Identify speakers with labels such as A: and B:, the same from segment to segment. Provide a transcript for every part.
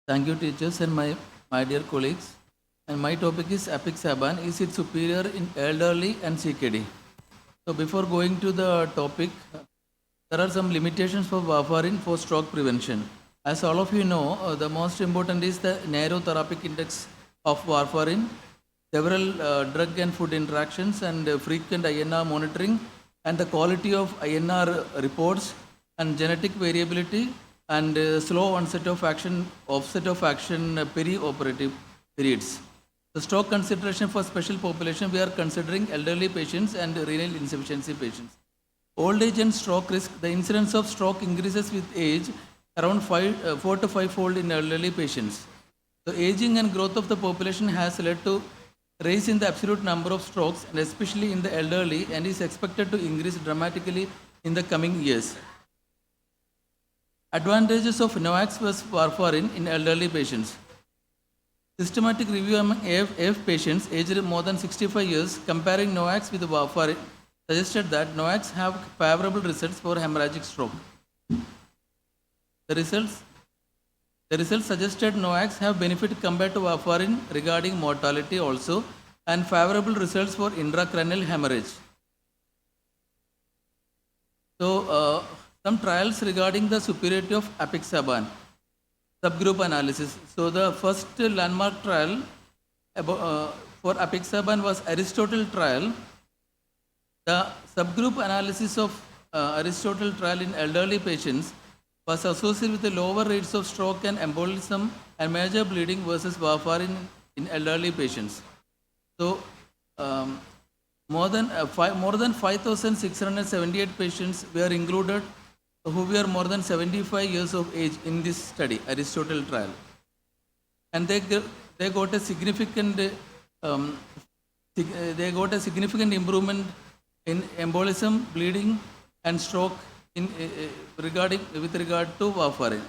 A: Thank you, teachers, and my dear colleagues. And my topic is apixaban. Is it superior in elderly and CKD? So, before going to the topic, there are some limitations for warfarin for stroke prevention. As all of you know, the most important is the narrow therapeutic index of warfarin, several drug and food interactions, and frequent INR monitoring, and the quality of INR reports, and genetic variability, and slow offset of action perioperative periods. The stroke consideration for special population, we are considering elderly patients and renal insufficiency patients. Old age and stroke risk, the incidence of stroke increases with age around 4 to 5 fold in elderly patients. The aging and growth of the population has led to rise in the absolute number of strokes, and especially in the elderly, and is expected to increase dramatically in the coming years. Advantages of NOACs versus warfarin in elderly patients. Systematic review among AF patients aged more than 65 years comparing NOACs with warfarin suggested that NOACs have favorable results for hemorrhagic stroke. The results suggested NOACs have benefit compared to warfarin regarding mortality also, and favorable results for intracranial hemorrhage. So, some trials regarding the superiority of apixaban. Subgroup analysis. So, the first landmark trial for apixaban was Aristotle trial. The subgroup analysis of Aristotle trial in elderly patients was associated with the lower rates of stroke and embolism and major bleeding versus warfarin in elderly patients. So, more than 5,678 patients were included who were more than 75 years of age in this study, Aristotle trial. And they got a significant improvement in embolism, bleeding, and stroke with regard to warfarin.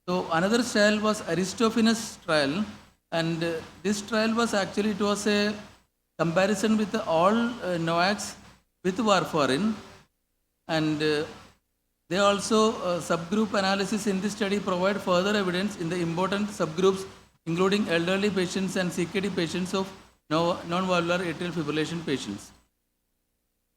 A: So another trial was Aristophanes trial, and this trial was actually, it was a comparison with all NOACs with warfarin, and they also subgroup analysis in this study provide further evidence in the important subgroups including elderly patients and CKD patients of non-valvular atrial fibrillation patients.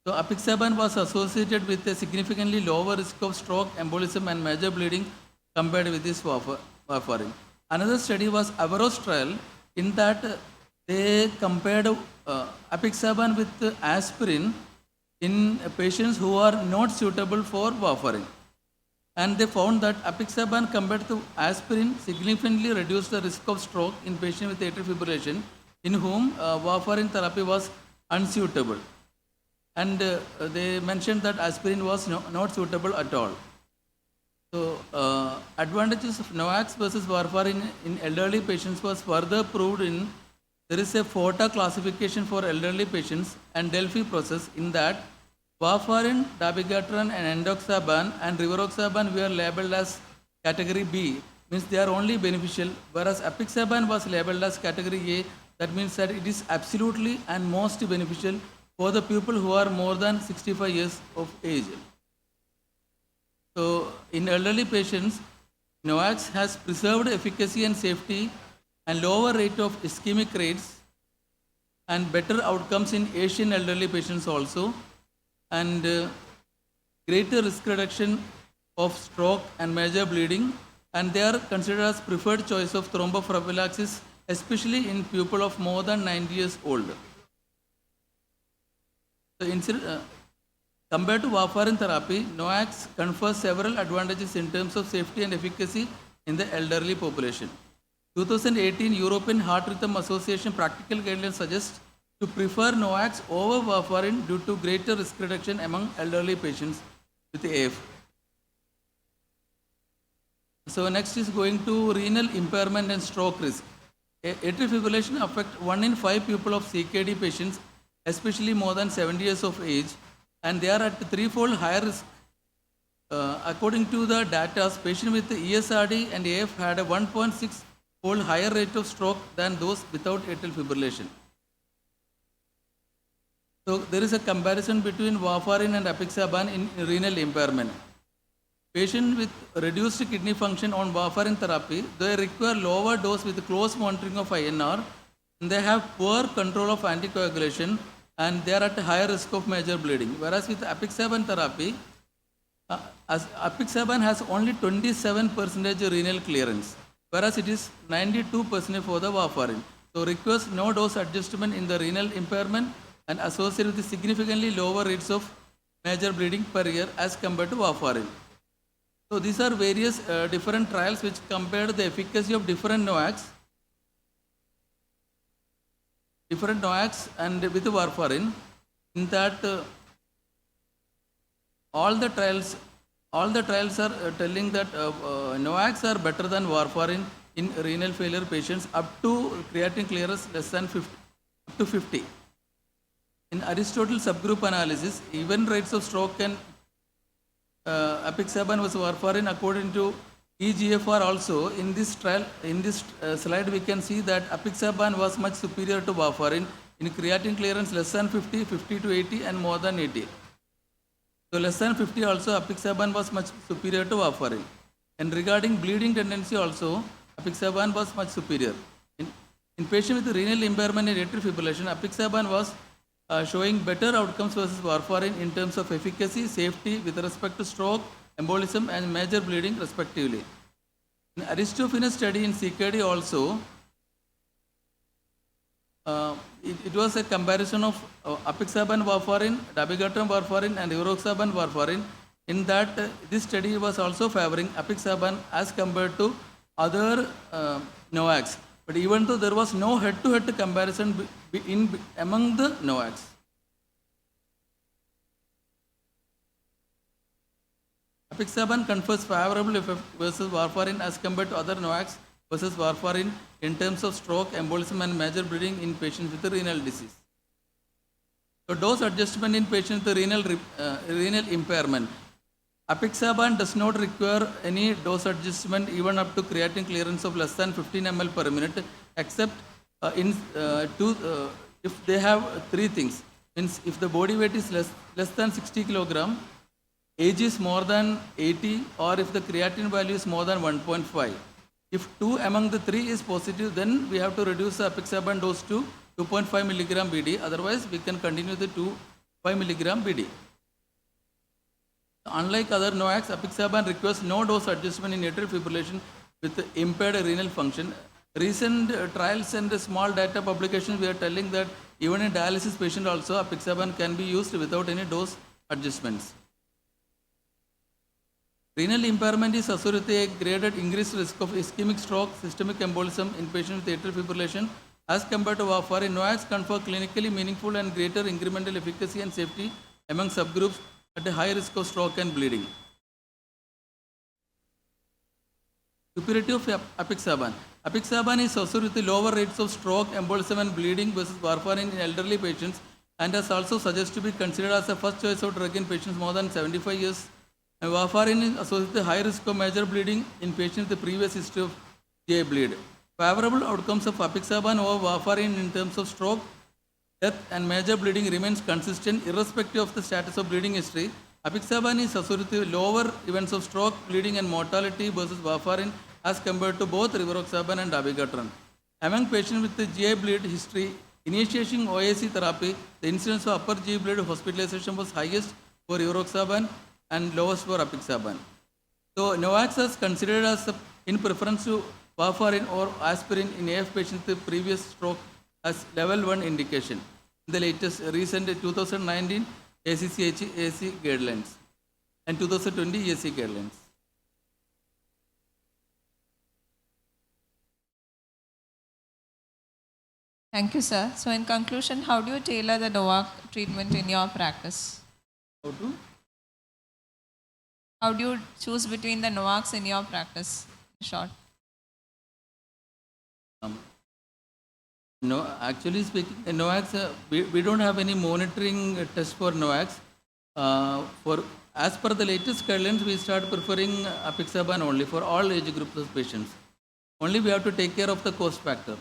A: So apixaban was associated with a significantly lower risk of stroke, embolism, and major bleeding compared with this warfarin. Another study was Averroes trial, in that they compared apixaban with aspirin in patients who are not suitable for warfarin. And they found that apixaban compared to aspirin significantly reduced the risk of stroke in patients with atrial fibrillation in whom warfarin therapy was unsuitable. And they mentioned that aspirin was not suitable at all. So, advantages of NOACs versus warfarin in elderly patients was further proved in there is a FOTA classification for elderly patients and Delphi process, in that warfarin, dabigatran, and endoxaban and rivaroxaban were labeled as category B, means they are only beneficial, whereas apixaban was labeled as category A, that means that it is absolutely and most beneficial for the people who are more than 65 years of age. So, in elderly patients, NOACs has preserved efficacy and safety and lower rate of ischemic rates and better outcomes in Asian elderly patients also, and greater risk reduction of stroke and major bleeding, and they are considered as preferred choice of thromboprophylaxis, especially in people of more than 90 years old. So, compared to warfarin therapy, NOACs confers several advantages in terms of safety and efficacy in the elderly population. 2018 European Heart Rhythm Association practical guidelines suggest to prefer NOACs over warfarin due to greater risk reduction among elderly patients with AF. So next is going to renal impairment and stroke risk. Atrial fibrillation affects 1 in 5 people of CKD patients, especially more than 70 years of age, and they are at threefold higher risk. According to the data, patients with ESRD and AF had a 1.6 fold higher rate of stroke than those without atrial fibrillation. So there is a comparison between warfarin and apixaban in renal impairment. Patient with reduced kidney function on warfarin therapy, they require lower dose with close monitoring of INR, and they have poor control of anticoagulation, and they are at higher risk of major bleeding. Whereas with apixaban therapy, as apixaban has only 27% renal clearance, whereas it is 92% for the warfarin. So requires no dose adjustment in the renal impairment and associated with significantly lower rates of major bleeding per year as compared to warfarin. So these are various different trials which compared the efficacy of different NOACs and with warfarin. In that, all the trials are telling that NOACs are better than warfarin in renal failure patients up to creatinine clearance less than 50, up to 50. In Aristotle subgroup analysis, even rates of stroke and apixaban was warfarin according to eGFR also. In this trial, in this slide, we can see that apixaban was much superior to warfarin in creatinine clearance less than 50, 50 to 80, and more than 80. So less than 50 also, apixaban was much superior to warfarin. And regarding bleeding tendency also, apixaban was much superior. In patient with renal impairment and atrial fibrillation, apixaban was showing better outcomes versus warfarin in terms of efficacy, safety with respect to stroke, embolism, and major bleeding respectively. In Aristophanes study in CKD also, it was a comparison of apixaban warfarin, dabigatran warfarin, and rivaroxaban warfarin. In that, this study was also favoring apixaban as compared to other NOACs. But even though there was no head-to-head comparison among the NOACs. Apixaban confers favorable effect versus warfarin as compared to other NOACs versus warfarin in terms of stroke, embolism, and major bleeding in patients with renal disease. So dose adjustment in patients with renal impairment. Apixaban does not require any dose adjustment even up to creatinine clearance of less than 15 ml per minute, except if they have three things. Means if the body weight is less than 60 kilogram, age is more than 80, or if the creatinine value is more than 1.5. If 2 among the 3 is positive, then we have to reduce the apixaban dose to 2.5 milligram BD. Otherwise, we can continue the 5 milligram BD. Unlike other NOACs, apixaban requires no dose adjustment in atrial fibrillation with impaired renal function. Recent trials and small data publications, we are telling that even in dialysis patient also, apixaban can be used without any dose adjustments. Renal impairment is associated with a graded increased risk of ischemic stroke, systemic embolism in patients with atrial fibrillation as compared to warfarin. NOACs confer clinically meaningful and greater incremental efficacy and safety among subgroups at a high risk of stroke and bleeding. Superiority of apixaban. Apixaban is associated with lower rates of stroke, embolism, and bleeding versus warfarin in elderly patients, and is also suggested to be considered as a first choice of drug in patients more than 75 years. And warfarin is associated with high risk of major bleeding in patients with the previous history of GI bleed. Favorable outcomes of apixaban over warfarin in terms of stroke, death, and major bleeding remains consistent irrespective of the status of bleeding history. Apixaban is associated with lower events of stroke, bleeding, and mortality versus warfarin as compared to both rivaroxaban and dabigatran. Among patients with the GI bleed history, initiating OAC therapy, the incidence of upper GI bleed hospitalization was highest for rivaroxaban and lowest for apixaban. So NOACs is considered as in preference to warfarin or aspirin in AF patients with previous stroke as level 1 indication. The latest recent 2019 ACC guidelines and 2020 ESC guidelines.
B: Thank you, sir. So in conclusion, how do you tailor the NOAC treatment in your practice? How do you choose between the NOACs in your practice? In short.
A: No, actually speaking, NOACs, we don't have any monitoring test for NOACs. As per the latest guidelines, we start preferring apixaban only for all age groups of patients. Only we have to take care of the cost factor.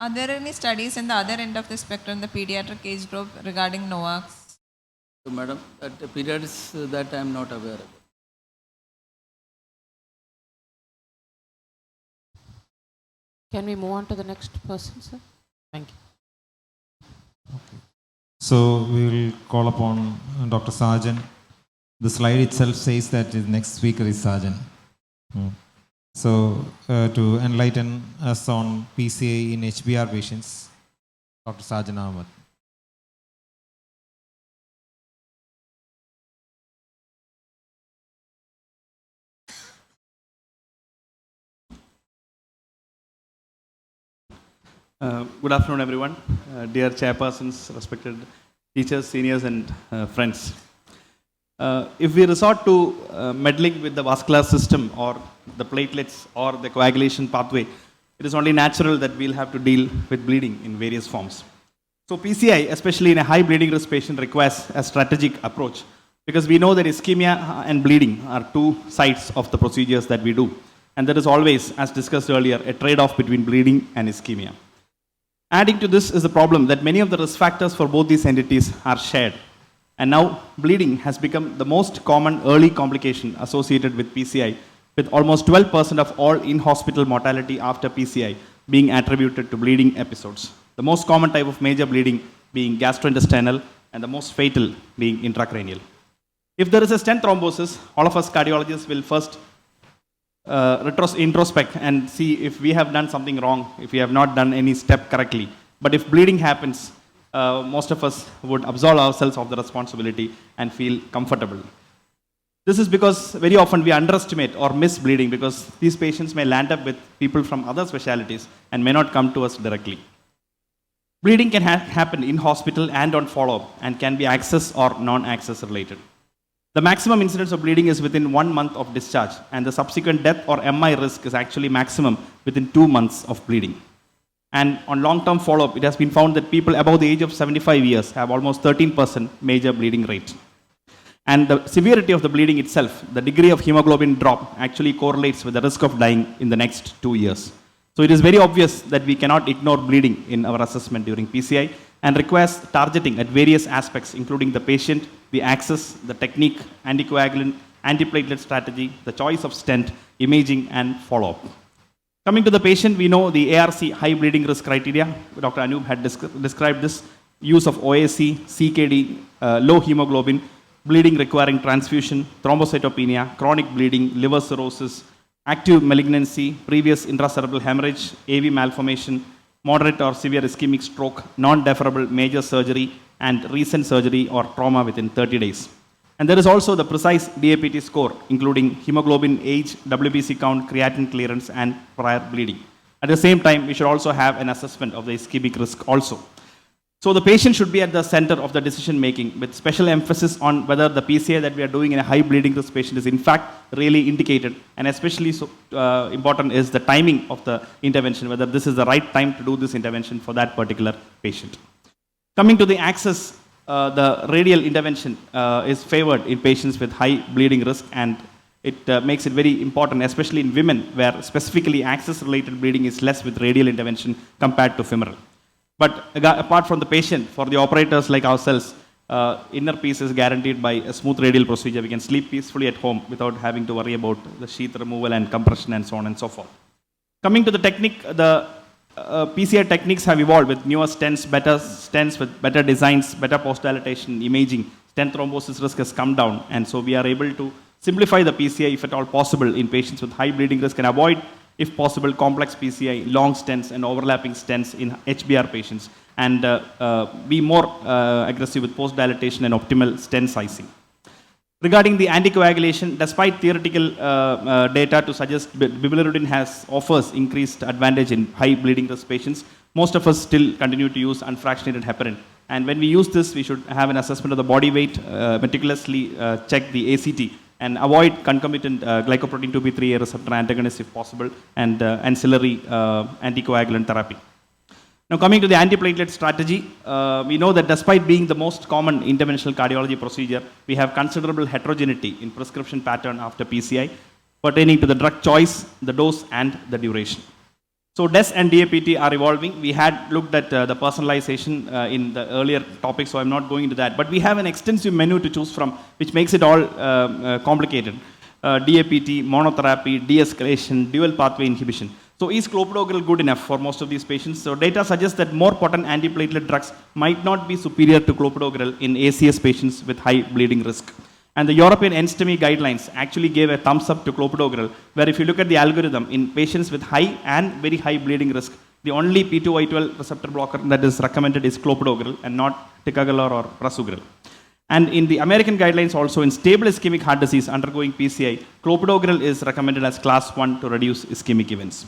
B: Are there any studies in the other end of the spectrum, the pediatric age group, regarding NOACs?
A: So, madam, that periods that I am not aware of.
C: Can we move on to the next person, sir? Thank you.
D: So we will call upon Dr. Sajan. The slide itself says that the next speaker is Sajan. So to enlighten us on PCI in HBR patients, Dr. Sajan Ahmed.
E: Good afternoon, everyone. Dear chairpersons, respected teachers, seniors, and friends. If we resort to meddling with the vascular system or the platelets or the coagulation pathway, it is only natural that we'll have to deal with bleeding in various forms. So PCI, especially in a high bleeding risk patient, requires a strategic approach because we know that ischemia and bleeding are two sides of the procedures that we do. And there is always, as discussed earlier, a trade-off between bleeding and ischemia. Adding to this is the problem that many of the risk factors for both these entities are shared. And now bleeding has become the most common early complication associated with PCI, with almost 12% of all in-hospital mortality after PCI being attributed to bleeding episodes. The most common type of major bleeding being gastrointestinal and the most fatal being intracranial. If there is a stent thrombosis, all of us cardiologists will first introspect and see if we have done something wrong, if we have not done any step correctly. But if bleeding happens, most of us would absolve ourselves of the responsibility and feel comfortable. This is because very often we underestimate or miss bleeding because these patients may land up with people from other specialties and may not come to us directly. Bleeding can happen in hospital and on follow-up and can be access or non-access related. The maximum incidence of bleeding is within 1 month of discharge, and the subsequent death or MI risk is actually maximum within 2 months of bleeding. And on long-term follow-up, it has been found that people above the age of 75 years have almost 13% major bleeding rate. And the severity of the bleeding itself, the degree of hemoglobin drop, actually correlates with the risk of dying in the next 2 years. So it is very obvious that we cannot ignore bleeding in our assessment during PCI and requires targeting at various aspects, including the patient, the access, the technique, anticoagulant, antiplatelet strategy, the choice of stent, imaging, and follow-up. Coming to the patient, we know the ARC high bleeding risk criteria. Dr. Anoop had described this: use of OAC, CKD, low hemoglobin, bleeding requiring transfusion, thrombocytopenia, chronic bleeding, liver cirrhosis, active malignancy, previous intracerebral hemorrhage, AV malformation, moderate or severe ischemic stroke, non-deferrable major surgery, and recent surgery or trauma within 30 days. And there is also the precise DAPT score, including hemoglobin, age, WBC count, creatinine clearance, and prior bleeding. At the same time, we should also have an assessment of the ischemic risk also. So the patient should be at the center of the decision making, with special emphasis on whether the PCI that we are doing in a high bleeding risk patient is in fact really indicated, and especially so important is the timing of the intervention, whether this is the right time to do this intervention for that particular patient. Coming to the access, the radial intervention is favored in patients with high bleeding risk, and it makes it very important, especially in women, where specifically access-related bleeding is less with radial intervention compared to femoral. But apart from the patient, for the operators like ourselves, inner peace is guaranteed by a smooth radial procedure. We can sleep peacefully at home without having to worry about the sheath removal and compression and so on and so forth. Coming to the technique, the PCI techniques have evolved with newer stents, better stents with better designs, better post-dilatation, imaging. Stent thrombosis risk has come down, and so we are able to simplify the PCI if at all possible in patients with high bleeding risk and avoid, if possible, complex PCI, long stents and overlapping stents in HBR patients, and be more aggressive with post-dilatation and optimal stent sizing. Regarding the anticoagulation, despite theoretical data to suggest bilirubin offers increased advantage in high bleeding risk patients, most of us still continue to use unfractionated heparin. And when we use this, we should have an assessment of the body weight, meticulously check the ACT, and avoid concomitant glycoprotein 2B3A receptor antagonists if possible, and ancillary anticoagulant therapy. Now coming to the antiplatelet strategy, we know that despite being the most common interventional cardiology procedure, we have considerable heterogeneity in prescription pattern after PCI pertaining to the drug choice, the dose, and the duration. So DES and DAPT are evolving. We had looked at the personalization in the earlier topic, so I'm not going into that. But we have an extensive menu to choose from, which makes it all complicated. DAPT, monotherapy, de-escalation, dual pathway inhibition. So is clopidogrel good enough for most of these patients? So data suggests that more potent antiplatelet drugs might not be superior to clopidogrel in ACS patients with high bleeding risk. And the European NSTEMI guidelines actually gave a thumbs up to clopidogrel, where if you look at the algorithm in patients with high and very high bleeding risk, the only P2Y12 receptor blocker that is recommended is clopidogrel and not ticagrelor or prasugrel. And in the American guidelines also, in stable ischemic heart disease undergoing PCI, clopidogrel is recommended as class 1 to reduce ischemic events.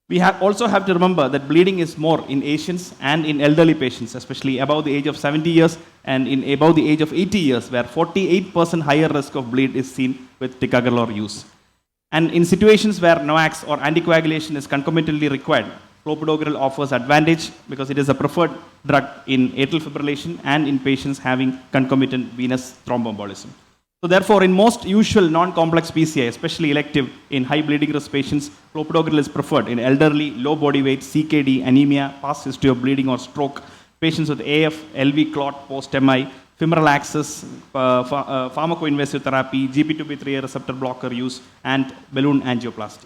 E: We also have to remember that bleeding is more in Asians and in elderly patients, especially above the age of 70 years and in above the age of 80 years, where 48% higher risk of bleed is seen with ticagrelor use. And in situations where NOACs or anticoagulation is concomitantly required, clopidogrel offers advantage because it is a preferred drug in atrial fibrillation and in patients having concomitant venous thromboembolism. So therefore, in most usual non-complex PCI, especially elective in high bleeding risk patients, clopidogrel is preferred in elderly, low body weight, CKD, anemia, past history of bleeding or stroke, patients with AF, LV clot, post-MI, femoral access, pharmacoinvasive therapy, GP2B3A receptor blocker use, and balloon angioplasty.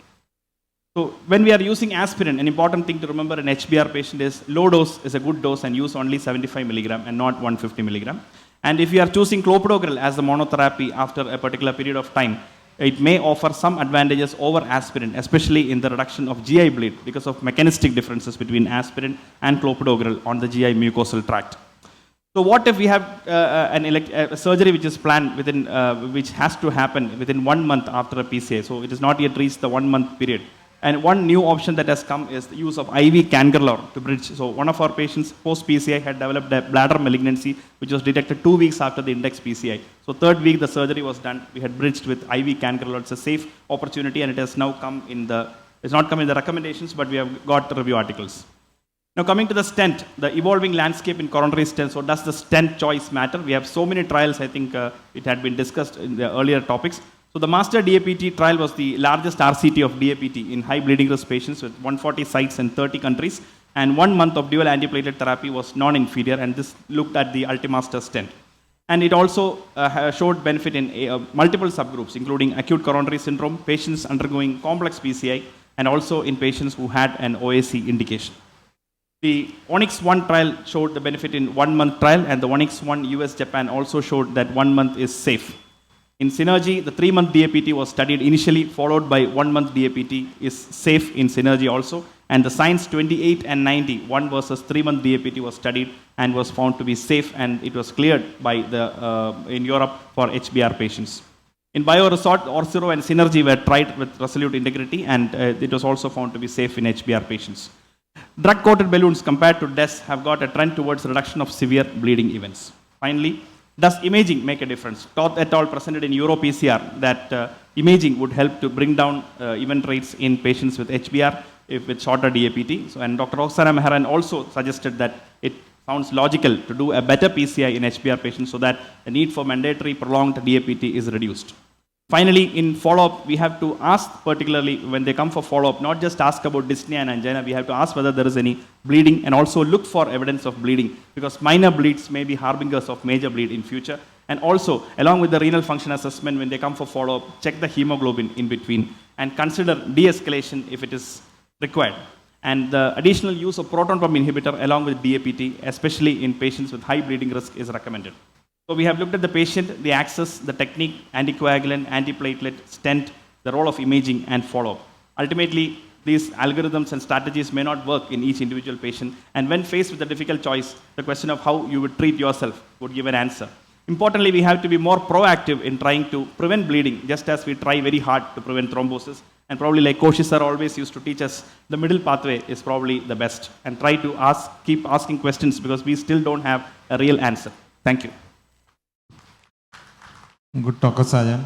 E: So when we are using aspirin, an important thing to remember in HBR patient is low dose is a good dose and use only 75 milligram and not 150 milligram. And if you are choosing clopidogrel as the monotherapy after a particular period of time, it may offer some advantages over aspirin, especially in the reduction of GI bleed because of mechanistic differences between aspirin and clopidogrel on the GI mucosal tract. So what if we have a surgery which is planned within, which has to happen within 1 month after a PCI? So it has not yet reached the 1 month period. And one new option that has come is the use of IV cangrelor to bridge. So one of our patients post-PCI had developed a bladder malignancy, which was detected 2 weeks after the index PCI. So 3rd week the surgery was done. We had bridged with IV cangrelor. It's a safe opportunity, and it has now come in the, it's not come in the recommendations, but we have got the review articles. Now coming to the stent, the evolving landscape in coronary stents. So does the stent choice matter? We have so many trials. I think it had been discussed in the earlier topics. So the MASTER DAPT trial was the largest RCT of DAPT in high bleeding risk patients with 140 sites in 30 countries, and 1 month of dual antiplatelet therapy was non-inferior, and this looked at the UltiMaster stent. And it also showed benefit in multiple subgroups, including acute coronary syndrome, patients undergoing complex PCI, and also in patients who had an OAC indication. The Onyx 1 trial showed the benefit in 1 month trial, and the Onyx 1 US Japan also showed that 1 month is safe. In Synergy, the 3-month DAPT was studied initially, followed by 1-month DAPT is safe in Synergy also. And the Science 28 and 90, 1 versus 3-month DAPT was studied and was found to be safe, and it was cleared by the, in Europe for HBR patients. In BioResort, Orsiro and Synergy were tried with Resolute Integrity, and it was also found to be safe in HBR patients. Drug-coated balloons compared to DES have got a trend towards reduction of severe bleeding events. Finally, does imaging make a difference? Toth et al. Presented in EuroPCR that imaging would help to bring down event rates in patients with HBR with shorter DAPT. So, and Dr. Roxana Meharan also suggested that it sounds logical to do a better PCI in HBR patients so that the need for mandatory prolonged DAPT is reduced. Finally, in follow-up, we have to ask, particularly when they come for follow-up, not just ask about dyspnea and angina, we have to ask whether there is any bleeding and also look for evidence of bleeding, because minor bleeds may be harbingers of major bleed in future. And also, along with the renal function assessment, when they come for follow-up, check the hemoglobin in between and consider de-escalation if it is required. And the additional use of proton pump inhibitor along with DAPT, especially in patients with high bleeding risk, is recommended. So we have looked at the patient, the access, the technique, anticoagulant, antiplatelet, stent, the role of imaging, and follow-up. Ultimately, these algorithms and strategies may not work in each individual patient, and when faced with a difficult choice, the question of how you would treat yourself would give an answer. Importantly, we have to be more proactive in trying to prevent bleeding, just as we try very hard to prevent thrombosis. And probably like Koshi sir always used to teach us, the middle pathway is probably the best. And try to keep asking questions, because we still don't have a real answer. Thank you.
D: Good talk, Sajan.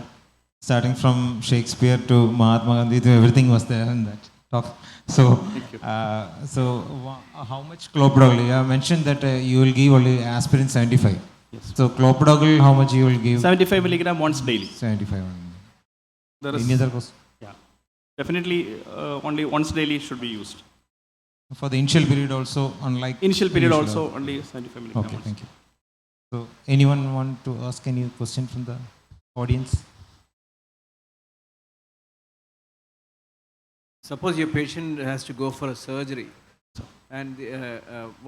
D: Starting from Shakespeare to Mahatma Gandhi, to everything was there in that talk. So, how much clopidogrel? You have mentioned that you will give only aspirin 75. Yes. So clopidogrel, how much you will give?
E: 75 milligram once daily.
D: 75.
E: There is,
D: Any other question?
E: yeah. definitely only once daily should be used.
D: For the initial period also, unlike
E: Initial period
D: usual
E: also
D: or-
E: only 75
D: Okay,
E: milligrams.
D: thank you. So, anyone want to ask any question from the audience?
F: Suppose your patient has to go for a surgery, and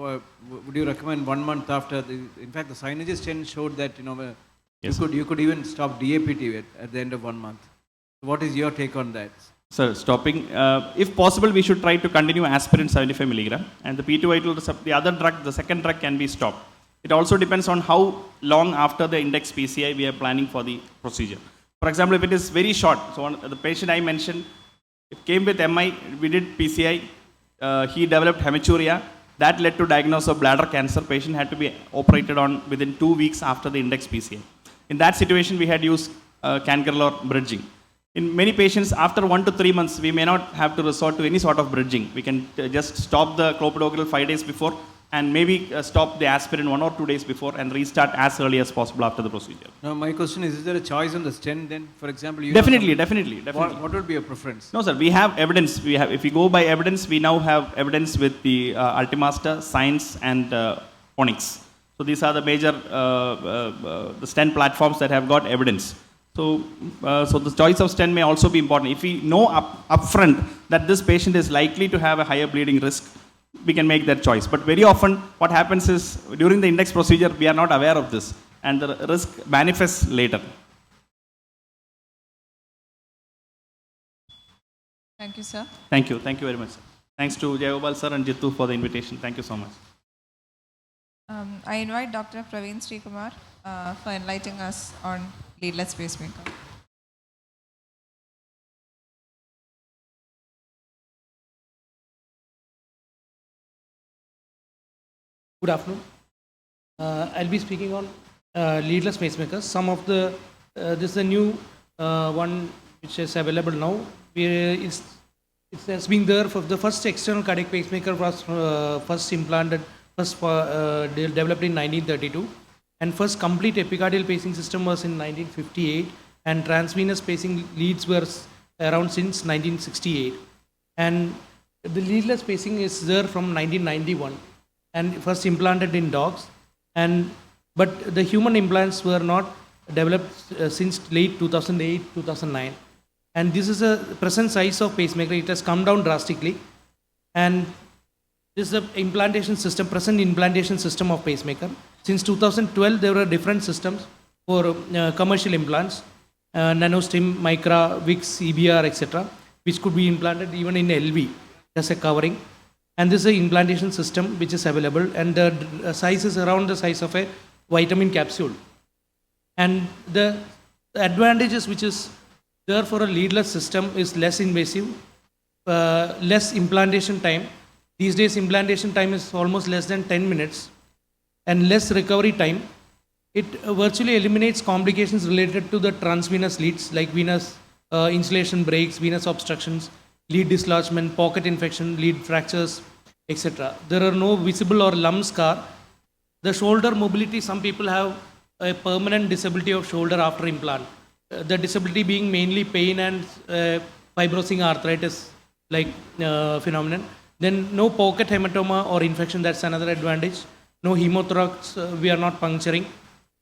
F: would you recommend 1 month after? In fact, the Synergist 10 showed that
E: Yes.
F: you could even stop DAPT at the end of 1 month. What is your take on that?
E: Sir, stopping. If possible, we should try to continue aspirin 75 milligram, and the P2Y2 receptor, the other drug, the second drug can be stopped. It also depends on how long after the index PCI we are planning for the procedure. For example, if it is very short, so the patient I mentioned, it came with MI, we did PCI, he developed hematuria, that led to diagnosis of bladder cancer. Patient had to be operated on within 2 weeks after the index PCI. In that situation, we had used cangrelor bridging. In many patients, after 1 to 3 months, we may not have to resort to any sort of bridging. We can just stop the clopidogrel 5 days before and maybe stop the aspirin 1 or 2 days before and restart as early as possible after the procedure.
F: Now, my question is there a choice on the stent then? For example, you
E: Definitely.
F: What would be your preference?
E: No, sir, we have evidence. If we go by evidence, we now have evidence with the Ultimaster, Science, and Onyx. So these are the major the stent platforms that have got evidence. So the choice of stent may also be important. If we know upfront that this patient is likely to have a higher bleeding risk, we can make that choice. But very often, what happens is during the index procedure, we are not aware of this, and the risk manifests later.
B: Thank you, sir.
E: Thank you. Thank you very much, sir. Thanks to Jayagopal sir and Jittu for the invitation. Thank you so much.
B: I invite Dr. Praveen Srikumar for enlightening us on leadless pacemaker.
G: Good afternoon. I'll be speaking on leadless pacemakers. Some of the this is a new one which is available now. It has been there for the first external cardiac pacemaker was developed in 1932, and first complete epicardial pacing system was in 1958, and transvenous pacing leads were around since 1968, and the leadless pacing is there from 1991. And first implanted in dogs, but the human implants were not developed since late 2008-2009, and this is a present size of pacemaker. It has come down drastically, and this is the present implantation system of pacemaker. Since 2012, there were different systems for commercial implants, NanoStim, Micra, Vix, EBR, etc., which could be implanted even in LV as a covering. And this is an implantation system which is available, and the size is around the size of a vitamin capsule. And the advantages which is there for a leadless system is less invasive, less implantation time. These days implantation time is almost less than 10 minutes, and less recovery time. It virtually eliminates complications related to the transvenous leads like venous insulation breaks, venous obstructions, lead dislodgement, pocket infection, lead fractures, etc. There are no visible or lump scar. The shoulder mobility, some people have a permanent disability of shoulder after implant. The disability being mainly pain and fibrosing arthritis like phenomenon. Then no pocket hematoma or infection, that's another advantage. No hemothorax, we are not puncturing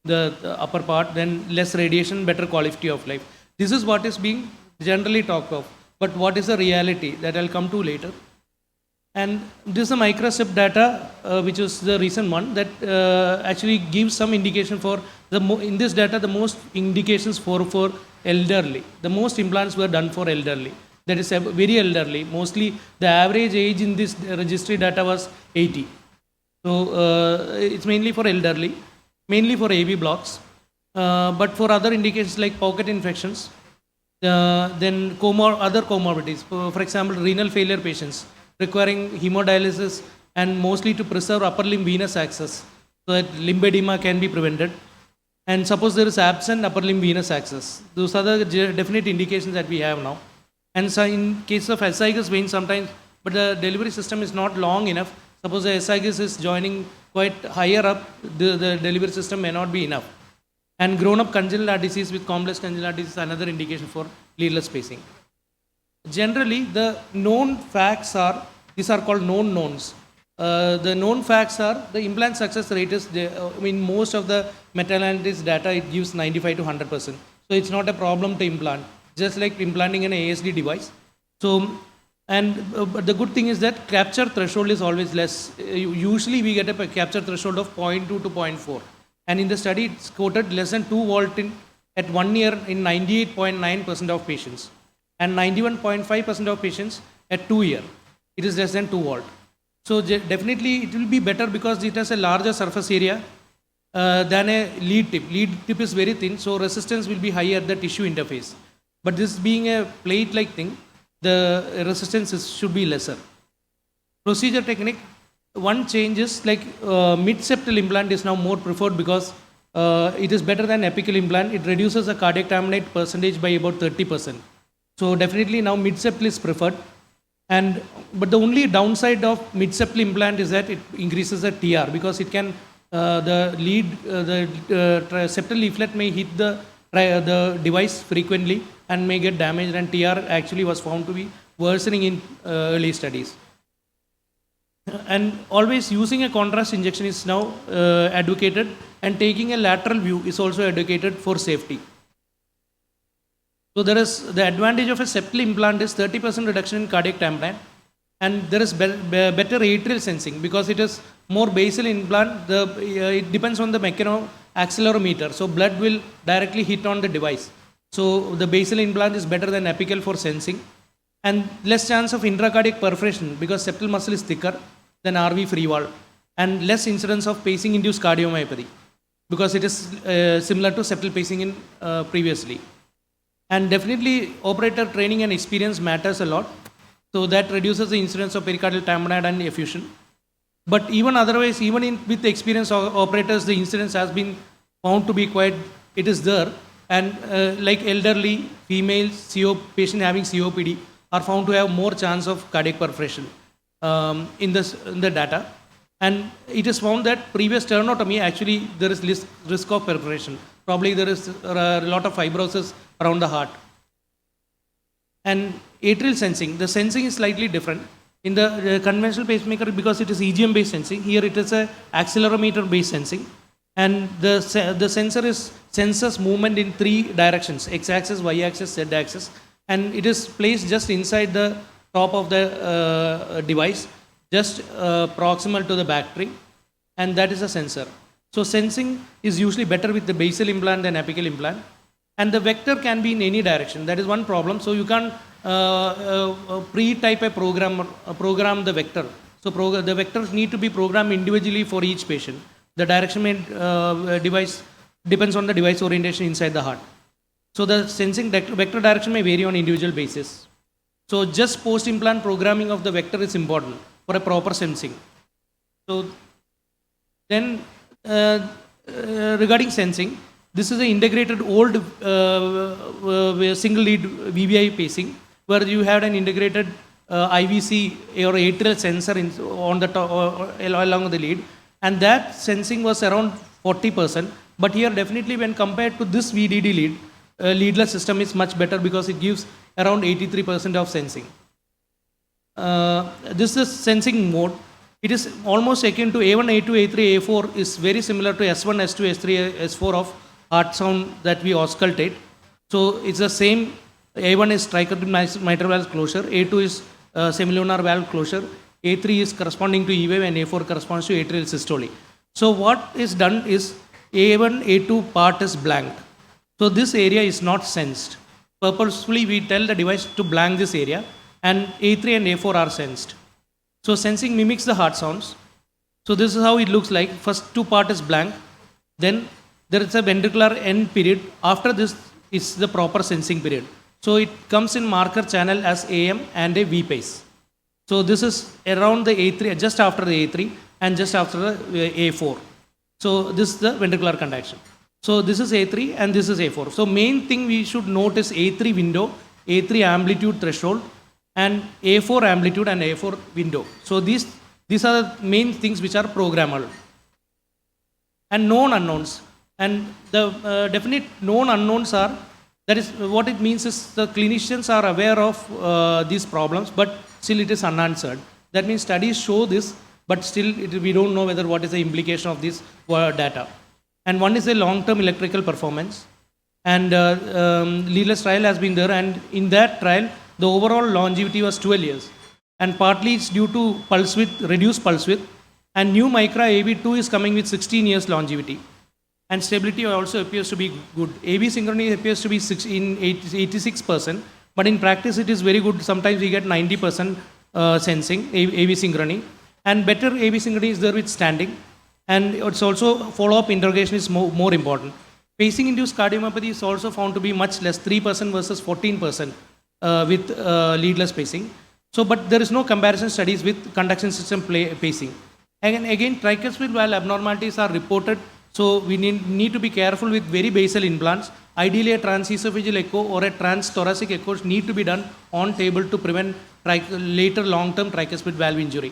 G: the upper part. Then less radiation, better quality of life. This is what is being generally talked of. But what is the reality that I'll come to later? And this is a microSEP data, which is the recent one that actually gives some indication for in this data, the most indications for elderly. The most implants were done for elderly. That is very elderly. Mostly the average age in this registry data was 80. So it's mainly for elderly, mainly for AV blocks. But for other indications like pocket infections, then other comorbidities, for example, renal failure patients requiring hemodialysis and mostly to preserve upper limb venous access so that lymphedema can be prevented. And suppose there is absent upper limb venous access. Those are the definite indications that we have now. And so in case of azygous vein sometimes, but the delivery system is not long enough. Suppose the azygous is joining quite higher up, the delivery system may not be enough. And grown-up congenital heart disease with complex congenital heart disease is another indication for leadless pacing. generally the known facts are, these are called known knowns. The known facts are the implant success rate is, in most of the meta-analysis data, it gives 95 to 100%. So it's not a problem to implant, just like implanting an ASD device. So, but the good thing is that capture threshold is always less. Usually we get a capture threshold of 0.2 to 0.4. And in the study, it's quoted less than 2 volt at 1 year in 98.9% of patients. And 91.5% of patients at 2 year. It is less than 2 volt. So definitely it will be better because it has a larger surface area than a lead tip. Lead tip is very thin, so resistance will be higher at the tissue interface. But this being a plate-like thing, the resistance should be lesser. Procedure technique, one change is like mid-septal implant is now more preferred because it is better than apical implant. It reduces the cardiac contaminant percentage by about 30%. So definitely now mid-septal is preferred. But the only downside of mid-septal implant is that it increases the TR because it can, the septal leaflet may hit the device frequently and may get damaged, and TR actually was found to be worsening in early studies. And always using a contrast injection is now advocated, and taking a lateral view is also advocated for safety. So there is the advantage of a septal implant is 30% reduction in cardiac tamponade, and there is better atrial sensing because it is more basal implant. It depends on the accelerometer, so blood will directly hit on the device. So the basal implant is better than apical for sensing, and less chance of intracardiac perforation because septal muscle is thicker than RV free wall, and less incidence of pacing-induced cardiomyopathy because it is similar to septal pacing in previously. And definitely operator training and experience matters a lot. So that reduces the incidence of pericardial tamponade and effusion. But even otherwise, even with the experience of operators, the incidence has been found to be quite, it is there. And like elderly, females, patient having COPD are found to have more chance of cardiac perforation in the data. And it is found that previous sternotomy, actually there is risk of perforation. Probably there is a lot of fibrosis around the heart. And atrial sensing, the sensing is slightly different. In the conventional pacemaker, because it is EGM based sensing, here it is a accelerometer based sensing. And the sensor senses movement in 3 directions, x-axis, y-axis, z-axis. And it is placed just inside the top of the device, just proximal to the battery. And that is a sensor. So sensing is usually better with the basal implant than apical implant. And the vector can be in any direction. That is one problem. So you can't pre-type a program the vector. So the vectors need to be programmed individually for each patient. The direction device depends on the device orientation inside the heart. So the sensing vector direction may vary on individual basis. So just post-implant programming of the vector is important for a proper sensing. So then regarding sensing, this is an integrated old single lead VVI pacing where you had an integrated IVC or atrial sensor on the top, along the lead, and that sensing was around 40%. But here definitely when compared to this VDD lead, leadless system is much better because it gives around 83% of sensing. This is sensing mode. It is almost akin to A1, A2, A3, A4 is very similar to S1, S2, S3, S4 of heart sound that we auscultate. So it's the same. A1 is tricuspid mitral valve closure, A2 is semilunar valve closure, A3 is corresponding to E-wave, and A4 corresponds to atrial systole. So what is done is A1, A2 part is blanked. So this area is not sensed. Purposefully we tell the device to blank this area, and A3 and A4 are sensed. So sensing mimics the heart sounds. So this is how it looks like. First 2 part is blank. Then there is a ventricular end period. After this is the proper sensing period. So it comes in marker channel as AM and a V pace. So this is around the A3, just after the A3 and just after the A4. So this is the ventricular contraction. So this is A3 and this is A4. So main thing we should note is A3 window, A3 amplitude threshold, and A4 amplitude and A4 window. So these are the main things which are programmable. And known unknowns. And the definite known unknowns are That is what it means is the clinicians are aware of these problems, but still it is unanswered. That means studies show this, but still we don't know whether what is the implication of this data. And one is a long-term electrical performance. And leadless trial has been there, and in that trial, the overall longevity was 12 years. And partly it's due to pulse width, reduced pulse width, and new Micra AV2 is coming with 16 years longevity. And stability also appears to be good. AV synchrony appears to be 86%, but in practice it is very good. Sometimes we get 90% sensing, AV synchrony. And better AV synchrony is there with standing. And it's also follow-up interrogation is more important. Pacing-induced cardiomyopathy is also found to be much less, 3% versus 14% with leadless pacing. So, but there is no comparison studies with conduction system pacing. Again, tricuspid valve abnormalities are reported, so we need to be careful with very basal implants. Ideally, a transesophageal echo or a transthoracic echo need to be done on table to prevent later long-term tricuspid valve injury.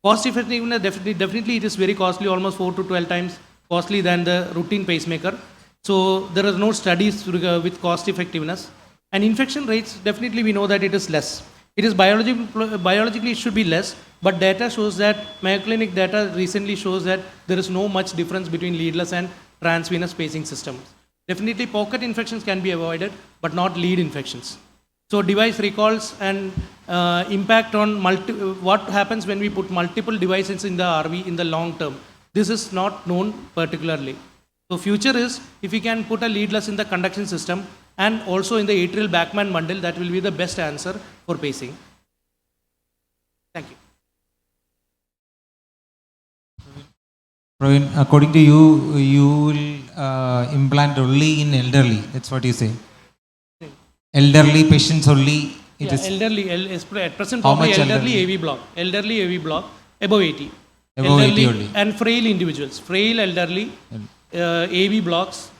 G: Cost effectiveness, definitely it is very costly, almost 4 to 12 times costly than the routine pacemaker. So there are no studies with cost effectiveness. And infection rates, definitely we know that it is less. It is biologically it should be less, but data shows that, Mayo Clinic data recently shows that there is no much difference between leadless and transvenous pacing systems. Definitely pocket infections can be avoided, but not lead infections. So device recalls and impact on what happens when we put multiple devices in the RV in the long term. This is not known particularly. So future is, if we can put a leadless in the conduction system and also in the atrial Bachmann bundle, that will be the best answer for pacing. Thank you.
D: Praveen, according to you, you will implant only in elderly. That's what you say. Elderly patients only.
G: Yeah, elderly, at present
D: How
G: probably
D: much
G: elderly AV block, above 80.
D: Above
G: elderly
D: 80 only.
G: And frail individuals, frail elderly, AV blocks.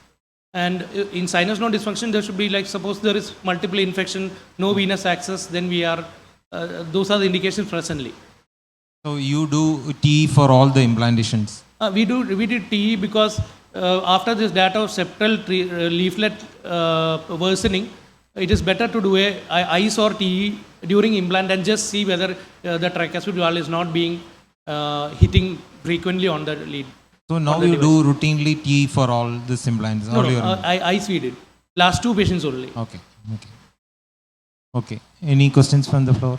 G: And in sinus node dysfunction, there should be, like, suppose there is multiple infection, no venous access, then we are, those are the indications presently.
D: So you do TE for all the implantations?
G: We did TE because after this data of septal leaflet worsening, it is better to do a ICE or TE during implant and just see whether the tricuspid valve is not being hitting frequently on the lead.
D: So now you do routinely TE for all these implants?
G: No, ICE we did. Last 2 patients only.
D: Okay. Any questions from the floor?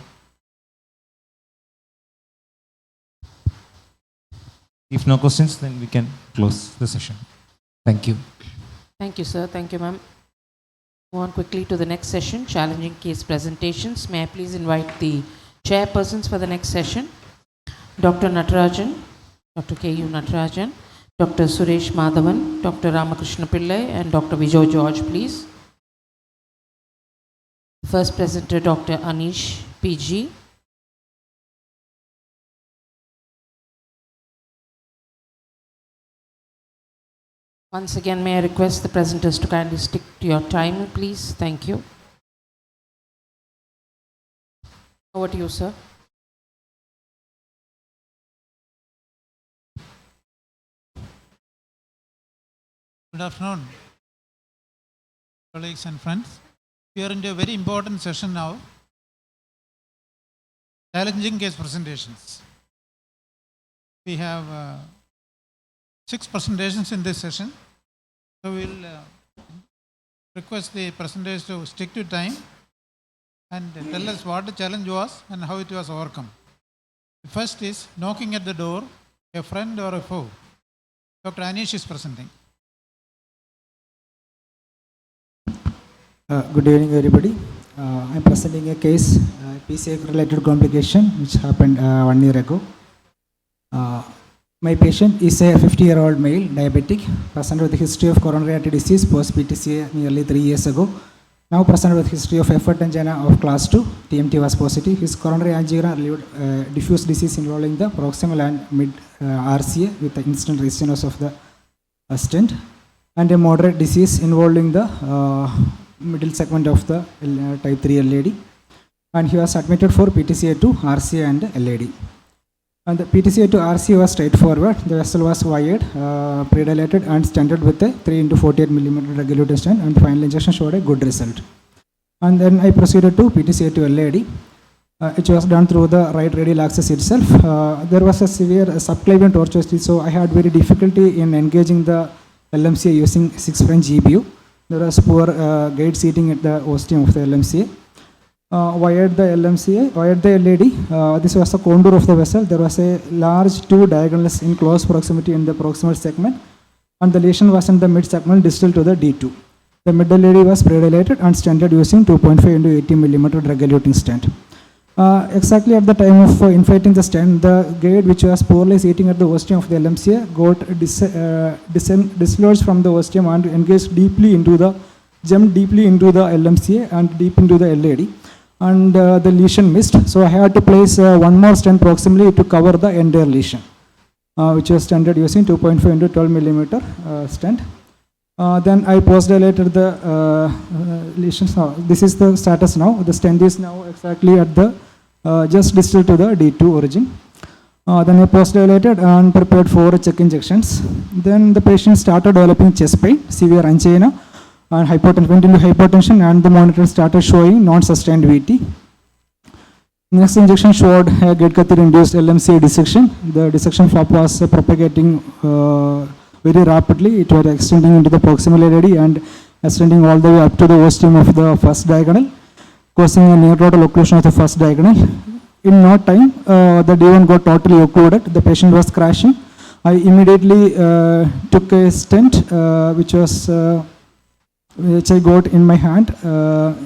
D: If no questions, then we can close the session. Thank you.
C: Thank you, sir. Thank you, ma'am. Move on quickly to the next session, challenging case presentations. May I please invite the chairpersons for the next session? Dr. Natarajan, Dr. K.U. Natarajan, Dr. Suresh Madhavan, Dr. Ramakrishna Pillai, and Dr. Vijay George, please. First presenter, Dr. Anish, PG. Once again, may I request the presenters to kindly stick to your time, please. Thank you. Over to you, sir.
H: Good afternoon, colleagues and friends. We are into a very important session now. Challenging case presentations. We have 6 presentations in this session. So we will request the presenters to stick to time and tell us what the challenge was and how it was overcome. The first is knocking at the door, a friend or a foe. Dr. Anish is presenting.
I: Good evening, everybody. I'm presenting a case, PCI-related complication, which happened 1 year ago. My patient is a 50-year-old male, diabetic, present with a history of coronary artery disease, post-PTCA nearly 3 years ago. Now present with history of effort angina of class 2, TMT was positive. His coronary angiogram relieved diffuse disease involving the proximal and mid RCA with the instant restenosis of the stent, and a moderate disease involving the middle segment of the type 3 LAD, and he was admitted for PTCA2, RCA and LAD. And the PTCA to RC was straightforward. The vessel was wired, pre-dilated and stented with a 3 into 48 millimeter drug-eluting stent, and the final injection showed a good result. And then I proceeded to PTCA to LAD, which was done through the right radial axis itself. There was a severe subclavian tortuosity, so I had very difficulty in engaging the LMCA using 6 French GBU. There was poor gate seating at the ostium of the LMCA. Wired the LMCA, wired the LAD. This was the contour of the vessel. There was a large 2 diagonals in close proximity in the proximal segment, and the lesion was in the mid segment distal to the D2. The mid LAD was pre-dilated and stented using 2.5 into 80 millimeter drug-eluting stent. Exactly at the time of inflating the stent, the gate which was poorly seating at the ostium of the LMCA got dislodged from the ostium and engaged deeply into the, jumped deeply into the LMCA and deep into the LAD. And the lesion missed. So I had to place one more stent proximally to cover the entire lesion, which was stented using 2.5 into 12 millimeter stent. Then I post-dilated the lesions. This is the status now. The stent is now exactly at the just distal to the D2 origin. Then I post-dilated and prepared for check injections. Then the patient started developing chest pain, severe angina, and went into hypertension, and the monitor started showing non-sustained VT. Next injection showed a gate catheter-induced LMCA dissection. The dissection flap was propagating very rapidly. It was extending into the proximal LAD and extending all the way up to the ostium of the first diagonal, causing a near total occlusion of the first diagonal. In no time, the D1 got totally occluded. The patient was crashing. I immediately took a stent, which I got in my hand,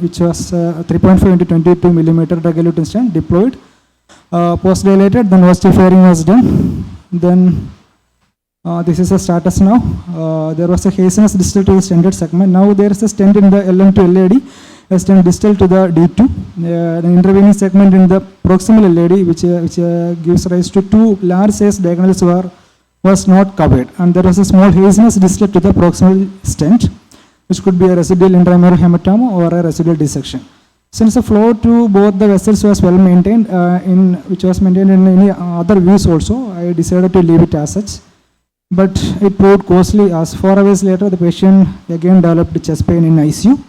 I: which was 3.5 into 22 millimeter drug-eluting stent, deployed, post-dilated, then osteophoring was done. Then this is the status now. There was a haziness distal to the stented segment. Now there is a stent in the LM to LAD, a stent distal to the D2. The intervening segment in the proximal LAD, which gives rise to 2 large size diagonals was not covered. And there was a small haziness distal to the proximal stent, which could be a residual intramural hematoma or a residual dissection. Since the flow to both the vessels was well maintained, which was maintained in any other views also, I decided to leave it as such. But it proved costly, as 4 hours later the patient again developed chest pain in ICU.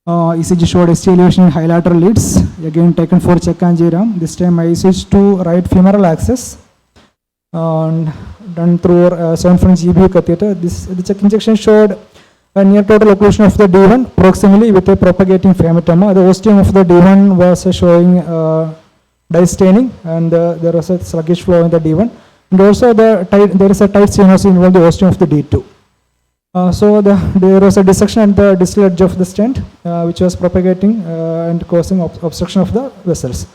I: ECG showed ST elevation in high lateral leads, again taken for check angiogram. This time I switched to right femoral access and done through 7 French GBU catheter. The check injection showed a near total occlusion of the D1 proximally with a propagating hematoma. The ostium of the D1 was showing dye staining, and there was a sluggish flow in the D1. And also there is a tight stenosis involved in the ostium of the D2. So there was a dissection at the distal edge of the stent, which was propagating and causing obstruction of the vessels.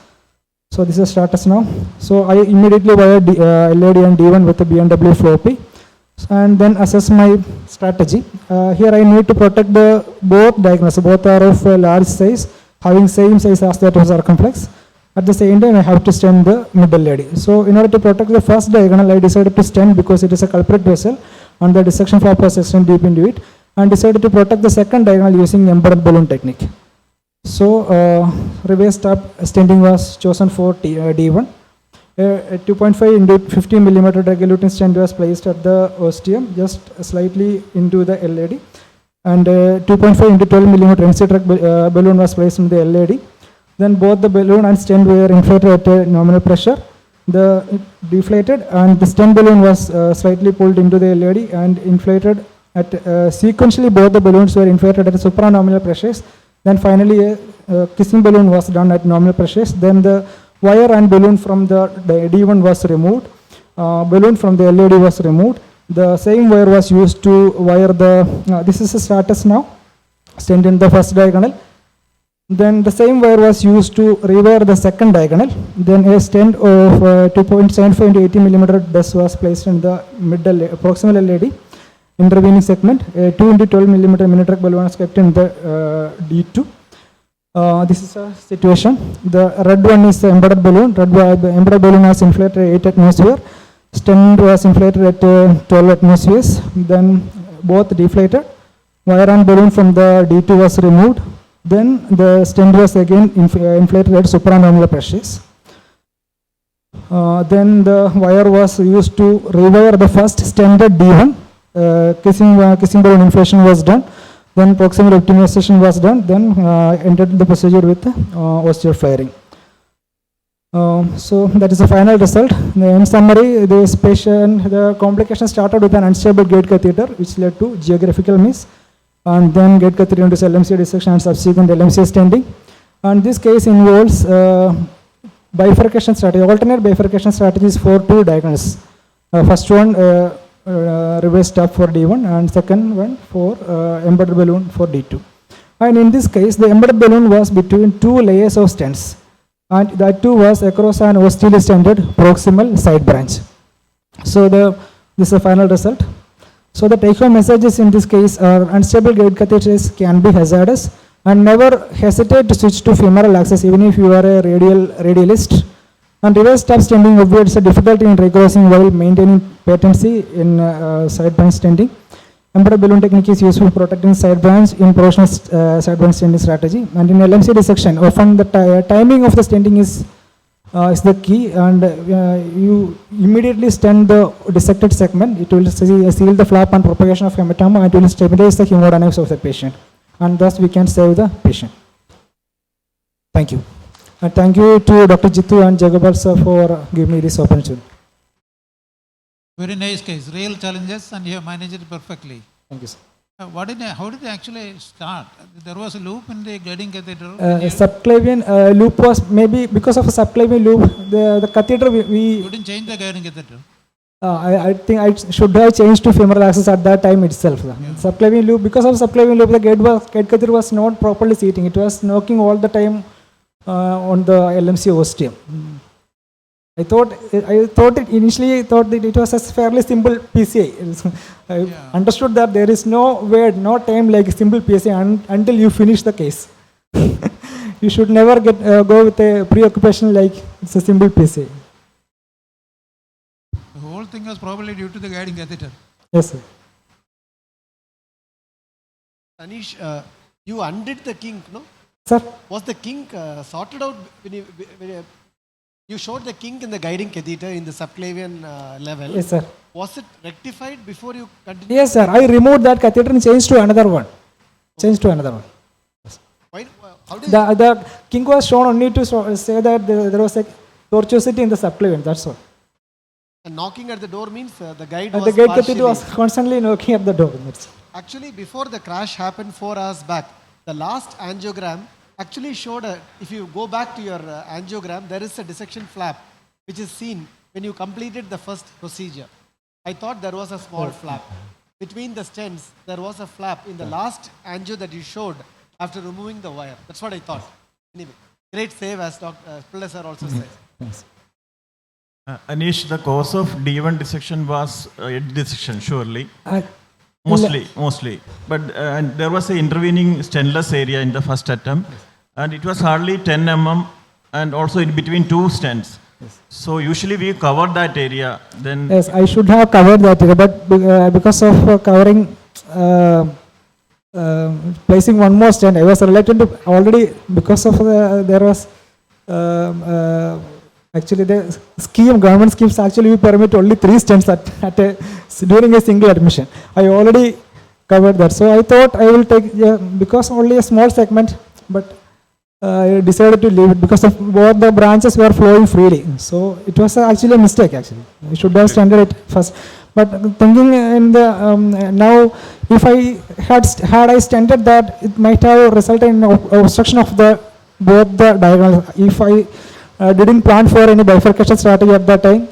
I: So this is the status now. So I immediately wired LAD and D1 with the BNW floppy, and then assess my strategy. Here I need to protect both diagonals. Both are of large size, having same size as that of circumflex. At the same time, I have to stent the middle LAD. So in order to protect the first diagonal, I decided to stent because it is a culprit vessel and the dissection flap was extended deep into it, and decided to protect the second diagonal using embedded balloon technique. So reverse tap stenting was chosen for D1. A 2.5 into 50 millimeter drug-eluting stent was placed at the ostium, just slightly into the LAD, and 2.5 into 12 millimeter NC drug balloon was placed in the LAD. Then both the balloon and stent were inflated at a nominal pressure. It deflated, and the stent balloon was slightly pulled into the LAD and inflated at sequentially both the balloons were inflated at supranominal pressures. Then finally a kissing balloon was done at nominal pressures. Then the wire and balloon from the D1 was removed. Balloon from the LAD was removed. The same wire was used to wire the, this is the status now, stent in the first diagonal. Then the same wire was used to rewire the second diagonal. Then a stent of 2.75 into 80 millimeter dust was placed in the proximal LAD intervening segment. A 2 into 12 millimeter minitrack balloon was kept in the D2. This is a situation. The red one is the embedded balloon. The embedded balloon was inflated at 8 atmosphere. Stent was inflated at 12 atmospheres. Then both deflated. Wire and balloon from the D2 was removed. Then the stent was again inflated at supranominal pressures. Then the wire was used to rewire the first stented D1. Kissing balloon inflation was done. Then proximal optimization was done. Then entered the procedure with ostial flaring. So that is the final result. In summary, the complication started with an unstable gate catheter, which led to geographical miss, and then gate catheter into LMC dissection and subsequent LMC stenting. And this case involves bifurcation strategy, alternate bifurcation strategies for two diagonals. First one, reverse stop for D1, and second one for embedded balloon for D2. And in this case, the embedded balloon was between two layers of stents, and that too was across an ostially stented proximal side branch. So this is the final result. So the take-home messages in this case are unstable gate catheters can be hazardous, and never hesitate to switch to femoral access even if you are a radialist. And reverse stop stenting obviates a difficulty in recrossing while maintaining patency in side branch stenting. Embedded balloon technique is useful for protecting side branch in proximal side branch stenting strategy. And in LMC dissection, often the timing of the stenting is the key, and you immediately stent the dissected segment. It will seal the flap and propagation of hematoma, and it will stabilize the hemodynamics of the patient, and thus we can save the patient. Thank you. And thank you to Dr. Jittu and Jagopal sir for giving me this opportunity.
H: Very nice case, real challenges, and you have managed it perfectly.
I: Thank you, sir.
H: How did it actually start? There was a loop in the guiding catheter.
I: Subclavian loop was maybe because of a subclavian loop. The catheter we
H: You didn't change the guiding catheter.
I: I think I should have changed to femoral access at that time itself. Subclavian loop, because of subclavian loop, the gate catheter was not properly seating. It was knocking all the time on the LMC ostium. I thought initially that it was a fairly simple PCI. I understood that there is no word, no term like simple PCI until you finish the case. You should never go with a preoccupation like it's a simple PCI.
H: The whole thing was probably due to the guiding catheter.
I: Yes, sir.
J: Anish, you undid the kink, no?
I: Sir?
J: Was the kink sorted out when you showed the kink in the guiding catheter in the subclavian level?
I: Yes, sir.
J: Was it rectified before you continued?
I: Yes, sir. I removed that catheter and changed to another one.
J: Why, how did
I: The kink was shown only to say that there was a tortuosity in the subclavian. That's all.
J: and knocking at the door means the guide
I: And
J: was
I: the gate
J: partially.
I: catheter was constantly knocking at the door.
J: Actually, before the crash happened 4 hours back, the last angiogram actually showed if you go back to your angiogram, there is a dissection flap which is seen when you completed the first procedure. I thought there was a small flap. Between the stents, there was a flap in the last angio that you showed after removing the wire. That's what I thought. Anyway, great save as Dr. Pillai sir also said.
I: Thanks.
K: Anish, the cause of D1 dissection was edge dissection, surely. Mostly. But there was an intervening stentless area in the first attempt, and it was hardly 10 mm, and also in between two stents.
I: Yes.
K: So usually we cover that area. Then
I: Yes, I should have covered that area, but because of covering, placing one more stent, I was reluctant to already because of there was actually the government schemes actually permit only 3 stents during a single admission. I already covered that, so I thought I will take because only a small segment, but I decided to leave it because of both the branches were flowing freely. So it was actually a mistake. Actually, I should have stented it first. But thinking in the now, if I had I stented that, it might have resulted in obstruction of both the diagonals. If I didn't plan for any bifurcation strategy at that time,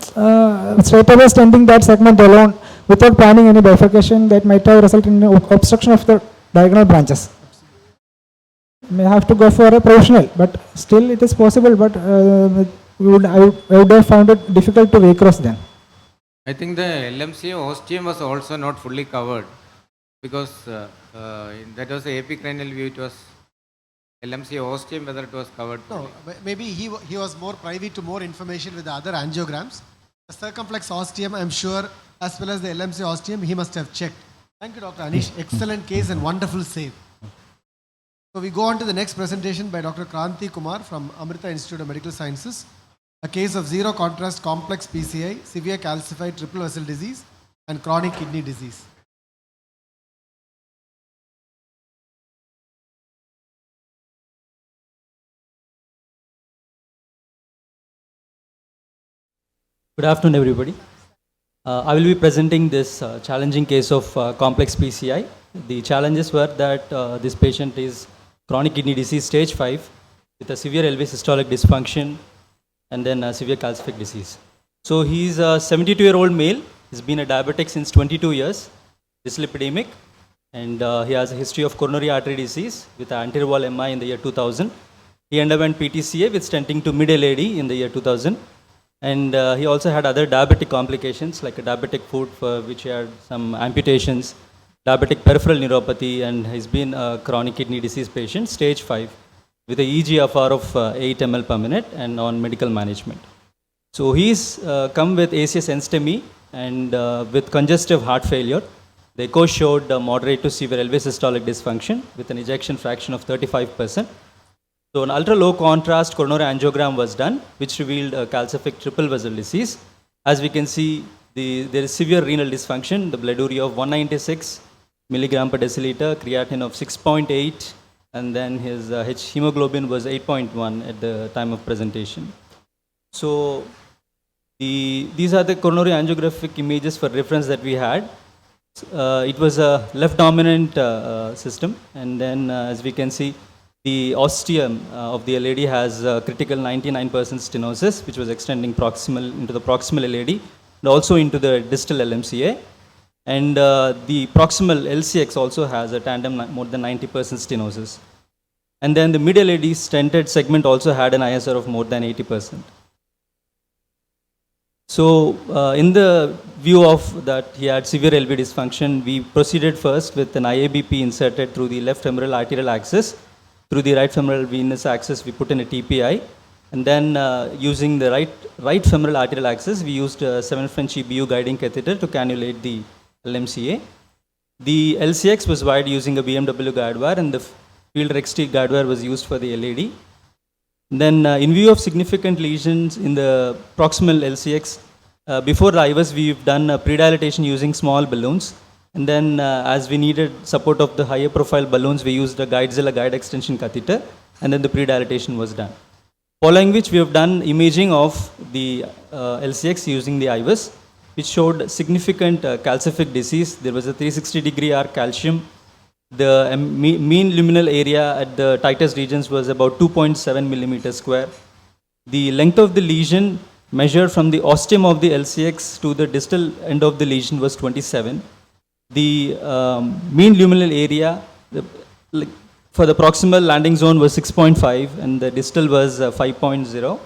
I: straight away stenting that segment alone without planning any bifurcation, that might have resulted in obstruction of the diagonal branches. May have to go for a professional, but still it is possible, but I would have found it difficult to recross then.
L: I think the LMC ostium was also not fully covered because that was the epicranial view. It was LMC ostium, whether it was covered.
J: No, maybe he was more privy to more information with the other angiograms. The circumflex ostium, I'm sure, as well as the LMC ostium, he must have checked. Thank you, Dr. Anish. Excellent case and wonderful save. So we go on to the next presentation by Dr. Kranti Kumar from Amrita Institute of Medical Sciences. a case of zero contrast complex PCI, severe calcified triple vessel disease, and chronic kidney disease.
M: Good afternoon, everybody. I will be presenting this challenging case of complex PCI. The challenges were that this patient is chronic kidney disease stage 5 with a severe LV systolic dysfunction and then a severe calcific disease. So he's a 72-year-old male. He's been a diabetic since 22 years, dyslipidemic, and he has a history of coronary artery disease with an anterior wall MI in the year 2000. He underwent PTCA with stenting to mid-LAD in the year 2000. And he also had other diabetic complications like a diabetic foot for which he had some amputations, diabetic peripheral neuropathy, and he's been a chronic kidney disease patient, stage 5, with a EGFR of 8 ml per minute and on medical management. So he's come with ACS enstomy and with congestive heart failure. The echo showed moderate to severe LV systolic dysfunction with an ejection fraction of 35%. So an ultra-low contrast coronary angiogram was done, which revealed a calcific triple vessel disease. As we can see, there is severe renal dysfunction, the blood urea of 196 milligram per deciliter, creatinine of 6.8, and then his hemoglobin was 8.1 at the time of presentation. So these are the coronary angiographic images for reference that we had. It was a left dominant system, and then as we can see, the ostium of the LAD has critical 99% stenosis, which was extending into the proximal LAD and also into the distal LMCA. And the proximal LCX also has a tandem more than 90% stenosis. And then the mid-LAD stented segment also had an ISR of more than 80%. So in the view of that he had severe LV dysfunction, we proceeded first with an IABP inserted through the left femoral arterial axis. Through the right femoral venous axis, we put in a TPI. And then using the right femoral arterial axis, we used a 7 French EBU guiding catheter to cannulate the LMCA. The LCX was wired using a BMW guide wire, and the field RXT guide wire was used for the LAD. Then in view of significant lesions in the proximal LCX, before the IVUS, we've done predilatation using small balloons. And then as we needed support of the higher profile balloons, we used a Guidezilla guide extension catheter, and then the predilatation was done. Following which, we have done imaging of the LCX using the IVUS, which showed significant calcific disease. There was a 360-degree arc calcium. The mean luminal area at the tightest regions was about 2.7 millimeters square. The length of the lesion measured from the ostium of the LCX to the distal end of the lesion was 27. The mean luminal area for the proximal landing zone was 6.5 and the distal was 5.0.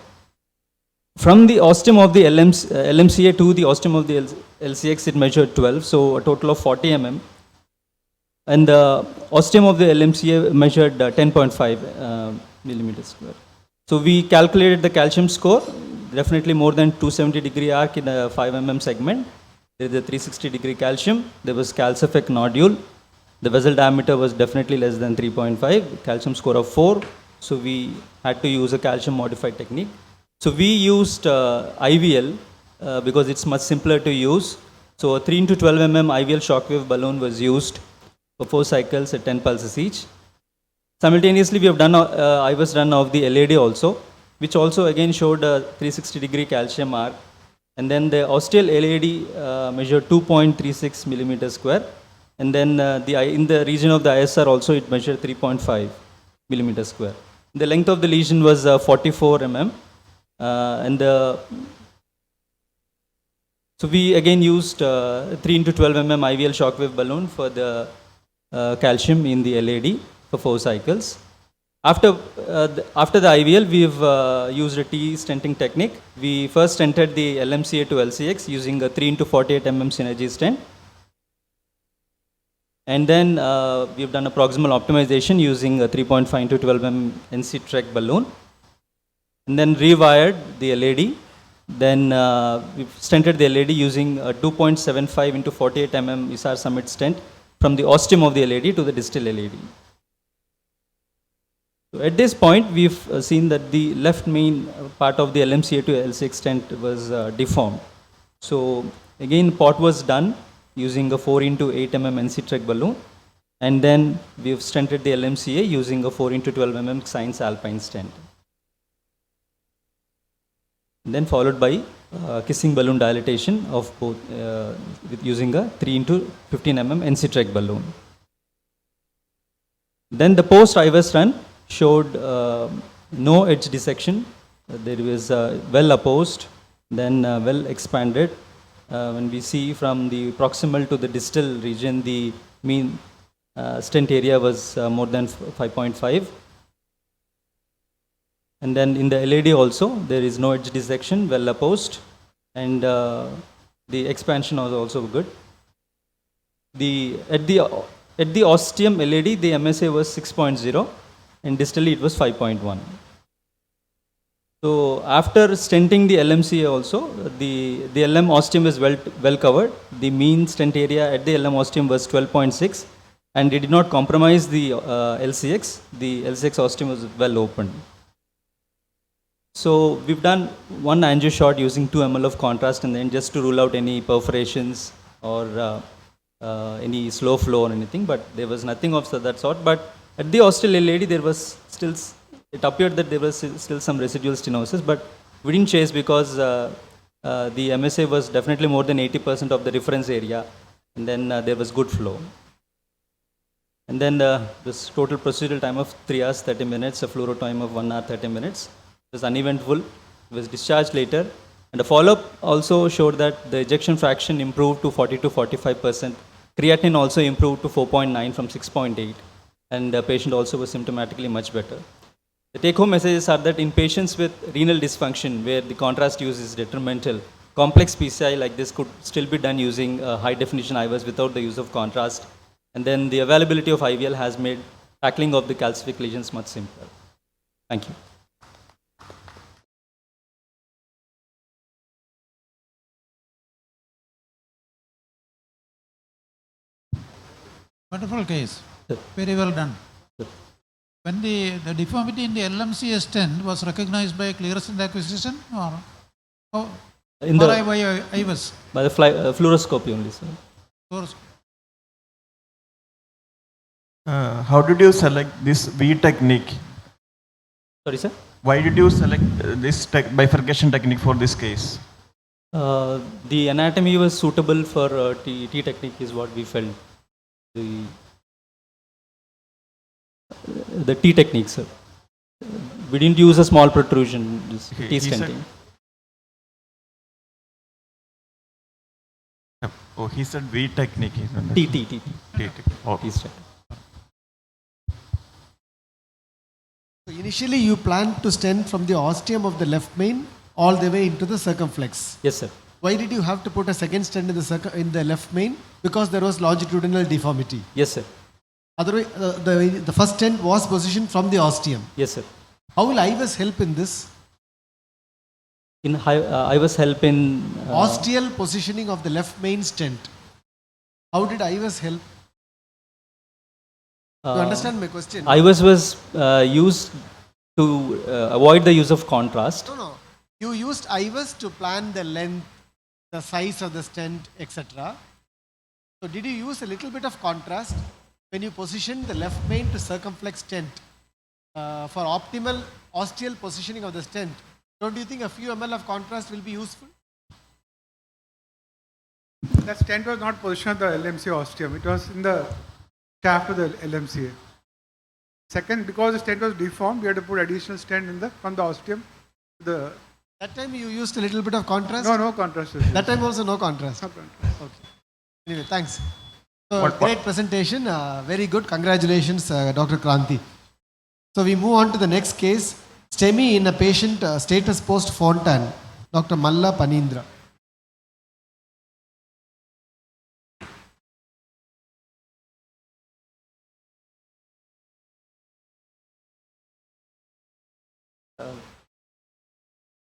M: From the ostium of the LMCA to the ostium of the LCX, it measured 12, so a total of 40 mm. And the ostium of the LMCA measured 10.5 millimeters square. So we calculated the calcium score, definitely more than 270-degree arc in a 5 mm segment. There is a 360-degree calcium. There was calcific nodule. The vessel diameter was definitely less than 3.5, calcium score of 4. So we had to use a calcium modified technique. So we used IVL because it's much simpler to use. So a 3 into 12 mm IVL shockwave balloon was used for 4 cycles at 10 pulses each. Simultaneously, we have done IVUS run of the LAD also, which also again showed a 360-degree calcium arc. And then the ostial LAD measured 2.36 millimeters square. And then in the region of the ISR also it measured 3.5 millimeters square. The length of the lesion was 44 mm. So we again used 3 into 12 mm IVL shockwave balloon for the calcium in the LAD for 4 cycles. After the IVL, we've used a T stenting technique. We first stented the LMCA to LCX using a 3 into 48 mm synergy stent. And then we've done a proximal optimization using a 3.5 into 12 mm NC Trek balloon. And then rewired the LAD. Then we've stented the LAD using a 2.75 into 48 mm ISAR summit stent from the ostium of the LAD to the distal LAD. So at this point, we've seen that the left main part of the LMCA to LC stent was deformed. So again, port was done using a 4 into 8 mm NC-TREC balloon, and then we've stented the LMCA using a 4 into 12 mm Science Alpine stent. Then followed by kissing balloon dilatation of both with using a 3 into 15 mm NC-TREC balloon. Then the post-IVUS run showed no edge dissection. There was well opposed, then well expanded. When we see from the proximal to the distal region, the mean stent area was more than 5.5. And then in the LAD also, there is no edge dissection, well opposed, and the expansion was also good. At the ostium LAD, the MSA was 6.0, and distally it was 5.1. So after stenting the LMCA also, the LM ostium is well covered. The mean stent area at the LM ostium was 12.6, and it did not compromise the LCX. The LCX ostium was well opened. So we've done one angio shot using 2 ml of contrast, and then just to rule out any perforations or any slow flow or anything, but there was nothing of that sort. But at the ostial LAD, there was still, it appeared that there was still some residual stenosis, but we didn't chase because the MSA was definitely more than 80% of the reference area, and then there was good flow. And then this total procedural time of 3 hours 30 minutes, a fluoro time of 1 hour 30 minutes. It was uneventful. It was discharged later. And the follow-up also showed that the ejection fraction improved to 40 to 45%. Creatinine also improved to 4.9 from 6.8. And the patient also was symptomatically much better. The take-home messages are that in patients with renal dysfunction, where the contrast use is detrimental, complex PCI like this could still be done using high-definition IVUS without the use of contrast. And then the availability of IVL has made tackling of the calcific lesions much simpler. Thank you.
H: Wonderful case. Very well done. When the deformity in the LMCA stent was recognized by clear stent acquisition or by IVUS?
M: By the fluoroscopy only, sir.
K: How did you select this V technique?
M: Sorry, sir?
K: Why did you select this bifurcation technique for this case?
M: The anatomy was suitable for T technique is what we felt. The T technique, sir. We didn't use a small protrusion, T stenting.
K: Oh, he said V technique.
M: T.
K: Okay.
J: So initially you planned to stent from the ostium of the left main all the way into the circumflex.
M: Yes, sir.
J: Why did you have to put a second stent in the left main? Because there was longitudinal deformity.
M: Yes, sir.
J: Otherwise, the first stent was positioned from the ostium.
M: Yes, sir.
J: How will IVUS help in this?
M: IVUS help in
J: ostial positioning of the left main stent. How did IVUS help? You understand my question?
M: IVUS was used to avoid the use of contrast.
J: No. You used IVUS to plan the length, the size of the stent, etc. So did you use a little bit of contrast when you position the left main to circumflex stent for optimal ostial positioning of the stent? Don't you think a few ml of contrast will be useful?
N: The stent was not positioned at the LMCA ostium. It was in the shaft of the LMCA. Second, because the stent was deformed, we had to put additional stent from the ostium to the...
J: That time you used a little bit of contrast?
N: No contrast.
J: That time also no contrast?
N: No contrast.
J: Okay. Anyway, thanks. So great presentation. Very good. Congratulations, Dr. Kranti. So we move on to the next case. STEMI in a patient status post Fontan, Dr. Malla Panindra.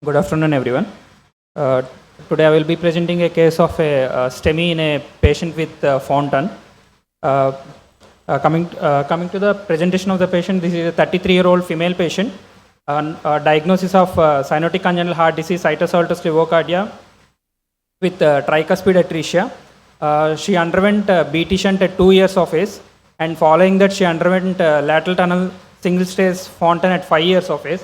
O: Good afternoon, everyone. Today I will be presenting a case of a STEMI in a patient with Fontan. Coming to the presentation of the patient, this is a 33-year-old female patient. Diagnosis of cyanotic congenital heart disease, cytosoltus levocardia, with tricuspid atresia. She underwent BT shunt at 2 years of age, and following that she underwent lateral tunnel single stage Fontan at 5 years of age.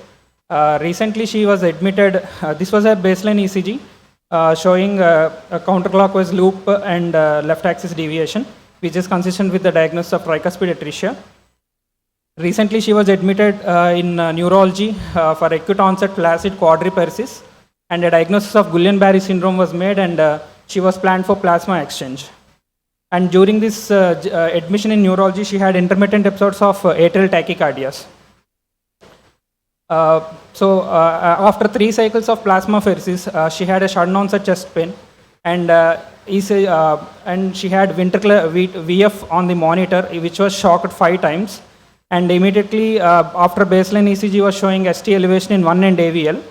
O: Recently she was admitted, this was a baseline ECG showing a counterclockwise loop and left axis deviation, which is consistent with the diagnosis of tricuspid atresia. Recently she was admitted in neurology for acute onset flaccid quadriparesis, and a diagnosis of Guillain-Barré syndrome was made, and she was planned for plasma exchange. And during this admission in neurology, she had intermittent episodes of atrial tachycardias. After 3 cycles of plasmapheresis, she had a sudden onset chest pain, and she had ventricular VF on the monitor, which was shocked 5 times. And immediately after baseline ECG was showing ST elevation in 1 end AVL.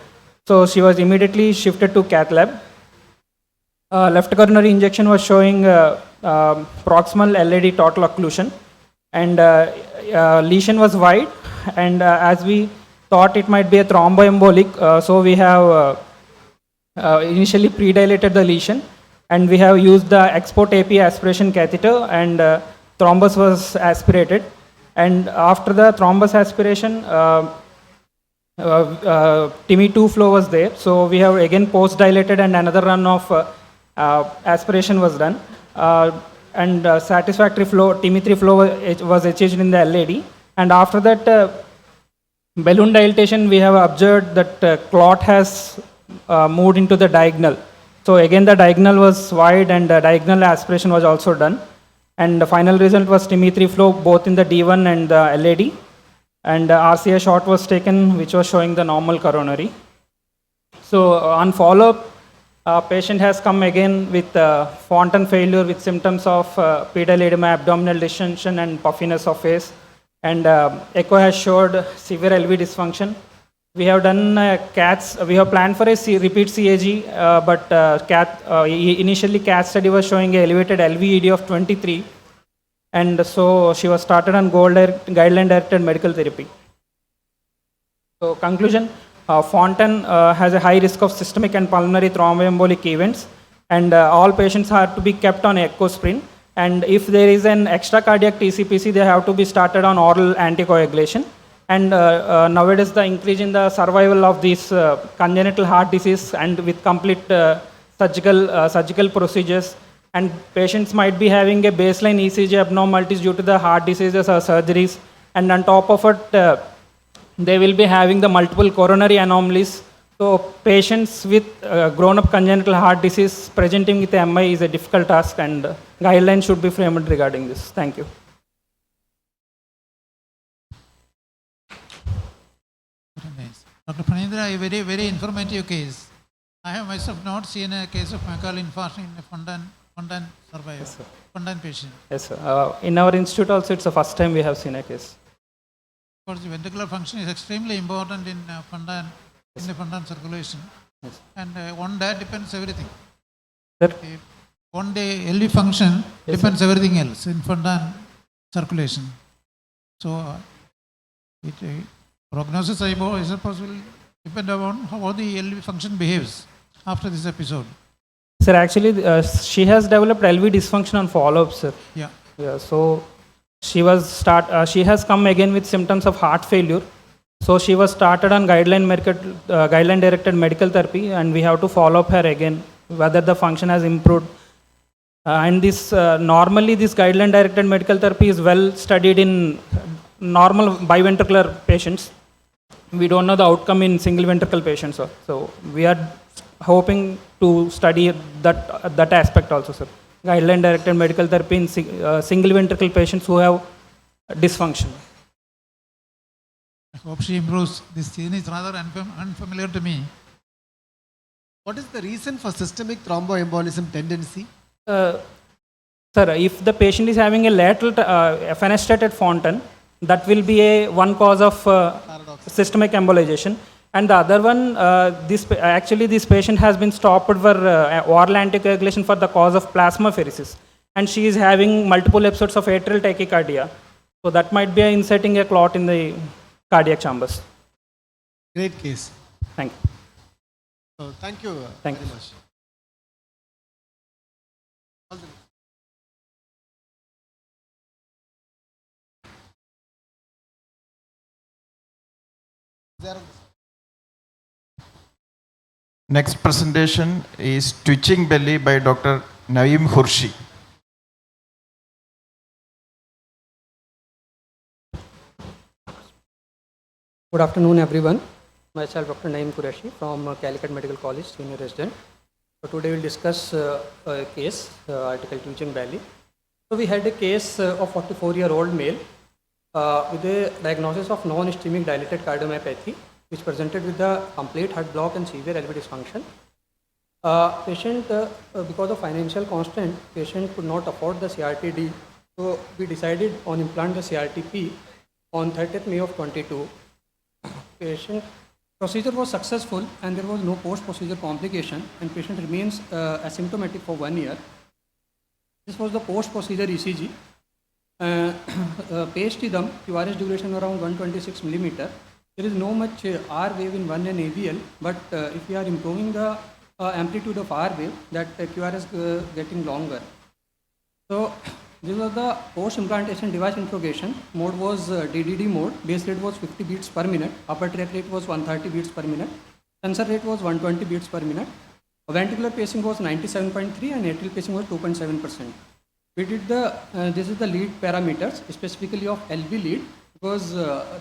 O: So she was immediately shifted to cath lab. Left coronary injection was showing proximal LAD total occlusion, and lesion was wide, and as we thought it might be a thromboembolic, so we have initially pre-dilated the lesion, and we have used the export AP aspiration catheter, and thrombus was aspirated. And after the thrombus aspiration, TIMI2 flow was there, so we have again post-dilated, and another run of aspiration was done, and satisfactory flow, TIMI3 flow was achieved in the LAD. And after that balloon dilatation, we have observed that clot has moved into the diagonal. So again the diagonal was wide, and diagonal aspiration was also done. And the final result was TIMI3 flow both in the D1 and the LAD. And RCA shot was taken, which was showing the normal coronary. So on follow-up, patient has come again with Fontan failure with symptoms of pedal edema, abdominal distension, and puffiness of face. And echo has showed severe LV dysfunction. We have done CATs. We have planned for a repeat CAG, but initially CAT study was showing a elevated LVED of 23, and so she was started on guideline-directed medical therapy. So conclusion: Fontan has a high risk of systemic and pulmonary thromboembolic events, and all patients have to be kept on echosprin. And if there is an extra cardiac TCPC, they have to be started on oral anticoagulation. And nowadays the increase in the survival of this congenital heart disease, and with complete surgical procedures, and patients might be having a baseline ECG abnormalities due to the heart diseases or surgeries, and on top of it they will be having the multiple coronary anomalies. So patients with grown-up congenital heart disease presenting with MI is a difficult task, and guidelines should be framed regarding this. Thank you.
H: Dr. Pranindra, a very, very informative case. I have myself not seen a case of myocardial infarction in a Fontan survivor, yes, Fontan patient.
O: Yes, sir. In our institute also, it's the first time we have seen a case.
H: Because the ventricular function is extremely important in Fontan, in the Fontan circulation. Yes. And on that depends everything.
O: Sir?
H: On the LV function depends everything else in Fontan circulation. So prognosis, I suppose, will depend upon how the LV function behaves after this episode.
O: Sir, actually, she has developed LV dysfunction on follow-up, sir.
H: Yeah.
O: So she has come again with symptoms of heart failure. So she was started on guideline-directed medical therapy, and we have to follow up her again whether the function has improved. And this normally this guideline-directed medical therapy is well studied in normal biventricular patients. We don't know the outcome in single ventricle patients. So we are hoping to study that aspect also, sir. Guideline-directed medical therapy in single ventricle patients who have dysfunction.
H: I hope she improves. This gene is rather unfamiliar to me.
J: What is the reason for systemic thromboembolism tendency?
O: Sir, if the patient is having a lateral fenestrated Fontan, that will be one cause of systemic embolization. And the other one, this patient has been stopped for oral anticoagulation for the cause of plasmapheresis. And she is having multiple episodes of atrial tachycardia. So that might be inserting a clot in the cardiac chambers.
J: Great case.
O: Thank you.
J: So thank you
O: Thank
J: very
O: you.
J: much. All the best. There.
K: Next presentation is Twitching Belly by Dr. Naeem Khurshi.
P: Good afternoon, everyone. Myself, Dr. Naeem Qureshi from Calicut Medical College, senior resident. So today we'll discuss a case, article Twitching Belly. So we had a case of 44-year-old male with a diagnosis of non-ischemic dilated cardiomyopathy, which presented with a complete heart block and severe LV dysfunction. Patient, because of financial constraint, patient could not afford the CRT-D. So we decided on implant the CRT-P on 30th May of 22. Patient procedure was successful and there was no post-procedure complication, and patient remains asymptomatic for 1 year. This was the post-procedure ECG. Page T-dum, QRS duration around 126 millimeter. There is no much R wave in 1N AVL, but if we are improving the amplitude of R wave, that QRS getting longer. So this was the post-implantation device interrogation. Mode was DDD mode. Base rate was 50 beats per minute. Upper track rate was 130 beats per minute. Sensor rate was 120 beats per minute. Ventricular pacing was 97.3 and atrial pacing was 2.7%. We did the, this is the lead parameters, specifically of LV lead, because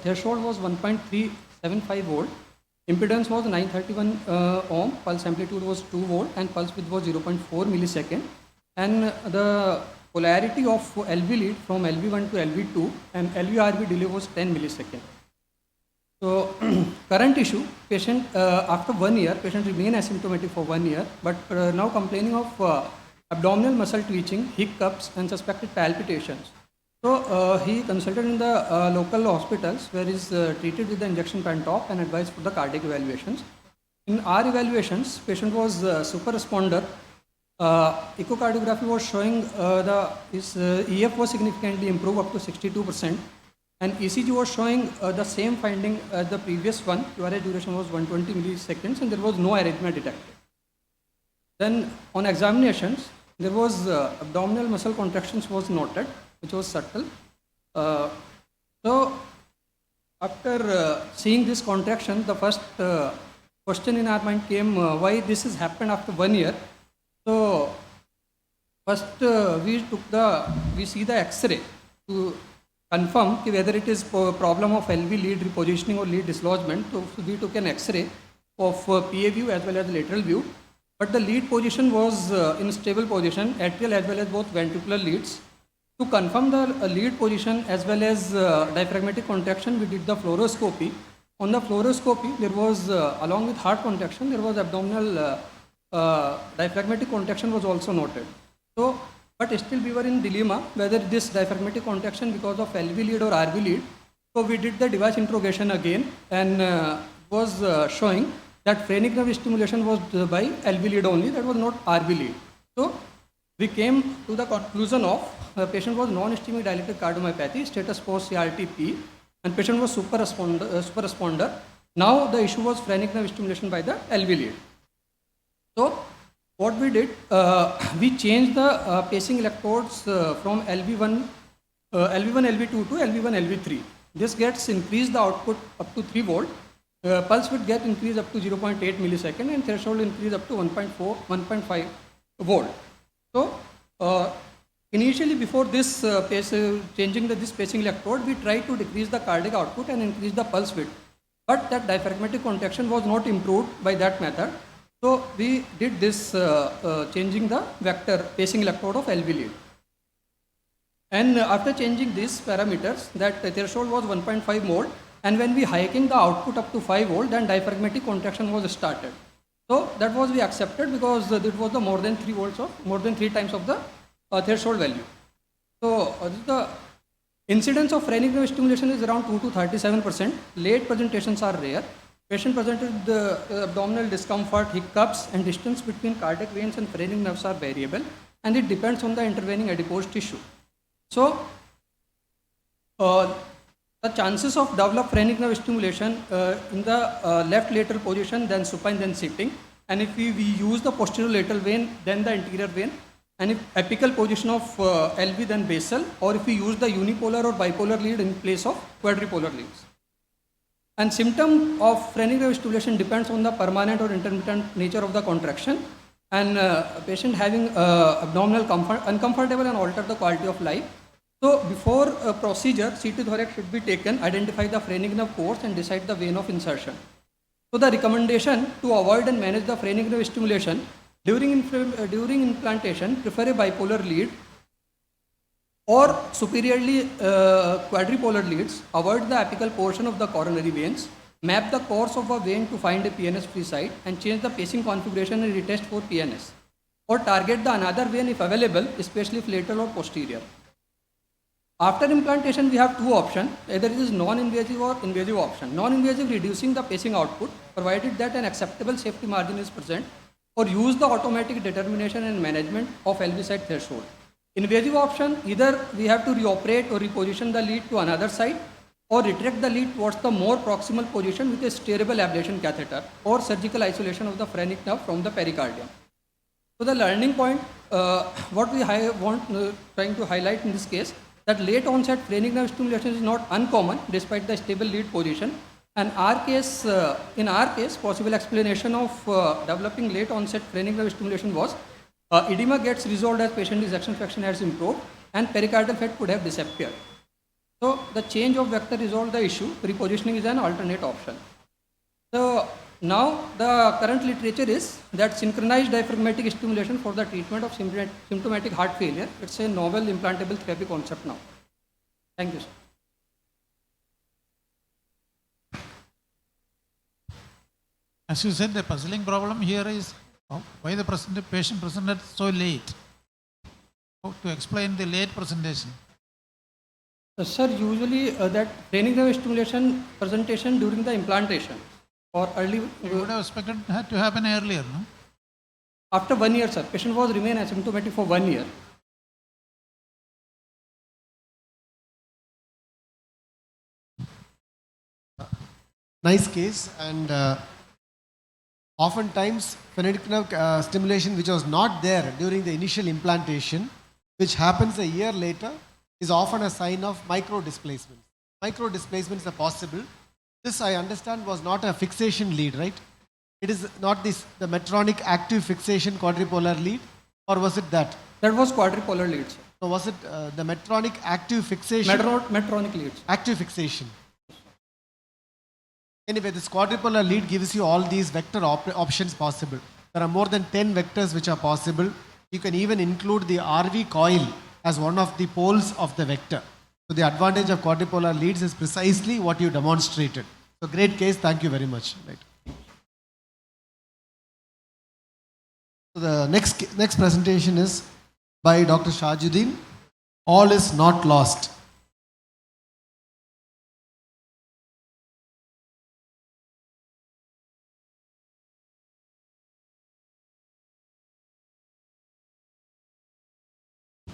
P: threshold was 1.375 volt. Impedance was 931 ohm. Pulse amplitude was 2 volt and pulse width was 0.4 millisecond. And the polarity of LV lead from LV1 to LV2 and LV-RV delay was 10 millisecond. So current issue, patient after 1 year, patient remain asymptomatic for 1 year, but now complaining of abdominal muscle twitching, hiccups and suspected palpitations. So he consulted in the local hospitals where he is treated with the injection Pantop and advised for the cardiac evaluations. In our evaluations, patient was super responder. Echocardiography was showing his EF was significantly improved up to 62%, and ECG was showing the same finding as the previous one. QRS duration was 120 milliseconds and there was no arrhythmia detected. Then on examinations, there was abdominal muscle contractions was noted, which was subtle. So after seeing this contraction, the first question in our mind came, why this has happened after 1 year. So first we see the X-ray to confirm whether it is problem of LV lead repositioning or lead dislodgement. So we took an X-ray of PA view as well as lateral view, but the lead position was in stable position, atrial as well as both ventricular leads. To confirm the lead position as well as diaphragmatic contraction, we did the fluoroscopy. On the fluoroscopy, there was along with heart contraction, there was abdominal diaphragmatic contraction was also noted. So, but still we were in dilemma whether this diaphragmatic contraction because of LV lead or RV lead. So we did the device interrogation again and was showing that phrenic nerve stimulation was by LV lead only, that was not RV lead. So we came to the conclusion of patient was non-ischemic dilated cardiomyopathy, status post CRT-P, and patient was super responder. Now the issue was phrenic nerve stimulation by the LV lead. So what we did, we changed the pacing electrodes from LV1, LV2 to LV1, LV3. This gets increased the output up to 3 volt. Pulse width get increased up to 0.8 millisecond and threshold increase up to 1.5 volt. So initially before this changing this pacing electrode, we tried to decrease the cardiac output and increase the pulse width. But that diaphragmatic contraction was not improved by that method. So we did this changing the vector pacing electrode of LV lead. And after changing these parameters, that threshold was 1.5 volt, and when we hiking the output up to 5 volt, then diaphragmatic contraction was started. So that was we accepted because it was the more than 3 volts of more than 3 times of the threshold value. So the incidence of phrenic nerve stimulation is around 2 to 37%. Late presentations are rare. Patient presented the abdominal discomfort, hiccups, and distance between cardiac veins and phrenic nerves are variable, and it depends on the intervening adipose tissue. So the chances of develop phrenic nerve stimulation in the left lateral position, then supine, then sitting. And if we use the posterior lateral vein, then the anterior vein. And if apical position of LV, then basal. Or if we use the unipolar or bipolar lead in place of quadripolar leads. And symptom of phrenic nerve stimulation depends on the permanent or intermittent nature of the contraction. And a patient having abdominal uncomfortable and alter the quality of life. So before a procedure, CT thorax should be taken, identify the phrenic nerve course and decide the vein of insertion. So the recommendation to avoid and manage the phrenic nerve stimulation during implantation, prefer a bipolar lead or superiorly quadripolar leads, avoid the apical portion of the coronary veins, map the course of a vein to find a PNS free site and change the pacing configuration and retest for PNS. Or target the another vein if available, especially if lateral or posterior. After implantation, we have two options, either it is non-invasive or invasive option. Non-invasive, reducing the pacing output, provided that an acceptable safety margin is present, or use the automatic determination and management of LV site threshold. Invasive option, either we have to reoperate or reposition the lead to another site, or retract the lead towards the more proximal position with a steerable ablation catheter, or surgical isolation of the phrenic nerve from the pericardium. So the learning point, what we trying to highlight in this case, that late onset phrenic nerve stimulation is not uncommon despite the stable lead position. And in our case, possible explanation of developing late onset phrenic nerve stimulation was edema gets resolved as patient ejection fraction has improved and pericardial fat could have disappeared. So the change of vector resolved the issue, repositioning is an alternate option. So now the current literature is that synchronized diaphragmatic stimulation for the treatment of symptomatic heart failure. It's a novel implantable therapy concept now. Thank you, sir.
H: As you said, the puzzling problem here is why the patient presented so late. How to explain the late presentation?
P: Sir, usually that phrenic nerve stimulation presentation during the implantation or early.
H: You would have expected that to happen earlier, no?
P: After 1 year, sir. Patient was remain asymptomatic for 1 year.
J: Nice case, and oftentimes phrenic nerve stimulation which was not there during the initial implantation, which happens a year later, is often a sign of micro displacements. Micro displacements are possible. This, I understand, was not a fixation lead, right? It is not the Medtronic active fixation quadripolar lead, or was it that?
P: That was quadripolar lead, sir.
J: So was it the Medtronic active fixation?
P: Medtronic leads.
J: Active fixation. Anyway, this quadripolar lead gives you all these vector options possible. There are more than 10 vectors which are possible. You can even include the RV coil as one of the poles of the vector. So the advantage of quadripolar leads is precisely what you demonstrated. So great case, thank you very much. Right. So the next presentation is by Dr. Shajuddin. All is not lost.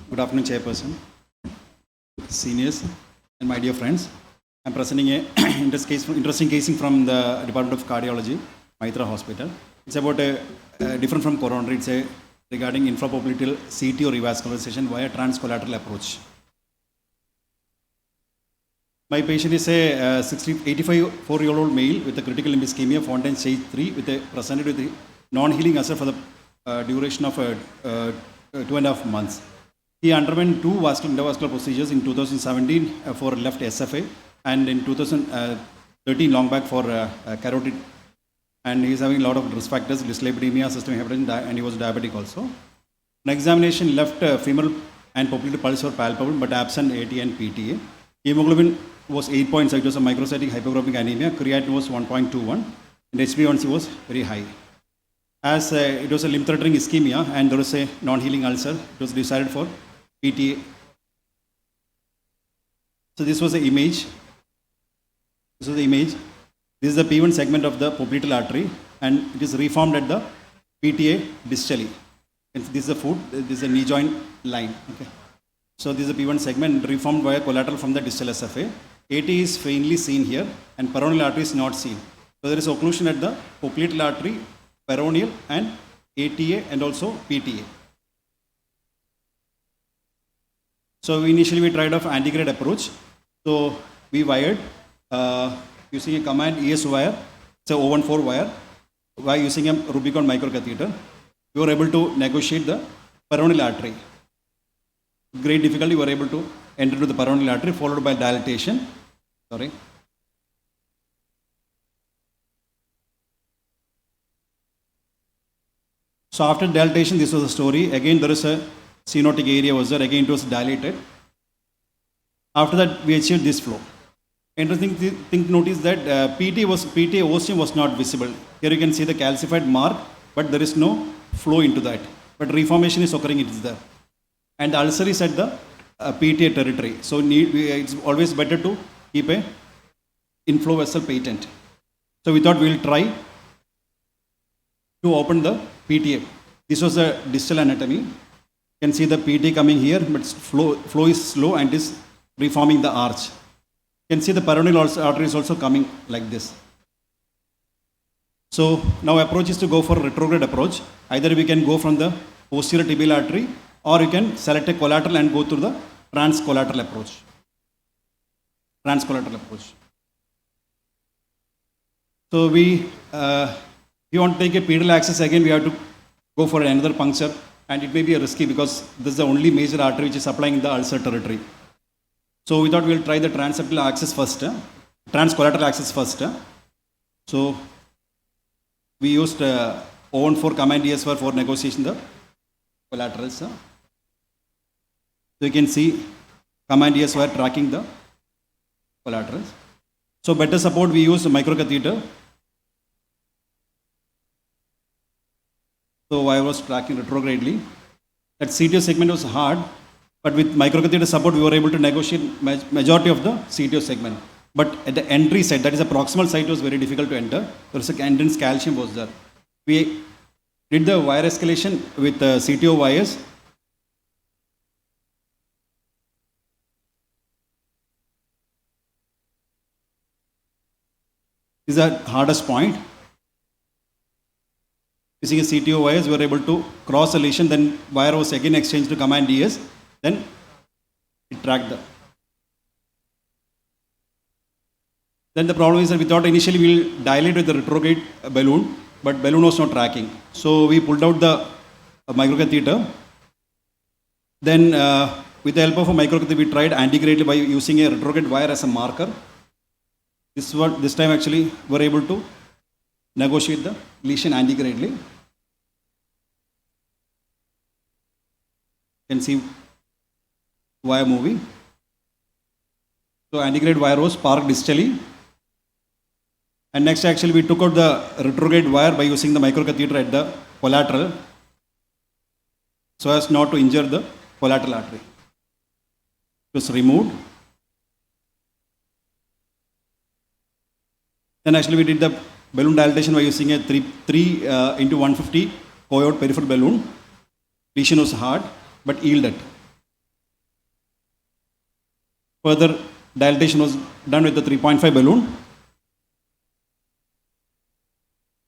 Q: Good afternoon, Chairperson, seniors, and my dear friends. I'm presenting a interesting case from the Department of Cardiology, Maitra Hospital. It's about different from coronary. It's regarding infrapopliteal CT or revascularization via transcollateral approach. My patient is a 84-year-old male with a critical limb ischemia, Fontaine stage 3, presented with a non-healing ulcer for the duration of 2.5 months. He underwent two endovascular procedures in 2017 for left SFA and in 2013 long back for carotid. And he is having a lot of risk factors, dyslipidemia, systemic hypertension, and he was diabetic also. An examination left femoral and popliteal pulse were palpable but absent AT and PTA. Hemoglobin was 8.6, it was a microcytic hyperchromic anemia. Creatinine was 1.21 and HbA1c was very high. As it was a limb-threatening ischemia and there was a non-healing ulcer, it was decided for PTA. So this was the image. This is the P1 segment of the popliteal artery and it is reformed at the PTA distally. And this is the foot, this is a knee joint line. Okay. So this is the P1 segment reformed via collateral from the distal SFA. AT is faintly seen here and peroneal artery is not seen. So there is occlusion at the popliteal artery, peroneal and ATA and also PTA. So initially we tried of antegrade approach. So we wired using a command ES wire, it's a 014 wire, by using a Rubicon microcatheter. We were able to negotiate the peroneal artery. Great difficulty, we were able to enter into the peroneal artery followed by dilatation. Sorry. So after dilatation, this was the story. Again, there is a stenotic area was there. Again, it was dilated. After that, we achieved this flow. Interesting thing notice that PTA ostium was not visible. Here you can see the calcified mark, but there is no flow into that. But reformation is occurring, it is there. And the ulcer is at the PTA territory. So it's always better to keep a inflow vessel patent. So we thought we will try to open the PTA. This was the distal anatomy. You can see the PTA coming here, but flow is slow and is reforming the arch. You can see the peroneal artery is also coming like this. So now approach is to go for a retrograde approach. Either we can go from the posterior tibial artery or you can select a collateral and go through the transcollateral approach. Transcollateral approach. So we want to take a pedal axis again, we have to go for another puncture and it may be risky because this is the only major artery which is supplying in the ulcer territory. So we thought we'll try the transeptal axis first, transcollateral axis first. So we used 014 command ES for negotiation the collaterals. So you can see command ES wire tracking the collaterals. So better support we use microcatheter. So I was tracking retrogradely. That CTO segment was hard, but with microcatheter support we were able to negotiate majority of the CTO segment. But at the entry site, that is the proximal site, was very difficult to enter. There was a entrance calcium was there. We did the wire escalation with CTO wires. This is the hardest point. Using a CTO wires, we were able to cross a lesion, then wire was again exchanged to command ES, then it tracked the. Then the problem is that we thought initially we'll dilate with the retrograde balloon, but balloon was not tracking. So we pulled out the microcatheter. Then with the help of a microcatheter, we tried antegrade by using a retrograde wire as a marker. This time actually we were able to negotiate the lesion antegradely. You can see wire moving. So antegrade wire was parked distally. And next actually we took out the retrograde wire by using the microcatheter at the collateral so as not to injure the collateral artery. It was removed. Then actually we did the balloon dilatation by using a 3 into 150 cohort peripheral balloon. Lesion was hard but yielded. Further dilatation was done with the 3.5 balloon.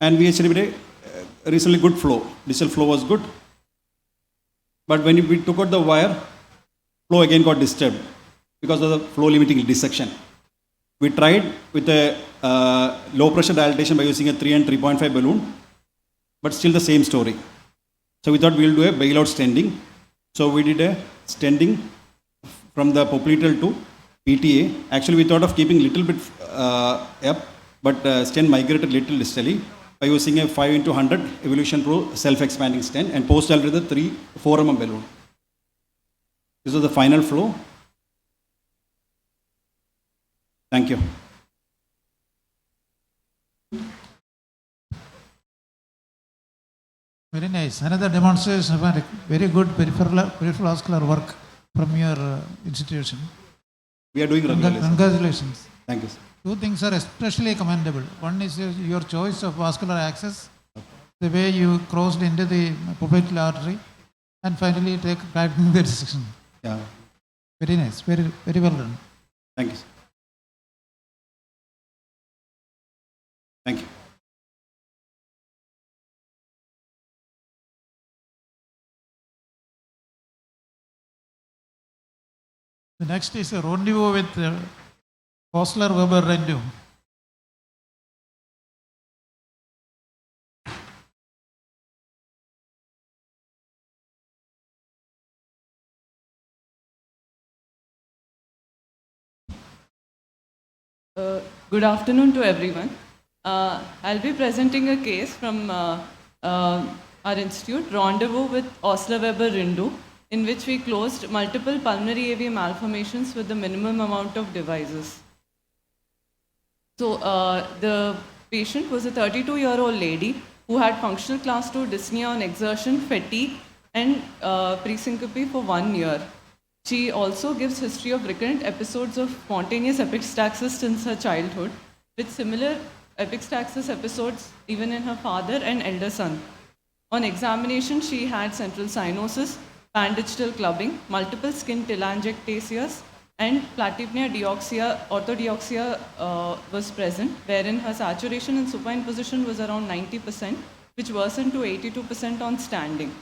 Q: And we actually did a reasonably good flow. Distal flow was good. But when we took out the wire, flow again got disturbed because of the flow limiting dissection. We tried with a low pressure dilatation by using a 3 and 3.5 balloon, but still the same story. So we thought we'll do a bailout stenting. So we did a stenting from the popliteal to PTA. Actually, we thought of keeping little bit up, but stent migrated little distally by using a 5 into 100 Evolution Pro self-expanding stent and post-dilated with a 4 mm balloon. This was the final flow. Thank you.
H: Very nice. Another demonstration of a very good peripheral vascular work from your institution.
Q: We are doing regularly.
H: Congratulations.
Q: Thank you, sir.
H: Two things are especially commendable. One is your choice of vascular access, the way you crossed into the popliteal artery, and finally tracking the dissection.
Q: Yeah.
H: Very nice, very, very well done.
Q: Thank you, sir. Thank you.
H: The next is a rendezvous with Hostler Weber Rendu.
R: Good afternoon to everyone. I'll be presenting a case from our institute, Rendezvous with Osler Weber Rindu, in which we closed multiple pulmonary AV malformations with the minimum amount of devices. So the patient was a 32-year-old lady who had functional class 2 dyspnea on exertion, fatigue, and presyncope for 1 year. She also gives history of recurrent episodes of spontaneous epistaxis since her childhood, with similar epistaxis episodes even in her father and elder son. On examination, she had central cyanosis, pan-digital clubbing, multiple skin telangiectasias, and platypnea deoxia, orthodeoxia was present, wherein her saturation in supine position was around 90%, which worsened to 82% on standing.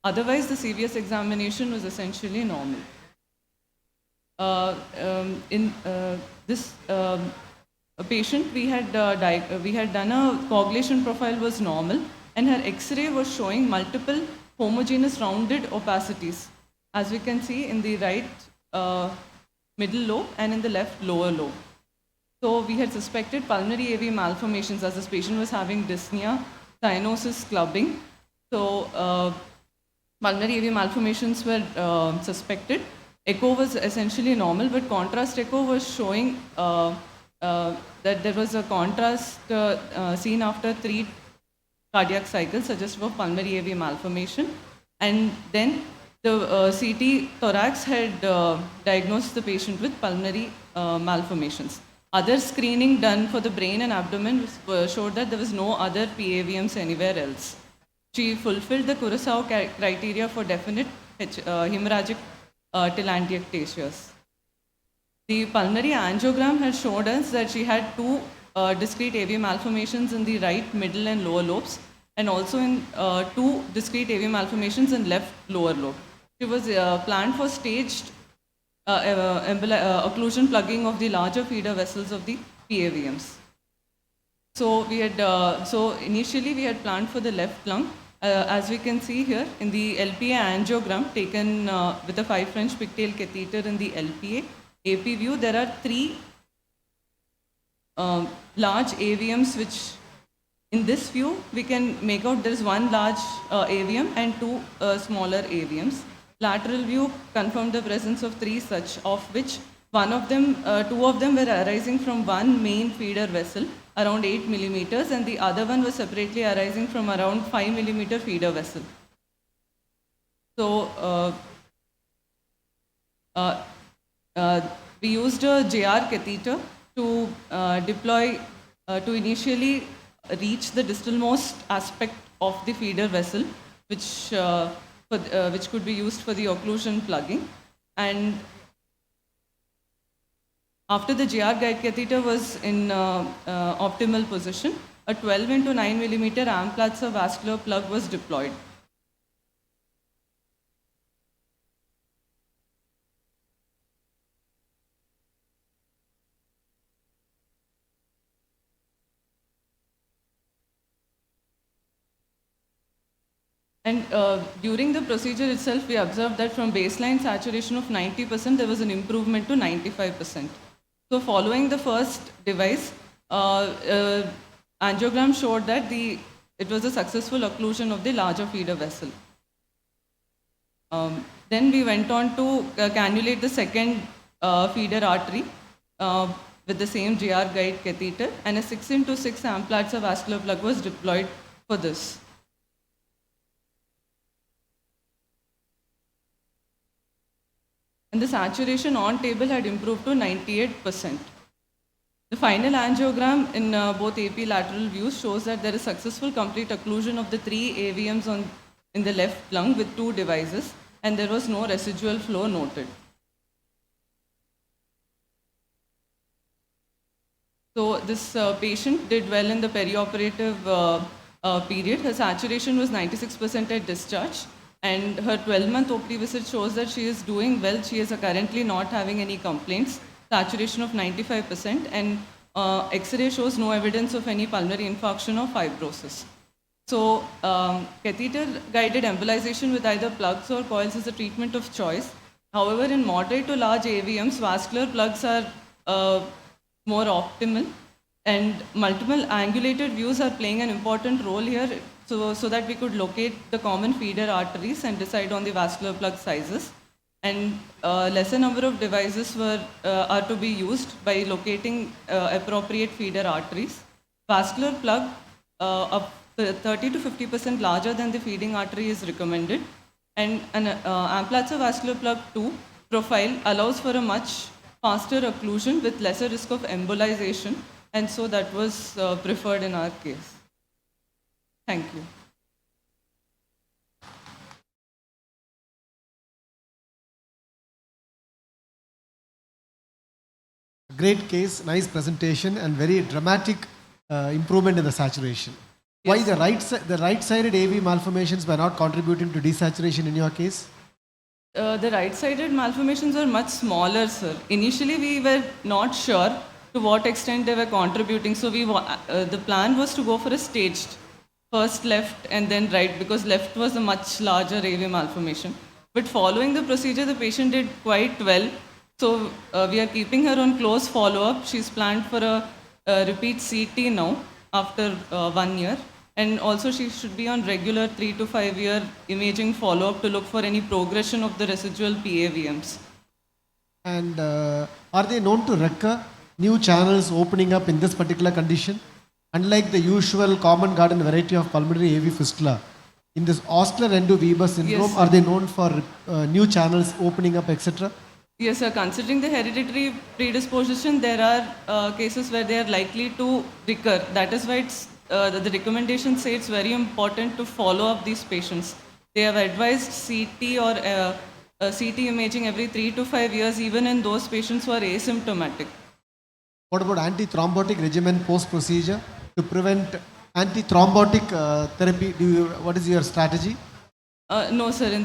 R: Otherwise, the CVS examination was essentially normal. In this patient, we had done a coagulation profile was normal, and her X-ray was showing multiple homogeneous rounded opacities, as we can see in the right middle lobe and in the left lower lobe. So we had suspected pulmonary AV malformations, as this patient was having dyspnea, cyanosis, clubbing. So pulmonary AV malformations were suspected. Echo was essentially normal, but contrast echo was showing that there was a contrast seen after 3 cardiac cycles suggestive of pulmonary AV malformation. And then the CT thorax had diagnosed the patient with pulmonary malformations. Other screening done for the brain and abdomen showed that there was no other PAVMs anywhere else. She fulfilled the Kurosawa criteria for definite hemorrhagic telangiectasias. The pulmonary angiogram had showed us that she had 2 discrete AV malformations in the right, middle, and lower lobes, and also in 2 discrete AV malformations in left lower lobe. She was planned for staged occlusion plugging of the larger feeder vessels of the PAVMs. So we had initially we had planned for the left lung. As we can see here in the LPA angiogram taken with a 5 French pigtail catheter in the LPA AP view, there are 3 large AVMs, which in this view we can make out there is 1 large AVM and 2 smaller AVMs. Lateral view confirmed the presence of 3 such, of which 2 of them were arising from 1 main feeder vessel around 8 millimeters, and the other one was separately arising from around 5 millimeter feeder vessel. So we used a JR catheter to deploy to initially reach the distalmost aspect of the feeder vessel, which could be used for the occlusion plugging. And after the GR guide catheter was in optimal position, a 12 into 9 millimeter Amplatzer vascular plug was deployed. And during the procedure itself, we observed that from baseline saturation of 90%, there was an improvement to 95%. So following the first device, angiogram showed that it was a successful occlusion of the larger feeder vessel. Then we went on to cannulate the second feeder artery with the same GR guide catheter, and a 6 into 6 Amplatzer vascular plug was deployed for this. And the saturation on table had improved to 98%. The final angiogram in both AP lateral views shows that there is successful complete occlusion of the 3 AVMs in the left lung with 2 devices, and there was no residual flow noted. So this patient did well in the perioperative period. Her saturation was 96% at discharge, and her 12-month OPD visit shows that she is doing well. She is currently not having any complaints. Saturation of 95%, and X-ray shows no evidence of any pulmonary infarction or fibrosis. So catheter-guided embolization with either plugs or coils is a treatment of choice. However, in moderate to large AVMs, vascular plugs are more optimal, and multiple angulated views are playing an important role here, so that we could locate the common feeder arteries and decide on the vascular plug sizes. And lesser number of devices are to be used by locating appropriate feeder arteries. Vascular plug up 30 to 50% larger than the feeding artery is recommended. And an Amplatzer vascular plug 2 profile allows for a much faster occlusion with lesser risk of embolization, and so that was preferred in our case. Thank you.
J: Great case, nice presentation, and very dramatic improvement in the saturation. Why the right-sided AV malformations were not contributing to desaturation in your case?
R: The right-sided malformations were much smaller, sir. Initially, we were not sure to what extent they were contributing. So the plan was to go for a staged, first left and then right, because left was a much larger AV malformation. But following the procedure, the patient did quite well. So we are keeping her on close follow-up. She's planned for a repeat CT now after 1 year. And also she should be on regular 3 to 5 year imaging follow-up to look for any progression of the residual PAVMs.
J: And are they known to recur new channels opening up in this particular condition? Unlike the usual common garden variety of pulmonary AV fistula, in this Osler-Endow-Weber syndrome,
R: Yes,
J: are they known for new channels opening up, etc.?
R: Yes, sir. Considering the hereditary predisposition, there are cases where they are likely to recur. That is why the recommendations say it's very important to follow up these patients. They have advised CT or CT imaging every 3 to 5 years, even in those patients who are asymptomatic.
J: What about antithrombotic regimen post-procedure to prevent antithrombotic therapy? What is your strategy?
R: No, sir. In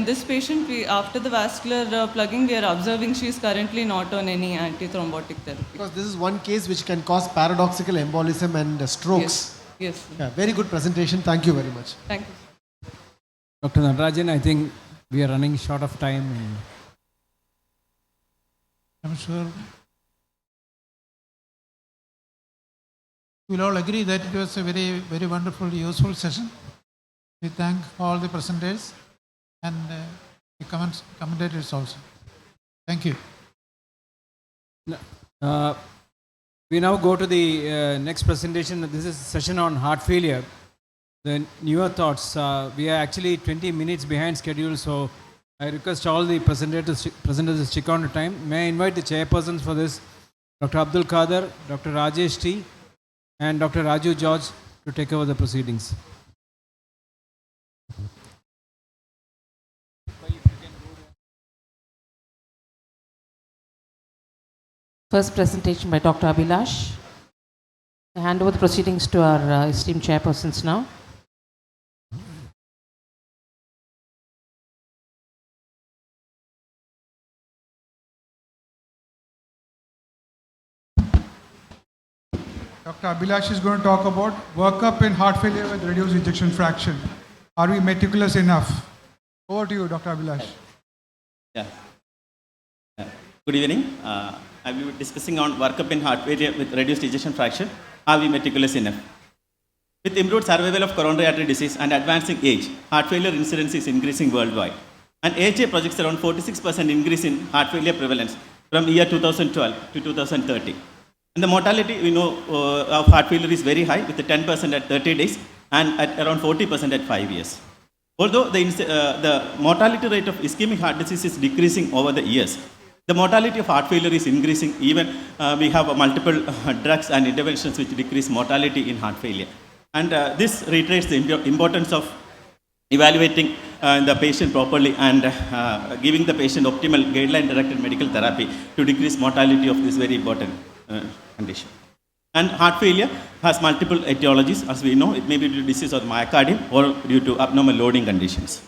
R: this patient, after the vascular plugging, we are observing she is currently not on any antithrombotic therapy.
J: Because this is one case which can cause paradoxical embolism and strokes.
R: Yes.
J: Yeah, very good presentation. Thank you very much.
R: Thank you.
F: Dr. Natarajan, I think we are running short of time.
H: I'm sure we'll all agree that it was a very, very wonderful, useful session. We thank all the presenters and the commentators also. Thank you.
F: We now go to the next presentation. This is a session on heart failure. The newer thoughts. We are actually 20 minutes behind schedule, so I request all the presenters to stick on to time. May I invite the chairpersons for this, Dr. Abdul Kader, Dr. Rajesh T, and Dr. Raju George, to take over the proceedings.
C: First presentation by Dr. Abhilash. I hand over the proceedings to our esteemed chairpersons now.
N: Dr. Abhilash is going to talk about workup in heart failure with reduced ejection fraction. Are we meticulous enough? Over to you, Dr. Abhilash.
S: Yeah. Good evening. I will be discussing on workup in heart failure with reduced ejection fraction. Are we meticulous enough? With improved survival of coronary artery disease and advancing age, heart failure incidence is increasing worldwide. And AHA projects around 46% increase in heart failure prevalence from year 2012 to 2030. And the mortality we know of heart failure is very high, with 10% at 30 days and at around 40% at 5 years. Although the mortality rate of ischemic heart disease is decreasing over the years, the mortality of heart failure is increasing. Even we have multiple drugs and interventions which decrease mortality in heart failure. And this reiterates the importance of evaluating the patient properly and giving the patient optimal guideline-directed medical therapy to decrease mortality of this very important condition. And heart failure has multiple etiologies, as we know. It may be due to disease of the myocardium or due to abnormal loading conditions.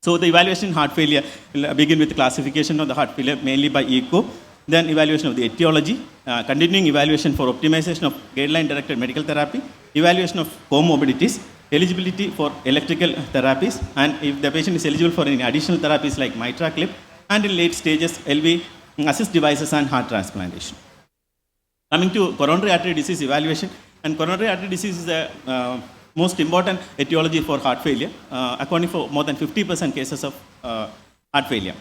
S: So the evaluation in heart failure will begin with the classification of the heart failure mainly by echo, then evaluation of the etiology, continuing evaluation for optimization of guideline-directed medical therapy, evaluation of comorbidities, eligibility for electrical therapies, and if the patient is eligible for any additional therapies like MitraClip, and in late stages, LV assist devices and heart transplantation. Coming to coronary artery disease evaluation, and coronary artery disease is the most important etiology for heart failure, accounting for more than 50% cases of heart failure.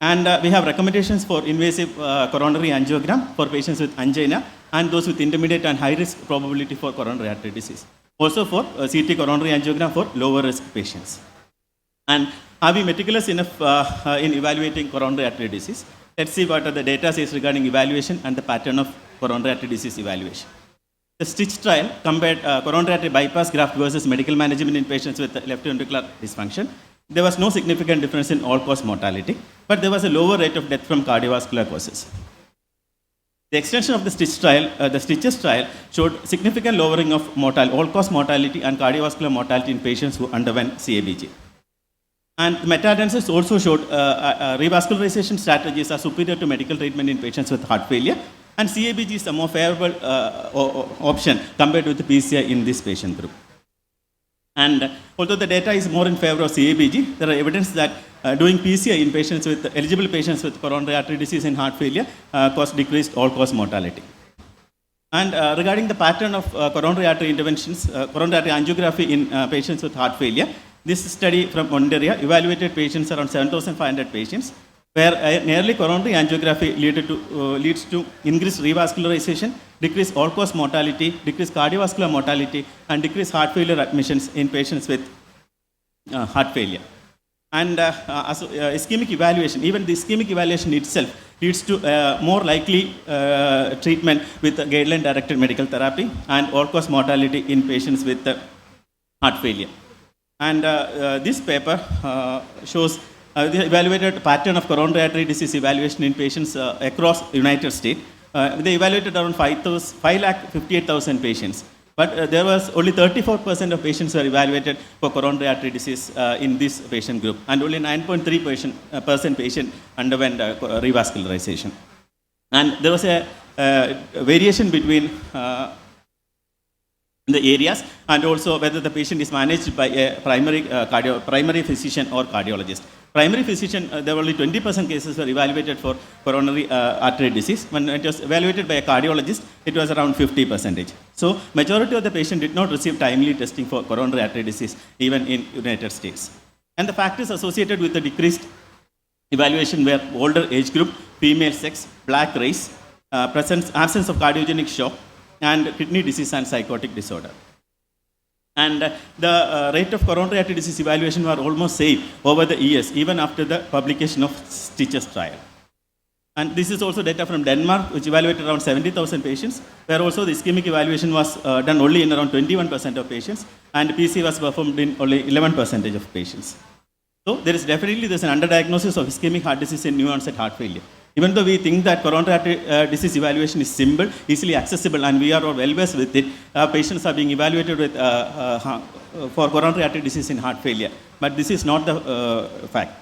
S: And we have recommendations for invasive coronary angiogram for patients with angina and those with intermediate and high risk probability for coronary artery disease. Also for CT coronary angiogram for lower risk patients. And are we meticulous enough in evaluating coronary artery disease? Let's see what are the data says regarding evaluation and the pattern of coronary artery disease evaluation. The STITCH trial compared coronary artery bypass graft versus medical management in patients with left ventricular dysfunction. There was no significant difference in all-cause mortality, but there was a lower rate of death from cardiovascular causes. The extension of the STITCH trial, the STITCHES trial, showed significant lowering of all-cause mortality and cardiovascular mortality in patients who underwent CABG. And the meta-analysis also showed revascularization strategies are superior to medical treatment in patients with heart failure, and CABG is a more favorable option compared with the PCI in this patient group. And although the data is more in favor of CABG, there are evidence that doing PCI in patients with eligible patients with coronary artery disease and heart failure caused decreased all-cause mortality. And regarding the pattern of coronary artery interventions, coronary artery angiography in patients with heart failure, this study from Ontario evaluated patients, around 7,500 patients, where nearly coronary angiography leads to increased revascularization, decreased all-cause mortality, decreased cardiovascular mortality, and decreased heart failure admissions in patients with heart failure. And ischemic evaluation, even the ischemic evaluation itself leads to more likely treatment with guideline-directed medical therapy and all-cause mortality in patients with heart failure. And this paper shows they evaluated pattern of coronary artery disease evaluation in patients across United States. They evaluated around 5,58,000 patients. But there was only 34% of patients were evaluated for coronary artery disease in this patient group. And only 9.3% patient underwent revascularization. And there was a variation between the areas and also whether the patient is managed by a primary physician or cardiologist. Primary physician, there were only 20% cases were evaluated for coronary artery disease. When it was evaluated by a cardiologist, it was around 50%. So majority of the patient did not receive timely testing for coronary artery disease, even in United States. And the factors associated with the decreased evaluation were older age group, female sex, black race, absence of cardiogenic shock, and kidney disease and psychotic disorder. And the rate of coronary artery disease evaluation were almost same over the years, even after the publication of STITCHES trial. And this is also data from Denmark, which evaluated around 70,000 patients, where also the ischemic evaluation was done only in around 21% of patients, and PC was performed in only 11% of patients. So there is definitely an underdiagnosis of ischemic heart disease and new onset heart failure. Even though we think that coronary artery disease evaluation is simple, easily accessible, and we are all well versed with it, patients are being evaluated with, for coronary artery disease in heart failure. But this is not the fact.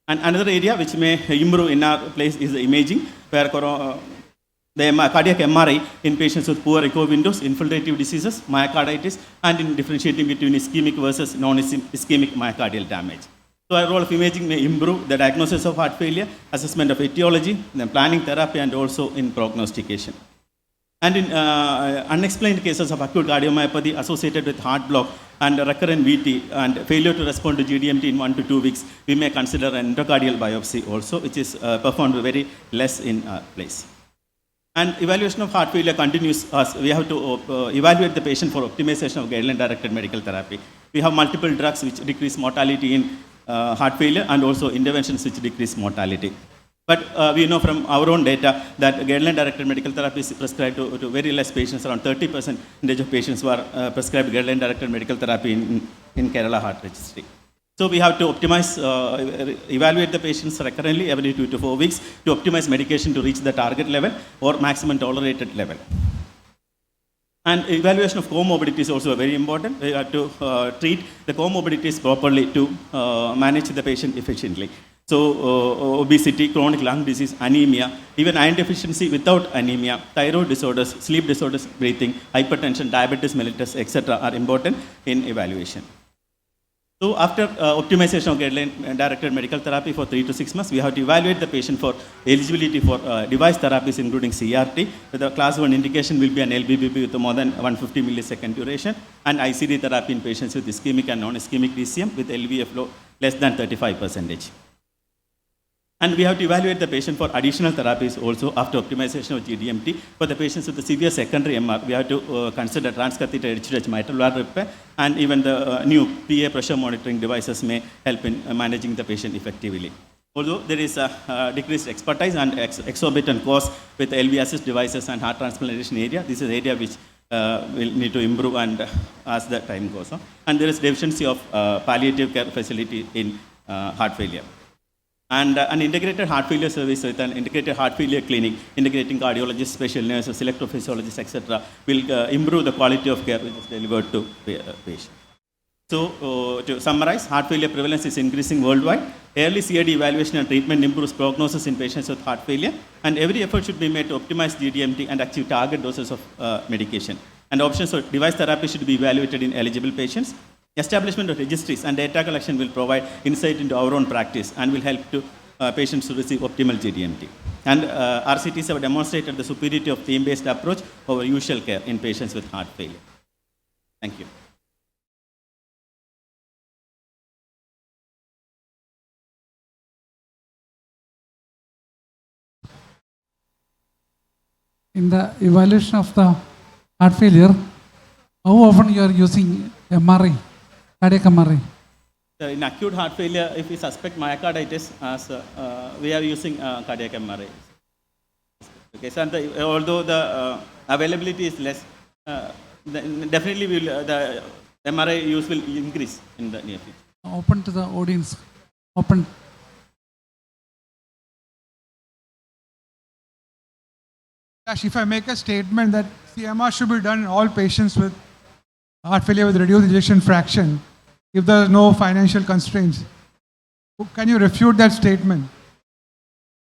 S: And another area which may improve in our place is the imaging, where the cardiac MRI in patients with poor echo windows, infiltrative diseases, myocarditis, and in differentiating between ischemic versus non-ischemic myocardial damage. So our role of imaging may improve the diagnosis of heart failure, assessment of etiology, then planning therapy, and also in prognostication. And in unexplained cases of acute cardiomyopathy associated with heart block and recurrent VT and failure to respond to GDMT in 1 to 2 weeks, we may consider an endocardial biopsy also, which is performed very less in our place. And evaluation of heart failure continues as we have to evaluate the patient for optimization of guideline-directed medical therapy. We have multiple drugs which decrease mortality in heart failure and also interventions which decrease mortality. But we know from our own data that guideline-directed medical therapy is prescribed to very less patients. Around 30% of patients who are prescribed guideline-directed medical therapy in Kerala Heart Registry. So we have to optimize, evaluate the patients recurrently every 2 to 4 weeks to optimize medication to reach the target level or maximum tolerated level. And evaluation of comorbidity is also very important. We have to treat the comorbidities properly to manage the patient efficiently. So obesity, chronic lung disease, anemia, even iron deficiency without anemia, thyroid disorders, sleep disorders, breathing, hypertension, diabetes mellitus, etc. are important in evaluation. So after optimization of guideline-directed medical therapy for 3 to 6 months, we have to evaluate the patient for eligibility for device therapies including CRT. The class 1 indication will be an LBBP with more than 150 millisecond duration, and ICD therapy in patients with ischemic and non-ischemic DCM with LVF low less than 35%. And we have to evaluate the patient for additional therapies also after optimization of GDMT. For the patients with the severe secondary MR, we have to consider transcatheter edge-to-edge mitral valve repair, and even the new PA pressure monitoring devices may help in managing the patient effectively. Although there is a decreased expertise and exorbitant cost with LV assist devices and heart transplantation area, this is an area which will need to improve and as the time goes on. And there is deficiency of palliative care facility in heart failure. And an integrated heart failure service with an integrated heart failure clinic, integrating cardiologists, special nurses, electrophysiologists, etc., will improve the quality of care which is delivered to patients. So, to summarize, heart failure prevalence is increasing worldwide. Early CAD evaluation and treatment improves prognosis in patients with heart failure, and every effort should be made to optimize GDMT and achieve target doses of medication. And options for device therapy should be evaluated in eligible patients. Establishment of registries and data collection will provide insight into our own practice and will help to patients to receive optimal GDMT. And RCTs have demonstrated the superiority of theme-based approach over usual care in patients with heart failure. Thank you.
T: In the evaluation of the heart failure, how often you are using MRI? Cardiac MRI.
S: In acute heart failure, if we suspect myocarditis, we are using cardiac MRI. Okay, so although the availability is less, definitely the MRI use will increase in the near future.
T: Open to the audience. Open.
N: Ash, if I make a statement that CMR should be done in all patients with heart failure with reduced ejection fraction, if there are no financial constraints, can you refute that statement?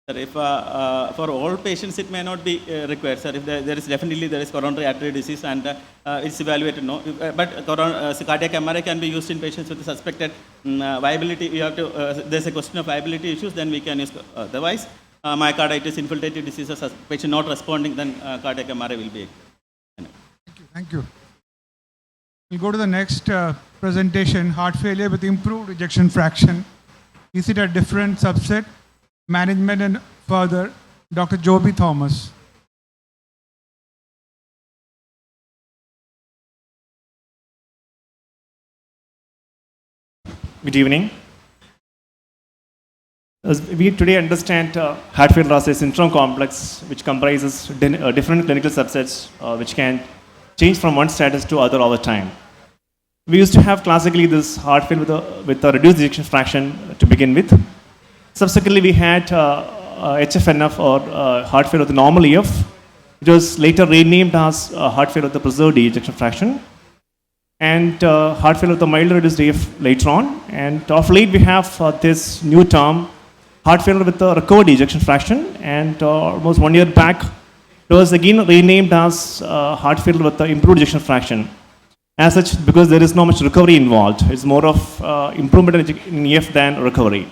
S: Sir, if for all patients it may not be required, sir. If there is coronary artery disease and it's evaluated, no. But cardiac MRI can be used in patients with suspected viability. We have to. There's a question of viability issues, then we can use. Otherwise, myocarditis, infiltrative diseases, patient not responding, then cardiac MRI will be.
N: Thank you. We'll go to the next presentation, heart failure with improved ejection fraction. Is it a different subset? Management and further, Dr. Joby Thomas.
U: Good evening. As we today understand heart failure as a syndrome complex which comprises different clinical subsets which can change from one status to other over time. We used to have classically this heart failure with a reduced ejection fraction to begin with. Subsequently, we had HFNF or heart failure with a normal EF. It was later renamed as heart failure with a preserved ejection fraction, and heart failure with a mild reduced EF later on. And of late, we have this new term, heart failure with a recovered ejection fraction. And almost 1 year back, it was again renamed as heart failure with the improved ejection fraction. As such, because there is not much recovery involved, it's more of improvement in EF than recovery.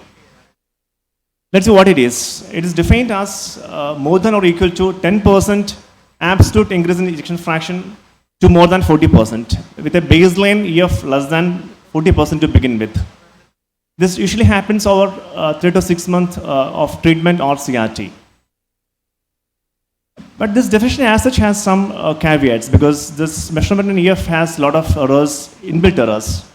U: Let's see what it is. It is defined as more than or equal to 10% absolute increase in ejection fraction to more than 40%, with a baseline EF less than 40% to begin with. This usually happens over 3 to 6 months of treatment or CRT. But this definition as such has some caveats, because this measurement in EF has a lot of errors, inbuilt errors.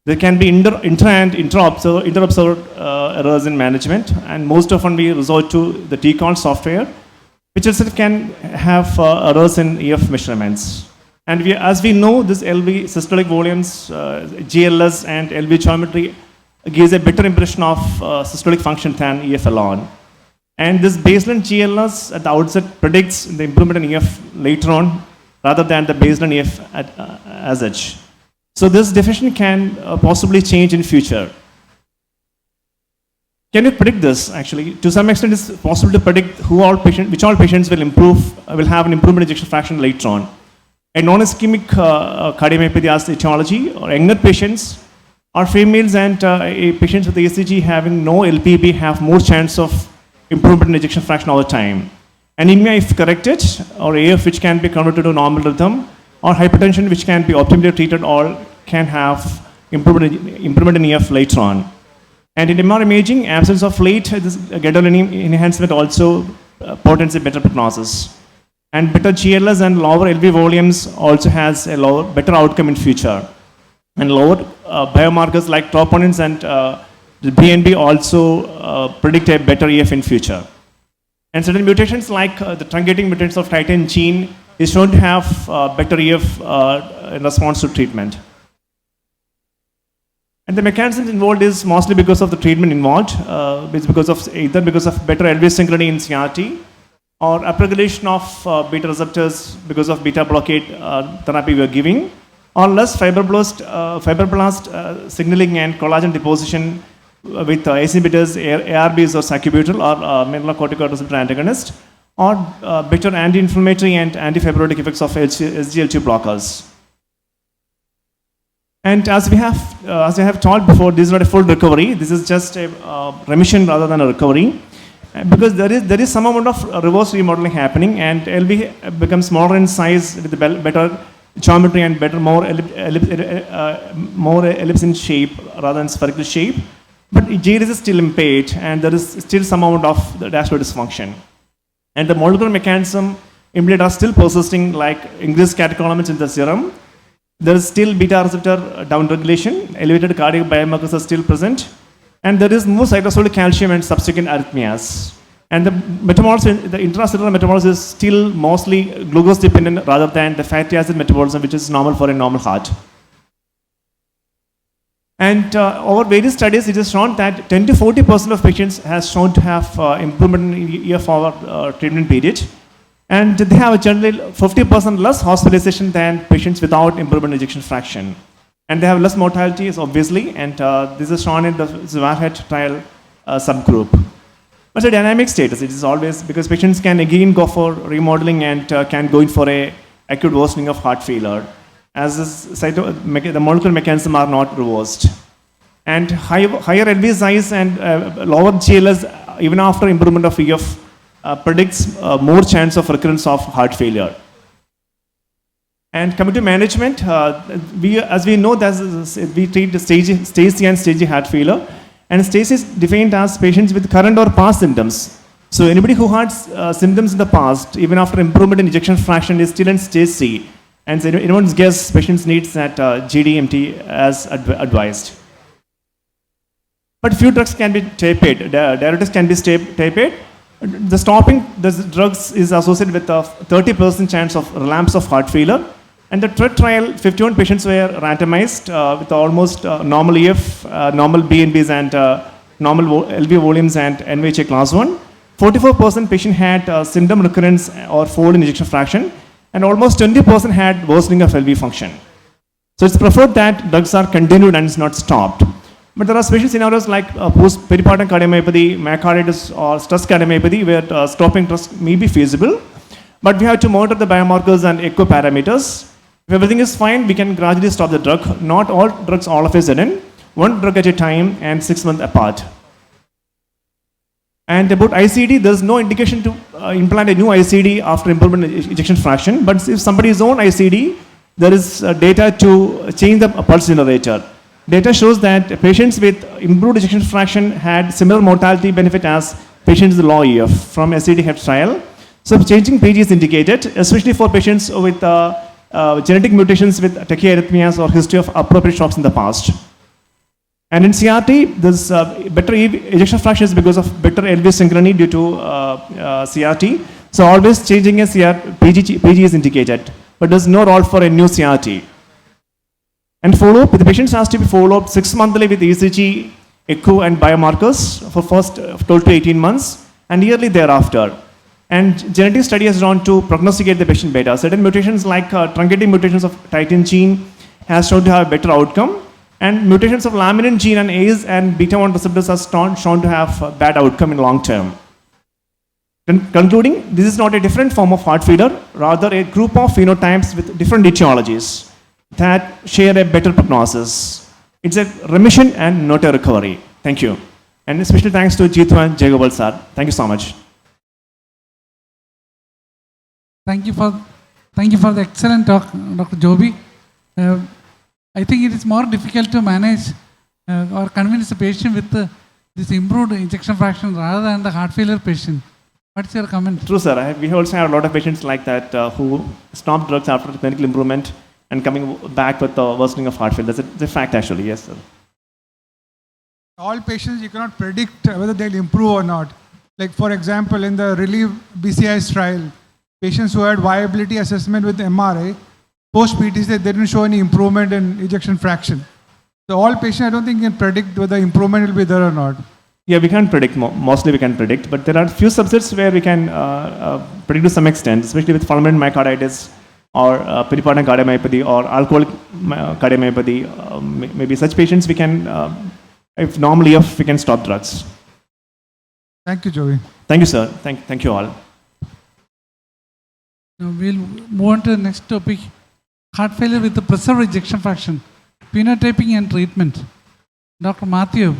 U: There can be inter and inter-observed errors in management, and most often we resort to the TCON software, which itself can have errors in EF measurements. And as we know, this LV systolic volumes, GLS and LV geometry gives a better impression of systolic function than EF alone. And this baseline GLS at the outset predicts the improvement in EF later on rather than the baseline EF as such. So this definition can possibly change in future. Can you predict this actually? To some extent it's possible to predict which all patients will have an improvement in ejection fraction later on. A non-ischemic cardiomyopathy as the etiology, or younger patients, or females and patients with ECG having no LPB have more chance of improvement in ejection fraction over time. Anemia if corrected, or AF which can be converted to normal rhythm, or hypertension which can be optimally treated, all can have improvement in EF later on. And in MR imaging, absence of late gadolinium enhancement also portends a better prognosis. And better GLS and lower LV volumes also has a better outcome in future. And lower biomarkers like troponins and the BNB also predict a better EF in future. And certain mutations like the truncating mutations of titin gene is shown to have better EF in response to treatment. And the mechanism involved is mostly because of the treatment involved. It's either because of better LV synchrony in CRT, or upregulation of beta receptors because of beta blockade therapy we are giving, or less fibroblast signaling and collagen deposition with ACE inhibitors, ARBs or sacubitril or mineralocorticoid receptor antagonist, or better anti-inflammatory and anti-fibrotic effects of SGLT2 blockers. And as I have told before, this is not a full recovery. This is just a remission rather than a recovery, because there is some amount of reverse remodeling happening, and LV becomes smaller in size with the better geometry and more ellipse in shape rather than spherical shape. But GLS is still impaired, and there is still some amount of the vascular dysfunction. And the molecular mechanism implicated are still persisting, like increased catecholamines in the serum. There is still beta receptor downregulation, elevated cardiac biomarkers are still present, and there is more cytosolic calcium and subsequent arrhythmias. And the intracellular metabolism is still mostly glucose dependent rather than the fatty acid metabolism, which is normal for a normal heart. And over various studies, it is shown that 10 to 40% of patients has shown to have improvement in EF over treatment period. And they have generally 50% less hospitalization than patients without improvement in ejection fraction. And they have less mortality, obviously, and this is shown in the Warhead trial subgroup. But the dynamic status, it is always because patients can again go for remodeling and can go in for a acute worsening of heart failure, as the molecular mechanism are not reversed. And higher LV size and lower GLS, even after improvement of EF, predicts more chance of recurrence of heart failure. And coming to management, as we know, we treat the stage C and stage A heart failure. And stage is defined as patients with current or past symptoms. So anybody who had symptoms in the past, even after improvement in ejection fraction, is still in stage C. And so anyone's guess, patients needs that GDMT as advised. But few drugs can be tapered. Diuretics can be tapered. The stopping the drugs is associated with a 30% chance of relapse of heart failure. And the TREAD trial, 51 patients were randomized with almost normal EF, normal BNBs and normal LV volumes and NYHA class 1. 44% patient had symptom recurrence or fall in ejection fraction, and almost 20% had worsening of LV function. So it's preferred that drugs are continued and it's not stopped. But there are special scenarios like post-peripartum cardiomyopathy, myocarditis, or stress cardiomyopathy where stopping drugs may be feasible. But we have to monitor the biomarkers and echo parameters. If everything is fine, we can gradually stop the drug. Not all drugs all of a sudden, one drug at a time and 6 months apart. And about ICD, there's no indication to implant a new ICD after improvement in ejection fraction. But if somebody is on ICD, there is data to change the pulse generator. Data shows that patients with improved ejection fraction had similar mortality benefit as patients with low EF from SCD-HEP trial. So changing PG is indicated, especially for patients with genetic mutations with tachyarrhythmias or history of appropriate shocks in the past. And in CRT, there's better ejection fraction is because of better LV synchrony due to CRT. So always changing a PG is indicated, but there's no role for a new CRT. And follow-up, the patients has to be followed up 6 monthly with ECG echo and biomarkers for first 12 to 18 months and yearly thereafter. And genetic study has drawn to prognosticate the patient better. Certain mutations like truncating mutations of titin gene has shown to have a better outcome, and mutations of laminin gene and ACE and beta-1 receptors are shown to have a bad outcome in long term. Concluding, this is not a different form of heart failure, rather a group of phenotypes with different etiologies that share a better prognosis. It's a remission and not a recovery. Thank you. And especially thanks to Jeetu and Jayagopal sir. Thank you so much.
T: Thank you for the excellent talk, Dr. Joby. I think it is more difficult to manage or convince the patient with this improved ejection fraction rather than the heart failure patient. What's your comment?
U: True, sir. We also have a lot of patients like that who stop drugs after clinical improvement and coming back with the worsening of heart failure. That's a fact, actually. Yes, sir.
N: All patients, you cannot predict whether they'll improve or not. Like, for example, in the RELIEVE BCIS trial, patients who had viability assessment with MRI, post-PTC, they didn't show any improvement in ejection fraction. So all patients, I don't think can predict whether improvement will be there or not.
U: Yeah, we can't predict. Mostly we can predict, but there are few subsets where we can predict to some extent, especially with fulminant myocarditis or peripartum cardiomyopathy or alcoholic cardiomyopathy. Maybe such patients we can, if we can stop drugs.
N: Thank you, Joey.
U: Thank you, sir. Thank you all.
T: Now we'll move on to the next topic, heart failure with the preserved ejection fraction, phenotyping and treatment. Dr. Matthew.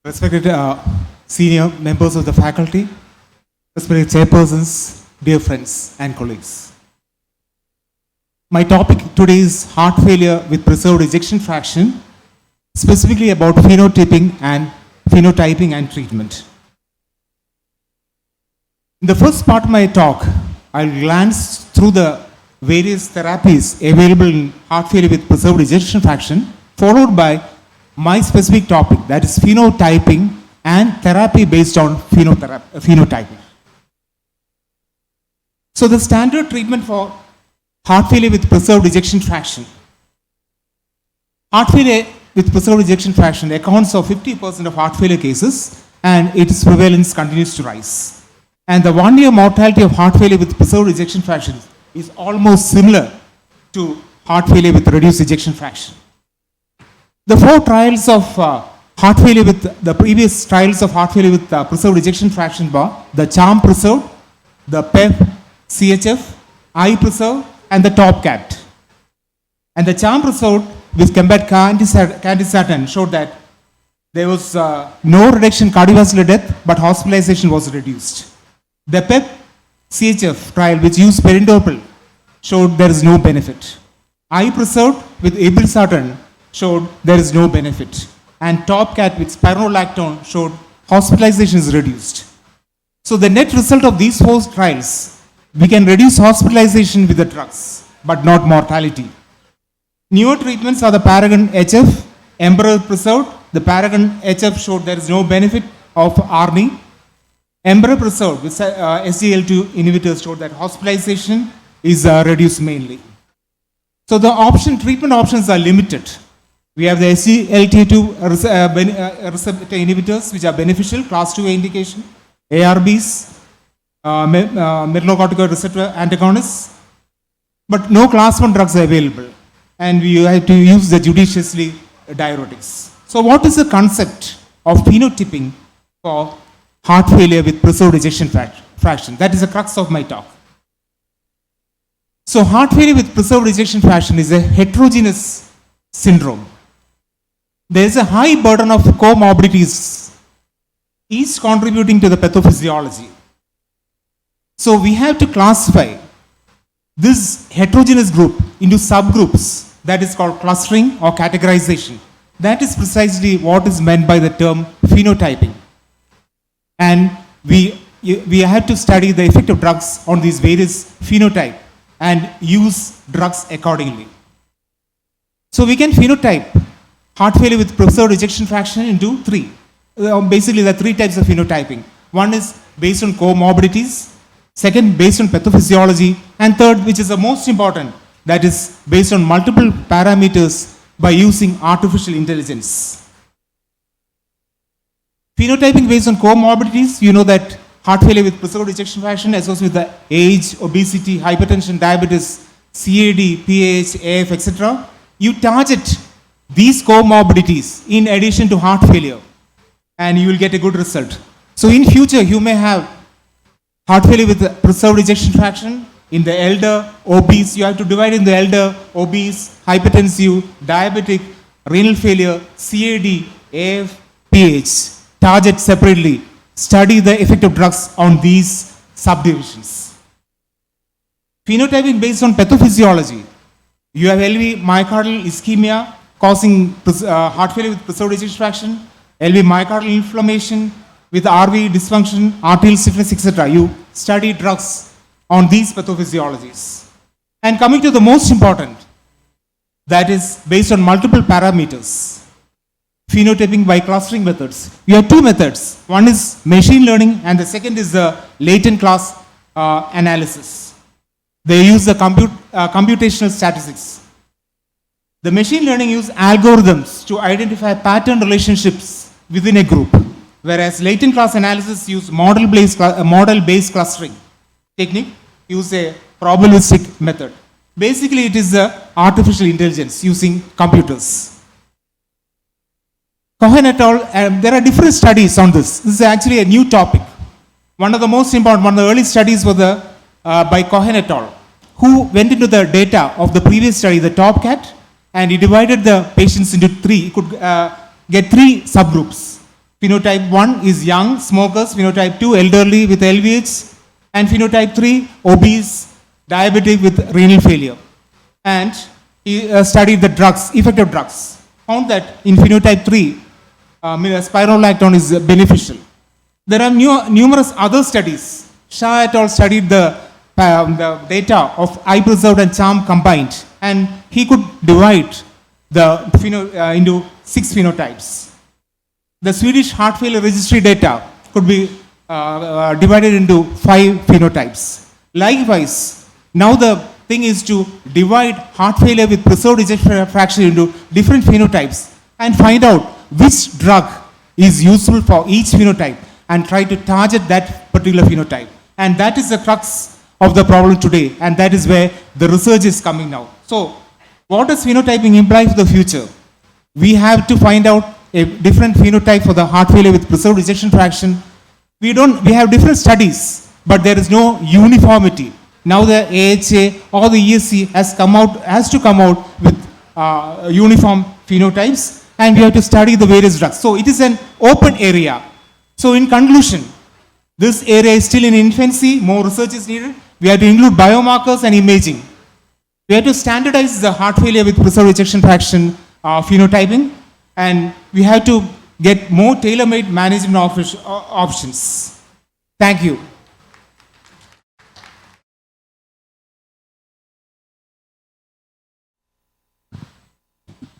A: Respected senior members of the faculty, respected chairpersons, dear friends and colleagues. My topic today is heart failure with preserved ejection fraction, specifically about phenotyping and treatment. In the first part of my talk, I'll glance through the various therapies available in heart failure with preserved ejection fraction, followed by my specific topic, that is phenotyping and therapy based on phenotyping. So the standard treatment for heart failure with preserved ejection fraction. Heart failure with preserved ejection fraction accounts for 50% of heart failure cases, and its prevalence continues to rise. And the 1-year mortality of heart failure with preserved ejection fraction is almost similar to heart failure with reduced ejection fraction. The 4 trials of heart failure with the previous trials of heart failure with preserved ejection fraction were the CHARM preserved, the PEP, CHF, I preserved, and the TOPCAT. And the CHARM preserved with compared candesartan showed that there was no reduction in cardiovascular death, but hospitalization was reduced. The PEP CHF trial, which used perindopril, showed there is no benefit. I preserved with irbesartan showed there is no benefit. And TOPCAT with spironolactone showed hospitalization is reduced. So the net result of these 4 trials, we can reduce hospitalization with the drugs, but not mortality. Newer treatments are the Paragon HF, Emperor preserved. The Paragon HF showed there is no benefit of ARNI. Emperor preserved with SGLT2 inhibitors showed that hospitalization is reduced mainly. So the treatment options are limited. We have the SGLT2 receptor inhibitors, which are beneficial, class 2 indication, ARBs, mineralocorticoid receptor antagonists, but no class 1 drugs are available, and we have to use the judiciously diuretics. So what is the concept of phenotyping for heart failure with preserved ejection fraction? That is the crux of my talk. So heart failure with preserved ejection fraction is a heterogeneous syndrome. There is a high burden of comorbidities, each contributing to the pathophysiology. So we have to classify this heterogeneous group into subgroups, that is called clustering or categorization. That is precisely what is meant by the term phenotyping. And we have to study the effect of drugs on these various phenotypes and use drugs accordingly. So we can phenotype heart failure with preserved ejection fraction into 3. basically there are three types of phenotyping. One is based on comorbidities, second based on pathophysiology, and third, which is the most important, that is based on multiple parameters by using artificial intelligence. Phenotyping based on comorbidities, you know that heart failure with preserved ejection fraction associated with the age, obesity, hypertension, diabetes, CAD, PAH, AF, etc. You target these comorbidities in addition to heart failure, and you will get a good result. So in future, you may have heart failure with preserved ejection fraction in the elder, obese. You have to divide in the elder, obese, hypertensive, diabetic, renal failure, CAD, AF, PH. Target separately. Study the effect of drugs on these subdivisions. Phenotyping based on pathophysiology. You have LV myocardial ischemia causing heart failure with preserved ejection fraction, LV myocardial inflammation with RV dysfunction, arterial stiffness, etc. You study drugs on these pathophysiologies. And coming to the most important, that is based on multiple parameters. Phenotyping by clustering methods. You have two methods. One is machine learning and the second is the latent class analysis. They use the computational statistics. The machine learning use algorithms to identify pattern relationships within a group, whereas latent class analysis use model-based clustering technique, use a probabilistic method. Basically, it is artificial intelligence using computers. Cohen et al., there are different studies on this. This is actually a new topic. One of the most important, one of the early studies was by Cohen et al., who went into the data of the previous study, the TOPCAT, and he divided the patients into three. He could get three subgroups. Phenotype 1 is young smokers, phenotype 2 elderly with LVH, and phenotype 3 obese, diabetic with renal failure. And he studied the drugs, effect of drugs. Found that in phenotype 3, spironolactone is beneficial. There are numerous other studies. Shah et al. Studied the data of I-preserved and CHARM combined, and he could divide the into 6 phenotypes. The Swedish heart failure registry data could be divided into 5 phenotypes. Likewise, now the thing is to divide heart failure with preserved ejection fraction into different phenotypes and find out which drug is useful for each phenotype and try to target that particular phenotype. And that is the crux of the problem today, and that is where the research is coming now. So, what does phenotyping imply for the future? We have to find out a different phenotype for the heart failure with preserved ejection fraction. We have different studies, but there is no uniformity. Now the AHA or the ESC has to come out with uniform phenotypes, and we have to study the various drugs. So it is an open area. So in conclusion, this area is still in infancy, more research is needed. We have to include biomarkers and imaging. We have to standardize the heart failure with preserved ejection fraction phenotyping, and we have to get more tailor-made management options. Thank you.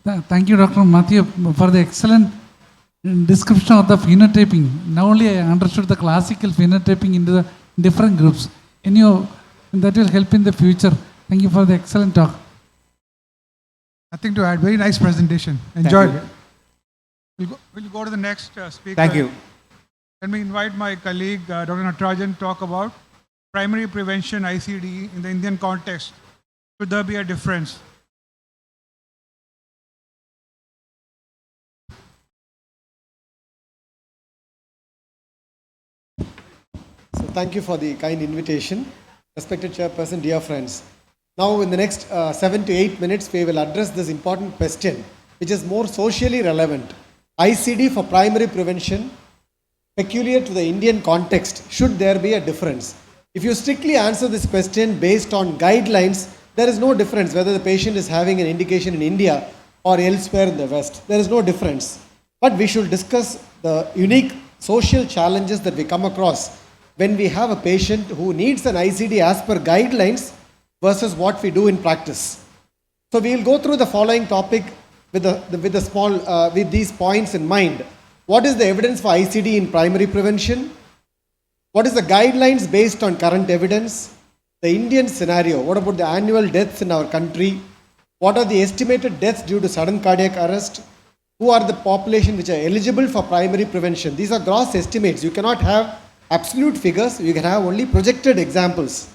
T: Thank you, Dr. Matthew, for the excellent description of the phenotyping. Not only I understood the classical phenotyping into the different groups. That will help in the future. Thank you for the excellent talk.
N: Nothing to add. Very nice presentation. Enjoyed it. We'll go to the next speaker.
A: Thank you.
N: Let me invite my colleague, Dr. Natarajan, to talk about primary prevention ICD in the Indian context. Should there be a difference?
J: So thank you for the kind invitation. Respected Chairperson, dear friends. Now in the next 7 to 8 minutes, we will address this important question, which is more socially relevant. ICD for primary prevention, peculiar to the Indian context, should there be a difference? If you strictly answer this question based on guidelines, there is no difference whether the patient is having an indication in India or elsewhere in the West. There is no difference. But we should discuss the unique social challenges that we come across when we have a patient who needs an ICD as per guidelines versus what we do in practice. So we will go through the following topic with these points in mind. What is the evidence for ICD in primary prevention? What is the guidelines based on current evidence? The Indian scenario, what about the annual deaths in our country? What are the estimated deaths due to sudden cardiac arrest? Who are the population which are eligible for primary prevention? These are gross estimates. You cannot have absolute figures. You can have only projected examples.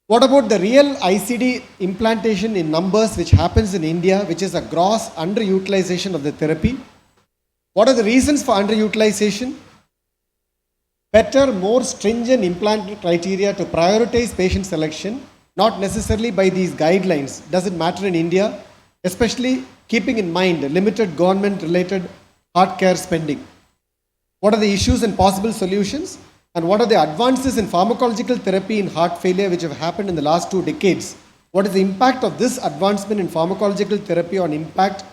J: What about the real ICD implantation in numbers which happens in India, which is a gross underutilization of the therapy? What are the reasons for underutilization? Better, more stringent implant criteria to prioritize patient selection, not necessarily by these guidelines. Does it matter in India? Especially keeping in mind limited government-related heart care spending. What are the issues and possible solutions? And what are the advances in pharmacological therapy in heart failure which have happened in the last 2 decades? What is the impact of this advancement in pharmacological therapy on impact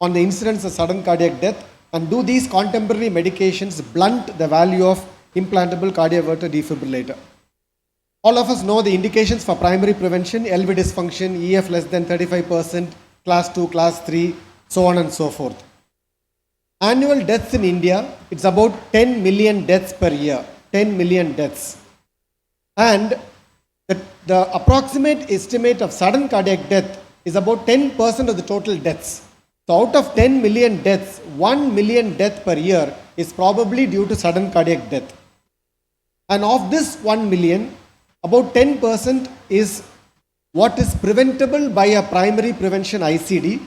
J: on the incidence of sudden cardiac death? And do these contemporary medications blunt the value of implantable cardioverter defibrillator? All of us know the indications for primary prevention: LV dysfunction, EF less than 35%, class 2, class 3, so on and so forth. Annual deaths in India, it's about 10 million deaths per year. 10 million deaths. And the approximate estimate of sudden cardiac death is about 10% of the total deaths. So out of 10 million deaths, 1 million death per year is probably due to sudden cardiac death. And of this 1 million, about 10% is what is preventable by a primary prevention ICD,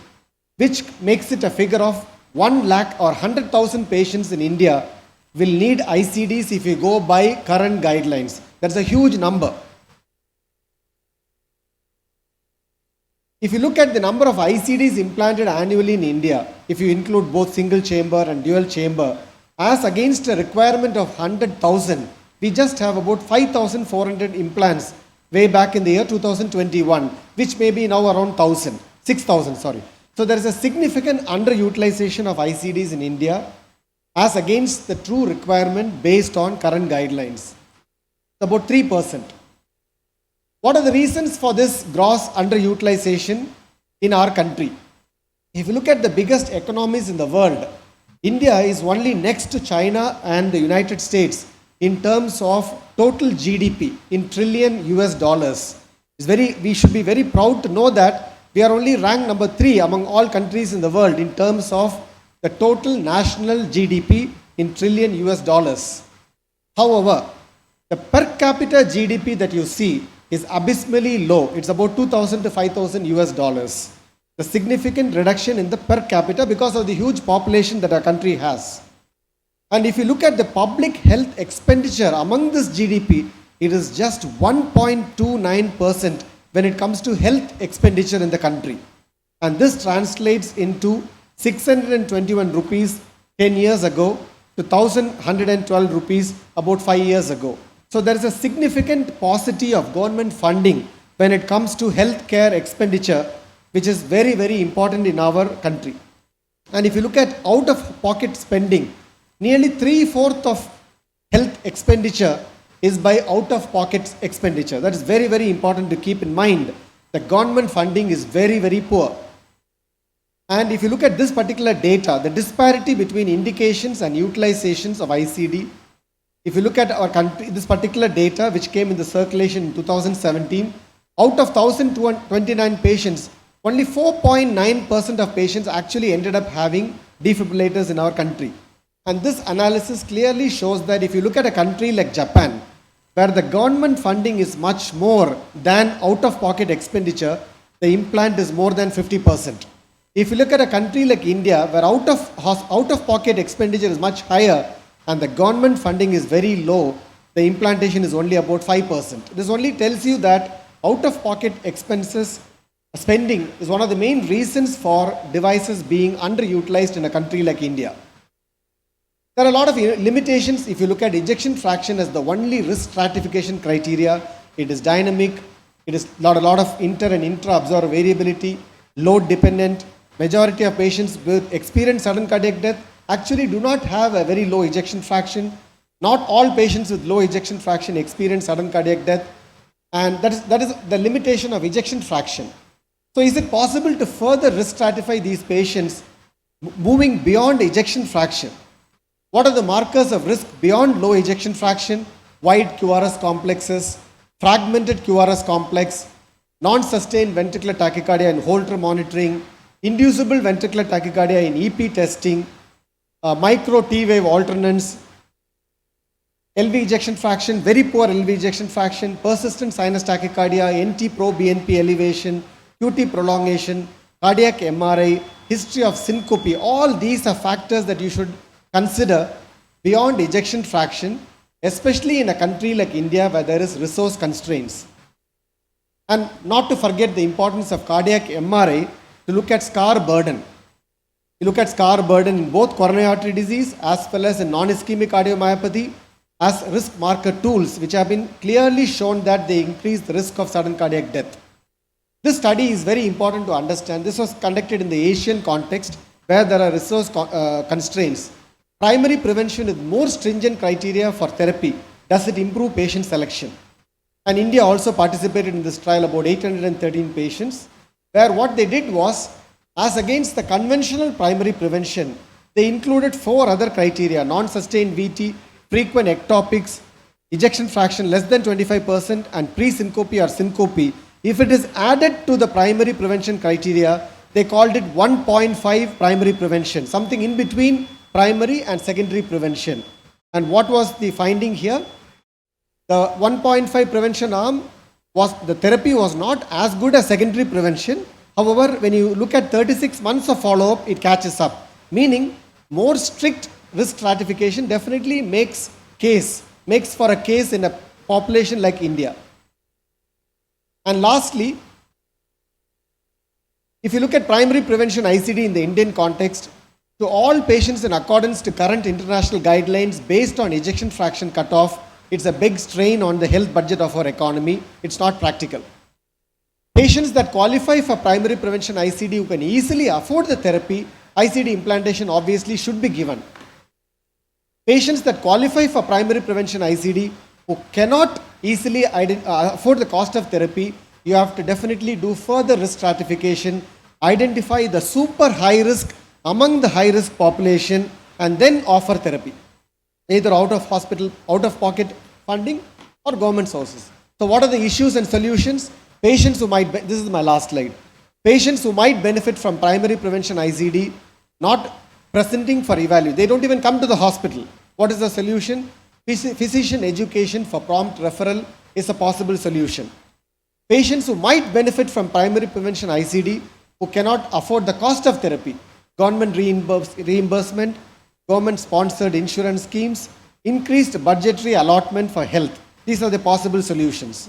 J: which makes it a figure of 1 lakh or 100,000 patients in India will need ICDs if you go by current guidelines. That's a huge number. If you look at the number of ICDs implanted annually in India, if you include both single chamber and dual chamber, as against a requirement of 100,000, we just have about 5,400 implants way back in the year 2021, which may be now around 6,000, sorry. So there is a significant underutilization of ICDs in India as against the true requirement based on current guidelines. It's about 3%. What are the reasons for this gross underutilization in our country? If you look at the biggest economies in the world, India is only next to China and the United States in terms of total GDP in trillion US dollars. We should be very proud to know that we are only ranked number 3 among all countries in the world in terms of the total national GDP in trillion US dollars. However, the per capita GDP that you see is abysmally low. It's about 2,000 to 5,000 US dollars. The significant reduction in the per capita because of the huge population that our country has. And if you look at the public health expenditure among this GDP, it is just 1.29% when it comes to health expenditure in the country. And this translates into 621 rupees 10 years ago to 1,112 rupees about 5 years ago. So there is a significant paucity of government funding when it comes to healthcare expenditure, which is very, very important in our country. And if you look at out-of-pocket spending, nearly 3/4 of health expenditure is by out-of-pocket expenditure. That is very, very important to keep in mind. The government funding is very, very poor. And if you look at this particular data, the disparity between indications and utilizations of ICD, if you look at our country, this particular data which came in the circulation in 2017, out of 1,029 patients, only 4.9% of patients actually ended up having defibrillators in our country. And this analysis clearly shows that if you look at a country like Japan, where the government funding is much more than out-of-pocket expenditure, the implant is more than 50%. If you look at a country like India, where out-of-pocket expenditure is much higher and the government funding is very low, the implantation is only about 5%. This only tells you that out-of-pocket expenses spending is one of the main reasons for devices being underutilized in a country like India. There are a lot of limitations. If you look at ejection fraction as the only risk stratification criteria, it is dynamic, it is not a lot of inter and intra-absorber variability, load dependent. Majority of patients with experienced sudden cardiac death actually do not have a very low ejection fraction. Not all patients with low ejection fraction experience sudden cardiac death, and that is the limitation of ejection fraction. So is it possible to further risk stratify these patients moving beyond ejection fraction. What are the markers of risk beyond low ejection fraction? Wide QRS complexes, fragmented QRS complex, non-sustained ventricular tachycardia in Holter monitoring, inducible ventricular tachycardia in EP testing, micro T-wave alternance, LV ejection fraction, very poor LV ejection fraction, persistent sinus tachycardia, NT-pro-BNP elevation, QT prolongation, cardiac MRI, history of syncope. All these are factors that you should consider beyond ejection fraction, especially in a country like India where there is resource constraints. And not to forget the importance of cardiac MRI to look at scar burden. You look at scar burden in both coronary artery disease as well as in non-ischemic cardiomyopathy as risk marker tools, which have been clearly shown that they increase the risk of sudden cardiac death. This study is very important to understand. This was conducted in the Asian context where there are resource constraints. Primary prevention with more stringent criteria for therapy. Does it improve patient selection? And India also participated in this trial, about 813 patients, where what they did was, as against the conventional primary prevention, they included 4 other criteria: non-sustained VT, frequent ectopics, ejection fraction less than 25%, and pre-syncope or syncope. If it is added to the primary prevention criteria, they called it 1.5 primary prevention, something in between primary and secondary prevention. And what was the finding here? The 1.5 prevention arm was, the therapy was not as good as secondary prevention. However, when you look at 36 months of follow-up, it catches up. Meaning, more strict risk stratification definitely makes for a case in a population like India. And lastly, if you look at primary prevention ICD in the Indian context, to all patients in accordance to current international guidelines based on ejection fraction cutoff, it's a big strain on the health budget of our economy. It's not practical. Patients that qualify for primary prevention ICD who can easily afford the therapy, ICD implantation obviously should be given. Patients that qualify for primary prevention ICD who cannot easily afford the cost of therapy, you have to definitely do further risk stratification, identify the super high risk among the high risk population, and then offer therapy, either out of hospital, out of pocket funding or government sources. So what are the issues and solutions? Patients who might, this is my last slide, patients who might benefit from primary prevention ICD not presenting for evaluation. They don't even come to the hospital. What is the solution? Physician education for prompt referral is a possible solution. Patients who might benefit from primary prevention ICD who cannot afford the cost of therapy, government reimbursement, government sponsored insurance schemes, increased budgetary allotment for health. These are the possible solutions.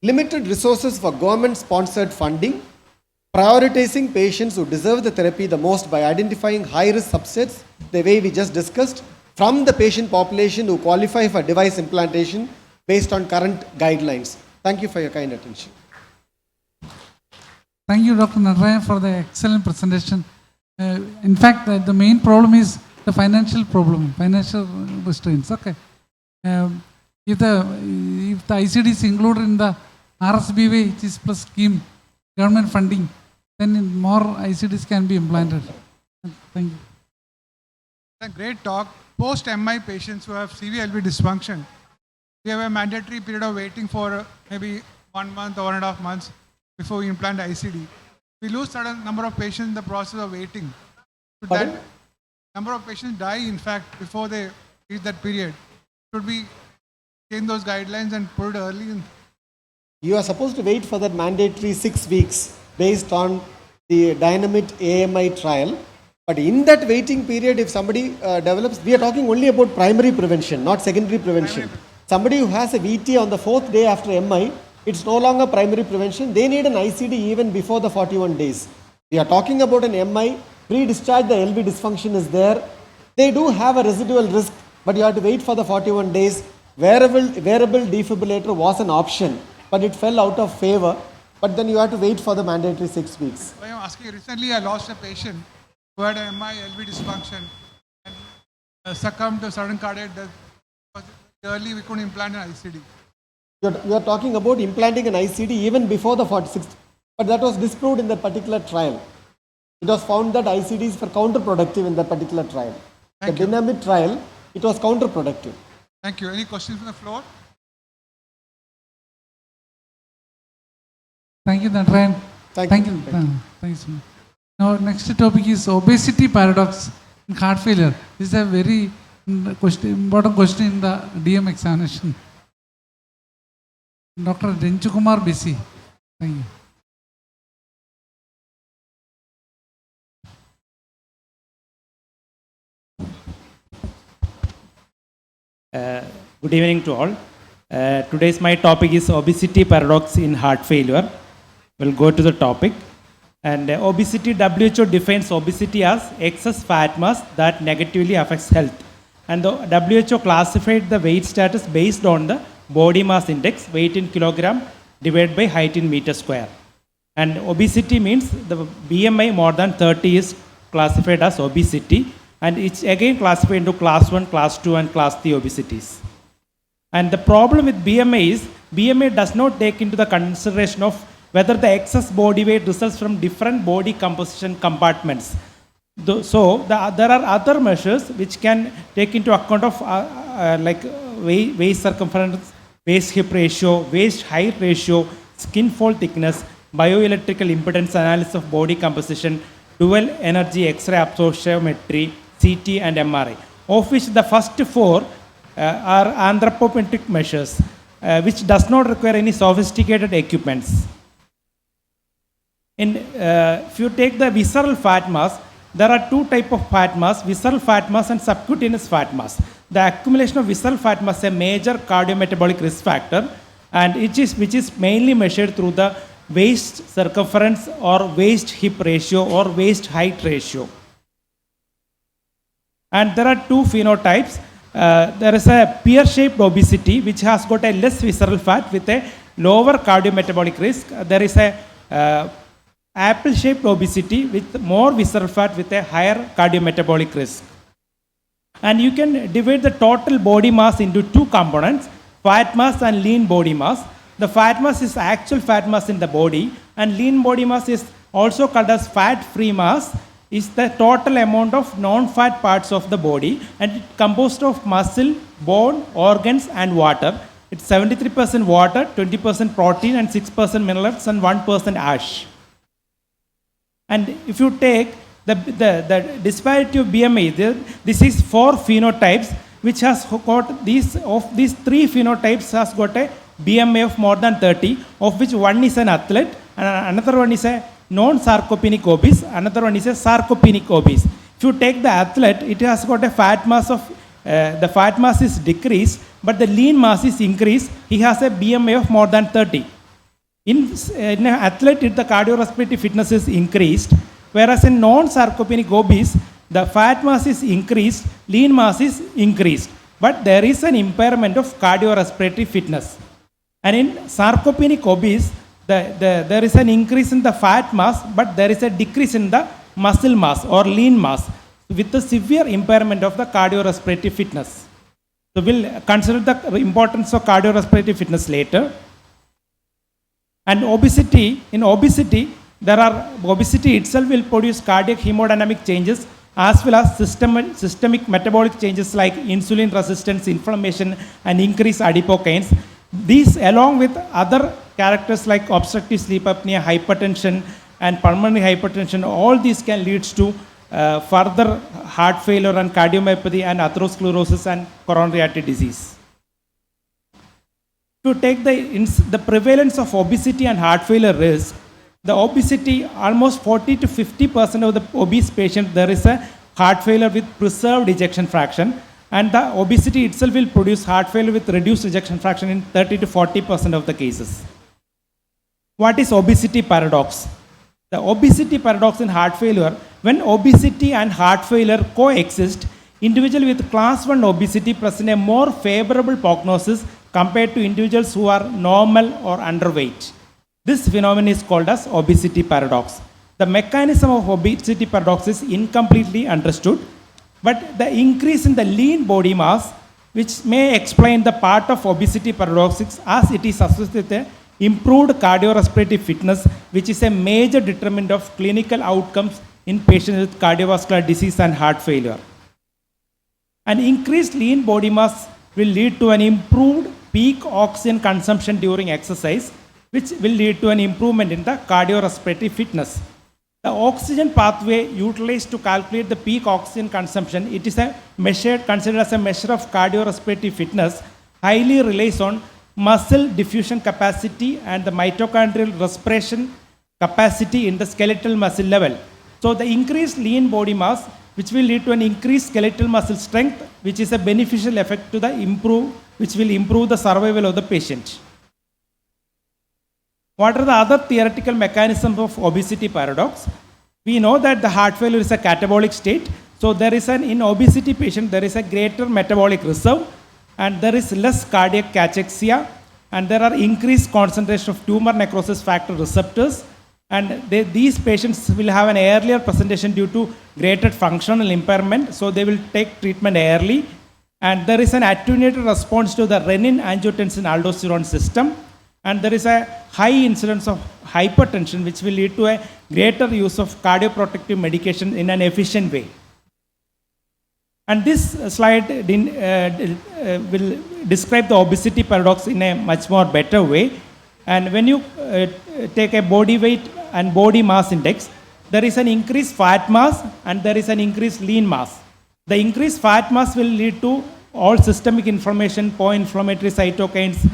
J: Limited resources for government sponsored funding, prioritizing patients who deserve the therapy the most by identifying high risk subsets, the way we just discussed, from the patient population who qualify for device implantation based on current guidelines. Thank you for your kind attention.
T: Thank you, Dr. Natarajan, for the excellent presentation. In fact, the main problem is the financial problem, financial restraints. Okay. If the ICD is included in the RSBW, which is plus scheme, government funding, then more ICDs can be implanted. Thank you.
E: A great talk. Post-MI patients who have severe LV dysfunction, we have a mandatory period of waiting for maybe 1 month or 1.5 months before we implant ICD. We lose certain number of patients in the process of waiting. Should that number of patients die, in fact, before they reach that period? Should we change those guidelines and put it early?
J: You are supposed to wait for that mandatory 6 weeks based on the Dynamit AMI trial. But in that waiting period, if somebody develops, we are talking only about primary prevention, not secondary prevention. Somebody who has a VT on the 4th day after MI, it's no longer primary prevention. They need an ICD even before the 41 days. We are talking about an MI, pre-discharge, the LV dysfunction is there. They do have a residual risk, but you have to wait for the 41 days. Wearable defibrillator was an option, but it fell out of favor. But then you have to wait for the mandatory 6 weeks.
E: I am asking, recently I lost a patient who had an MI LV dysfunction and succumbed to sudden cardiac death. Early we couldn't implant an ICD.
J: You are talking about implanting an ICD even before the 46th, but that was disproved in that particular trial. It was found that ICDs were counterproductive in that particular trial. The dynamic trial, it was counterproductive.
E: Thank you. Any questions from the floor?
T: Thank you, Natarajan.
J: Thank you.
T: Thanks. Now, next topic is obesity paradox in heart failure. This is a very important question in the DM examination. Dr. Renchukumar Bisi. Thank you.
B: Good evening to all. Today's my topic is obesity paradox in heart failure. We'll go to the topic. And obesity, WHO defines obesity as excess fat mass that negatively affects health. And the WHO classified the weight status based on the body mass index, weight in kilogram divided by height in meter square. And obesity means the BMI more than 30 is classified as obesity. And it's again classified into class 1, class 2 and class 3 obesities. And the problem with BMI is BMI does not take into the consideration of whether the excess body weight results from different body composition compartments. So there are other measures which can take into account of like waist circumference, waist hip ratio, waist height ratio, skin fold thickness, bioelectrical impedance analysis of body composition, dual energy X-ray absorptiometry, CT and MRI, of which the first four are anthropometric measures, which does not require any sophisticated equipments. If you take the visceral fat mass, there are two types of fat mass, visceral fat mass and subcutaneous fat mass. The accumulation of visceral fat mass is a major cardiometabolic risk factor, and which is mainly measured through the waist circumference or waist hip ratio or waist height ratio. And there are two phenotypes. There is a pear-shaped obesity which has got a less visceral fat with a lower cardiometabolic risk. There is a apple-shaped obesity with more visceral fat with a higher cardiometabolic risk. And you can divide the total body mass into two components, fat mass and lean body mass. The fat mass is actual fat mass in the body, and lean body mass is also called as fat-free mass, is the total amount of non-fat parts of the body, and it composed of muscle, bone, organs and water. It's 73% water, 20% protein and 6% minerals and 1% ash. And if you take the disparity of BMI, this is four phenotypes which has got these three phenotypes has got a BMI of more than 30, of which one is an athlete and another one is a non-sarcopenic obese, another one is a sarcopenic obese. If you take the athlete, it has got a fat mass of, the fat mass is decreased, but the lean mass is increased. He has a BMI of more than 30. In an athlete, the cardiorespiratory fitness is increased, whereas in non-sarcopenic obese, the fat mass is increased, lean mass is increased, but there is an impairment of cardiorespiratory fitness. And in sarcopenic obese, there is an increase in the fat mass, but there is a decrease in the muscle mass or lean mass with the severe impairment of the cardiorespiratory fitness. So we'll consider the importance of cardiorespiratory fitness later. And obesity, in obesity, obesity itself will produce cardiac hemodynamic changes as well as systemic metabolic changes like insulin resistance, inflammation and increased adipokines. These, along with other characters like obstructive sleep apnea, hypertension and pulmonary hypertension, all these can lead to further heart failure and cardiomyopathy and atherosclerosis and coronary artery disease. To take the prevalence of obesity and heart failure risk, the obesity, almost 40 to 50% of the obese patients, there is a heart failure with preserved ejection fraction, and the obesity itself will produce heart failure with reduced ejection fraction in 30 to 40% of the cases. What is obesity paradox? The obesity paradox in heart failure, when obesity and heart failure coexist, individuals with class 1 obesity present a more favorable prognosis compared to individuals who are normal or underweight. This phenomenon is called as obesity paradox. The mechanism of obesity paradox is incompletely understood, but the increase in the lean body mass, which may explain the part of obesity paradox as it is associated with improved cardiorespiratory fitness, which is a major determinant of clinical outcomes in patients with cardiovascular disease and heart failure. An increased lean body mass will lead to an improved peak oxygen consumption during exercise, which will lead to an improvement in the cardiorespiratory fitness. The oxygen pathway utilized to calculate the peak oxygen consumption, it is considered as a measure of cardiorespiratory fitness, highly relies on muscle diffusion capacity and the mitochondrial respiration capacity in the skeletal muscle level. So the increased lean body mass, which will lead to an increased skeletal muscle strength, which is a beneficial effect to which will improve the survival of the patient. What are the other theoretical mechanisms of obesity paradox? We know that the heart failure is a catabolic state. So there is in obesity patient, there is a greater metabolic reserve and there is less cardiac cachexia and there are increased concentration of tumor necrosis factor receptors, and these patients will have an earlier presentation due to greater functional impairment, so they will take treatment early, and there is an attenuated response to the renin-angiotensin-aldosterone system, and there is a high incidence of hypertension which will lead to a greater use of cardioprotective medication in an efficient way. And this slide will describe the obesity paradox in a much more better way. And when you take a body weight and body mass index, there is an increased fat mass and there is an increased lean mass. The increased fat mass will lead to all systemic inflammation, pro-inflammatory cytokines,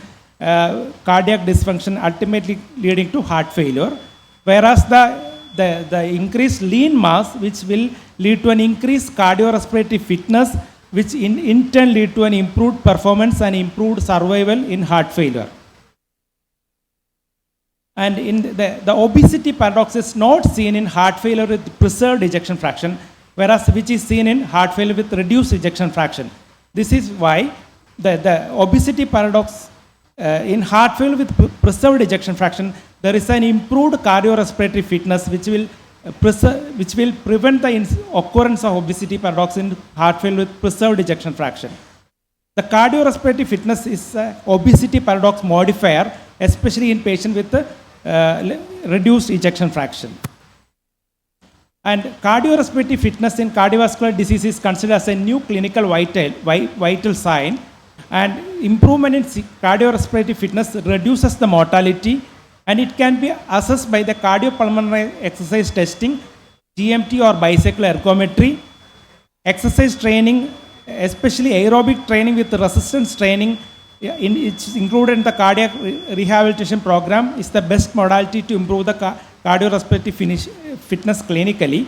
B: cardiac dysfunction, ultimately leading to heart failure. Whereas the increased lean mass, which will lead to an increased cardiorespiratory fitness, which in turn lead to an improved performance and improved survival in heart failure. And in the obesity paradox is not seen in heart failure with preserved ejection fraction, whereas which is seen in heart failure with reduced ejection fraction. This is why the obesity paradox in heart failure with preserved ejection fraction, there is an improved cardiorespiratory fitness which will prevent the occurrence of obesity paradox in heart failure with preserved ejection fraction. The cardiorespiratory fitness is an obesity paradox modifier, especially in patients with reduced ejection fraction. And cardiorespiratory fitness in cardiovascular disease is considered as a new clinical vital sign, and improvement in cardiorespiratory fitness reduces the mortality, and it can be assessed by the cardiopulmonary exercise testing, GMT or bicycle ergometry, exercise training, especially aerobic training with resistance training, it's included in the cardiac rehabilitation program, is the best modality to improve the cardiorespiratory fitness clinically.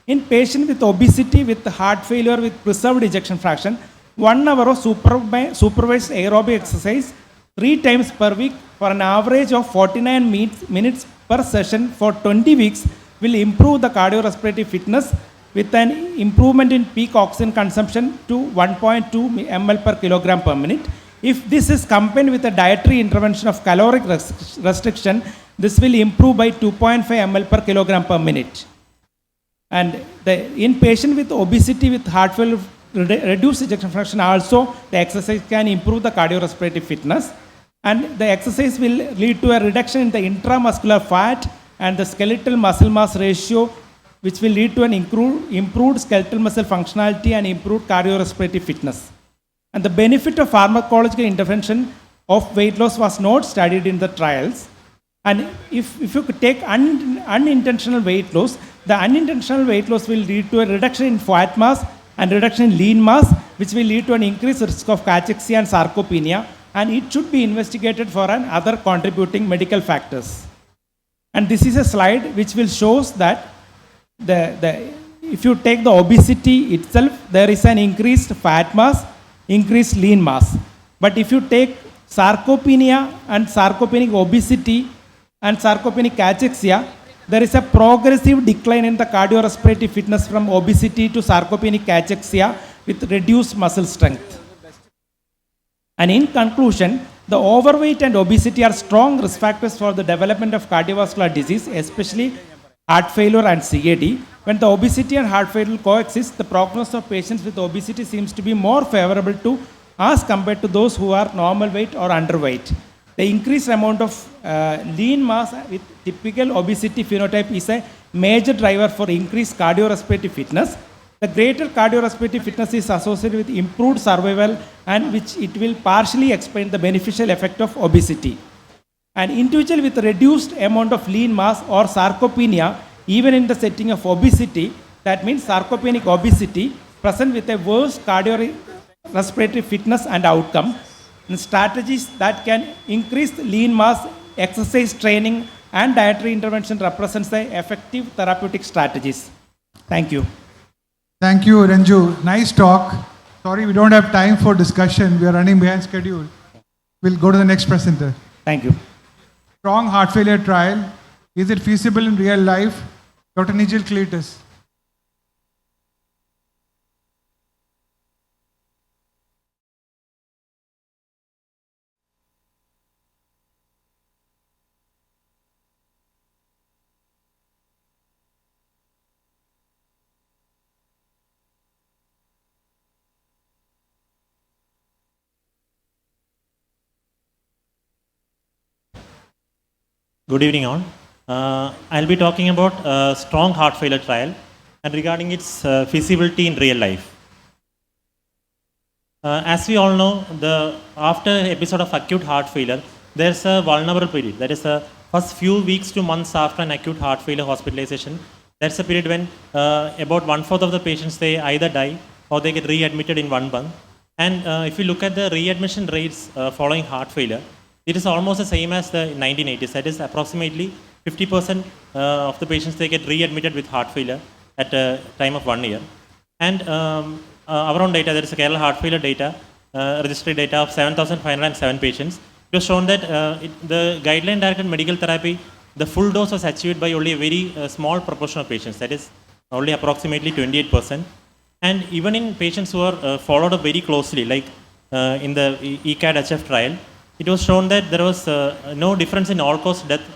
B: In patients with obesity with heart failure with preserved ejection fraction, 1 hour of supervised aerobic exercise 3 times per week for an average of 49 minutes per session for 20 weeks will improve the cardiorespiratory fitness with an improvement in peak oxygen consumption to 1.2 ml per kilogram per minute. If this is combined with a dietary intervention of caloric restriction, this will improve by 2.5 ml per kilogram per minute. And in patient with obesity with heart failure, reduced ejection fraction also, the exercise can improve the cardiorespiratory fitness. And the exercise will lead to a reduction in the intramuscular fat and the skeletal muscle mass ratio, which will lead to an improved skeletal muscle functionality and improved cardiorespiratory fitness. And the benefit of pharmacological intervention of weight loss was not studied in the trials. And if you could take unintentional weight loss, the unintentional weight loss will lead to a reduction in fat mass and reduction in lean mass, which will lead to an increased risk of cachexia and sarcopenia, and it should be investigated for other contributing medical factors. And this is a slide which will shows that if you take the obesity itself, there is an increased fat mass, increased lean mass. But if you take sarcopenia and sarcopenic obesity and sarcopenic cachexia, there is a progressive decline in the cardiorespiratory fitness from obesity to sarcopenic cachexia with reduced muscle strength. And in conclusion, the overweight and obesity are strong risk factors for the development of cardiovascular disease, especially heart failure and CAD. When the obesity and heart failure coexist, the prognosis of patients with obesity seems to be more favorable to us compared to those who are normal weight or underweight. The increased amount of lean mass with typical obesity phenotype is a major driver for increased cardiorespiratory fitness. The greater cardiorespiratory fitness is associated with improved survival, and which it will partially explain the beneficial effect of obesity. An individual with a reduced amount of lean mass or sarcopenia, even in the setting of obesity, that means sarcopenic obesity, present with a worse cardiorespiratory fitness and outcome, and strategies that can increase lean mass, exercise training, and dietary intervention represents the effective therapeutic strategies. Thank you.
E: Thank you, Ranju. Nice talk. Sorry, we don't have time for discussion. We are running behind schedule. We'll go to the next presenter.
B: Thank you.
E: Strong heart failure trial. Is it feasible in real life? Dr. Nigel Cletus.
G: Good evening, all. I'll be talking about a strong heart failure trial and regarding its feasibility in real life. As we all know, after episode of acute heart failure, there's a vulnerable period. That is the first few weeks to months after an acute heart failure hospitalization. That's a period when about 1/4 of the patients, they either die or they get readmitted in 1 month. And if you look at the readmission rates following heart failure, it is almost the same as the 1980s. That is approximately 50% of the patients, they get readmitted with heart failure at a time of 1 year. And our own data, there is a Kerala heart failure data, registry data of 7,507 patients. It was shown that the guideline directed medical therapy, the full dose was achieved by only a very small proportion of patients. That is only approximately 28%. And even in patients who are followed up very closely, like in the ECAD-HF trial, it was shown that there was no difference in all-cause death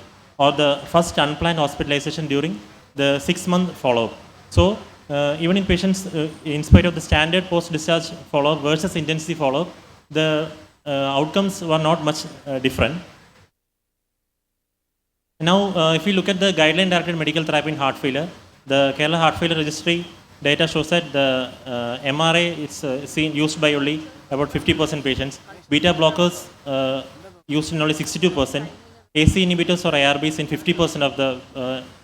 G: or the first unplanned hospitalization during the 6-month follow-up. So, even in patients, in spite of the standard post-discharge follow-up versus intensity follow-up, the outcomes were not much different. Now, if you look at the guideline-directed medical therapy in heart failure, the Kerala Heart Failure Registry data shows that the MRA is used by only about 50% patients. Beta blockers used in only 62%. AC inhibitors or ARBs in 50% of the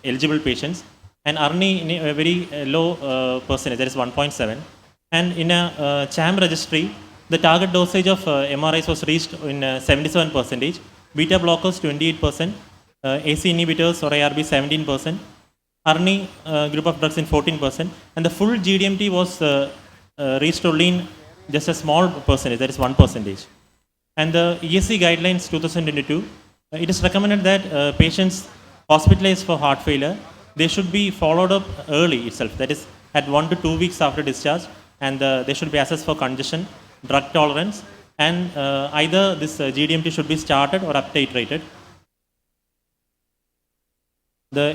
G: eligible patients. And ARNI in a very low percentage, that is 1.7. And in a CHAM registry, the target dosage of MRIs was reached in 77%. Beta blockers 28%. AC inhibitors or ARB 17%. ARNI group of drugs in 14%. And the full GDMT was reached only in just a small percentage, that is 1%. And the ESC guidelines 2022, it is recommended that patients hospitalized for heart failure, they should be followed up early itself, that is at 1 to 2 weeks after discharge, and they should be assessed for congestion, drug tolerance, and either this GDMT should be started or up-titrated. The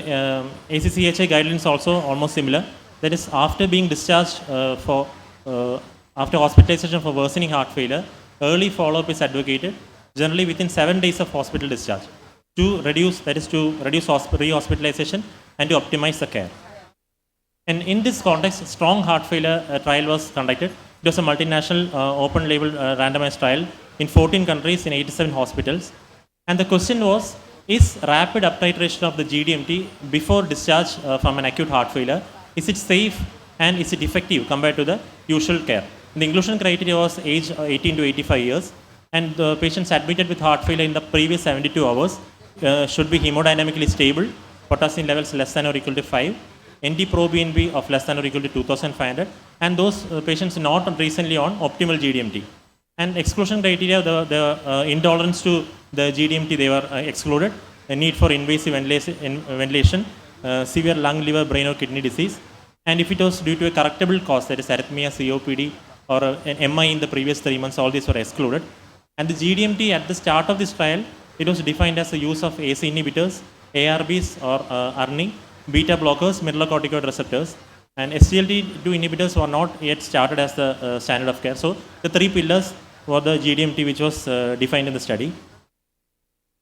G: ACCHA guidelines also almost similar, that is after being discharged after hospitalization for worsening heart failure, early follow-up is advocated, generally within 7 days of hospital discharge, to reduce re-hospitalization and to optimize the care. And in this context, strong heart failure trial was conducted. It was a multinational open-label randomized trial in 14 countries in 87 hospitals. And the question was, is rapid up-titration of the GDMT before discharge from an acute heart failure, is it safe and is it effective compared to the usual care? The inclusion criteria was age 18 to 85 years, and the patients admitted with heart failure in the previous 72 hours should be hemodynamically stable, potassium levels less than or equal to 5, NT-proBNP of less than or equal to 2,500, and those patients not recently on optimal GDMT. And exclusion criteria, the intolerance to the GDMT, they were excluded, a need for invasive ventilation, severe lung, liver, brain or kidney disease, and if it was due to a correctable cause, that is arrhythmia, COPD, or an MI in the previous 3 months, all these were excluded. And the GDMT at the start of this trial, it was defined as the use of AC inhibitors, ARBs or ARNI, beta blockers, mineralocorticoid receptors, and SGLT2 inhibitors were not yet started as the standard of care. So the 3 pillars were the GDMT which was defined in the study.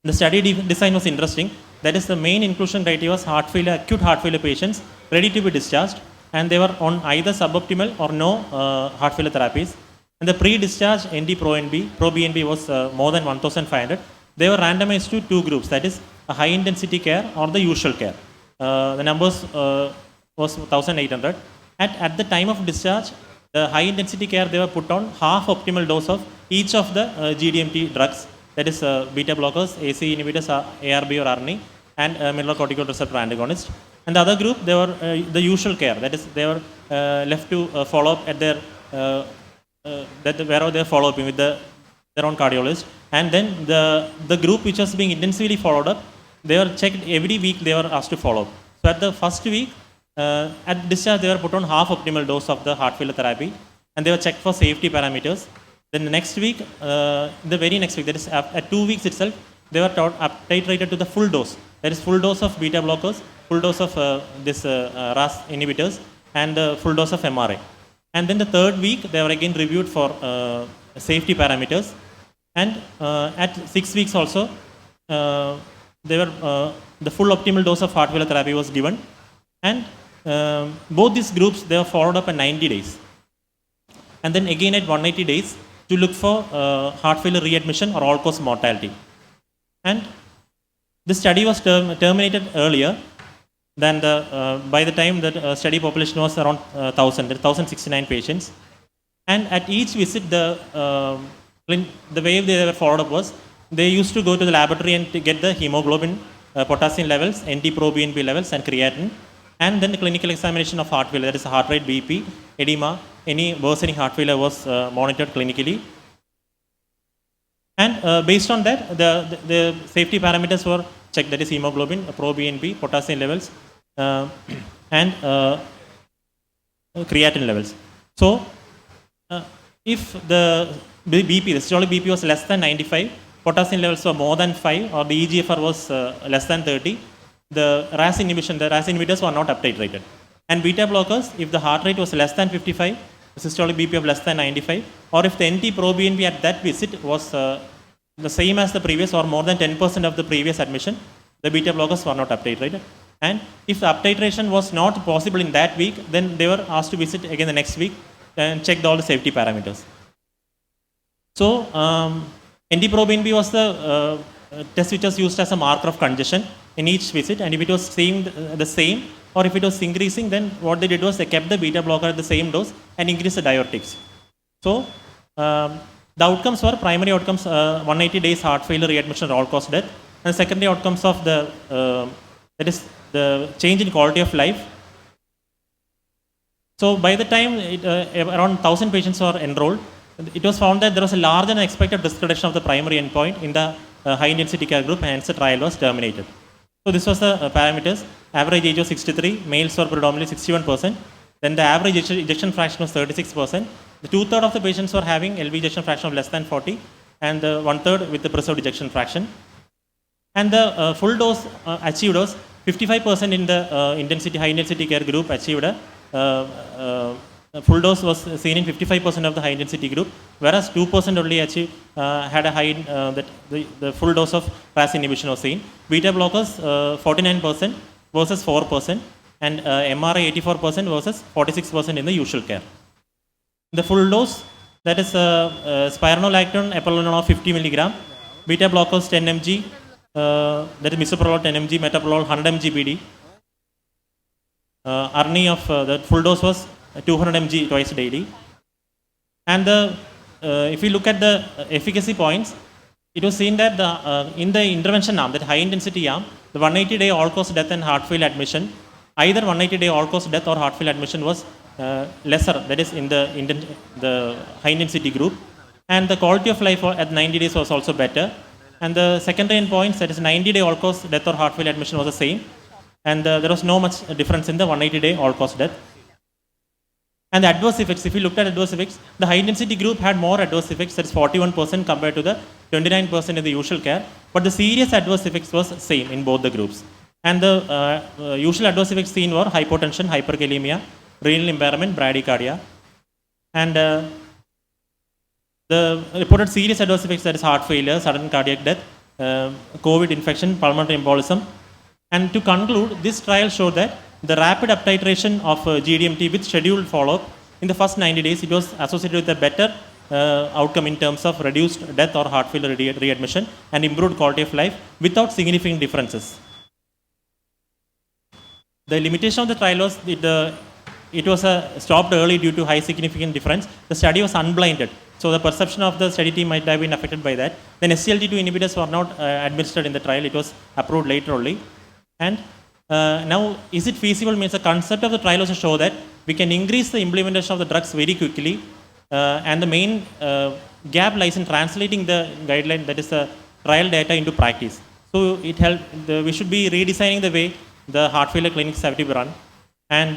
G: The study design was interesting. That is, the main inclusion criteria was heart failure, acute heart failure patients ready to be discharged, and they were on either suboptimal or no heart failure therapies. And the pre-discharge NT-proBNP was more than 1,500. They were randomized to two groups, that is, a high intensity care or the usual care. The numbers was 1,800. At the time of discharge, the high intensity care, they were put on half optimal dose of each of the GDMT drugs, that is beta blockers, AC inhibitors, ARB or ARNI, and mineralocorticoid receptor antagonist. And the other group, they were the usual care, that is, they were left to follow up at their wherever they are follow up with their own cardiologist. And then the group which was being intensively followed up, they were checked every week, they were asked to follow up. So at the first week, at discharge, they were put on half optimal dose of the heart failure therapy, and they were checked for safety parameters. Then the next week, the very next week, that is at 2 weeks itself, they were titrated to the full dose. That is full dose of beta blockers, full dose of this RAS inhibitors, and full dose of MRA. And then the third week, they were again reviewed for safety parameters. And at 6 weeks also, they were the full optimal dose of heart failure therapy was given. And both these groups, they were followed up at 90 days. And then again at 180 days to look for heart failure readmission or all-cause mortality. And the study was terminated earlier than by the time that study population was around 1,069 patients. And at each visit, the way they were followed up was, they used to go to the laboratory and to get the hemoglobin, potassium levels, NT-proBNP levels, and creatinine. And then the clinical examination of heart failure, that is heart rate, BP, edema, any worsening heart failure was monitored clinically. And based on that, the safety parameters were checked, that is hemoglobin, proBNP, potassium levels, and creatinine levels. So, if the BP, the systolic BP was less than 95, potassium levels were more than 5, or the EGFR was less than 30, the RAS inhibition, the RAS inhibitors were not uptitrated. And beta blockers, if the heart rate was less than 55, the systolic BP of less than 95, or if the NT-proBNP at that visit was the same as the previous or more than 10% of the previous admission, the beta blockers were not uptitrated. And if the uptitration was not possible in that week, then they were asked to visit again the next week and check all the safety parameters. So, NT-proBNP was the test which was used as a marker of congestion in each visit, and if it was seeing the same or if it was increasing, then what they did was they kept the beta blocker at the same dose and increased the diuretics. So, the outcomes were primary outcomes, 180 days heart failure, readmission, or all-cause death, and secondary outcomes of the, that is the change in quality of life. So, by the time around 1,000 patients were enrolled, it was found that there was a larger than expected risk reduction of the primary endpoint in the high intensity care group, and hence the trial was terminated. So this was the parameters. Average age was 63, males were predominantly 61%. Then the average ejection fraction was 36%. The 2/3 of the patients were having LV ejection fraction of less than 40, and 1/3 with the preserved ejection fraction. And the full dose achieved was 55% in the high intensity care group achieved a full dose was seen in 55% of the high intensity group, whereas 2% only achieved had a high the full dose of RAS inhibition was seen. Beta blockers 49% versus 4%, and MRA 84% versus 46% in the usual care. The full dose, that is spironolactone, eplerenone 50 milligram, beta blockers 10 mg, that is misoprolol 10 mg, metoprolol 100 mg BD. ARNI of the full dose was 200 mg twice daily. And if you look at the efficacy points, it was seen that in the intervention arm, that high intensity arm, the 180-day all-cause death and heart failure admission, either 180-day all-cause death or heart failure admission was lesser, that is in the high intensity group. And the quality of life at 90 days was also better. And the secondary endpoints, that is 90-day all-cause death or heart failure admission was the same. And there was no much difference in the 180-day all-cause death. And the adverse effects, if you looked at adverse effects, the high intensity group had more adverse effects, that is 41% compared to the 29% in the usual care. But the serious adverse effects was same in both the groups. And the usual adverse effects seen were hypotension, hyperkalemia, renal impairment, bradycardia. And the reported serious adverse effects, that is heart failure, sudden cardiac death, COVID infection, pulmonary embolism, And to conclude, this trial showed that the rapid uptitration of GDMT with scheduled follow-up in the first 90 days, it was associated with a better outcome in terms of reduced death or heart failure readmission and improved quality of life without significant differences. The limitation of the trial was it was stopped early due to high significant difference. The study was unblinded, so the perception of the study team might have been affected by that. Then SGLT2 inhibitors were not administered in the trial, it was approved later only. And now, is it feasible? Means the concept of the trial was to show that we can increase the implementation of the drugs very quickly, and the main gap lies in translating the guideline, that is the trial data, into practice. So it helped. We should be redesigning the way the heart failure clinics have to be run. And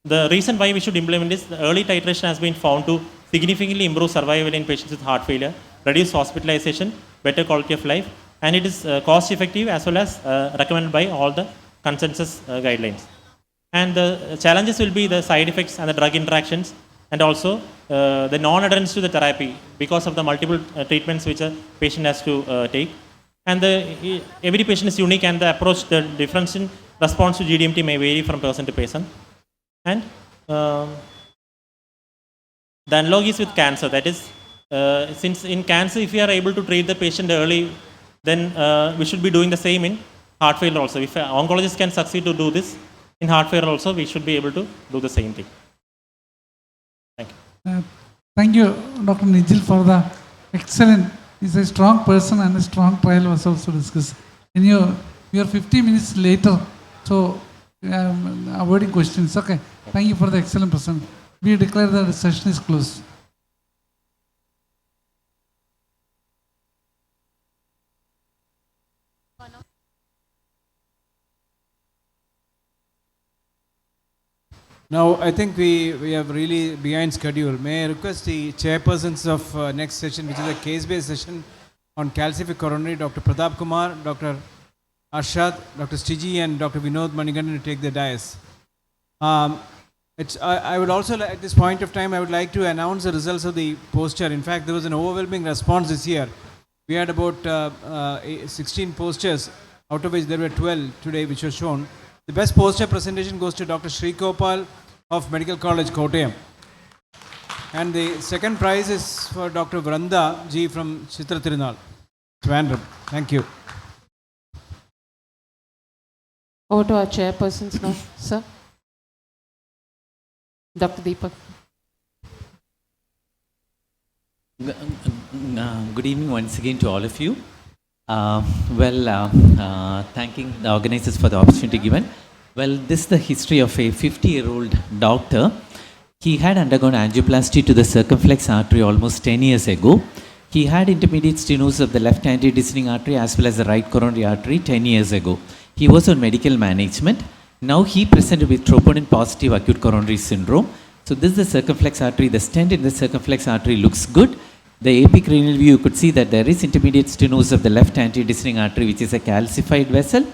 G: the reason why we should implement this, the early titration has been found to significantly improve survival in patients with heart failure, reduce hospitalization, better quality of life, and it is cost effective as well as recommended by all the consensus guidelines. And the challenges will be the side effects and the drug interactions, and also the non-adherence to the therapy because of the multiple treatments which a patient has to take. And every patient is unique, and the approach, the difference in response to GDMT may vary from person to person. And the analog is with cancer, that is, since in cancer, if we are able to treat the patient early, then we should be doing the same in heart failure also. If oncologists can succeed to do this in heart failure also, we should be able to do the same thing. Thank you.
T: Thank you, Dr. Nijil, for the excellent. He's a strong person, and a strong trial was also discussed. And you are 50 minutes later, so avoiding questions. Okay. Thank you for the excellent person. We declare that the session is closed.
F: Now, I think we have really behind schedule. May I request the chairpersons of next session, which is a case-based session on calcific coronary, Dr. Pratap Kumar, Dr. Arshad, Dr. Stiji, and Dr. Vinod Manigandan to take the dais. I would also, at this point of time, I would like to announce the results of the poster. In fact, there was an overwhelming response this year. We had about 16 posters, out of which there were 12 today, which were shown. The best poster presentation goes to Dr. Sri Gopal of Medical College, Kottayam. And the second prize is for Dr. Vranda G from Chitra Tirunal, Trivandrum. Thank you.
C: Over to our chairpersons now, sir. Dr. Deepak.
D: Good evening once again to all of you. Thanking the organizers for the opportunity given. Well, this is the history of a 50-year-old doctor. He had undergone angioplasty to the circumflex artery almost 10 years ago. He had intermediate stenosis of the left anterior descending artery as well as the right coronary artery 10 years ago. He was on medical management. Now he presented with troponin positive acute coronary syndrome. So this is the circumflex artery. The stent in the circumflex artery looks good. The epicranial view, you could see that there is intermediate stenosis of the left anterior descending artery, which is a calcified vessel.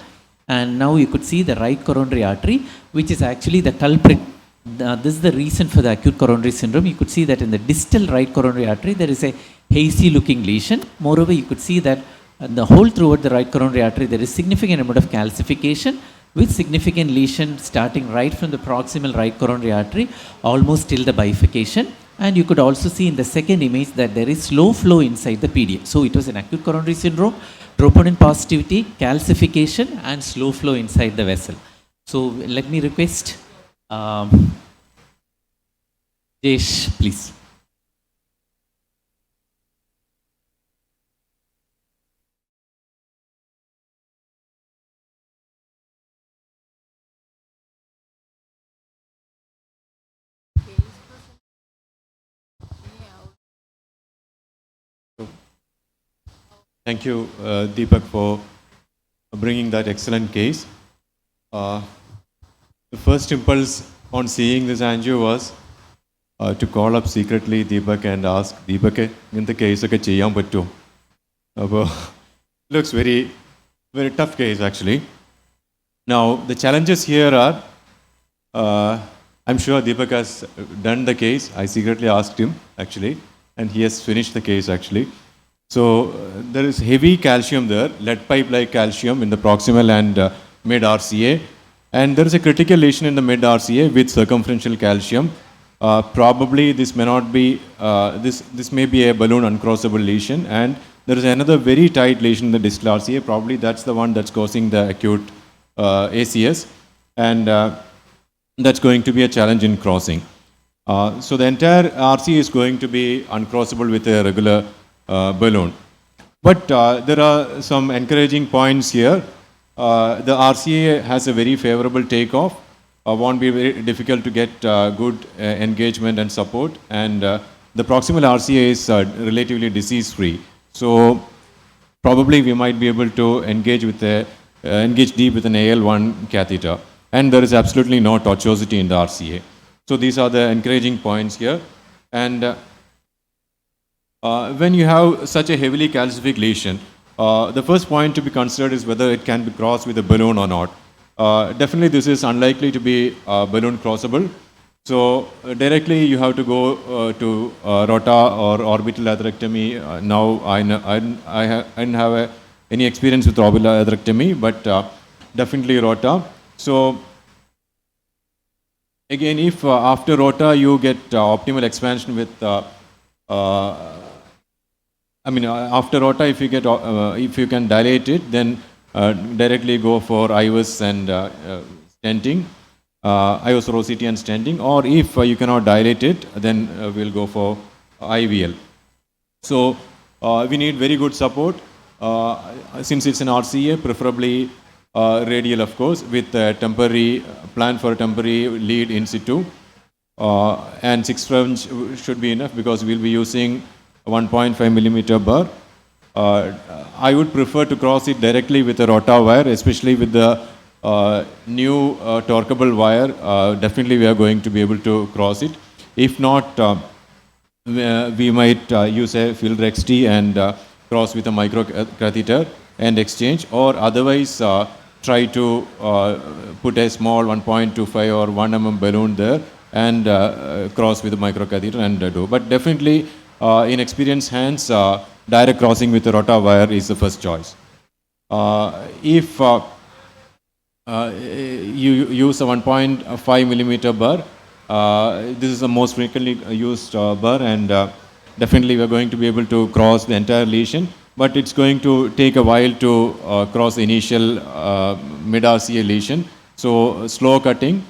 D: And now you could see the right coronary artery, which is actually the culprit. This is the reason for the acute coronary syndrome. You could see that in the distal right coronary artery, there is a hazy looking lesion. Moreover, you could see that the whole throughout the right coronary artery, there is significant amount of calcification with significant lesion starting right from the proximal right coronary artery, almost till the bifurcation. And you could also see in the second image that there is slow flow inside the PDA. So it was an acute coronary syndrome, troponin positivity, calcification, and slow flow inside the vessel. So let me request Jesh, please.
V: Thank you, Deepak, for bringing that excellent case. The first impulse on seeing this angio was to call up secretly Deepak and ask, Deepak, in the case of cheyan pattu. Looks very tough case actually. Now the challenges here are, I'm sure Deepak has done the case. I secretly asked him actually, and he has finished the case actually. So there is heavy calcium there, lead pipe-like calcium in the proximal and mid RCA. And there is a critical lesion in the mid RCA with circumferential calcium. Probably this may not be, this may be a balloon uncrossable lesion. And there is another very tight lesion in the distal RCA. Probably that's the one that's causing the acute ACS. And that's going to be a challenge in crossing. So the entire RCA is going to be uncrossable with a regular balloon. But there are some encouraging points here. The RCA has a very favorable takeoff. Won't be very difficult to get good engagement and support. And the proximal RCA is relatively disease-free. So probably we might be able to engage deep with an AL1 catheter. And there is absolutely no tortuosity in the RCA. So these are the encouraging points here. And when you have such a heavily calcific lesion, the first point to be considered is whether it can be crossed with a balloon or not. Definitely this is unlikely to be balloon crossable. So directly you have to go to rota or orbital atherectomy. Now I didn't have any experience with orbital atherectomy, but definitely rota. So again, if after rota you get optimal expansion with, after rota, if you get, if you can dilate it, then directly go for IVUS and stenting, IVUS or OCT and stenting. Or if you cannot dilate it, then we'll go for IVL. So we need very good support. Since it's an RCA, preferably radial, of course, with a temporary plan for a temporary lead in situ. And 6 French should be enough because we'll be using 1.5 millimeter burr. I would prefer to cross it directly with a rota wire, especially with the new torqueable wire. Definitely we are going to be able to cross it. If not, we might use a Field XT and cross with a micro catheter and exchange, or otherwise try to put a small 1.25 or 1 mm balloon there and cross with a micro catheter and do. But definitely in experienced hands, direct crossing with a rota wire is the first choice. If you use a 1.5 millimeter burr, this is the most frequently used burr, and definitely we are going to be able to cross the entire lesion. But it's going to take a while to cross the initial mid-RCA lesion. So slow cutting,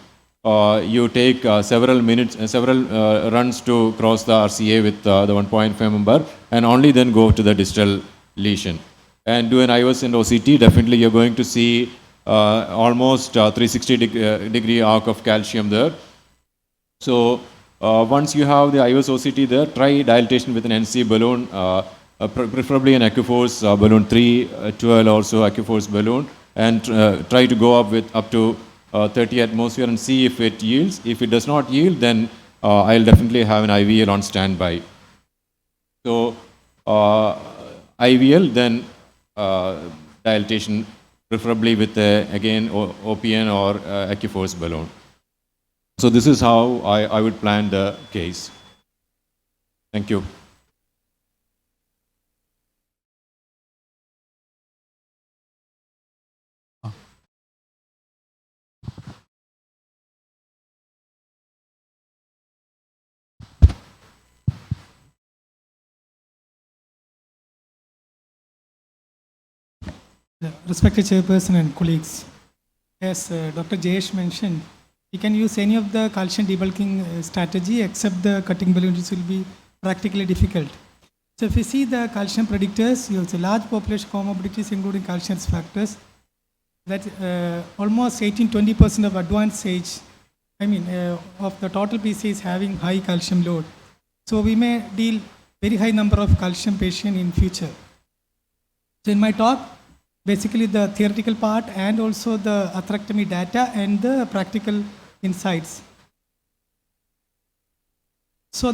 V: you take several minutes, several runs to cross the RCA with the 1.5 mm burr, and only then go to the distal lesion. And do an IVUS and OCT, definitely you're going to see almost 360 degree arc of calcium there. So once you have the IVUS OCT there, try dilatation with an NC balloon, preferably an AccuForce balloon 312 or so AccuForce balloon, and try to go up with up to 30 atmosphere and see if it yields. If it does not yield, then I'll definitely have an IVL on standby. So IVL, then dilatation, preferably with again OPN or AccuForce balloon. So this is how I would plan the case. Thank you.
I: The respected chairperson and colleagues, as Dr. Jayesh mentioned, you can use any of the calcium debulking strategy except the cutting balloon, which will be practically difficult. So if you see the calcium predictors, you have a large population comorbidities including calcium risk factors. That almost 18-20% of advanced age, of the total PC is having high calcium load. So we may deal very high number of calcium patients in future. So in my talk, basically the theoretical part and also the atherectomy data and the practical insights. So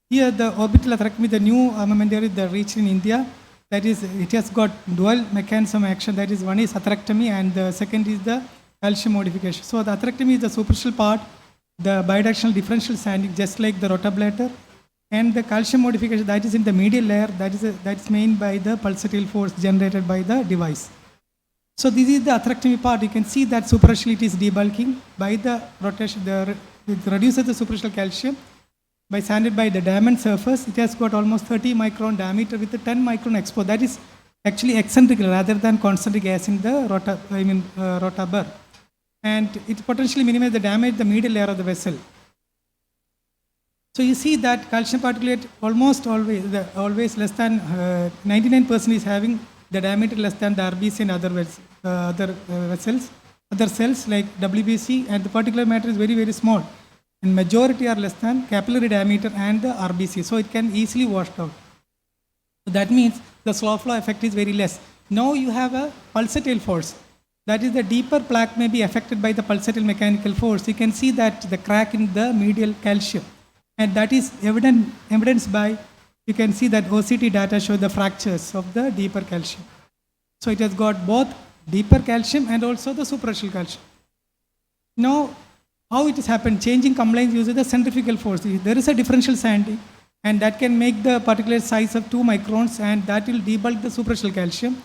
I: here the orbital atherectomy, the new armamentary that reached in India, that is, it has got dual mechanism action. That is, one is atherectomy and the second is the calcium modification. So the atherectomy is the superficial part, the bidirectional differential sanding, just like the rotablator. And the calcium modification that is in the medial layer, that's made by the pulsatile force generated by the device. So this is the atherectomy part. You can see that superficially it is debulking by the rotation. It reduces the superficial calcium by sanded by the diamond surface. It has got almost 30 micron diameter with a 10 micron expo. That is actually eccentric rather than concentric as in the rota burr. And it potentially minimizes the damage the medial layer of the vessel. So you see that calcium particulate almost always less than 99% is having the diameter less than the RBC and other cells like WBC, and the particulate matter is very, very small. And majority are less than capillary diameter and the RBC. So it can easily wash out. So that means the slow flow effect is very less. Now you have a pulsatile force. That is, the deeper plaque may be affected by the pulsatile mechanical force. You can see that the crack in the medial calcium. And that is evidenced by, you can see that OCT data show the fractures of the deeper calcium. So it has got both deeper calcium and also the superficial calcium. Now, how it has happened? Changing compliance uses the centrifugal force. There is a differential sanding, and that can make the particular size of 2 microns, and that will debulk the superficial calcium.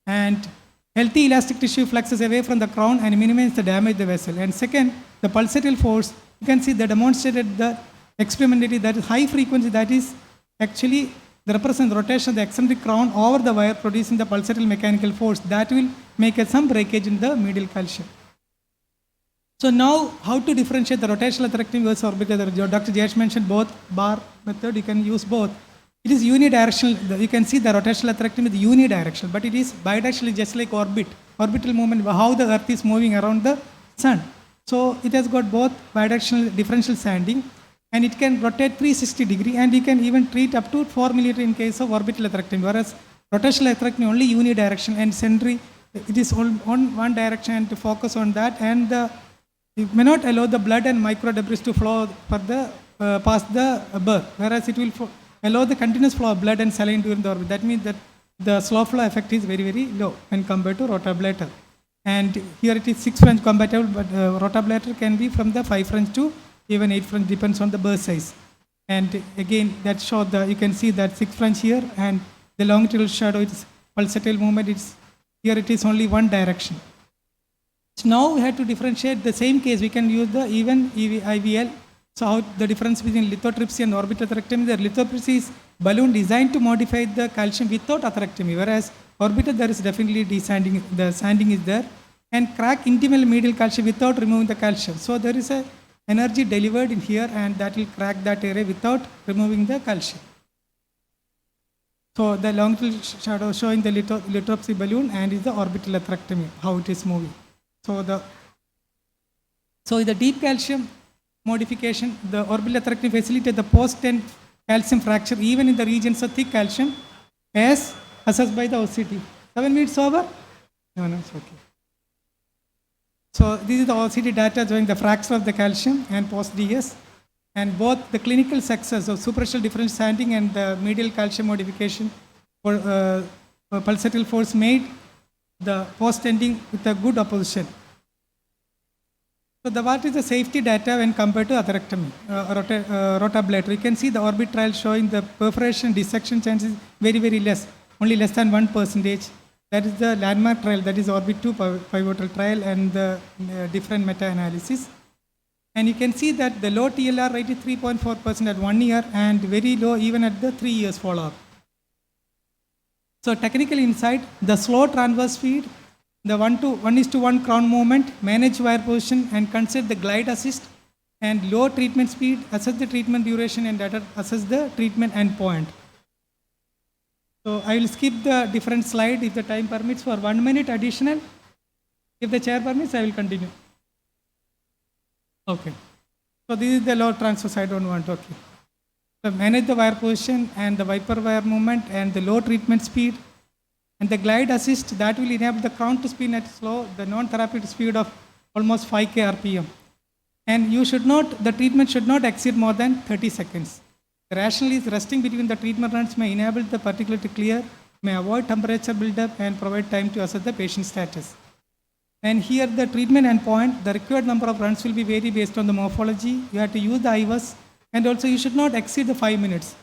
I: And healthy elastic tissue fluxes away from the crown and minimizes the damage of the vessel. And second, the pulsatile force, you can see they demonstrated the experimentally that is high frequency, that is actually represents the rotation of the eccentric crown over the wire, producing the pulsatile mechanical force that will make some breakage in the medial calcium. So now, how to differentiate the rotational atherectomy versus orbital? Dr. Jayesh mentioned both bar method. You can use both. It is unidirectional. You can see the rotational atherectomy is unidirectional, but it is bidirectional, just like orbital movement, how the Earth is moving around the Sun. So it has got both bidirectional differential sanding, and it can rotate 360 degree, and you can even treat up to 4 mm in case of orbital atherectomy, whereas rotational atherectomy only unidirectional, and centri, it is on one direction, and to focus on that, and it may not allow the blood and micro debris to flow past the burr, whereas it will allow the continuous flow of blood and saline during the orbit. That means that the slow flow effect is very, very low when compared to rotablator. And here it is 6 French compatible, but rotablator can be from the 5 French to even 8 French, depends on the burr size. And again, that shows you can see that 6 French here, and the longitudinal shadow, it's pulsatile movement, here it is only one direction. So now we have to differentiate the same case. We can use the even IVL. So how the difference between lithotripsy and orbital atherectomy? The lithotripsy is balloon designed to modify the calcium without atherectomy, whereas orbital there is definitely desanding. The sanding is there, and crack intimal medial calcium without removing the calcium. So there is a energy delivered in here, and that will crack that area without removing the calcium. So the longitudinal shadow showing the lithotripsy balloon, and is the orbital atherectomy, how it is moving. So the deep calcium modification, the orbital atherectomy facilitates the post-10 calcium fracture even in the regions of thick calcium as assessed by the OCT. 7 minutes over? No, it's okay. So this is the OCT data showing the fracture of the calcium and post-DS, and both the clinical success of superficial differential sanding and the medial calcium modification for pulsatile force made the post-ending with a good opposition. So what is the safety data when compared to atherectomy, rotablator? You can see the orbit trial showing the perforation dissection chances very, very less, only less than 1%. That is the landmark trial, that is Orbit 2 pivotal trial, and the different meta-analysis. And you can see that the low TLR rate is 3.4% at 1 year, and very low even at the 3 years follow-up. So technical insight, the slow transverse speed, the 1:1 crown movement, manage wire position, and consider the glide assist, and low treatment speed, assess the treatment duration, and assess the treatment endpoint. So I will skip the different slide if the time permits for 1 minute additional. If the chair permits, I will continue. Okay. So this is the low transverse, I don't want, okay. So manage the wire position and the wiper wire movement and the low treatment speed. And the glide assist, that will enable the crown to spin at slow, the non-therapeutic speed of almost 5K RPM. And the treatment should not exceed more than 30 seconds. Rationally, resting between the treatment runs may enable the particle to clear, may avoid temperature buildup, and provide time to assess the patient status. And here the treatment endpoint, the required number of runs will be vary based on the morphology. You have to use the IVUS And also you should not exceed the 5 minutes.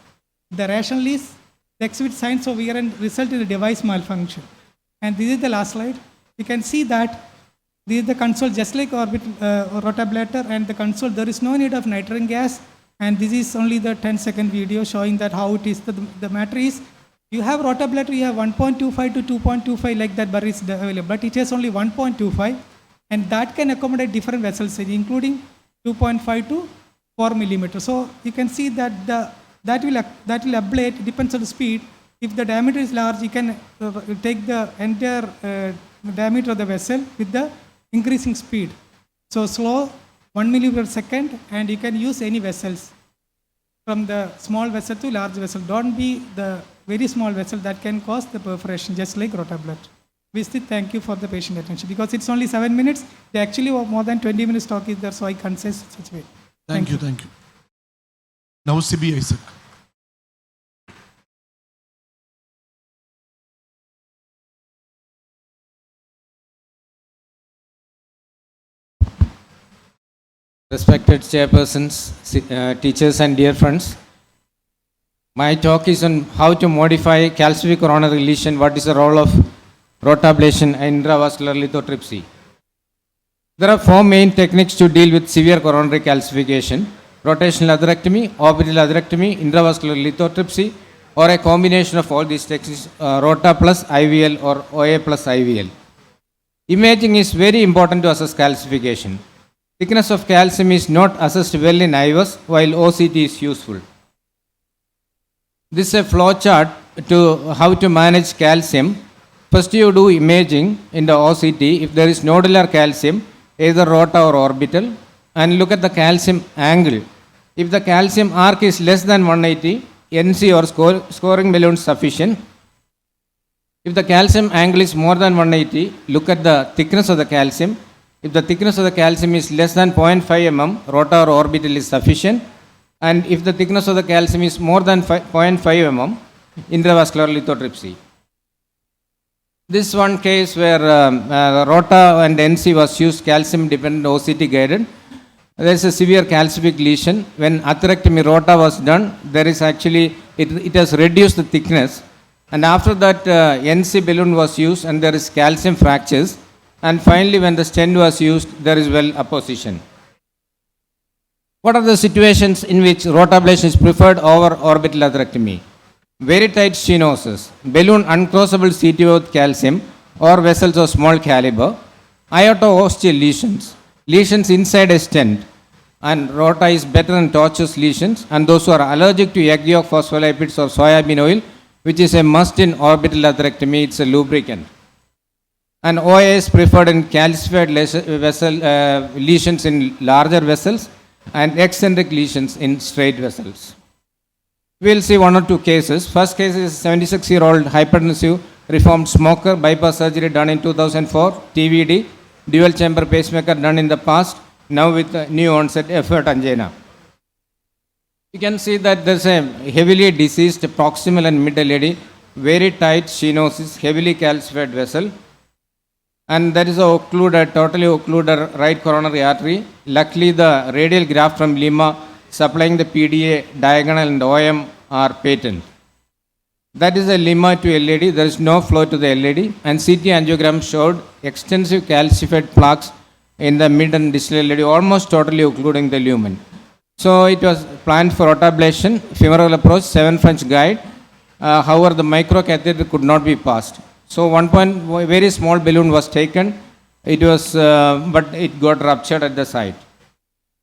I: The rationale is the exhibit signs of wear and result in a device malfunction. And this is the last slide. You can see that this is the console just like orbit rotablator, and the console there is no need of nitrogen gas, and this is only the 10-second video showing that how it is. The matter is you have rotablator, you have 1.25 to 2.25 like that bar is available, but it has only 1.25, and that can accommodate different vessel size including 2.5 to 4 millimeters. So you can see that that will ablate, it depends on the speed. If the diameter is large, you can take the entire diameter of the vessel with the increasing speed. So slow 1 millimeter per second, and you can use any vessels from the small vessel to large vessel. Don't be the very small vessel that can cause the perforation, just like rotablator. We still thank you for the patient attention because it's only 7 minutes. They actually more than 20 minutes talk is there, so I can't say such way.
L: Thank you. Now CB Isaac.
M: Respected chairpersons, teachers and dear friends, my talk is on how to modify calcific coronary lesion, what is the role of rotablation and intravascular lithotripsy. There are 4 main techniques to deal with severe coronary calcification: rotational atherectomy, orbital atherectomy, intravascular lithotripsy, or a combination of all these techniques, rota plus IVL or OA plus IVL. Imaging is very important to assess calcification. Thickness of calcium is not assessed well in IVUS, while OCT is useful. This is a flow chart to how to manage calcium. First you do imaging in the OCT if there is nodular calcium, either rota or orbital, and look at the calcium angle. If the calcium arc is less than 180, NC or scoring balloon sufficient. If the calcium angle is more than 180, look at the thickness of the calcium. If the thickness of the calcium is less than 0.5 mm, rota or orbital is sufficient. And if the thickness of the calcium is more than 0.5 mm, intravascular lithotripsy. This one case where rota and NC was used, calcium dependent OCT guided. There is a severe calcific lesion. When atherectomy rota was done, there is actually, it has reduced the thickness. And after that, NC balloon was used and there is calcium fractures. And finally, when the stent was used, there is well apposition. What are the situations in which rotablation is preferred over orbital atherectomy? Very tight stenosis, balloon uncrossable CTO with calcium, or vessels of small caliber, aorto-ostial lesions, lesions inside a stent, and rota is better than tortuous lesions, and those who are allergic to egg yolk phospholipids or soybean oil, which is a must in orbital atherectomy, it's a lubricant. And OA is preferred in calcified lesions in larger vessels and eccentric lesions in straight vessels. We'll see 1 or 2 cases. First case is 76-year-old hypertensive reformed smoker, bypass surgery done in 2004, TVD, dual chamber pacemaker done in the past, now with new onset effort angina. You can see that there's a heavily diseased proximal and mid LAD, very tight stenosis, heavily calcified vessel. And there is a occluded, totally occluded right coronary artery. Luckily, the radial graft from Lima supplying the PDA, diagonal and OM are patent. That is a Lima to LAD. There is no flow to the LAD. And CT angiogram showed extensive calcified plaques in the mid and distal LAD, almost totally occluding the lumen. So it was planned for rotablation, femoral approach, 7 French guide. However, the microcatheter could not be passed. So very small balloon was taken. It was, but it got ruptured at the site.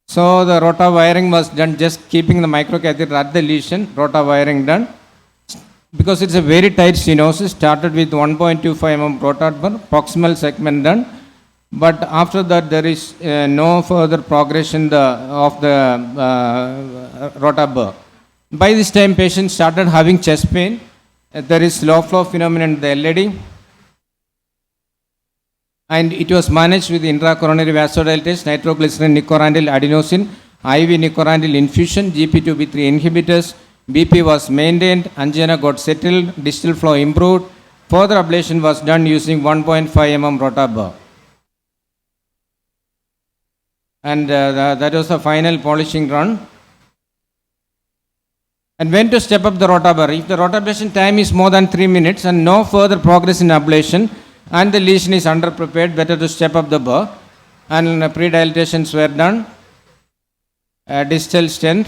M: So the rota wiring was done, just keeping the microcatheter at the lesion, rota wiring done. Because it's a very tight stenosis, started with 1.25 mm rotator, proximal segment done. But after that, there is no further progression of the rota burr. By this time, patient started having chest pain. There is slow flow phenomenon in the LAD. And it was managed with intracoronary vasodilators, nitroglycerin, nicorandil, adenosine, IV nicorandil infusion, GP2B3 inhibitors. BP was maintained, angina got settled, distal flow improved. Further ablation was done using 1.5 mm rota burr. And that was the final polishing run. And when to step up the rotabar? If the rotablation time is more than 3 minutes and no further progress in ablation and the lesion is underprepared, better to step up the burr. And pre-dilatations were done, distal stent,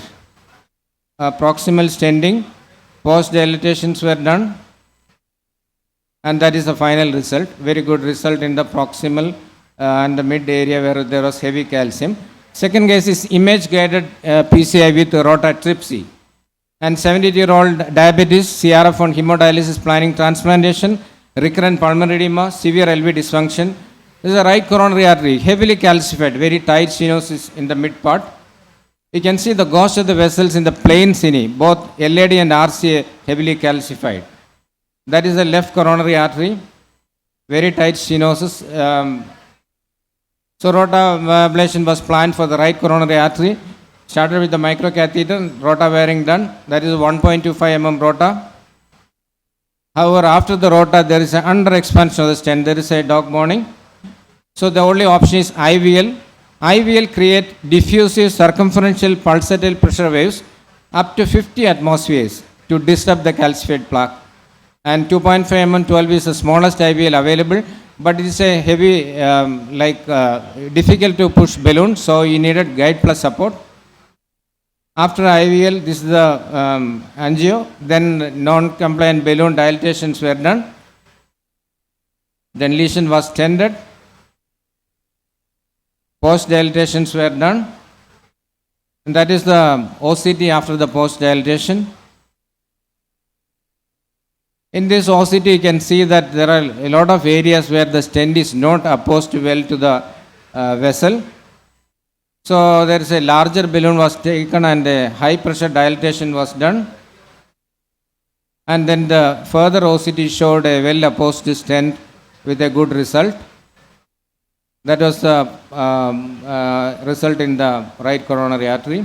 M: proximal stenting, post-dilatations were done, and that is the final result. Very good result in the proximal and the mid area where there was heavy calcium. Second case is image-guided PCI with rotatripsy. And 70-year-old diabetes, CRF on hemodialysis planning transplantation, recurrent pulmonary edema, severe LV dysfunction. This is a right coronary artery, heavily calcified, very tight stenosis in the mid part. You can see the ghost of the vessels in the plain cine, both LAD and RCA heavily calcified. That is the left coronary artery, very tight stenosis. So rota ablation was planned for the right coronary artery. Started with the microcatheter, rota wiring done. That is 1.25 mm rota. However, after the rota, there is an under expansion of the stent. There is a dog mourning. So the only option is IVL. IVL create diffusive circumferential pulsatile pressure waves up to 50 atmospheres to disrupt the calcified plaque. And 2.5 mm 12 is the smallest IVL available, but it is a heavy, difficult to push balloon, so you needed guide plus support. After IVL, this is the angio, then non-compliant balloon dilatations were done. Then lesion was tended. Post-dilatations were done. And that is the OCT after the post-dilatation. In this OCT, you can see that there are a lot of areas where the stent is not opposed well to the vessel. So there is a larger balloon was taken and a high pressure dilatation was done. And then the further OCT showed a well opposed stent with a good result. That was the result in the right coronary artery.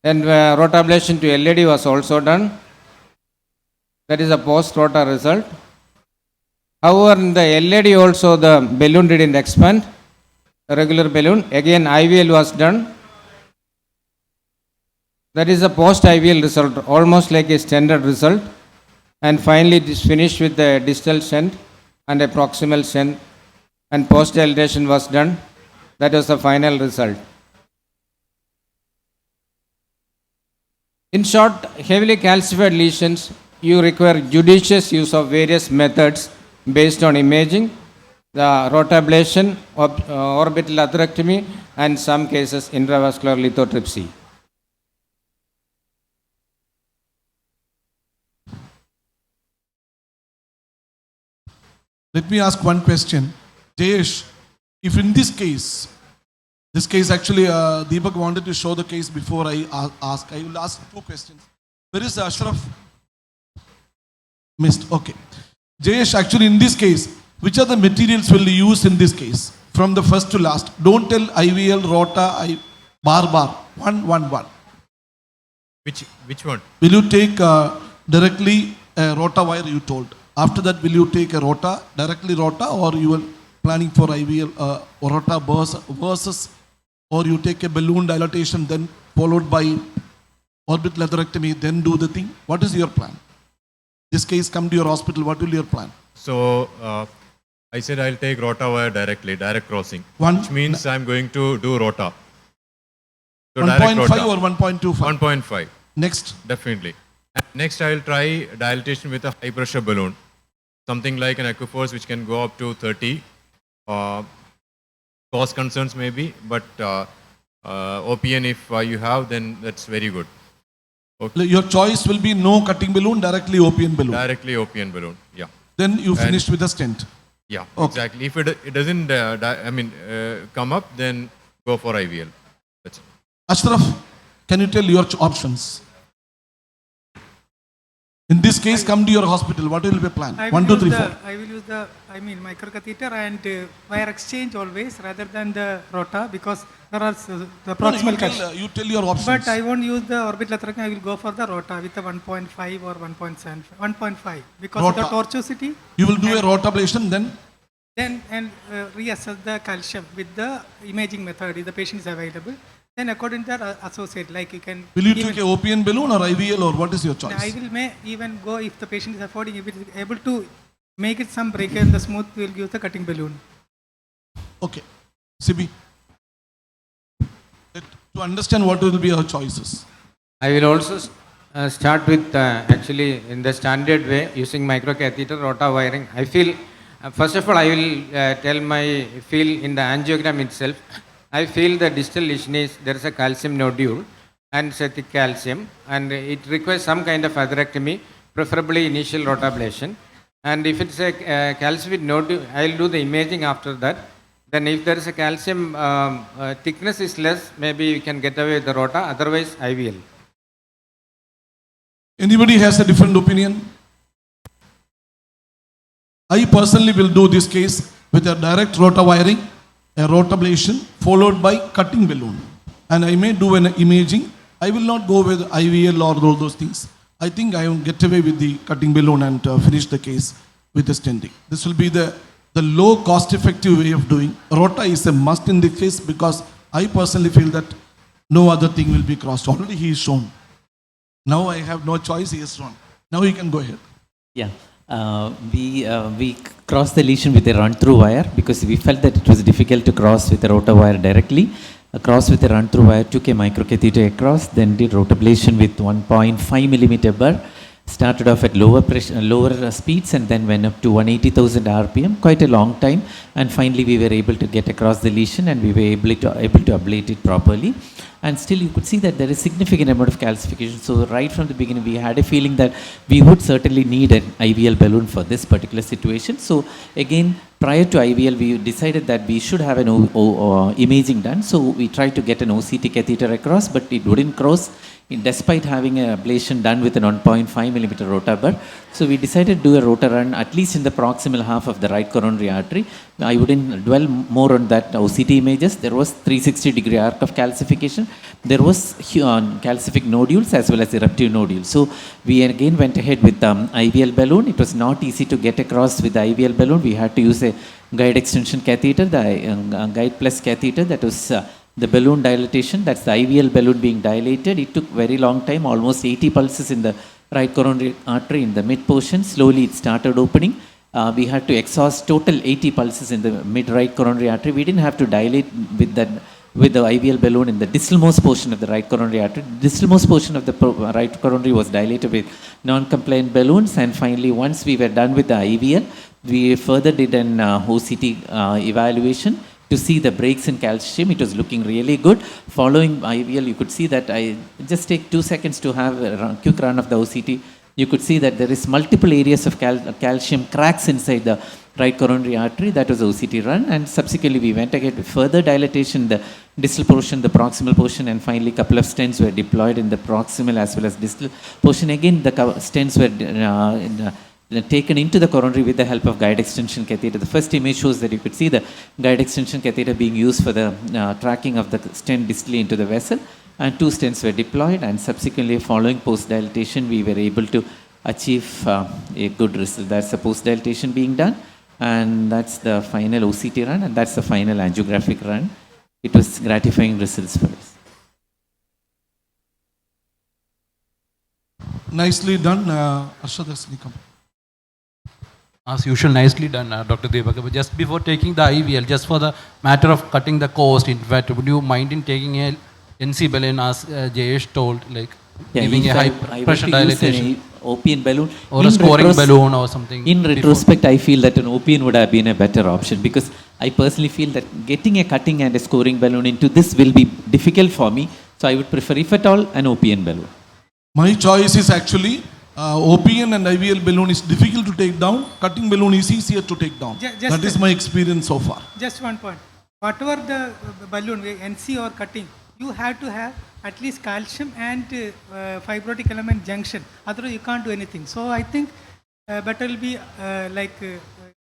M: And rotablation to LAD was also done. That is a post-rota result. However, in the LAD also the balloon didn't expand. A regular balloon. Again, IVL was done. That is a post-IVL result, almost like a standard result. And finally, it is finished with the distal stent and a proximal stent. And post-dilatation was done. That was the final result. In short, heavily calcified lesions, you require judicious use of various methods based on imaging, the rotablation, orbital atherectomy, and some cases intravascular lithotripsy.
L: Let me ask one question. Jayesh, if in this case actually Deepak wanted to show the case before I ask. I will ask two questions. Where is Ashraf? Missed. Okay. Jayesh, actually in this case, which are the materials will you use in this case? From the first to last. Don't tell IVL, rota, bar. One.
V: Which one?
L: Will you take directly a rota wire you told? After that, will you take a rota, directly rota, or you are planning for IVL rota versus, or you take a balloon dilatation, then followed by orbital atherectomy, then do the thing? What is your plan? This case come to your hospital, what will your plan?
V: So, I said I'll take rota wire directly, direct crossing. Which means I'm going to do rota. So
L: 1.5 or 1.25?
V: 1.5.
L: Next?
V: Definitely. And next I'll try dilatation with a high pressure balloon. Something like an Equiforce which can go up to 30. Cost concerns maybe, but OPN if you have, then that's very good.
L: Okay. Your choice will be no cutting balloon, directly OPN balloon.
V: Directly OPN balloon, yeah.
L: Then you finished with a stent.
V: Yeah,
L: okay.
V: Exactly. If it doesn't come up, then go for IVL. That's it.
L: Ashraf, can you tell your options? In this case, come to your hospital. What will be the plan? 1, 2, 3, 4.
I: I will use the microcatheter and wire exchange always rather than the rota because there are the proximal cuts.
L: You tell your options.
I: But I won't use the orbital atherectomy. I will go for the rota with the 1.5 or 1.7, 1.5 because
L: Rota.
I: of the tortuosity.
L: You will do a rota ablation then?
I: Then reassess the calcium with the imaging method if the patient is available. then according to that associate, like you can.
L: Will you
I: even-
L: take a OPN balloon or IVL, or what is your choice?
I: I will may even go if the patient is affording, if it is able to make it some breaker in the smooth, we will give the cutting balloon.
L: Okay. Sibi. To understand what will be your choices.
M: I will also start with actually in the standard way using microcatheter, rota wiring. I feel, first of all, I will tell my feel in the angiogram itself. I feel the distal lesion is, there is a calcium nodule and it's a thick calcium, and it requires some kind of atherectomy, preferably initial rotablation. And if it's a calcific nodule, I will do the imaging after that. Then if there is a calcium thickness is less, maybe we can get away with the rota, otherwise IVL.
L: Anybody has a different opinion? I personally will do this case with a direct rota wiring, a rotablation, followed by cutting balloon. And I may do an imaging. I will not go with IVL or all those things. I think I will get away with the cutting balloon and finish the case with the stenting. This will be the low cost effective way of doing. Rota is a must in this case because I personally feel that no other thing will be crossed. Already he is shown. Now I have no choice, he is shown. Now you can go ahead.
D: Yeah. We crossed the lesion with a run-through wire because we felt that it was difficult to cross with a rota wire directly. Cross with a run-through wire, took a microcatheter across, then did rotablation with 1.5 millimeter burr. Started off at lower speeds and then went up to 180,000 RPM, quite a long time, and finally we were able to get across the lesion and we were able to ablate it properly. And still you could see that there is significant amount of calcification. So right from the beginning we had a feeling that we would certainly need an IVL balloon for this particular situation. So again, prior to IVL we decided that we should have an imaging done. So we tried to get an OCT catheter across, but it wouldn't cross despite having an ablation done with an 1.5 millimeter rota burr. So we decided to do a rota run at least in the proximal half of the right coronary artery. I wouldn't dwell more on that OCT images. There was 360-degree arc of calcification. There was calcific nodules as well as eruptive nodules. So we again went ahead with IVL balloon. It was not easy to get across with the IVL balloon. We had to use a guide extension catheter, the guide plus catheter, that was the balloon dilatation, that's the IVL balloon being dilated. It took very long time, almost 80 pulses in the right coronary artery in the mid portion. Slowly it started opening. We had to exhaust total 80 pulses in the mid right coronary artery. We didn't have to dilate with the IVL balloon in the distalmost portion of the right coronary artery. The distalmost portion of the right coronary was dilated with non-compliant balloons, and finally once we were done with the IVL, we further did an OCT evaluation to see the breaks in calcium. It was looking really good. Following IVL, you could see that I just take 2 seconds to have a quick run of the OCT. You could see that there is multiple areas of calcium cracks inside the right coronary artery. That was OCT run, and subsequently we went ahead with further dilatation, the distal portion, the proximal portion, and finally a couple of stents were deployed in the proximal as well as distal portion. Again, the stents were taken into the coronary with the help of guide extension catheter. The first image shows that you could see the guide extension catheter being used for the tracking of the stent distally into the vessel, and 2 stents were deployed, and subsequently following post dilatation we were able to achieve a good result. That's the post dilatation being done, and that's the final OCT run, and that's the final angiographic run. It was gratifying results for us.
L: Nicely done, Arshad Nikam.
K: As usual, nicely done, Dr. Deepak. But just before taking the IVL, just for the matter of cutting the cost, in fact, would you mind in taking a NC balloon, as Jayesh told, like giving a high pressure dilatation?
D: OPN balloon.
K: Or a scoring balloon or something.
D: In retrospect, I feel that an OPN would have been a better option, because I personally feel that getting a cutting and a scoring balloon into this will be difficult for me. So I would prefer, if at all, an OPN balloon.
L: My choice is actually OPN and IVL balloon is difficult to take down. Cutting balloon is easier to take down. That is my experience so far.
I: Just one point. Whatever the balloon, NC or cutting, you have to have at least calcium and fibrotic element junction. Otherwise, you can't do anything. So I think better will be like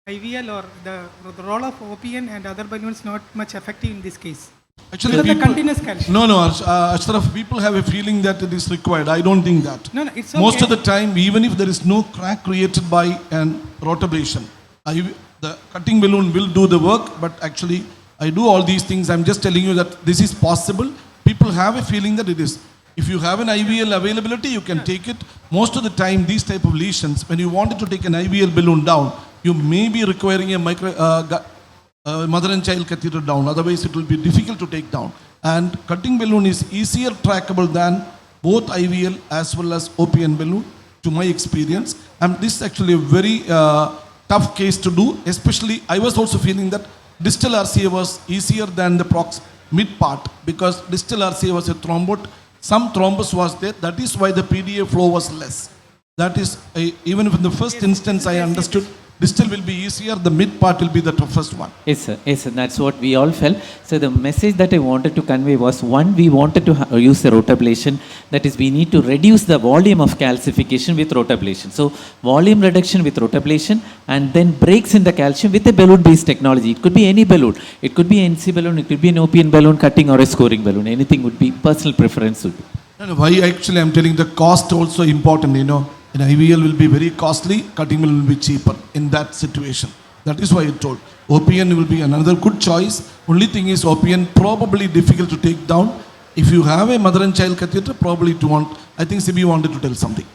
I: IVL, or the role of OPN and other balloons not much effective in this case.
L: Actually,
I: because the continuous calcium.
L: No, Ashraf, people have a feeling that it is required. I don't think that.
I: No, it's okay.
L: Most of the time, even if there is no crack created by an rotablation, the cutting balloon will do the work, but actually I do all these things. I'm just telling you that this is possible. people have a feeling that it is. If you have an IVL availability, you can take it. Most of the time, these type of lesions, when you wanted to take an IVL balloon down, you may be requiring a mother and child catheter down. Otherwise, it will be difficult to take down. And cutting balloon is easier trackable than both IVL as well as OPN balloon, to my experience. And this is actually a very tough case to do. Especially, I was also feeling that distal RCA was easier than the prox mid part, because distal RCA was a thrombus. Some thrombus was there. That is why the PDA flow was less. That is, even if in the first instance I understood distal will be easier, the mid part will be the toughest one.
D: Yes, sir. Yes, sir. That's what we all felt. So the message that I wanted to convey was, one, we wanted to use the rotablation. That is, we need to reduce the volume of calcification with rotablation. So volume reduction with rotablation, and then breaks in the calcium with a balloon-based technology. It could be any balloon. It could be an NC balloon. It could be an OPN balloon cutting or a scoring balloon. Anything would be personal preference. Would be.
L: No, why actually I'm telling the cost also important, you know. An IVL will be very costly, cutting will be cheaper in that situation. That is why I told. OPN will be another good choice. Only thing is OPN probably difficult to take down. If you have a mother and child catheter, probably to want, I think Sibi wanted to tell something.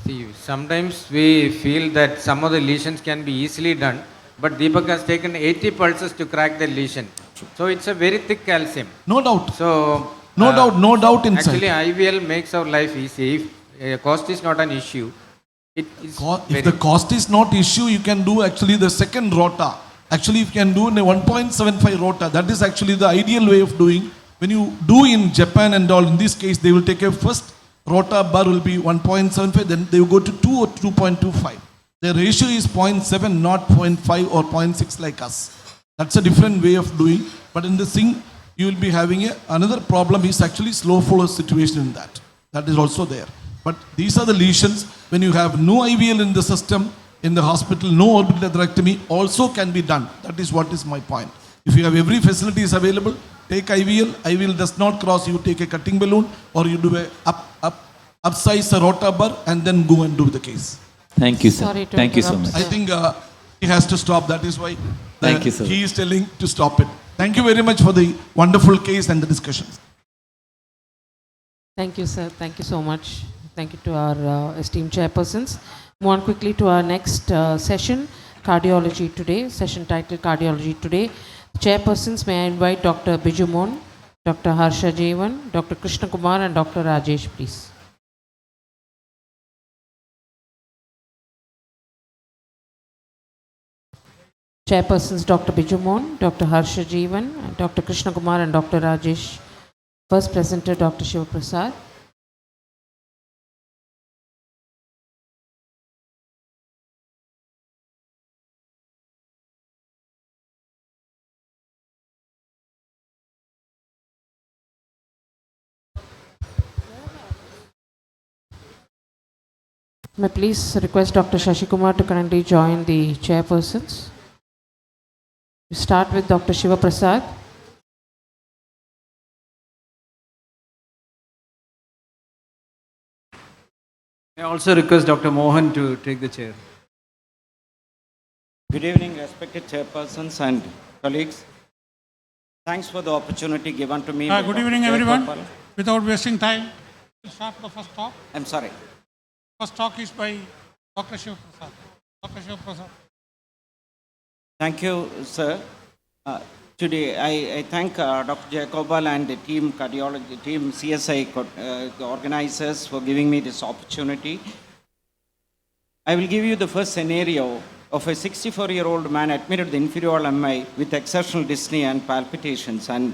M: See, sometimes we feel that some of the lesions can be easily done, but Deepak has taken 80 pulses to crack the lesion. So it's a very thick calcium.
L: No doubt.
M: So
L: no doubt inside.
M: Actually, IVL makes our life easy. If cost is not an issue, it is
L: if the cost is not issue, you can do actually the second rota. Actually, you can do in a 1.75 rota. That is actually the ideal way of doing. When you do in Japan and all, in this case, they will take a first rota bar will be 1.75, then they will go to 2 or 2.25. The ratio is 0.7, not 0.5 or 0.6 like us. That's a different way of doing. But in the thing, you will be having another problem is actually slow flow situation in that. That is also there. But these are the lesions. When you have no IVL in the system, in the hospital, no orbital atherectomy also can be done. That is what is my point. If you have every facility is available, take IVL. IVL does not cross, you take a cutting balloon, or you do a upsize a rota bar and then go and do the case.
D: Thank you, sir. Thank you so much.
L: I think he has to stop. That is why
D: Thank you, sir.
L: He is telling to stop it. Thank you very much for the wonderful case and the discussions.
C: Thank you, sir. Thank you so much. Thank you to our esteemed chairpersons. Move on quickly to our next session, Cardiology Today, session titled Cardiology Today. Chairpersons, may I invite Dr. Biju Mon, Dr. Harsha Jeevan, Dr. Krishna Kumar and Dr. Rajesh, please. Chairpersons Dr. Biju Mon, Dr. Harsha Jeevan, Dr. Krishna Kumar and Dr. Rajesh. First presenter, Dr. Shiva Prasad. May I please request Dr. Shashi Kumar to kindly join the chairpersons. We start with Dr. Shiva Prasad.
F: I also request Dr. Mohan to take the chair.
O: Good evening, respected chairpersons and colleagues. Thanks for the opportunity given to me.
H: Good evening, everyone. Without wasting time, we'll start the first talk.
O: I'm sorry.
H: First talk is by Dr. Shiva Prasad. Dr. Shiva Prasad.
O: Thank you, sir. Today, I thank Dr. Jayagopal and the team cardiology, team CSI organizers for giving me this opportunity. I will give you the first scenario of a 64-year-old man admitted to the inferior MI with exertional dyspnea and palpitations, and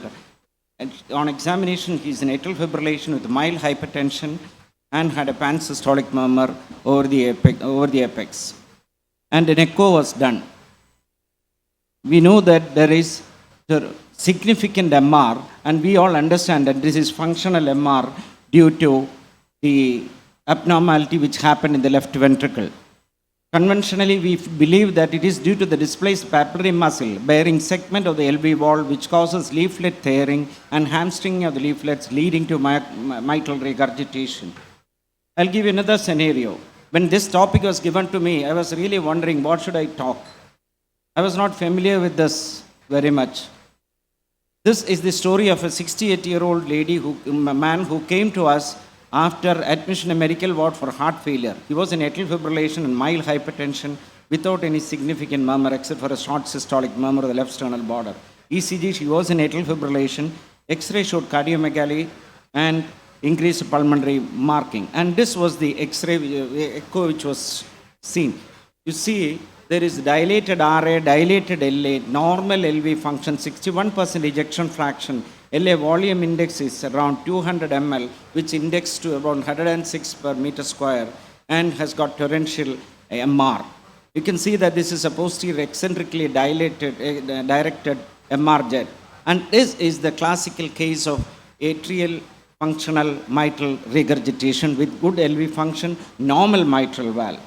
O: on examination he is in atrial fibrillation with mild hypertension and had a pansystolic murmur over the apex. And an echo was done. We know that there is the significant MR, and we all understand that this is functional MR due to the abnormality which happened in the left ventricle. Conventionally, we believe that it is due to the displaced papillary muscle bearing segment of the LV wall which causes leaflet tearing and hamstringing of the leaflets leading to mitral regurgitation. I'll give you another scenario. When this topic was given to me, I was really wondering what should I talk. I was not familiar with this very much. This is the story of a 68-year-old lady, man who came to us after admission in a medical ward for heart failure. He was in atrial fibrillation and mild hypertension without any significant murmur except for a short systolic murmur of the left sternal border. ECG, she was in atrial fibrillation. X-ray showed cardiomegaly and increased pulmonary marking. And this was the X-ray echo which was seen. You see, there is dilated RA, dilated LA, normal LV function, 61% ejection fraction. LA volume index is around 200 ml, which indexed to around 106 per meter square and has got torrential MR. You can see that this is a posterior eccentrically dilated, directed MR jet. And this is the classical case of atrial functional mitral regurgitation with good LV function, normal mitral valve.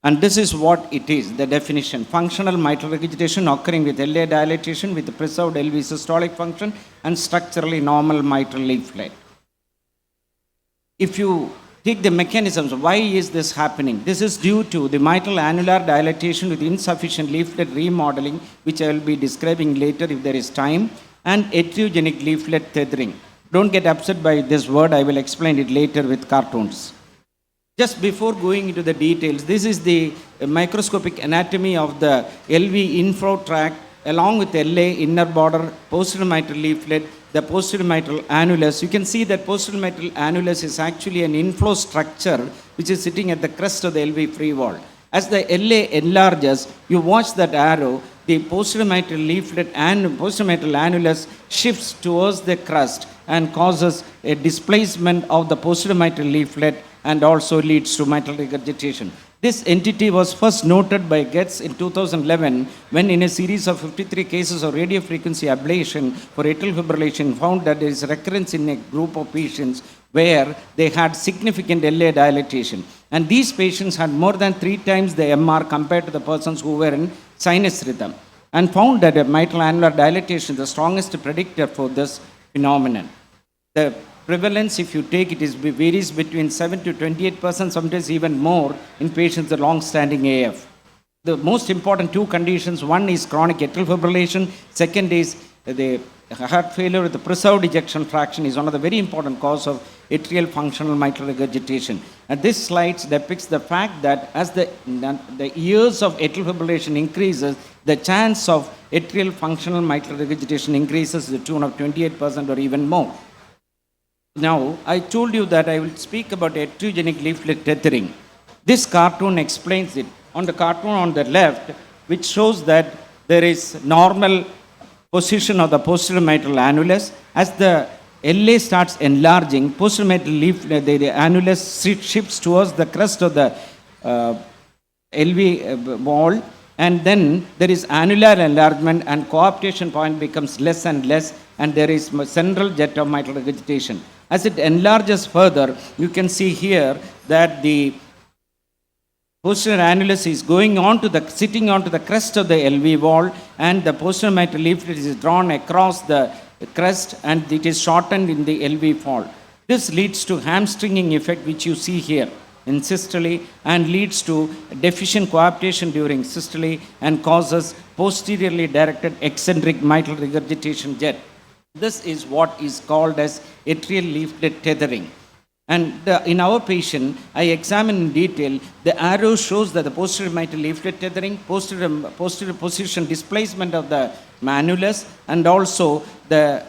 O: And this is what it is, the definition. Functional mitral regurgitation occurring with LA dilatation with preserved LV systolic function and structurally normal mitral leaflet. If you take the mechanisms, why is this happening? This is due to the mitral annular dilatation with insufficient leaflet remodeling, which I will be describing later if there is time, and atriogenic leaflet tethering. Don't get upset by this word, I will explain it later with cartoons. Just before going into the details, this is the microscopic anatomy of the LV inflow tract along with LA inner border, posterior mitral leaflet, the posterior mitral annulus. You can see that posterior mitral annulus is actually an inflow structure which is sitting at the crest of the LV free wall. As the LA enlarges, you watch that arrow, the posterior mitral leaflet and posterior mitral annulus shifts towards the crest and causes a displacement of the posterior mitral leaflet and also leads to mitral regurgitation. This entity was first noted by Getz in 2011 when in a series of 53 cases of radiofrequency ablation for atrial fibrillation found that there is recurrence in a group of patients where they had significant LA dilatation. And these patients had more than 3 times the MR compared to the persons who were in sinus rhythm, and found that a mitral annular dilatation is the strongest predictor for this phenomenon. The prevalence, if you take it, varies between 7 to 28%, sometimes even more in patients with long-standing AF. The most important 2 conditions, one is chronic atrial fibrillation, second is the heart failure with the preserved ejection fraction is one of the very important cause of atrial functional mitral regurgitation. And this slide depicts the fact that as the years of atrial fibrillation increases, the chance of atrial functional mitral regurgitation increases to the tune of 28% or even more. Now, I told you that I will speak about atriogenic leaflet tethering. This cartoon explains it. On the cartoon on the left, which shows that there is normal position of the posterior mitral annulus. As the LA starts enlarging, posterior mitral leaflet, the annulus shifts towards the crest of the LV wall, and then there is annular enlargement and coaptation point becomes less and less, and there is central jet of mitral regurgitation. As it enlarges further, you can see here that the posterior annulus is going on to sitting onto the crest of the LV wall, and the posterior mitral leaflet is drawn across the crest and it is shortened in the LV fall. This leads to hamstringing effect, which you see here in systole, and leads to deficient coaptation during systole and causes posteriorly directed eccentric mitral regurgitation jet. This is what is called as atrial leaflet tethering. And in our patient, I examine in detail, the arrow shows that the posterior mitral leaflet tethering, posterior position displacement of the annulus, and also the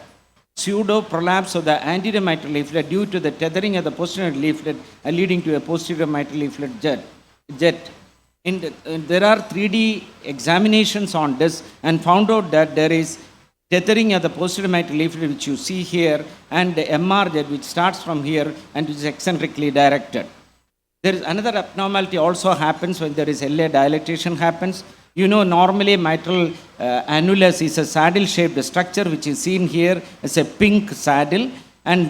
O: pseudo prolapse of the anterior mitral leaflet due to the tethering of the posterior leaflet leading to a posterior mitral leaflet jet. There are 3D examinations on this and found out that there is tethering of the posterior mitral leaflet, which you see here, and the MR jet, which starts from here and which is eccentrically directed. There is another abnormality also happens when there is LA dilatation happens. You know, normally mitral annulus is a saddle-shaped structure, which is seen here as a pink saddle, and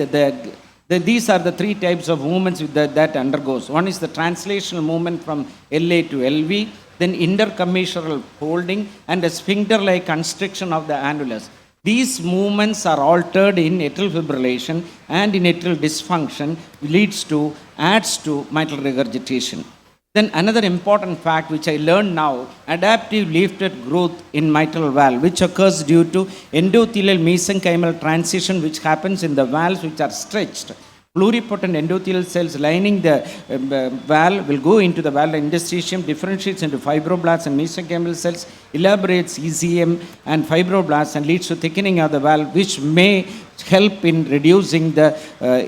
O: these are the 3 types of movements that undergoes. One is the translational movement from LA to LV, then intercommissural folding, and a sphincter-like constriction of the annulus. These movements are altered in atrial fibrillation and in atrial dysfunction, adds to mitral regurgitation. Then another important fact which I learned now, adaptive leaflet growth in mitral valve, which occurs due to endothelial mesenchymal transition which happens in the valves which are stretched. Pluripotent endothelial cells lining the valve will go into the valve interstitium, differentiates into fibroblasts and mesenchymal cells, elaborates ECM and fibroblasts and leads to thickening of the valve, which may help in reducing the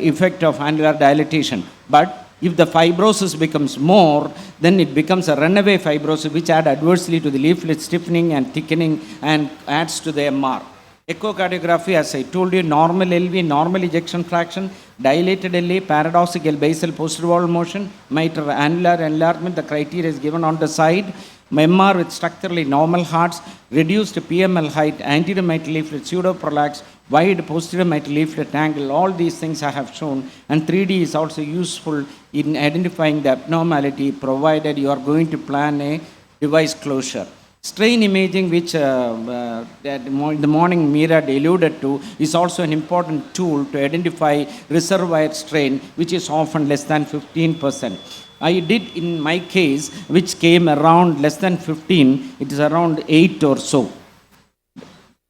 O: effect of annular dilatation. But if the fibrosis becomes more, then it becomes a runaway fibrosis which adds adversely to the leaflet stiffening and thickening and adds to the MR. Echocardiography, as I told you, normal LV, normal ejection fraction, dilated LA, paradoxical basal posterior valve motion, mitral annular enlargement, the criteria is given on the side. MR with structurally normal hearts, reduced PML height, anterior mitral leaflet pseudoprolax, wide posterior mitral leaflet angle, all these things I have shown. And 3D is also useful in identifying the abnormality, provided you are going to plan a device closure. Strain imaging, which in the morning Meera alluded to, is also an important tool to identify reservoir strain, which is often less than 15%. I did in my case, which came around less than 15, it is around 8 or so.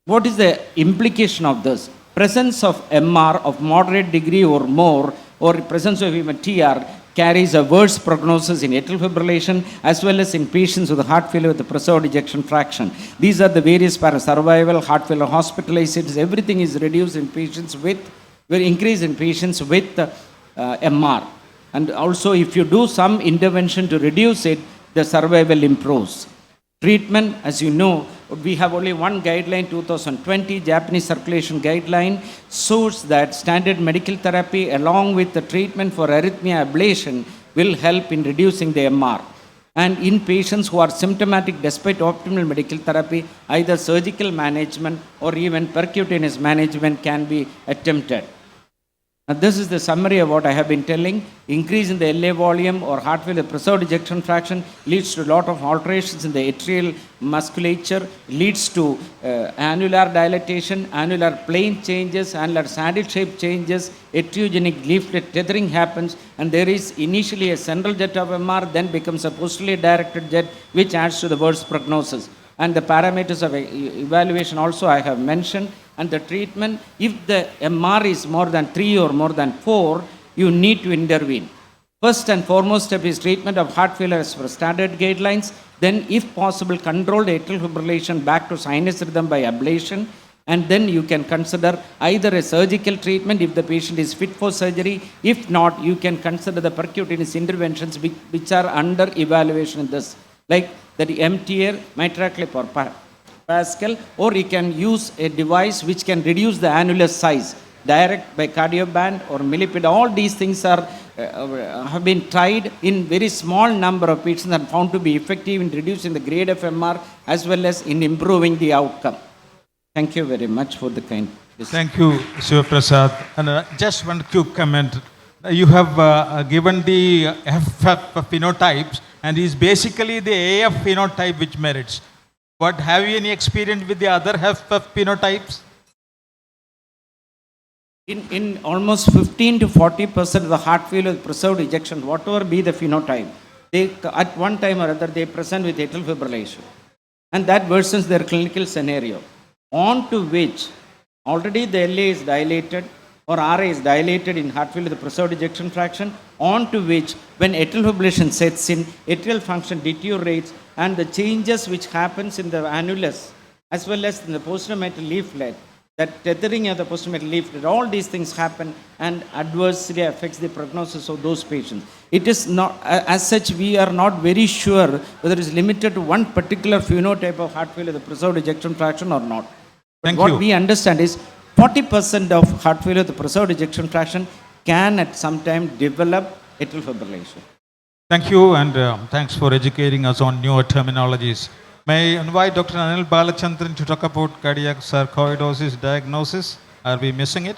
O: What is the implication of this? Presence of MR of moderate degree or more, or presence of even TR, carries a worse prognosis in atrial fibrillation as well as in patients with heart failure with the preserved ejection fraction. These are the various survival, heart failure, hospitalizations, everything is reduced in patients with, will increase in patients with MR. And also if you do some intervention to reduce it, the survival improves. Treatment, as you know, we have only one guideline, 2020 Japanese circulation guideline, shows that standard medical therapy along with the treatment for arrhythmia ablation will help in reducing the MR. And in patients who are symptomatic despite optimal medical therapy, either surgical management or even percutaneous management can be attempted. Now, this is the summary of what I have been telling. Increase in the LA volume or heart failure preserved ejection fraction leads to a lot of alterations in the atrial musculature, leads to annular dilatation, annular plane changes, annular saddle shape changes, atriogenic leaflet tethering happens, and there is initially a central jet of MR, then becomes a posteriorly directed jet, which adds to the worst prognosis. And the parameters of evaluation also I have mentioned. And the treatment, if the MR is more than 3 or more than 4, you need to intervene. First and foremost step is treatment of heart failure as per standard guidelines. Then, if possible, control the atrial fibrillation back to sinus rhythm by ablation. And then you can consider either a surgical treatment if the patient is fit for surgery. If not, you can consider the percutaneous interventions which are under evaluation in this, like the MTR, mitral clip or Pascal, or you can use a device which can reduce the annular size, direct by cardioband or millipede. All these things are have been tried in very small number of patients and found to be effective in reducing the grade of MR as well as in improving the outcome. Thank you very much for the kind.
P: Thank you, Shiva Prasad. And just one quick comment. You have given the FF phenotypes, and is basically the AF phenotype which merits. But have you any experience with the other FF phenotypes?
O: In almost 15 to 40% of the heart failure with preserved ejection, whatever be the phenotype, they at one time or other they present with atrial fibrillation, and that worsens their clinical scenario. On to which already the LA is dilated or RA is dilated in heart failure with preserved ejection fraction, on to which when atrial fibrillation sets in, atrial function deteriorates, and the changes which happens in the annulus as well as in the posterior mitral leaflet, that tethering of the posterior mitral leaflet, all these things happen and adversely affects the prognosis of those patients. It is not, as such, we are not very sure whether it is limited to one particular phenotype of heart failure, the preserved ejection fraction or not. But what we understand is 40% of heart failure, the preserved ejection fraction, can at some time develop atrial fibrillation.
P: Thank you, and thanks for educating us on newer terminologies. May I invite Dr. Anil Balachandran to talk about cardiac sarcoidosis diagnosis. Are we missing it?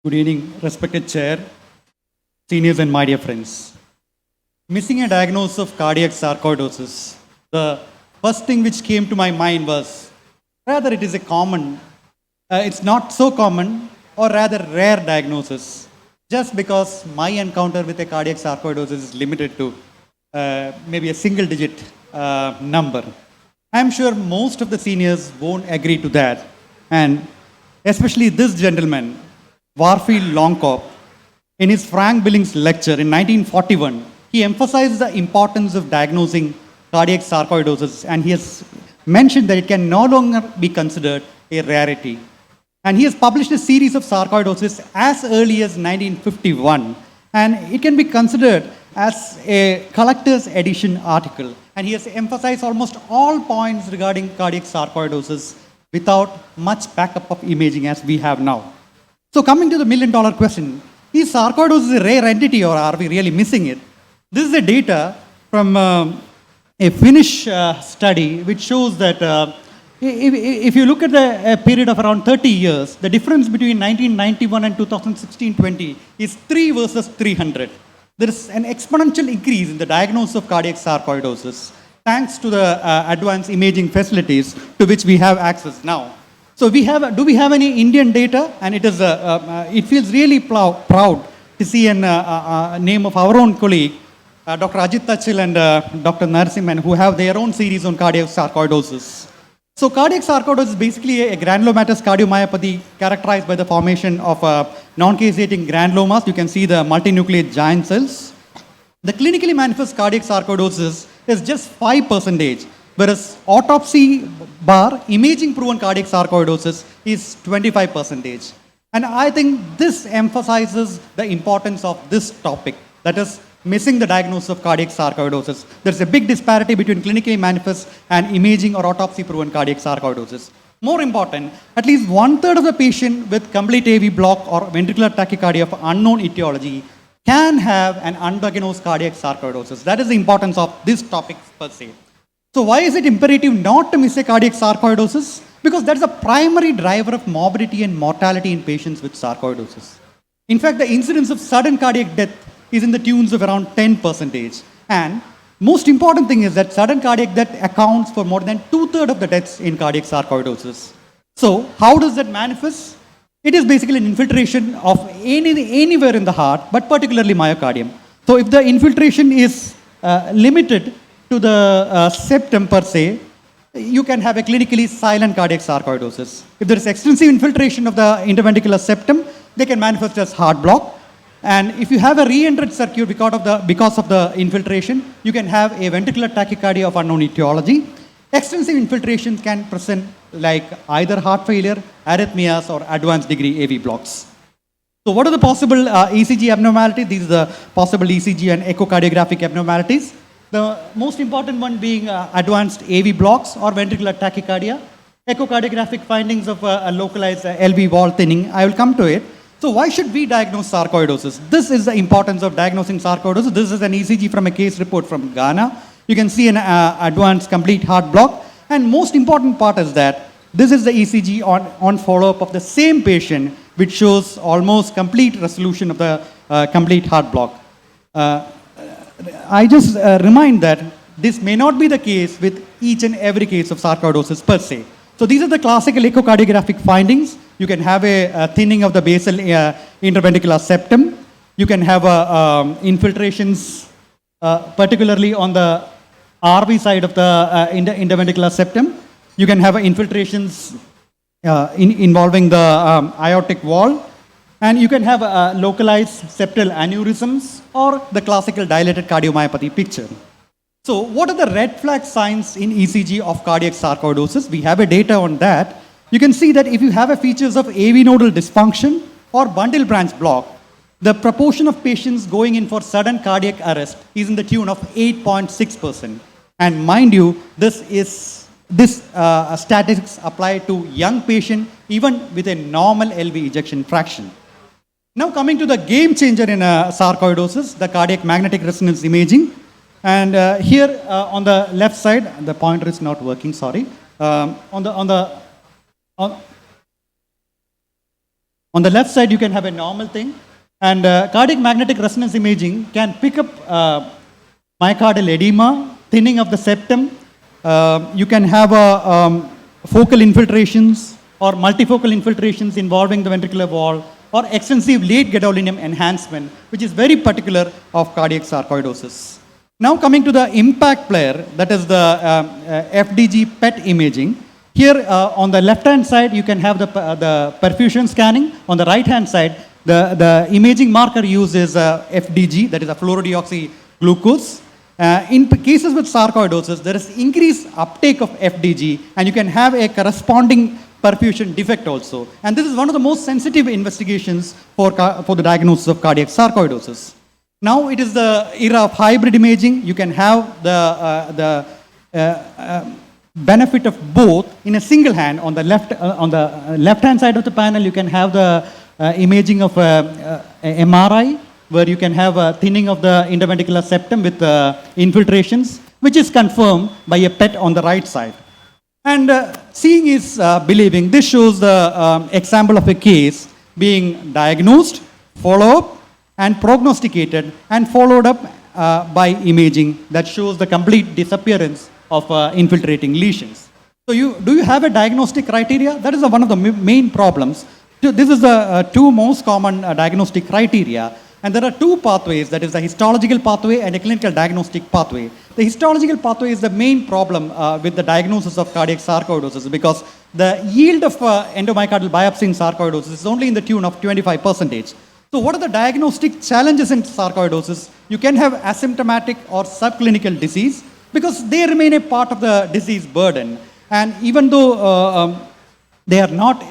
Q: Good evening, respected chair, seniors and my dear friends. Missing a diagnosis of cardiac sarcoidosis, the first thing which came to my mind was rather it is a common, it's not so common or rather rare diagnosis, just because my encounter with a cardiac sarcoidosis is limited to maybe a single digit number. I'm sure most of the seniors won't agree to that. And especially this gentleman, Warfield Longcop, in his Frank Billings lecture in 1941, he emphasized the importance of diagnosing cardiac sarcoidosis, and he has mentioned that it can no longer be considered a rarity. And he has published a series of sarcoidosis as early as 1951, and it can be considered as a collector's edition article. And he has emphasized almost all points regarding cardiac sarcoidosis without much backup of imaging as we have now. So coming to the million-dollar question, is sarcoidosis a rare entity or are we really missing it? This is the data from a Finnish study which shows that if you look at a period of around 30 years, the difference between 1991 and 2016-20 is 3 versus 300. There is an exponential increase in the diagnosis of cardiac sarcoidosis thanks to the advanced imaging facilities to which we have access now. So do we have any Indian data? And it feels really proud to see a name of our own colleague, Dr. Ajit Tachil and Dr. Narasimhan, who have their own series on cardiac sarcoidosis. So cardiac sarcoidosis is basically a granulomatous cardiomyopathy characterized by the formation of non-caseating granulomas. You can see the multinucleate giant cells. The clinically manifest cardiac sarcoidosis is just 5%, whereas autopsy bar imaging proven cardiac sarcoidosis is 25%. And I think this emphasizes the importance of this topic, that is missing the diagnosis of cardiac sarcoidosis. There's a big disparity between clinically manifest and imaging or autopsy proven cardiac sarcoidosis. More important, at least 1/3 of the patient with complete AV block or ventricular tachycardia of unknown etiology can have an undiagnosed cardiac sarcoidosis. That is the importance of this topic per se. So why is it imperative not to miss a cardiac sarcoidosis? Because that is a primary driver of morbidity and mortality in patients with sarcoidosis. In fact, the incidence of sudden cardiac death is in the tunes of around 10%. And most important thing is that sudden cardiac death accounts for more than 2/3 of the deaths in cardiac sarcoidosis. So how does that manifest? It is basically an infiltration of anywhere in the heart, but particularly myocardium. So if the infiltration is limited to the septum per se, you can have a clinically silent cardiac sarcoidosis. If there is extensive infiltration of the interventricular septum, they can manifest as heart block. And if you have a re-entered circuit because of the infiltration, you can have a ventricular tachycardia of unknown etiology. Extensive infiltration can present like either heart failure, arrhythmias, or advanced degree AV blocks. So what are the possible ECG abnormalities? These are the possible ECG and echocardiographic abnormalities. The most important one being advanced AV blocks or ventricular tachycardia. Echocardiographic findings of a localized LV wall thinning. I will come to it. So why should we diagnose sarcoidosis? This is the importance of diagnosing sarcoidosis. This is an ECG from a case report from Ghana. You can see an advanced complete heart block. And most important part is that this is the ECG on follow-up of the same patient, which shows almost complete resolution of the complete heart block. I just remind that this may not be the case with each and every case of sarcoidosis per se. So these are the classical echocardiographic findings. You can have a thinning of the basal interventricular septum. You can have infiltrations, particularly on the RV side of the interventricular septum. You can have infiltrations involving the aortic wall. And you can have localized septal aneurysms or the classical dilated cardiomyopathy picture. So what are the red flag signs in ECG of cardiac sarcoidosis? We have a data on that. You can see that if you have a features of AV nodal dysfunction or bundle branch block, the proportion of patients going in for sudden cardiac arrest is in the tune of 8.6%. And mind you, this statistics apply to young patient even with a normal LV ejection fraction. Now coming to the game changer in sarcoidosis, the cardiac magnetic resonance imaging. And here on the left side, the pointer is not working, sorry. On the left side, you can have a normal thing. And cardiac magnetic resonance imaging can pick up myocardial edema, thinning of the septum. You can have focal infiltrations or multifocal infiltrations involving the ventricular wall, or extensive late gadolinium enhancement, which is very particular of cardiac sarcoidosis. Now coming to the impact player, that is the FDG PET imaging. Here on the left-hand side, you can have the perfusion scanning. On the right-hand side, the imaging marker used is FDG, that is a fluorodeoxyglucose. In cases with sarcoidosis, there is increased uptake of FDG, and you can have a corresponding perfusion defect also. And this is one of the most sensitive investigations for the diagnosis of cardiac sarcoidosis. Now it is the era of hybrid imaging. You can have the benefit of both in a single hand. On the left-hand side of the panel, you can have the imaging of MRI, where you can have a thinning of the interventricular septum with infiltrations, which is confirmed by a PET on the right side. And seeing is believing. This shows the example of a case being diagnosed, followed up, and prognosticated, and followed up by imaging that shows the complete disappearance of infiltrating lesions. So do you have a diagnostic criteria? That is one of the main problems. This is the two most common diagnostic criteria. And there are two pathways, that is the histological pathway and a clinical diagnostic pathway. The histological pathway is the main problem with the diagnosis of cardiac sarcoidosis, because the yield of endomyocardial biopsy in sarcoidosis is only in the tune of 25%. So what are the diagnostic challenges in sarcoidosis? You can have asymptomatic or subclinical disease, because they remain a part of the disease burden. And even though they are not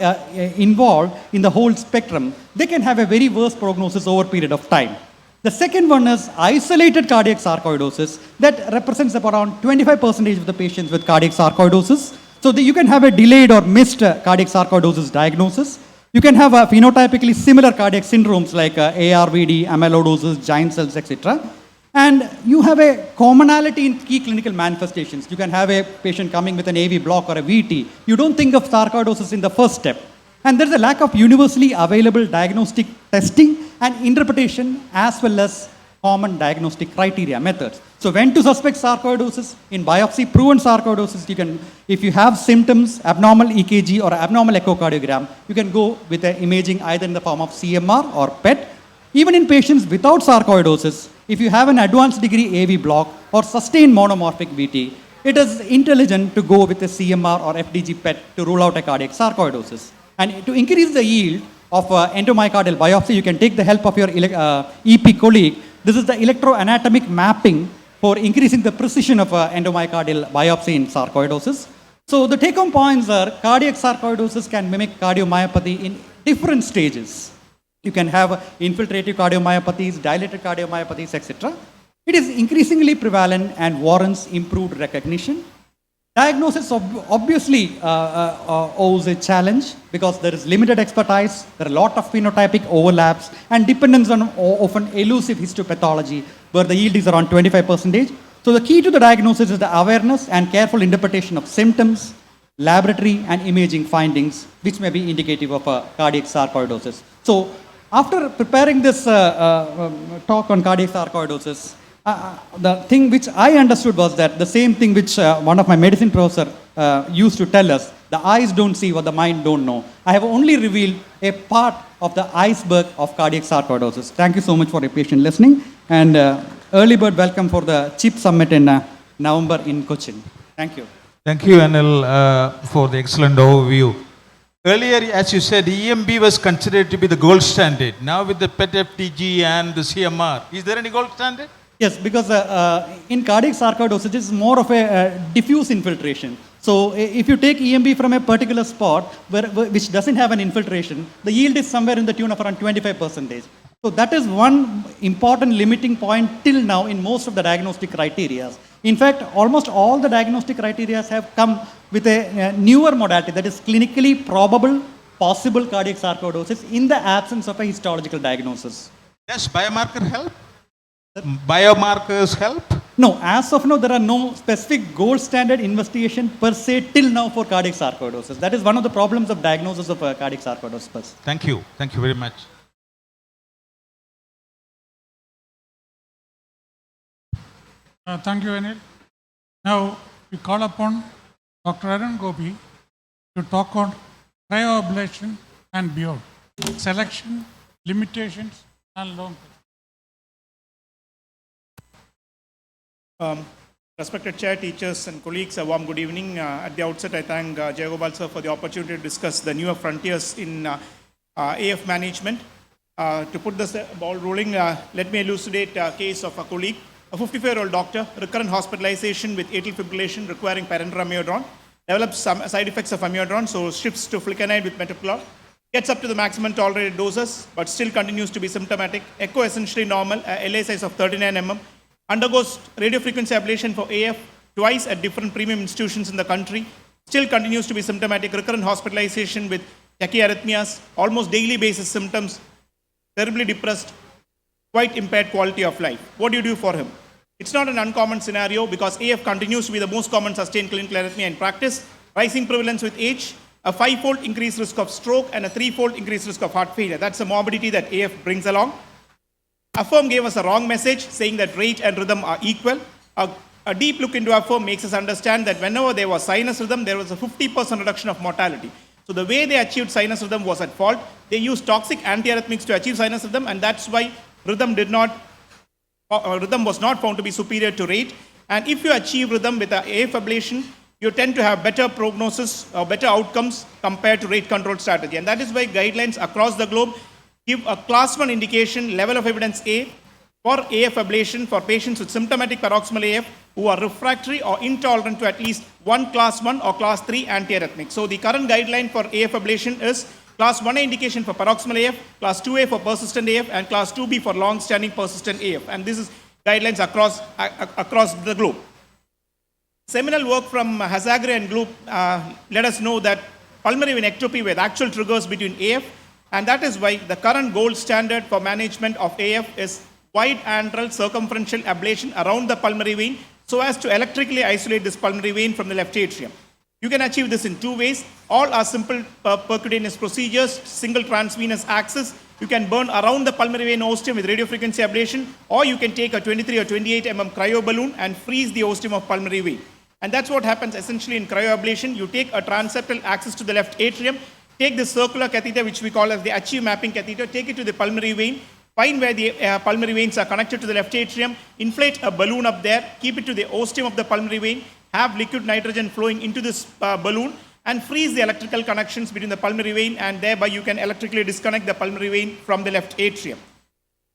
Q: involved in the whole spectrum, they can have a very worse prognosis over a period of time. The second one is isolated cardiac sarcoidosis that represents around 25% of the patients with cardiac sarcoidosis. So you can have a delayed or missed cardiac sarcoidosis diagnosis. You can have phenotypically similar cardiac syndromes like ARVD, amyloidosis, giant cells, etc. And you have a commonality in key clinical manifestations. You can have a patient coming with an AV block or a VT. You don't think of sarcoidosis in the first step. And there's a lack of universally available diagnostic testing and interpretation, as well as common diagnostic criteria methods. So when to suspect sarcoidosis? In biopsy-proven sarcoidosis, if you have symptoms, abnormal EKG or abnormal echocardiogram, you can go with an imaging either in the form of CMR or PET. Even in patients without sarcoidosis, if you have an advanced degree AV block or sustained monomorphic VT, it is intelligent to go with a CMR or FDG PET to rule out a cardiac sarcoidosis. And to increase the yield of endomyocardial biopsy, you can take the help of your EP colleague. This is the electroanatomic mapping for increasing the precision of endomyocardial biopsy in sarcoidosis. So the take-home points are cardiac sarcoidosis can mimic cardiomyopathy in different stages. You can have infiltrative cardiomyopathies, dilated cardiomyopathies, etc. It is increasingly prevalent and warrants improved recognition. Diagnosis obviously owes a challenge, because there is limited expertise, there are a lot of phenotypic overlaps, and dependence on often elusive histopathology, where the yield is around 25%. So the key to the diagnosis is the awareness and careful interpretation of symptoms, laboratory and imaging findings, which may be indicative of a cardiac sarcoidosis. So after preparing this talk on cardiac sarcoidosis, the thing which I understood was that the same thing which one of my medicine professor used to tell us, the eyes don't see what the mind don't know. I have only revealed a part of the iceberg of cardiac sarcoidosis. Thank you so much for your patient listening, and early bird welcome for the CHIP Summit in November in Cochin. Thank you.
P: Thank you, Anil, for the excellent overview. Earlier, as you said, EMB was considered to be the gold standard. Now with the PET-FDG and the CMR, is there any gold standard?
Q: Yes, because in cardiac sarcoidosis, it is more of a diffuse infiltration. So if you take EMB from a particular spot which doesn't have an infiltration, the yield is somewhere in the tune of around 25%. So that is one important limiting point till now in most of the diagnostic criteria. In fact, almost all the diagnostic criteria have come with a newer modality, that is clinically probable possible cardiac sarcoidosis in the absence of a histological diagnosis.
P: Does biomarker help? Biomarkers help?
Q: No, as of now, there are no specific gold standard investigation per se till now for cardiac sarcoidosis. That is one of the problems of diagnosis of cardiac sarcoidosis.
P: Thank you. Thank you very much.
H: Thank you, Anil. Now, we call upon Dr. Arun Gopi to talk on cryoablation and beyond. Selection, limitations, and long term.
R: Respected Chair, teachers and colleagues, a warm good evening. At the outset, I thank Jayagopal sir for the opportunity to discuss the newer frontiers in AF management. To put this ball rolling, let me elucidate a case of a colleague, a 54-year-old doctor, recurrent hospitalization with atrial fibrillation requiring pyrendramyodron, develops some side effects of amiodarone, so shifts to flecainide with metoprolol, gets up to the maximum tolerated doses, but still continues to be symptomatic. Echo essentially normal, LA size of 39 mm, undergoes radiofrequency ablation for AF twice at different premium institutions in the country, still continues to be symptomatic, recurrent hospitalization with tachyarrhythmias, almost daily basis symptoms, terribly depressed, quite impaired quality of life. What do you do for him? It's not an uncommon scenario because AF continues to be the most common sustained clinical arrhythmia in practice, rising prevalence with age, a 5-fold increased risk of stroke and a 3-fold increased risk of heart failure. That's the morbidity that AF brings along. Affirm gave us a wrong message saying that rate and rhythm are equal. A deep look into Affirm makes us understand that whenever there was sinus rhythm, there was a 50% reduction of mortality. So the way they achieved sinus rhythm was at fault. They used toxic antiarrhythmics to achieve sinus rhythm, and that's why rhythm was not found to be superior to rate. And if you achieve rhythm with an AF ablation, you tend to have better prognosis or better outcomes compared to rate control strategy. And that is why guidelines across the globe give a class 1 indication, level of evidence A, for AF ablation for patients with symptomatic paroxysmal AF who are refractory or intolerant to at least one class 1 or class 3 antiarrhythmic. So the current guideline for AF ablation is class 1A indication for paroxysmal AF, class 2A for persistent AF, and class 2B for long-standing persistent AF. And this is guidelines across the globe. Seminal work from Hazagre and group let us know that pulmonary venectopy were the actual triggers between AF, and that is why the current gold standard for management of AF is wide antral circumferential ablation around the pulmonary vein so as to electrically isolate this pulmonary vein from the left atrium. You can achieve this in 2 ways. All are simple percutaneous procedures, single transvenous access. You can burn around the pulmonary vein ostium with radiofrequency ablation, or you can take a 23 or 28 mm cryo balloon and freeze the ostium of pulmonary vein. And that's what happens essentially in cryoablation. You take a transeptal access to the left atrium, take the circular catheter, which we call as the achieve mapping catheter, take it to the pulmonary vein, find where the pulmonary veins are connected to the left atrium, inflate a balloon up there, keep it to the ostium of the pulmonary vein, have liquid nitrogen flowing into this balloon, and freeze the electrical connections between the pulmonary vein, and thereby you can electrically disconnect the pulmonary vein from the left atrium.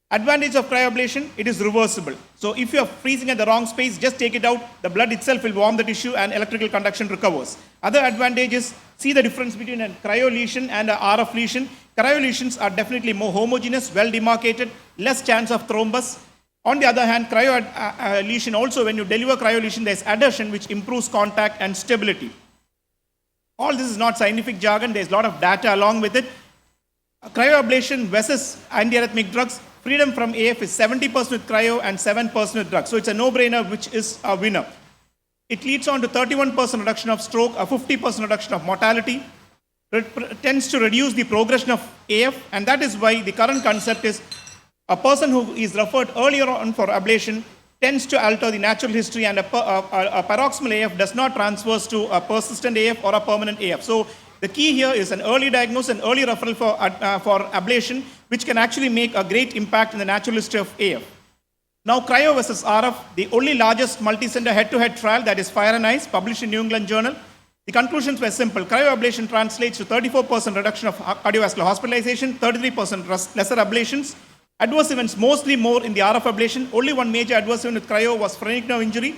R: Advantage of cryoablation, it is reversible. So if you are freezing at the wrong space, just take it out, the blood itself will warm the tissue and electrical conduction recovers. Other advantages, see the difference between a cryo lesion and a RF lesion. Cryo lesions are definitely more homogeneous, well demarcated, less chance of thrombus. On the other hand, cryo lesion also, when you deliver cryo lesion, there is adhesion which improves contact and stability. All this is not scientific jargon, there is a lot of data along with it. Cryoablation versus antiarrhythmic drugs, freedom from AF is 70% with cryo and 7% with drugs. So it's a no-brainer, which is a winner. It leads on to 31% reduction of stroke, a 50% reduction of mortality. It tends to reduce the progression of AF, and that is why the current concept is a person who is referred earlier on for ablation tends to alter the natural history, and a paroxysmal AF does not transfer to a persistent AF or a permanent AF. So the key here is an early diagnosis and early referral for ablation, which can actually make a great impact in the natural history of AF. Now, cryo versus RF, the only largest multi-center head-to-head trial, that is Fire and Ice, published in New England Journal. The conclusions were simple. Cryoablation translates to 34% reduction of cardiovascular hospitalization, 33% lesser ablations. Adverse events mostly more in the RF ablation. Only one major adverse event with cryo was phrenic nerve injury.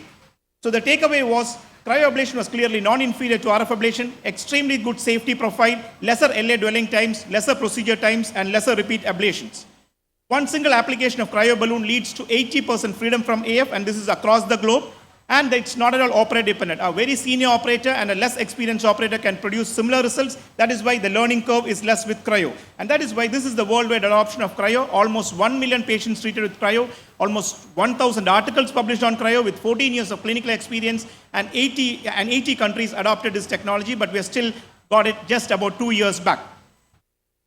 R: So the takeaway was cryoablation was clearly non-inferior to RF ablation, extremely good safety profile, lesser LA dwelling times, lesser procedure times, and lesser repeat ablations. One single application of cryo balloon leads to 80% freedom from AF, and this is across the globe. And it's not at all operator dependent. A very senior operator and a less experienced operator can produce similar results. That is why the learning curve is less with cryo. And that is why this is the worldwide adoption of cryo. Almost 1 million patients treated with cryo, almost 1,000 articles published on cryo with 14 years of clinical experience, and 80 countries adopted this technology, but we have still got it just about 2 years back.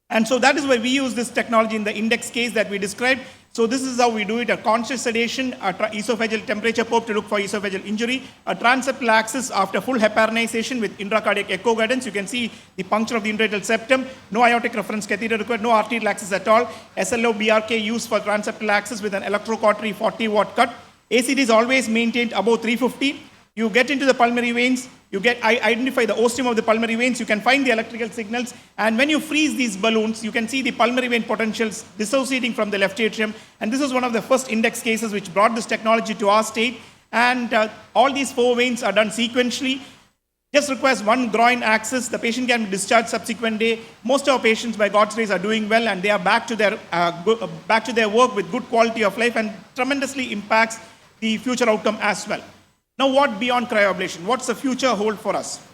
R: And so that is why we use this technology in the index case that we described. So this is how we do it: a conscious sedation, a esophageal temperature probe to look for esophageal injury, a transeptal axis after full heparinization with intracardiac echo guidance. You can see the puncture of the intrathecal septum, no aortic reference catheter required, no arterial axis at all. SLO BRK used for transeptal axis with an electrocautery 40-watt cut. ACD is always maintained above 350. You get into the pulmonary veins, identify the ostium of the pulmonary veins, you can find the electrical signals, and when you freeze these balloons, you can see the pulmonary vein potentials dissociating from the left atrium. And this is one of the first index cases which brought this technology to our state. And all these 4 veins are done sequentially. Just requires one groin axis. The patient can be discharged subsequent day. Most of our patients, by God's grace, are doing well, and they are back to their work with good quality of life, and tremendously impacts the future outcome as well. Now, what beyond cryoablation? What's the future hold for us?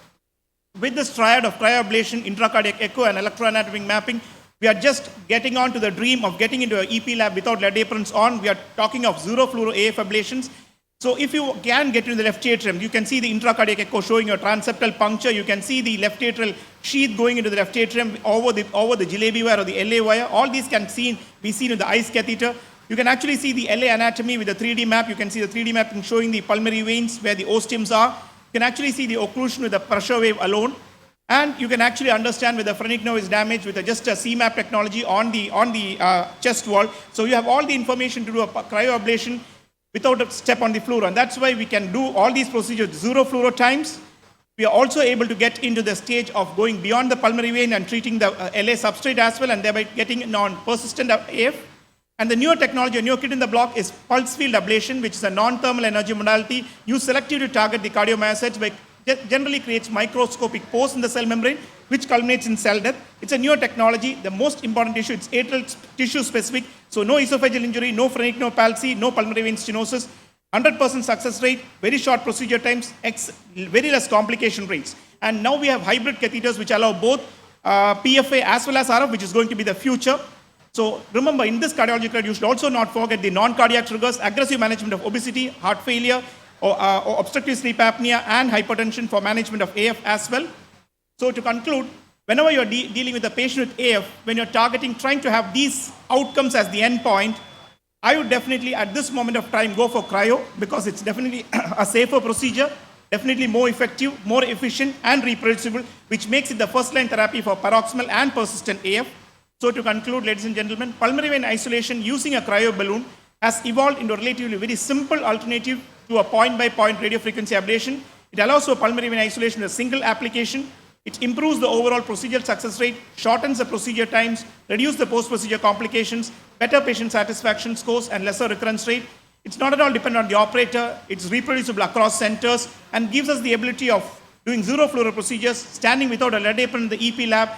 R: With this triad of cryoablation, intracardiac echo, and electroanatomic mapping, we are just getting on to the dream of getting into an EP lab without lead aprons on. We are talking of zero fluoro AF ablations. So if you can get into the left atrium, you can see the intracardiac echo showing your transeptal puncture. You can see the left atrial sheath going into the left atrium over the Jalebi wire or the LA wire. All these can be seen in the ICE catheter. You can actually see the LA anatomy with the 3D map. You can see the 3D mapping showing the pulmonary veins where the ostiums are. You can actually see the occlusion with the pressure wave alone. And you can actually understand whether phrenic nerve is damaged with just a CMAP technology on the chest wall. So you have all the information to do a cryoablation without a step on the fluoro. And that's why we can do all these procedures zero fluoro times. We are also able to get into the stage of going beyond the pulmonary vein and treating the LA substrate as well, and thereby getting non-persistent AF. And the newer technology, a newer kid in the block, is pulse field ablation, which is a non-thermal energy modality used selectively to target the cardiomyocytes, but generally creates microscopic pores in the cell membrane, which culminates in cell death. It's a newer technology. The most important issue, it's atrial tissue specific, so no esophageal injury, no phrenic nerve palsy, no pulmonary vein stenosis, 100% success rate, very short procedure times, very less complication rates. And now we have hybrid catheters which allow both PFA as well as RF, which is going to be the future. So remember, in this cardiology crowd, you should also not forget the non-cardiac triggers, aggressive management of obesity, heart failure, or obstructive sleep apnea, and hypertension for management of AF as well. So to conclude, whenever you're dealing with a patient with AF, when you're trying to have these outcomes as the end point, I would definitely, at this moment of time, go for cryo, because it's definitely a safer procedure, definitely more effective, more efficient, and reproducible, which makes it the first-line therapy for paroxysmal and persistent AF. So to conclude, ladies and gentlemen, pulmonary vein isolation using a cryo balloon has evolved into a relatively very simple alternative to a point-by-point radiofrequency ablation. It allows for pulmonary vein isolation with a single application. It improves the overall procedural success rate, shortens the procedure times, reduces the post-procedure complications, better patient satisfaction scores, and lesser recurrence rate. It's not at all dependent on the operator. It's reproducible across centers and gives us the ability of doing zero fluoro procedures, standing without a lead apron in the EP lab,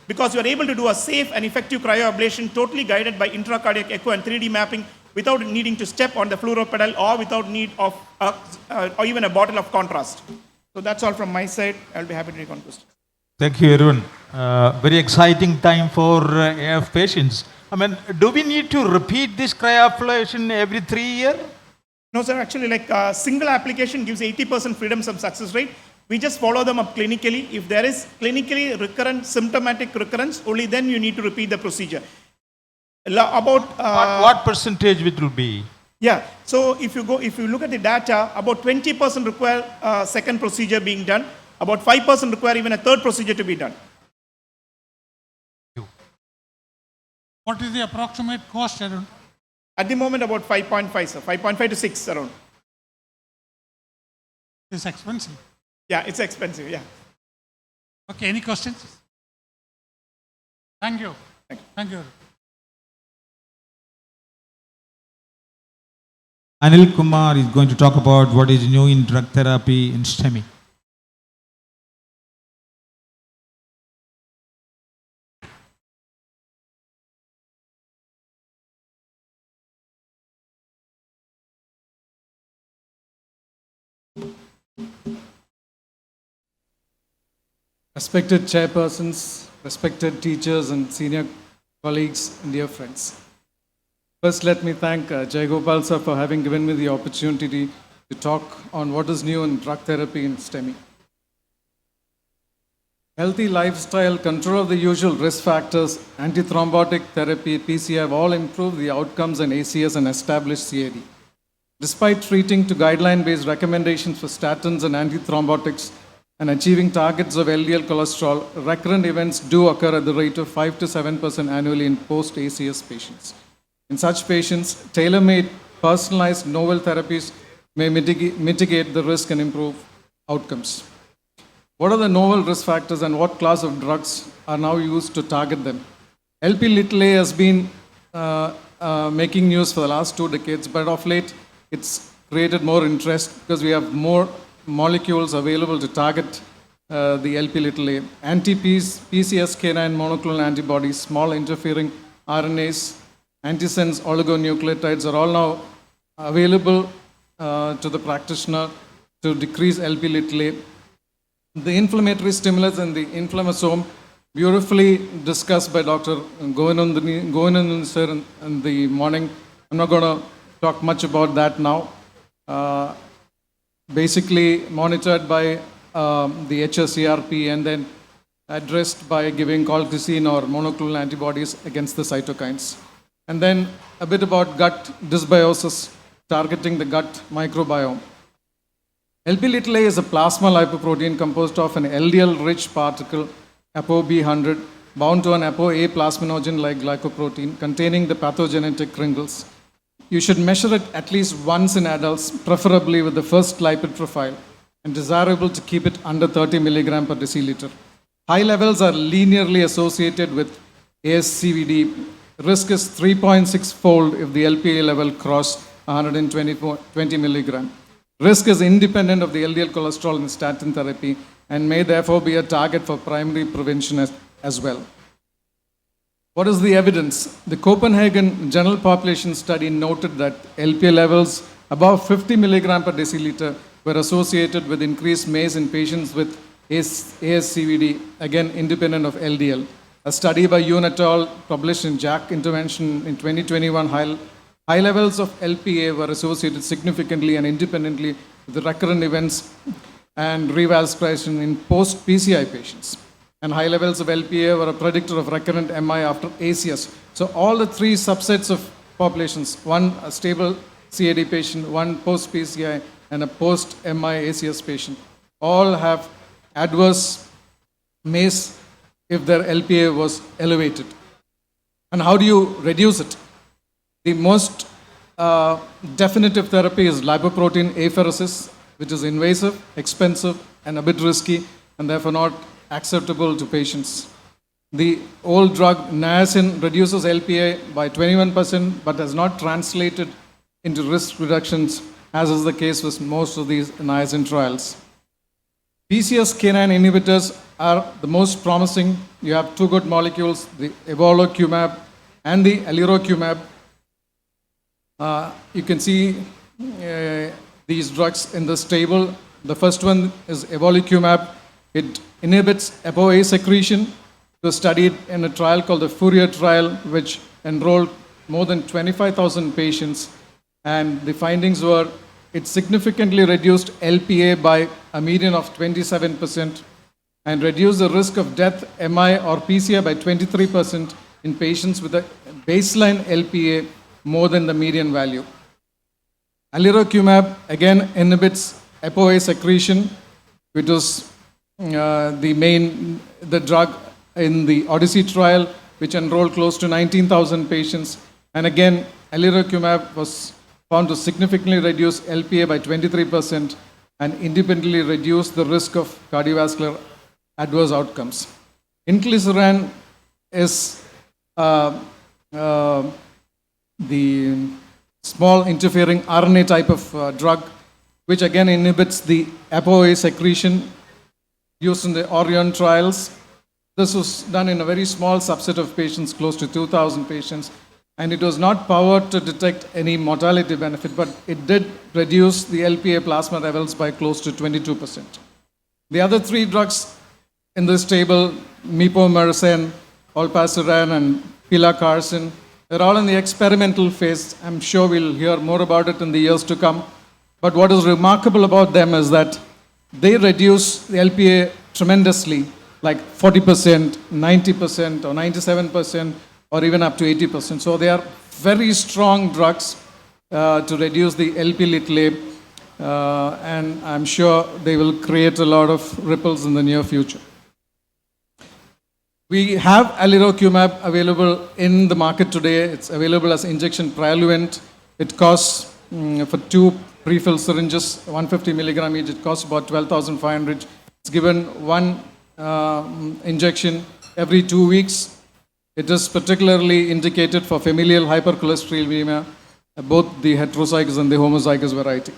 R: because you are able to do a safe and effective cryoablation totally guided by intracardiac echo and 3D mapping without needing to step on the fluoro pedal or without need of or even a bottle of contrast. So that's all from my side. I'll be happy to take on questions.
P: Thank you, everyone. Very exciting time for AF patients. I mean, do we need to repeat this cryoablation every 3 years?
R: No, sir. Actually, like a single application gives 80% freedom from success rate. We just follow them up clinically. If there is clinically recurrent symptomatic recurrence, only then you need to repeat the procedure. About
P: what percentage it will be?
R: Yeah. So if you look at the data, about 20% require a second procedure being done. About 5% require even a third procedure to be done.
H: What is the approximate cost, Arun?
R: At the moment, about 5.5, sir. 5.5 to 6 around.
H: It's expensive.
R: Yeah, it's expensive, yeah.
H: Okay, any questions? Thank you. Thank you.
P: Anil Kumar is going to talk about what is new in drug therapy in STEMI.
S: Respected chairpersons, respected teachers and senior colleagues and dear friends. First, let me thank Jayagopal sir for having given me the opportunity to talk on what is new in drug therapy in STEMI. Healthy lifestyle, control of the usual risk factors, antithrombotic therapy, PCI have all improved the outcomes in ACS and established CAD. Despite treating to guideline-based recommendations for statins and antithrombotics and achieving targets of LDL cholesterol, recurrent events do occur at the rate of 5 to 7% annually in post-ACS patients. In such patients, tailor-made, personalized novel therapies may mitigate the risk and improve outcomes. What are the novel risk factors and what class of drugs are now used to target them? LP-little-a has been making news for the last 2 decades, but of late it's created more interest because we have more molecules available to target the LP-little-a. Anti-PCSK9 monoclonal antibodies, small interfering RNAs, antisense oligonucleotides are all now available to the practitioner to decrease LP-little-a. The inflammatory stimulus and the inflammasome, beautifully discussed by Dr. Govinandan sir in the morning. I'm not going to talk much about that now. Basically monitored by the HSCRP and then addressed by giving colchicine or monoclonal antibodies against the cytokines. And then a bit about gut dysbiosis, targeting the gut microbiome. LP-little-a is a plasma lipoprotein composed of an LDL-rich particle, ApoB100, bound to an ApoA plasminogen like glycoprotein containing the pathogenetic crinkles. You should measure it at least once in adults, preferably with the first lipid profile, and desirable to keep it under 30 milligram per deciliter. High levels are linearly associated with ASCVD. Risk is 3.6-fold if the LPA level crossed 120 milligram. Risk is independent of the LDL cholesterol and statin therapy and may therefore be a target for primary prevention as well. What is the evidence? The Copenhagen General Population Study noted that LPA levels above 50 milligram per deciliter were associated with increased MACE in patients with ASCVD, again independent of LDL. A study by Yoon et al. Published in JACC Intervention in 2021 high levels of LPA were associated significantly and independently with the recurrent events and revascularization in post-PCI patients. And high levels of LPA were a predictor of recurrent MI after ACS. So all the 3 subsets of populations, one a stable CAD patient, one post-PCI, and a post-MI ACS patient, all have adverse MACE if their LPA was elevated. And how do you reduce it? The most definitive therapy is lipoprotein apheresis, which is invasive, expensive, and a bit risky, and therefore not acceptable to patients. The old drug niacin reduces LPA by 21%, but has not translated into risk reductions, as is the case with most of these niacin trials. PCSK9 inhibitors are the most promising. You have 2 good molecules, the evolocumab and the alirocumab. You can see these drugs in this table. The first one is evolocumab. It inhibits ApoA secretion. It was studied in a trial called the Fourier trial, which enrolled more than 25,000 patients. And the findings were it significantly reduced LPA by a median of 27% and reduced the risk of death, MI or PCI by 23% in patients with a baseline LPA more than the median value. Alirocumab again inhibits ApoA secretion, which was the drug in the Odyssey trial, which enrolled close to 19,000 patients. And again, alirocumab was found to significantly reduce LPA by 23% and independently reduce the risk of cardiovascular adverse outcomes. Inclisiran is the small interfering RNA type of drug, which again inhibits the ApoA secretion used in the Orion trials. This was done in a very small subset of patients, close to 2,000 patients, and it was not powered to detect any mortality benefit, but it did reduce the LPA plasma levels by close to 22%. The other 3 drugs in this table, Mepomersen, Olpasiran, and Pilacarsin, they're all in the experimental phase. I'm sure we'll hear more about it in the years to come. But what is remarkable about them is that they reduce the LPA tremendously like 40%, 90%, or 97%, or even up to 80%. So they are very strong drugs to reduce the LP little and I'm sure they will create a lot of ripples in the near future. We have alirocumab available in the market today. It's available as injection Praluent. It costs for 2 pre-filled syringes, 150 milligram each, it costs about 12,500. It's given 1 injection every 2 weeks. It is particularly indicated for familial hypercholesterolemia, both the heterozygous and the homozygous variety.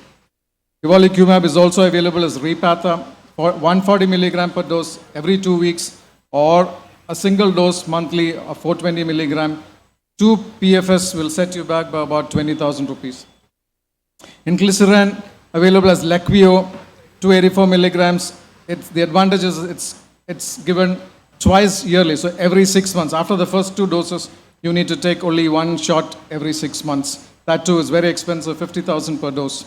S: Evolocumab is also available as Repatha, for 140 milligram per dose every 2 weeks, or a single dose monthly of 420 milligram. 2 PFS will set you back by about 20,000 rupees. Inclisiran available as Leqvio, 284 milligrams. The advantage is it's given twice yearly, so every 6 months. After the first 2 doses, you need to take only 1 shot every 6 months. That too is very expensive, 50,000 per dose.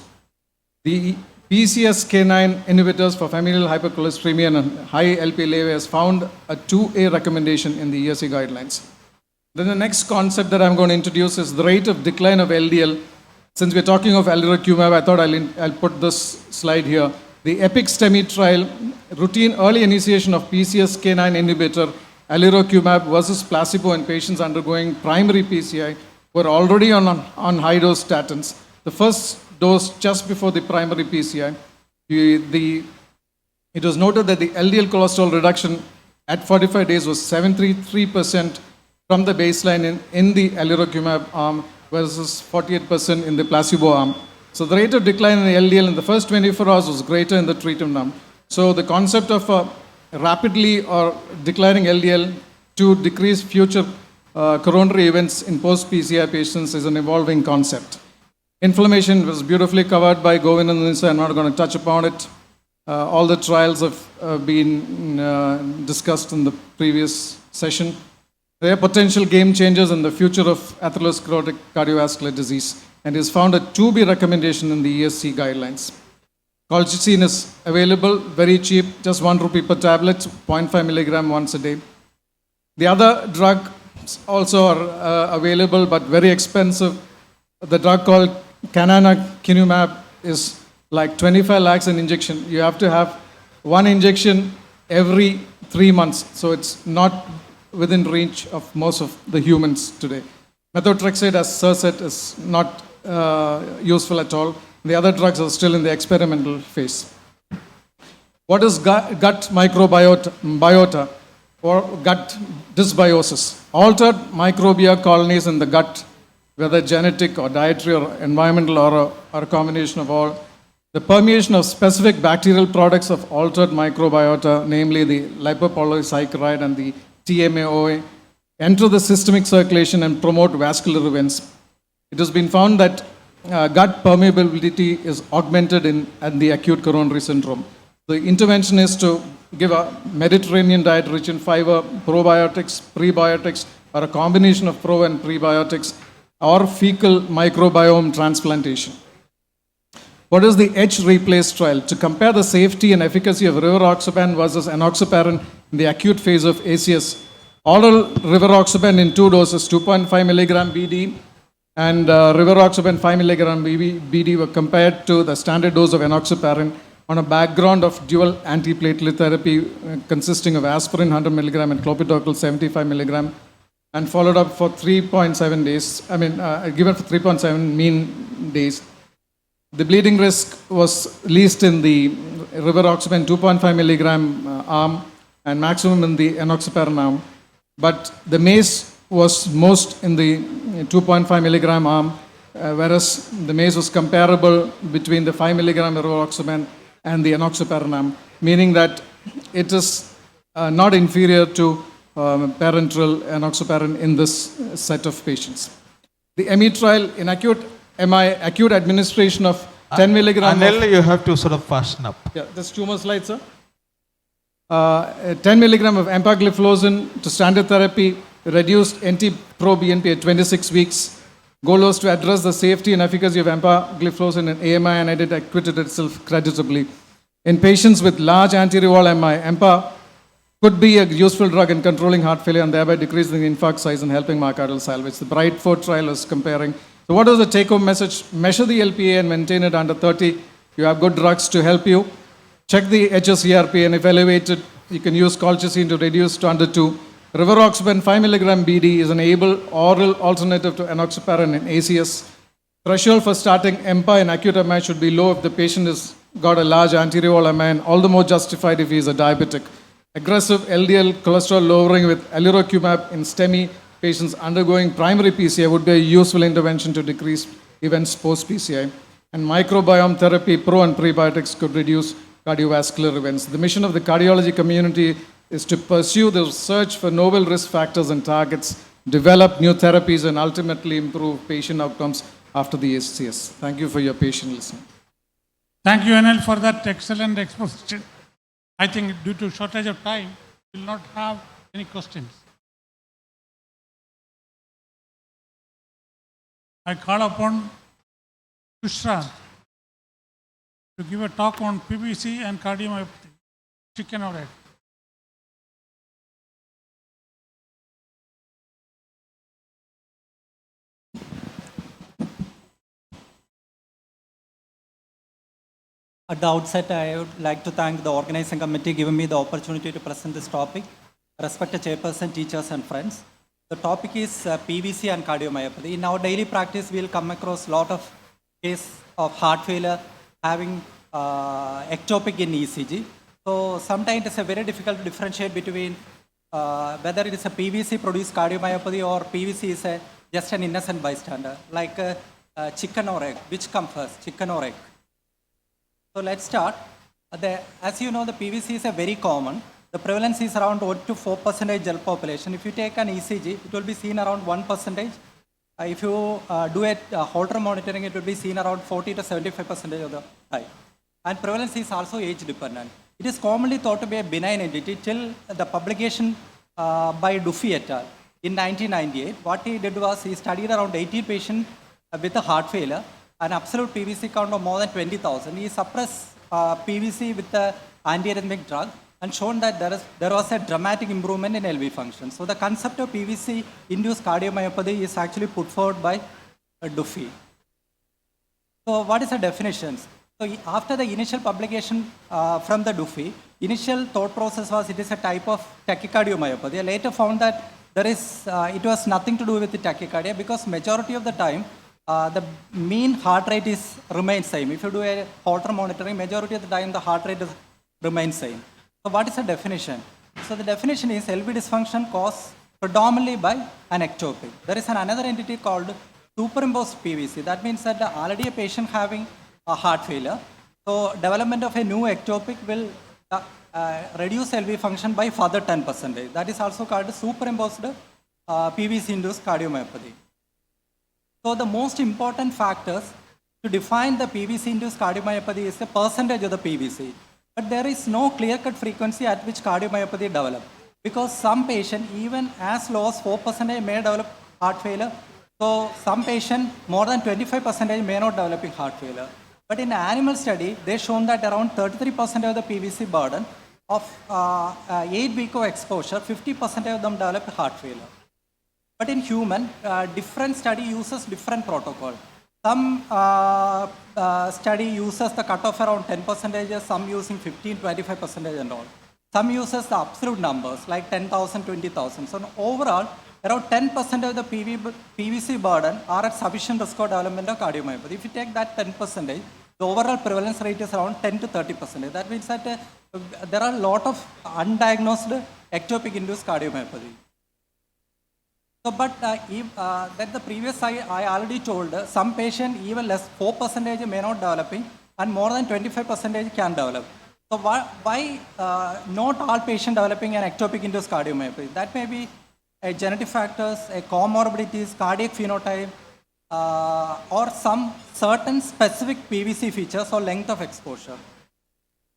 S: The PCSK9 inhibitors for familial hypercholesterolemia and high LP-LA has found a 2A recommendation in the ESC guidelines. Then the next concept that I'm going to introduce is the rate of decline of LDL. Since we're talking of alirocumab, I thought I'll put this slide here. The EPIC-STEMI trial, routine early initiation of PCSK9 inhibitor, alirocumab versus placebo in patients undergoing primary PCI were already on high-dose statins. The first dose just before the primary PCI, it was noted that the LDL cholesterol reduction at 45 days was 73% from the baseline in the alirocumab arm versus 48% in the placebo arm. So the rate of decline in the LDL in the first 24 hours was greater in the treatment arm. So the concept of rapidly or declining LDL to decrease future coronary events in post-PCI patients is an evolving concept. Inflammation was beautifully covered by Govind and Nisa. I'm not going to touch upon it. All the trials have been discussed in the previous session. There are potential game changers in the future of atherosclerotic cardiovascular disease and is found a 2B recommendation in the ESC guidelines. Colchicine is available, very cheap, just 1 rupee per tablet, 0.5 milligram once a day. The other drugs also are available but very expensive. The drug called canakinumab is like 25 lakhs an injection. You have to have 1 injection every 3 months. So it's not within reach of most of the humans today. Methotrexate, as Sir said, is not useful at all. The other drugs are still in the experimental phase. What is gut microbiota or gut dysbiosis? Altered microbia colonies in the gut, whether genetic or dietary or environmental or a combination of all. The permeation of specific bacterial products of altered microbiota, namely the lipopolysaccharide and the TMAOA, enter the systemic circulation and promote vascular events. It has been found that gut permeability is augmented in the acute coronary syndrome. The intervention is to give a Mediterranean diet rich in fiber, probiotics, prebiotics, or a combination of pro and prebiotics, or fecal microbiome transplantation. What is the H-REPLACE trial? To compare the safety and efficacy of rivaroxaban versus enoxaparin in the acute phase of ACS. Oral rivaroxaban in 2 doses, 2.5 milligram BD and rivaroxaban 5 milligram BD were compared to the standard dose of enoxaparin on a background of dual antiplatelet therapy consisting of aspirin 100 milligram and clopidogrel 75 milligram, and followed up for 3.7 days, given for 3.7 mean days. The bleeding risk was least in the rivaroxaban 2.5 milligram arm and maximum in the enoxaparin arm, but the MACE was most in the 2.5 milligram arm, whereas the MACE was comparable between the 5 milligram rivaroxaban and the enoxaparin arm, meaning that it is not inferior to parenteral enoxaparin in this set of patients. The ME trial in acute administration of 10 milligram.
P: Anil, you have to sort of fasten up.
S: Yeah, that's 2 more slides, sir. 10 milligram of empagliflozin to standard therapy reduced NT-proBNP at 26 weeks. Goal was to address the safety and efficacy of empagliflozin in AMI, and it acquitted itself creditably. In patients with large anterior wall MI, EMPA could be a useful drug in controlling heart failure and thereby decreasing the infarct size and helping myocardial salvage. The Brightford trial is comparing. So what is the take-home message? Measure the LPA and maintain it under 30. You have good drugs to help you. Check the HSCRP, and if elevated, you can use colchicine to reduce to under 2. Rivaroxaban 5 mg BD is an able oral alternative to enoxaparin in ACS. Threshold for starting EMPA in acute MI should be low if the patient has got a large anterior MI, and all the more justified if he is a diabetic. Aggressive LDL cholesterol lowering with alirocumab in STEMI patients undergoing primary PCI would be a useful intervention to decrease events post-PCI. And microbiome therapy, pro and prebiotics could reduce cardiovascular events. The mission of the cardiology community is to pursue the research for novel risk factors and targets, develop new therapies, and ultimately improve patient outcomes after the ACS. Thank you for your patient listening.
H: Thank you, Anil, for that excellent exposition. I think due to shortage of time, we will not have any questions. I call upon Tushra to give a talk on PBC and cardiomyopathy, chicken or egg.
A: At the outset, I would like to thank the organizing committee giving me the opportunity to present this topic. Respected chairperson, teachers and friends. The topic is PVC and cardiomyopathy. In our daily practice, we will come across a lot of cases of heart failure having ectopic in ECG. So sometimes it's very difficult to differentiate between whether it is a PVC-produced cardiomyopathy or PVC is just an innocent bystander, like chicken or egg. Which comes first, chicken or egg? So let's start. As you know, the PVC is a very common. The prevalence is around 1 to 4% general population. If you take an ECG, it will be seen around 1%. If you do a Holter monitoring, it will be seen around 40 to 75% of the time. And prevalence is also age dependent. It is commonly thought to be a benign entity till the publication by Duffy et al. In 1998. What he did was he studied around 18 patients with a heart failure, an absolute PVC count of more than 20,000. He suppressed PVC with the antiarrhythmic drug and shown that there was a dramatic improvement in LV function. So the concept of PVC-induced cardiomyopathy is actually put forward by Duffy. So what is the definition? So after the initial publication from the Duffy, initial thought process was it is a type of tachycardiomyopathy. I later found that it was nothing to do with the tachycardia because majority of the time the mean heart rate remains same. If you do a Holter monitoring, majority of the time the heart rate remains same. So what is the definition? So the definition is LV dysfunction caused predominantly by an ectopic. There is another entity called superimposed PVC. That means that already a patient having a heart failure. So development of a new ectopic will reduce LV function by further 10%. That is also called superimposed PVC-induced cardiomyopathy. So the most important factors to define the PVC-induced cardiomyopathy is the percentage of the PVC. But there is no clear-cut frequency at which cardiomyopathy develops. Because some patient, even as low as 4% may develop heart failure. So some patient, more than 25% may not develop heart failure. But in an animal study, they shown that around 33% of the PVC burden of 8 weeks of exposure, 50% of them develop heart failure. But in human, different study uses different protocol. Some study uses the cutoff around 10%, some using 15, 25% and all. Some uses the absolute numbers like 10,000, 20,000. So overall, around 10% of the PVC burden are at sufficient risk of development of cardiomyopathy. If you take that 10%, the overall prevalence rate is around 10 to 30%. That means that there are a lot of undiagnosed ectopic-induced cardiomyopathy. So, but that the previous I already told, some patient even less 4% may not developing and more than 25% can develop. So why not all patients developing an ectopic-induced cardiomyopathy? That may be a genetic factors, a comorbidities, cardiac phenotype, or some certain specific PVC features or length of exposure.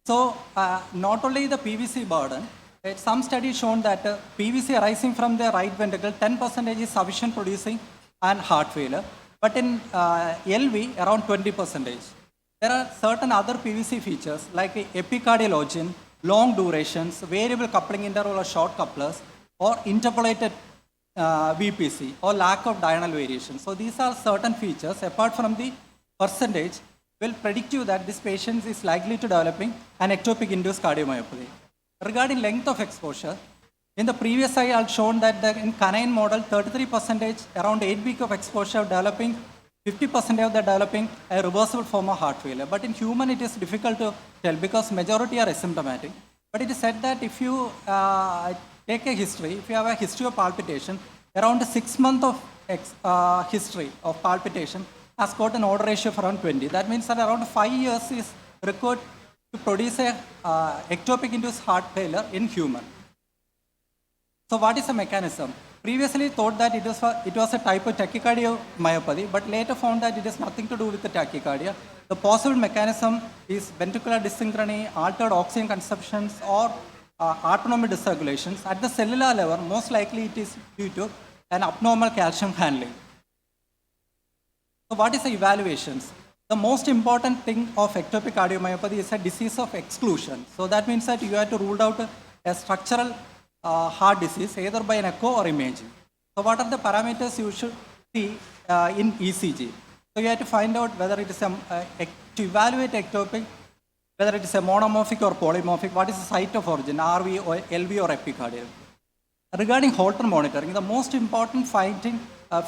A: So not only the PVC burden, some studies shown that PVC arising from the right ventricle, 10% is sufficient producing and heart failure. But in LV, around 20%. There are certain other PVC features like epicardial oxygen, long durations, variable coupling interval or short couplers, or interpolated VPC, or lack of diurnal variation. So these are certain features, apart from the percentage, will predict you that this patient is likely to developing an ectopic induced cardiomyopathy. Regarding length of exposure, in the previous slide, I had shown that in canine model, 33%, around 8 weeks of exposure developing, 50% of the developing a reversible form of heart failure. But in human, it is difficult to tell because majority are asymptomatic. But it is said that if you take a history, if you have a history of palpitation, around 6 months of history of palpitation has got an odds ratio of around 20. That means that around 5 years is required to produce a ectopic induced heart failure in human. So what is the mechanism? Previously thought that it was a type of tachycardiomyopathy, but later found that it has nothing to do with the tachycardia. The possible mechanism is ventricular dyssynchrony, altered oxygen consumptions, or autonomic dysregulations. At the cellular level, most likely it is due to an abnormal calcium handling. So what is the evaluations? The most important thing of ectopic cardiomyopathy is a disease of exclusion. So that means that you have to rule out a structural heart disease either by an echo or imaging. So what are the parameters you should see in ECG? So you have to find out whether it is to evaluate ectopic, whether it is a monomorphic or polymorphic, what is the site of origin, RV or LV or epicardial. Regarding Holter monitoring, the most important finding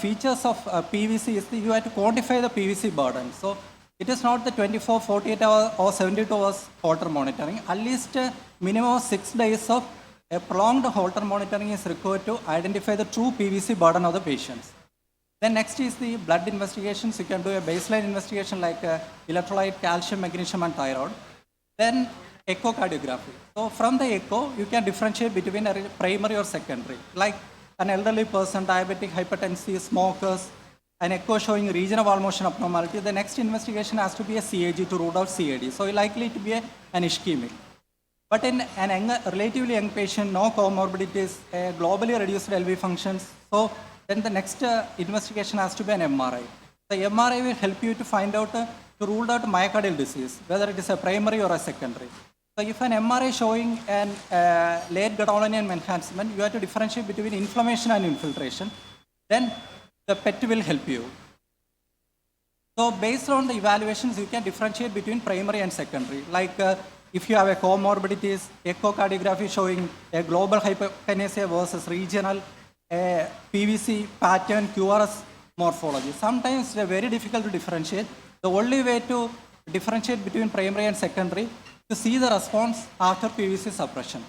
A: features of PVC is that you have to quantify the PVC burden. So it is not the 24, 48 hours or 72 hours Holter monitoring. At least minimum of 6 days of a prolonged Holter monitoring is required to identify the true PVC burden of the patients. Then next is the blood investigations. You can do a baseline investigation like electrolyte, calcium, magnesium, and thyroid. Then echocardiography. So from the echo, you can differentiate between a primary or secondary. Like an elderly person, diabetic, hypertensive, smokers, an echo showing region of wall motion abnormality. The next investigation has to be a CAG to rule out CAD. So likely to be an ischemic. But in an relatively young patient, no comorbidities, globally reduced LV functions, so then the next investigation has to be an MRI. The MRI will help you to find out, to rule out myocardial disease, whether it is a primary or a secondary. So if an MRI showing an late gadolinium enhancement, you have to differentiate between inflammation and infiltration, then the PET will help you. So based on the evaluations, you can differentiate between primary and secondary. Like if you have a comorbidities, echocardiography showing a global hyperkinesia versus regional, a PVC pattern, QRS morphology. Sometimes they are very difficult to differentiate. The only way to differentiate between primary and secondary to see the response after PVC suppression.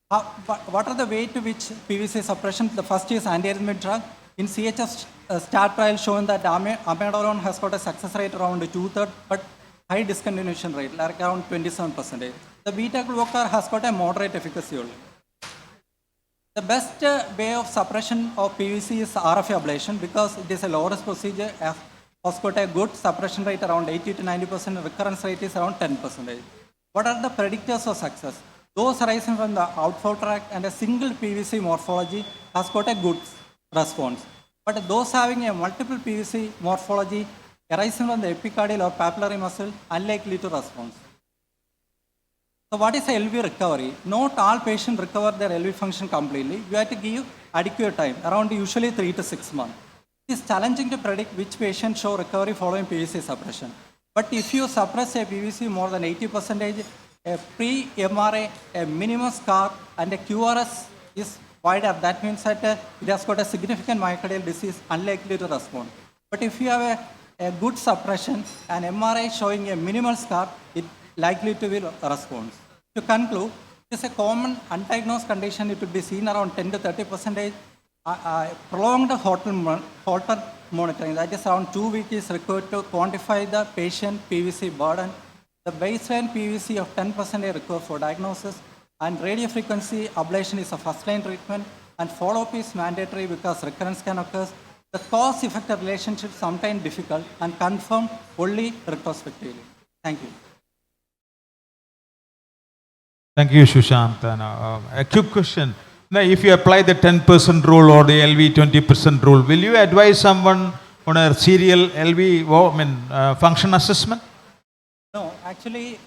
A: What are the way to which PVC suppression? The first is antiarrhythmic drug. In CHF STAR trial shown that amiodarone has got a success rate around 2/3, but high discontinuation rate, like around 27%. The beta blocker has got a moderate efficacy only. The best way of suppression of PVC is RF ablation because it is a low risk procedure. Has got a good suppression rate around 80 to 90%, recurrence rate is around 10%. What are the predictors of success? Those arising from the outflow tract and a single PVC morphology has got a good response. But those having a multiple PVC morphology arising from the epicardial or papillary muscle, unlikely to respond. So what is LV recovery? Not all patients recover their LV function completely. You have to give adequate time, around usually 3 to 6 months. It is challenging to predict which patients show recovery following PVC suppression. But if you suppress a PVC more than 80%, a pre-MRA, a minimum scar, and a QRS is wider, that means that it has got a significant myocardial disease, unlikely to respond. But if you have a good suppression, an MRI showing a minimal scar, it likely to will respond. To conclude, it is a common undiagnosed condition. It will be seen around 10 to 30%. Prolonged Holter monitoring, that is around 2 weeks, is required to quantify the patient PVC burden. The baseline PVC of 10% required for diagnosis, and radiofrequency ablation is a first-line treatment, and follow-up is mandatory because recurrence can occur. The cause-effect relationship is sometimes difficult and confirmed only retrospectively. Thank you.
P: Thank you, Sushant. And, a quick question. Now, if you apply the 10% rule or the LV 20% rule, will you advise someone on a serial LV function assessment?
A: No, Actually,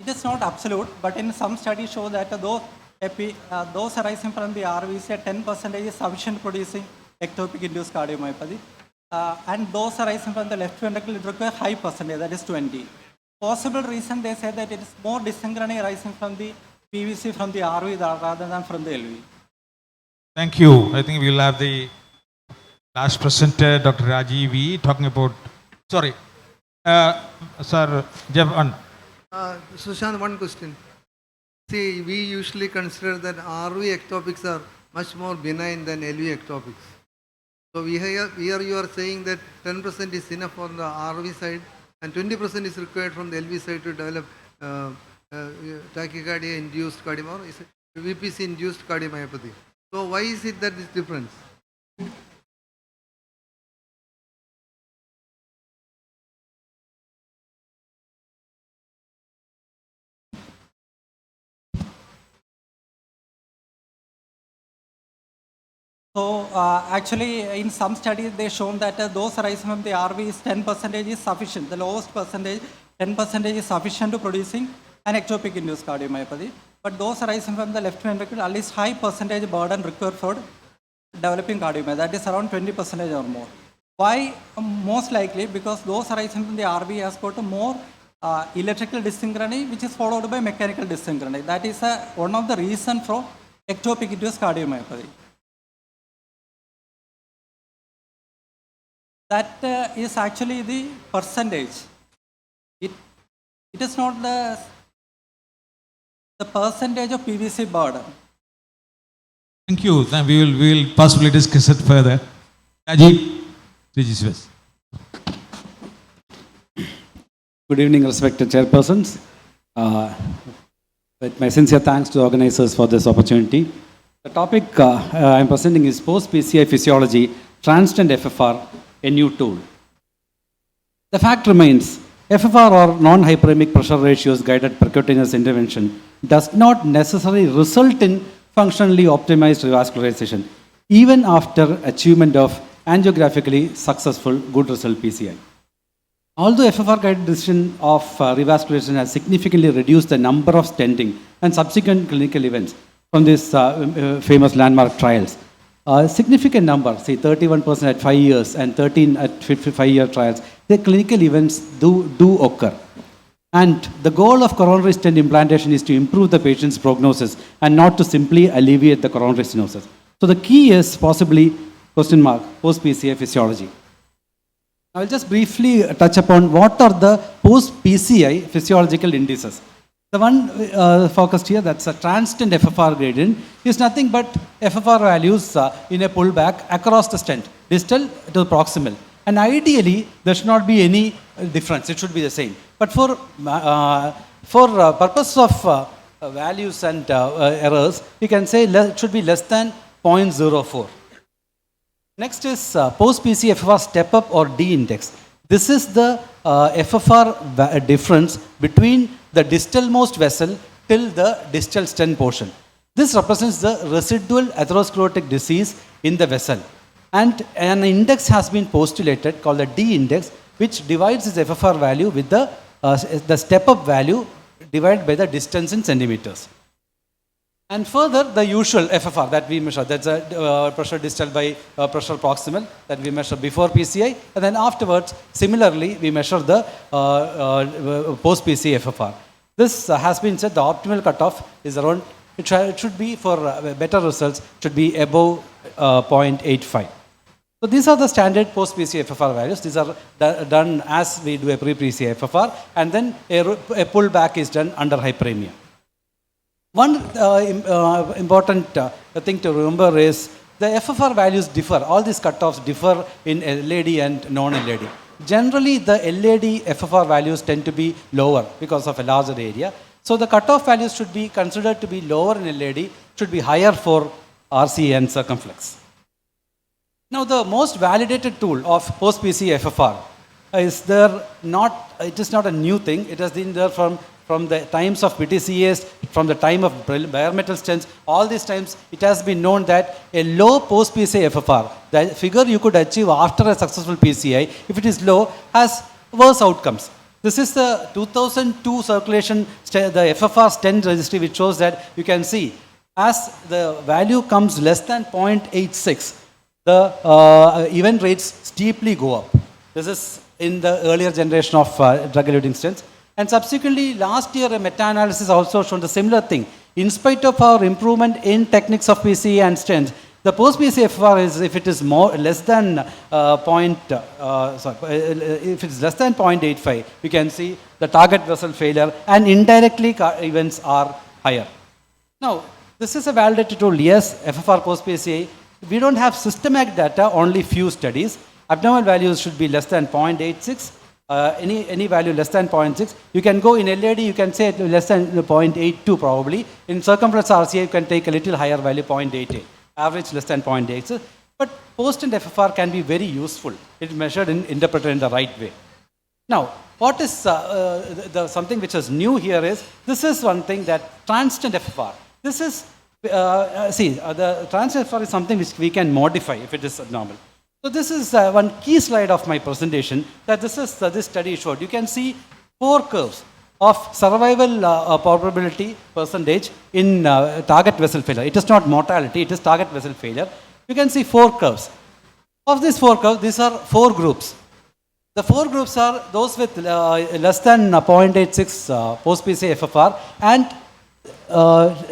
A: it is not absolute, but in some studies show that those arising from the RVC at 10% is sufficient producing ectopic induced cardiomyopathy. And those arising from the left ventricle require high percentage, that is 20. Possible reason they say that it is more dysynchrony arising from the PVC from the RV rather than from the LV.
P: Thank you. I think we'll have the last presenter, Dr. Rajiv V, talking about. Sorry, sir, Jeff.
N: Sushant, one question. See, we usually consider that RV ectopics are much more benign than LV ectopics. So here you are saying that 10% is enough on the RV side and 20% is required from the LV side to develop tachycardia-induced cardiomyopathy, VPC-induced cardiomyopathy. So why is it that this difference?
A: So actually, in some studies, they shown that those arising from the RV is 10% is sufficient. The lowest percentage, 10% is sufficient to producing an ectopic induced cardiomyopathy. But those arising from the left ventricle, at least high percentage burden required for developing cardiomyopathy. That is around 20% or more. Why? Most likely because those arising from the RV has got a more electrical dysynchrony, which is followed by mechanical dysynchrony. That is one of the reasons for ectopic induced cardiomyopathy. That is actually the percentage. It is not the percentage of PVC burden.
P: Thank you. Then we will possibly discuss it further. Rajiv, please discuss.
U: Good evening, respected chairpersons. With my sincere thanks to the organizers for this opportunity. The topic I am presenting is post-PCI physiology, transient FFR, a new tool. The fact remains, FFR or non-hyperemic pressure ratios guided percutaneous intervention does not necessarily result in functionally optimized revascularization, even after achievement of angiographically successful good result PCI. Although FFR guided decision of revascularization has significantly reduced the number of stenting and subsequent clinical events from these famous landmark trials, a significant number, say 31% at 5 years and 13 at 5-year trials, the clinical events do occur. And the goal of coronary stent implantation is to improve the patient's prognosis and not to simply alleviate the coronary stenosis. So the key is possibly, post-PCI physiology. I will just briefly touch upon what are the post-PCI physiological indices. The one focused here, that's a transient FFR gradient, is nothing but FFR values in a pullback across the stent, distal to proximal. And ideally, there should not be any difference, it should be the same. But for purpose of values and errors, we can say it should be less than 0.04. Next is post-PC FFR step-up or D index. This is the FFR difference between the distalmost vessel till the distal stent portion. This represents the residual atherosclerotic disease in the vessel. And an index has been postulated called the D index, which divides its FFR value with the step-up value divided by the distance in centimeters. And further, the usual FFR that we measure, that's a pressure distal by pressure proximal that we measure before PCI, and then afterwards, similarly, we measure the post-PCI FFR. This has been said the optimal cutoff is around, it should be for better results, should be above 0.85. So these are the standard post-PCI FFR values. These are done as we do a pre-PCI FFR, and then a pullback is done under hyperemia. One important thing to remember is the FFR values differ. All these cutoffs differ in LAD and non-LAD. Generally, the LAD FFR values tend to be lower because of a larger area. So the cutoff values should be considered to be lower in LAD, should be higher for RC and circumflex. Now, the most validated tool of post-PC FFR is there not, it is not a new thing. It has been there from the times of PTCAs, from the time of bare metal stents, all these times it has been known that a low post-PCI FFR, the figure you could achieve after a successful PCI, if it is low, has worse outcomes. This is the 2002 circulation, the FFR stent registry, which shows that you can see as the value comes less than 0.86, the event rates steeply go up. This is in the earlier generation of drug-eluting stents. And subsequently, last year, a meta-analysis also shown the similar thing. In spite of our improvement in techniques of PCA and stents, the post-PCA FFR is, if it is less than if it's less than 0.85, we can see the target vessel failure, and indirectly events are higher. Now, this is a validated tool. Yes, FFR post-PCA. We don't have systematic data, only few studies. Abnormal values should be less than 0.86. Any value less than 0.6. You can go in LAD, you can say less than 0.82 probably. In circumference RCA, you can take a little higher value, 0.88. Average less than 0.8. But post and FFR can be very useful. It's measured and interpreted in the right way. Now, what is something which is new here is, this is one thing that transient FFR. This is, the transient FFR is something which we can modify if it is abnormal. So this is one key slide of my presentation that this study showed. You can see 4 curves of survival probability percentage in target vessel failure. It is not mortality, it is target vessel failure. You can see 4 curves. Of these 4 curves, these are 4 groups. The 4 groups are those with less than 0.86 post-PCA FFR and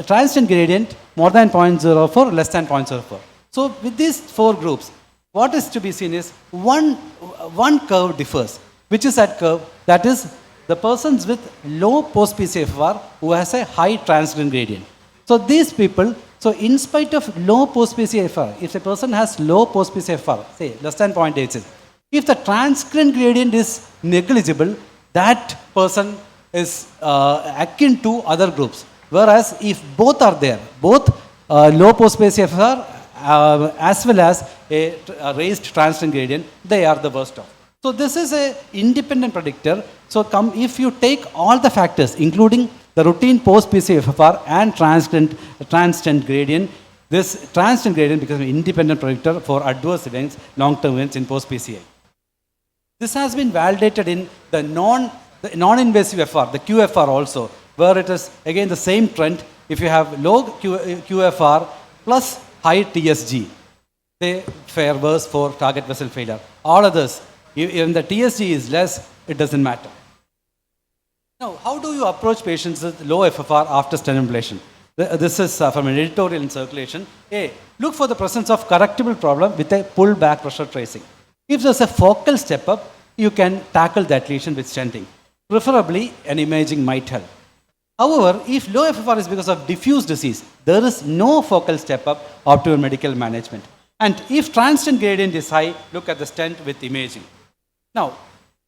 U: transient gradient more than 0.04, less than 0.04. So with these 4 groups, what is to be seen is one curve differs, which is that curve, that is the persons with low post-PCA FFR who has a high transient gradient. So these people, so in spite of low post-PCA FFR, if a person has low post-PCA FFR, say less than 0.86, if the transient gradient is negligible, that person is akin to other groups. Whereas if both are there, both low post-PCA FFR as well as a raised transient gradient, they are the worst off. So this is an independent predictor. So if you take all the factors, including the routine post-PCA FFR and transient gradient, this transient gradient becomes an independent predictor for adverse events, long-term events in post-PCA. This has been validated in the non-invasive FR, the QFR also, where it is again the same trend. If you have low QFR plus high TSG, they fare worse for target vessel failure. All others, even the TSG is less, it doesn't matter. Now, how do you approach patients with low FFR after stent ablation? This is from an editorial in Circulation. A, look for the presence of correctable problem with a pull-back pressure tracing. If there's a focal step-up, you can tackle that lesion with stenting. Preferably, an imaging might help. However, if low FFR is because of diffuse disease, there is no focal step-up optimal medical management. And if transient gradient is high, look at the stent with imaging. Now,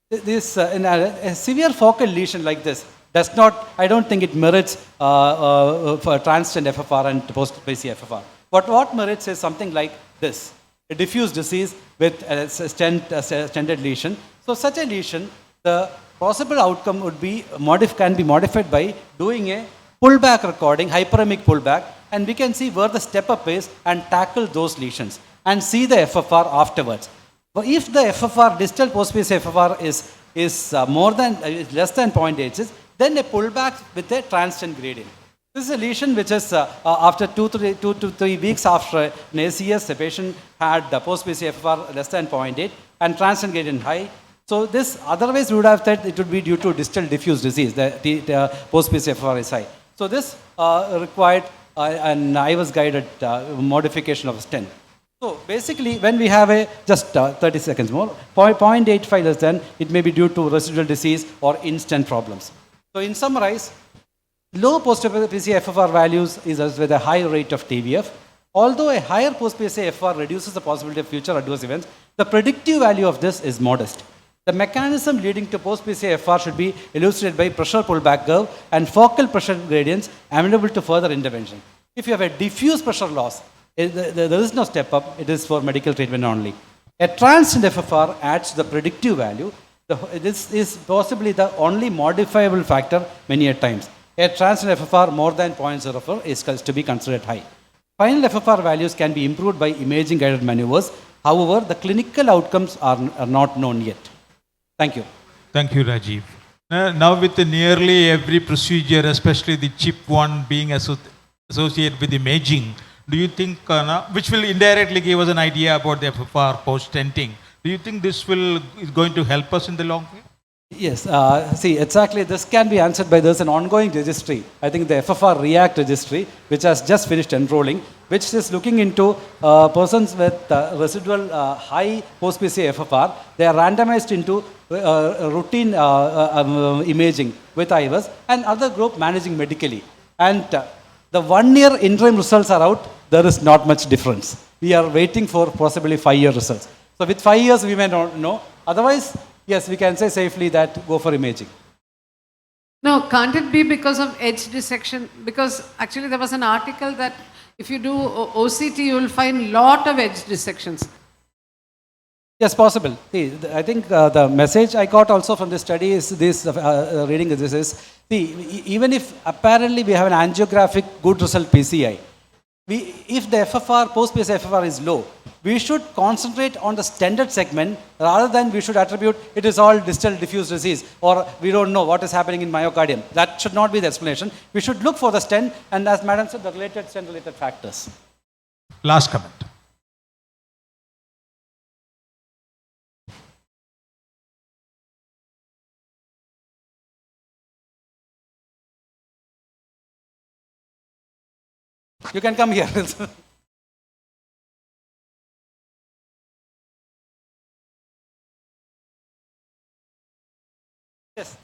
U: this in a severe focal lesion like this does not, I don't think it merits for transient FFR and post-PCA FFR. But what merits is something like this, a diffuse disease with a stented lesion. So such a lesion, the possible outcome would be can be modified by doing a pullback recording, hyperemic pullback, and we can see where the step-up is and tackle those lesions and see the FFR afterwards. But if the FFR, distal post-PCA FFR is less than 0.86, then a pullback with a transient gradient. This is a lesion which is after 2 to 3 weeks after an ACS, the patient had post-PCA FFR less than 0.8 and transient gradient high. So this, otherwise we would have said it would be due to distal diffuse disease, the post-PCA FFR is high. So this required an IVUS guided modification of a stent. So basically when we have a, just 30 seconds more, 0.85 less than, it may be due to residual disease or in-stent problems. So in summarize, low post-PCA FFR values is with a high rate of TVF. Although a higher post-PCA FFR reduces the possibility of future adverse events, the predictive value of this is modest. The mechanism leading to post-PCA FFR should be elucidated by pressure pullback curve and focal pressure gradients amenable to further intervention. If you have a diffuse pressure loss, there is no step up, it is for medical treatment only. A transient FFR adds the predictive value. This is possibly the only modifiable factor many a times. A transient FFR more than 0.04 is to be considered high. Final FFR values can be improved by imaging guided maneuvers. However, the clinical outcomes are not known yet. Thank you.
P: Thank you, Rajiv. Now with nearly every procedure, especially the chip one being associated with imaging, do you think, which will indirectly give us an idea about the FFR post-stenting, do you think this is going to help us in the long run?
U: Yes, see, exactly. This can be answered by there's an ongoing registry. I think the FFR React registry, which has just finished enrolling, which is looking into persons with residual high post-PCI FFR. They are randomized into routine imaging with IVUS and other group managing medically. And the 1 year interim results are out. There is not much difference. We are waiting for possibly 5-year results. So with 5 years, we may not know. Otherwise, yes, we can say safely that go for imaging.
B: No, can't it be because of edge dissection? Because actually there was an article that if you do OCT, you will find lot of edge dissections.
U: Yes, possible. See, I think the message I got also from this study is this, reading this is, see, even if apparently we have an angiographic good result PCI, if the FFR, post-PCI FFR is low, we should concentrate on the stented segment rather than we should attribute it is all distal diffuse disease or we don't know what is happening in myocardium. That should not be the explanation. We should look for the stent and, as Madam said, the related stent-related factors.
P: Last comment.
U: You can come here. Yes.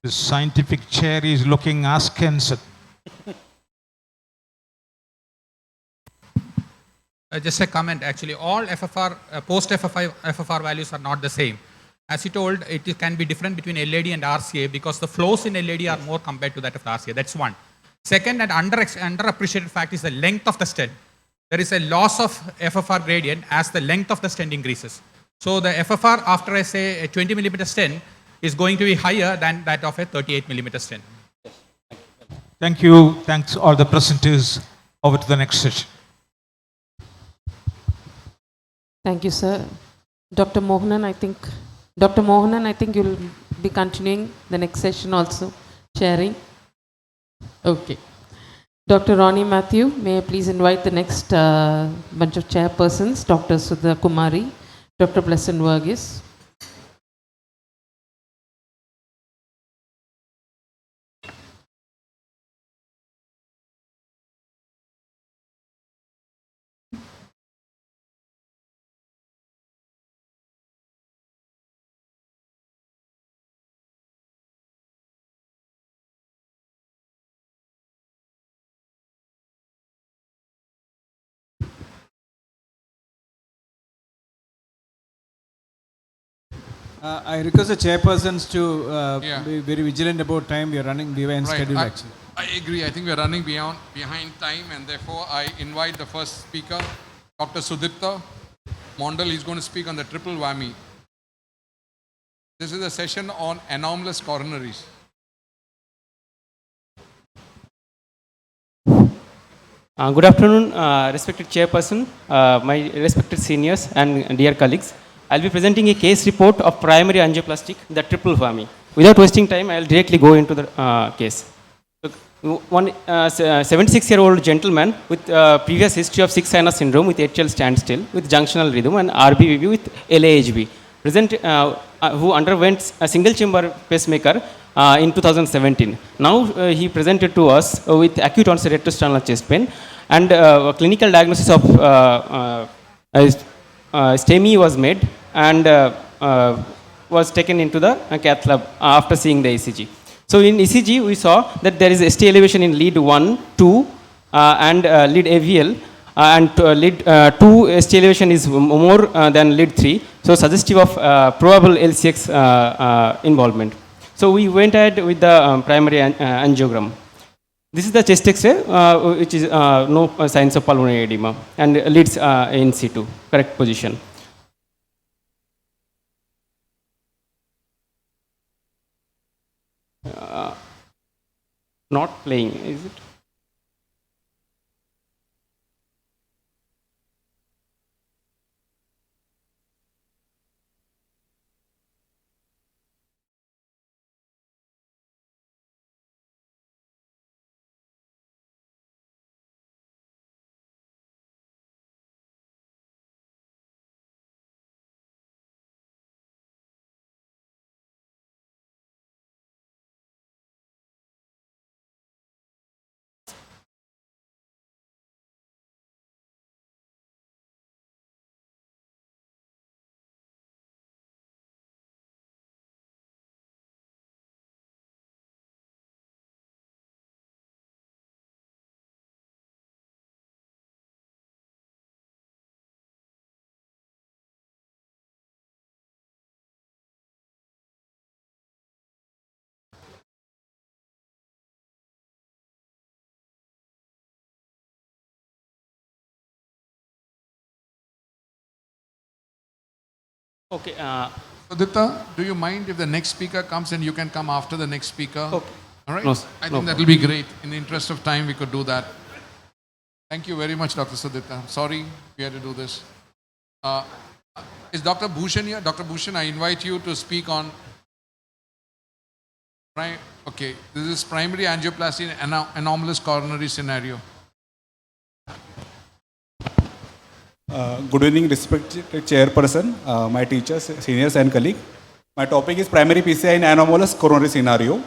P: The scientific chair is looking askance.
J: Just a comment, actually, all FFR, post-FFR values are not the same. As you told, it can be different between LAD and RCA because the flows in LAD are more compared to that of RCA. That's one. Second, and underappreciated fact is the length of the stent. There is a loss of FFR gradient as the length of the stent increases. So the FFR after a 20 millimeter stent is going to be higher than that of a 38 millimeter stent.
P: Thank you. Thanks all the presenters. Over to the next session.
C: Thank you, sir. Dr. Mohanan, I think you'll be continuing the next session also, chairing. Okay. Dr. Ronnie Matthew, may I please invite the next bunch of chairpersons, Dr. Sudha Kumari, Dr. Blessing Verghese.
F: I request the chairpersons to be very vigilant about time. We are running behind schedule actually.
W: I agree. I think we are running behind time, and therefore I invite the first speaker, Dr. Sudipta Mondal. He's going to speak on the triple whammy. This is a session on anomalous coronaries.
X: Good afternoon, respected chairperson, my respected seniors and dear colleagues. I'll be presenting a case report of primary angioplastic, the triple whammy. Without wasting time, I'll directly go into the case. One 76-year-old gentleman with previous history of six-sinus syndrome with atrial standstill, with junctional rhythm and RBVB with LAHB, who underwent a single-chamber pacemaker in 2017. Now he presented to us with acute onset retrosternal chest pain and clinical diagnosis of STEMI was made and was taken into the cath lab after seeing the ECG. So in ECG we saw that there is ST elevation in lead 1, 2 and lead AVL and lead 2 ST elevation is more than lead 3, so suggestive of probable LCX involvement. So we went ahead with the primary angiogram. This is the chest X-ray, which is no signs of pulmonary edema and leads in situ, correct position. Not playing, is it? Okay.
W: Sudipta, do you mind if the next speaker comes and you can come after the next speaker?
X: Okay.
W: All right?
X: No,
W: I
X: no
W: think that will be great. In the interest of time, we could do that. Thank you very much, Dr. Sudipta. I'm sorry we had to do this. Is Dr. Bhushan here? Dr. Bhushan, I invite you to speak on... Okay, this is primary angioplasty in anomalous coronary scenario.
E: Good evening, respected chairperson, my teachers, seniors and colleagues. My topic is primary PCI in anomalous coronary scenario.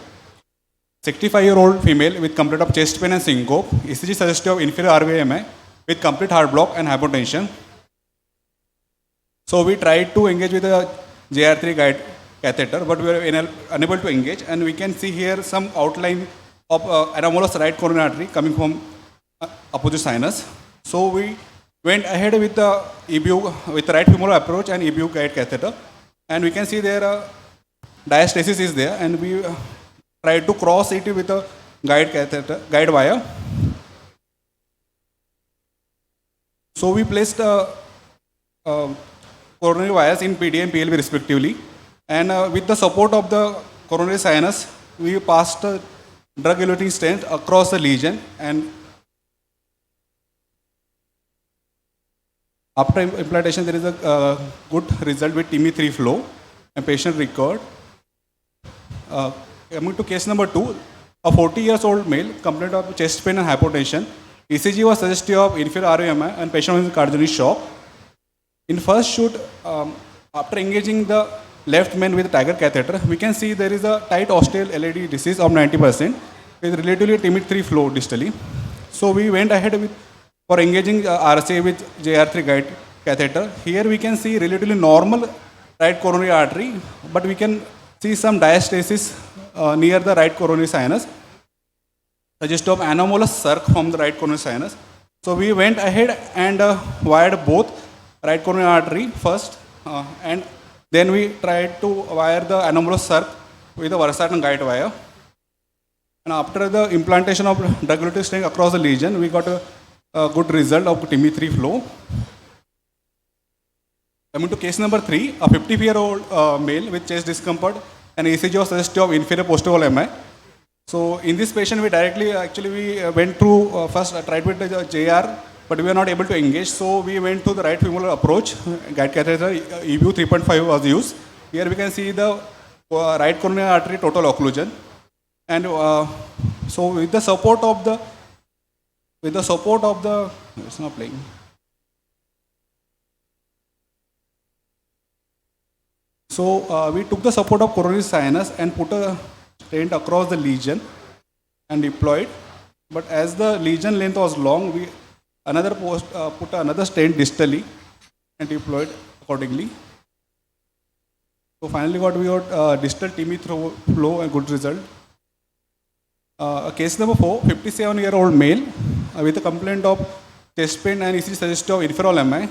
E: 65-year-old female with complaint of chest pain and syncope, ECG suggestive of inferior RVMI with complete heart block and hypotension. So we tried to engage with a JR3 guide catheter, but we were unable to engage, and we can see here some outline of anomalous right coronary artery coming from opposite sinus. So we went ahead with the EBU, with the right femoral approach and EBU guide catheter, and we can see there diastasis is there, and we tried to cross it with a guide catheter, guide wire. So we placed coronary wires in PD and PLV respectively, and with the support of the coronary sinus, we passed a drug-eluting stent across the lesion, and after implantation, there is a good result with TIMI-3 flow, and patient recovered. Coming to case number 2, a 40-year-old male complained of chest pain and hypotension. ECG was suggestive of inferior RVMI, and patient was in cardiogenic shock. In first shoot, after engaging the left main with Tiger catheter, we can see there is a tight ostial LAD disease of 90% with relatively TIMI-3 flow distally. So we went ahead for engaging RCA with JR3 guide catheter. Here we can see relatively normal right coronary artery, but we can see some diastasis near the right coronary sinus, suggestive of anomalous circ from the right coronary sinus. So we went ahead and wired both right coronary artery first, and then we tried to wire the anomalous circ with a Varsatin guide wire. And after the implantation of drug-eluting stent across the lesion, we got a good result of TIMI-3 flow. Coming to case number 3, a 50-year-old male with chest discomfort and ECG was suggestive of inferior posterior MI. So in this patient, we went through, first tried with the JR, but we were not able to engage. So we went to the right femoral approach, guide catheter, EBU 3.5 was used. Here we can see the right coronary artery total occlusion. And so with the support of the, it's not playing. So we took the support of coronary sinus and put a stent across the lesion and deployed. But as the lesion length was long, we put another stent distally and deployed accordingly. So finally we got distal TIMI flow and good result. Case number 4, 57-year-old male with a complaint of chest pain and ECG suggestive of inferior MI.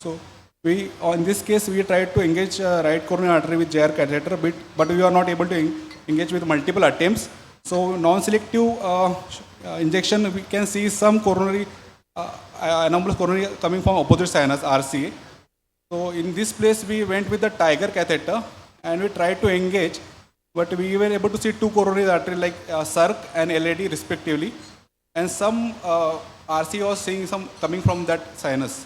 E: So in this case, we tried to engage right coronary artery with JR catheter, but we are not able to engage with multiple attempts. So non-selective injection, we can see some coronary, anomalous coronary coming from opposite sinus, RCA. So in this place, we went with the Tiger catheter and we tried to engage, but we were able to see two coronary arteries like circ and LAD respectively, and some RCA was seeing some coming from that sinus.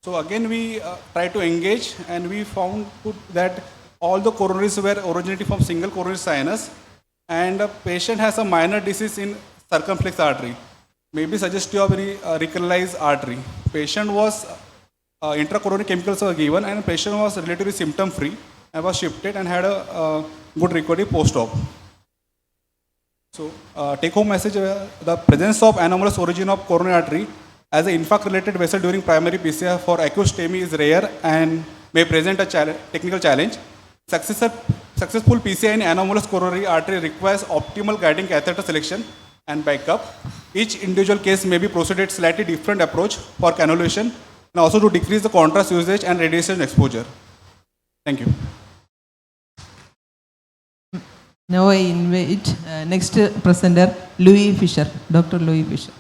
E: So again, we tried to engage, and we found that all the coronaries were originating from single coronary sinus, and the patient has a minor disease in circumflex artery, maybe suggestive of any recurralized artery. Patient was intracoronary chemicals were given, and patient was relatively symptom free and was shifted and had a good recovery post-op. So take-home message: the presence of anomalous origin of coronary artery as an infarct-related vessel during primary PCI for acute STEMI is rare and may present a technical challenge. Successful PCI in anomalous coronary artery requires optimal guiding catheter selection and backup. Each individual case may be proceeded slightly different approach for cannulation and also to decrease the contrast usage and radiation exposure. Thank you.
G: Now I invite next presenter, Louis Fisher, Dr. Louis Fisher.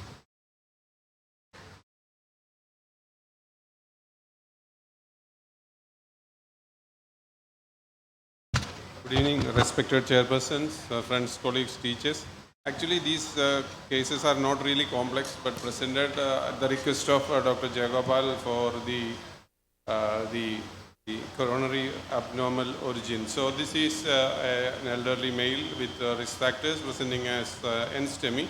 I: respected chairpersons, friends, colleagues, teachers. Actually, these cases are not really complex, but presented at the request of Dr. Jayagopal for the coronary abnormal origin. So this is an elderly male with risk factors presenting as NSTEMI.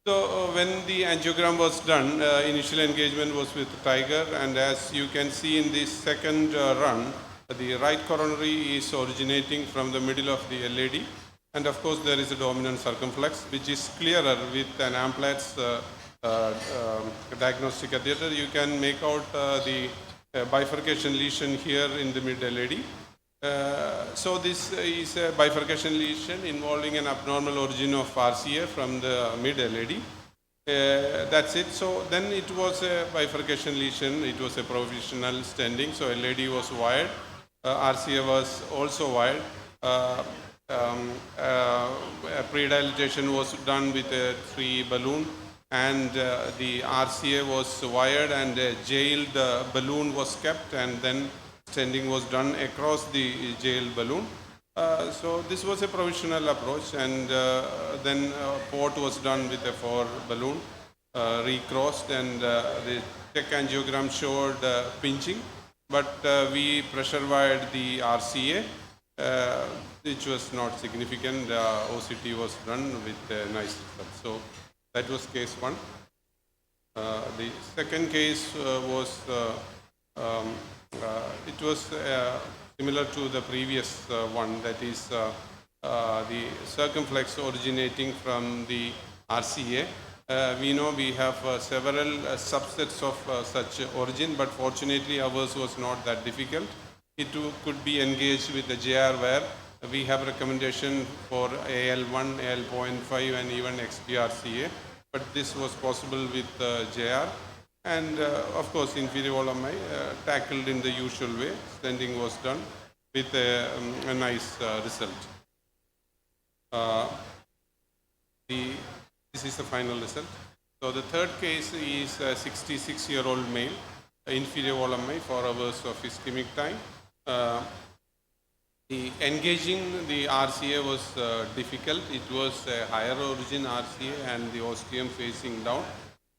I: So when the angiogram was done, initial engagement was with Tiger, and as you can see in this second run, the right coronary is originating from the middle of the LAD, and of course there is a dominant circumflex, which is clearer with an Amplatz diagnostic catheter. You can make out the bifurcation lesion here in the mid LAD. So this is a bifurcation lesion involving an abnormal origin of RCA from the mid LAD. That's it. So then it was a bifurcation lesion. It was a provisional stenting. So LAD was wired. RCA was also wired. Pre-dilatation was done with a 3 balloon, and the RCA was wired, and a jailed balloon was kept, and then stenting was done across the jailed balloon. So this was a provisional approach, and then port was done with a 4 balloon, recrossed, and the tech angiogram showed pinching, but we pressure wired the RCA, which was not significant. OCT was done with a nice result. So that was case 1. The second case was it was similar to the previous one, that is the circumflex originating from the RCA. We know we have several subsets of such origin, but fortunately ours was not that difficult. It could be engaged with the JR, where we have recommendation for AL1, AL0.5 and even XPRCA, but this was possible with JR. And of course, inferior volume tackled in the usual way. Stenting was done with a nice result. This is the final result. So the third case is a 66-year-old male, inferior volume, 4 hours of ischemic time. Engaging the RCA was difficult. It was a higher origin RCA and the ostium facing down.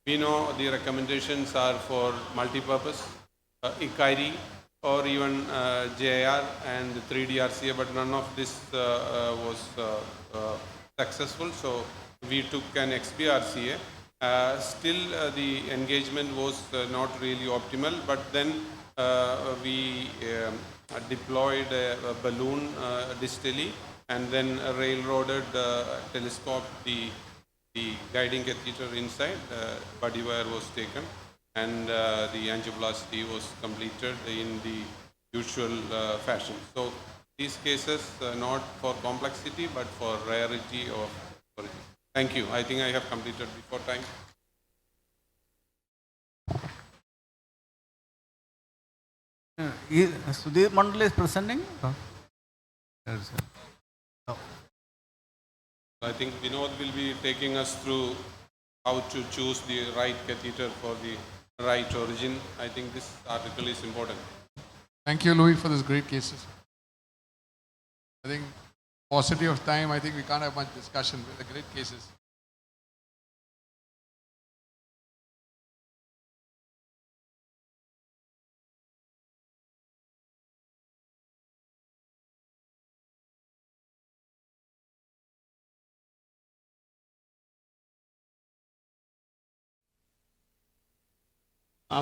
I: We know the recommendations are for multi-purpose, ICARI, or even JIR and 3D RCA, but none of this was successful. So we took an XPRCA. Still, the engagement was not really optimal, but then we deployed a balloon distally, and then railroaded telescope the guiding catheter inside. Body wire was taken, and the angioplasty was completed in the usual fashion. So these cases not for complexity but for rarity of origin. Thank you. I think I have completed before time.
K: Sudhir Mandal is presenting? Yes, sir.
I: I think Vinod will be taking us through how to choose the right catheter for the right origin. I think this article is important.
W: Thank you, Louis, for these great cases. I think, paucity of time, I think we can't have much discussion with the great cases.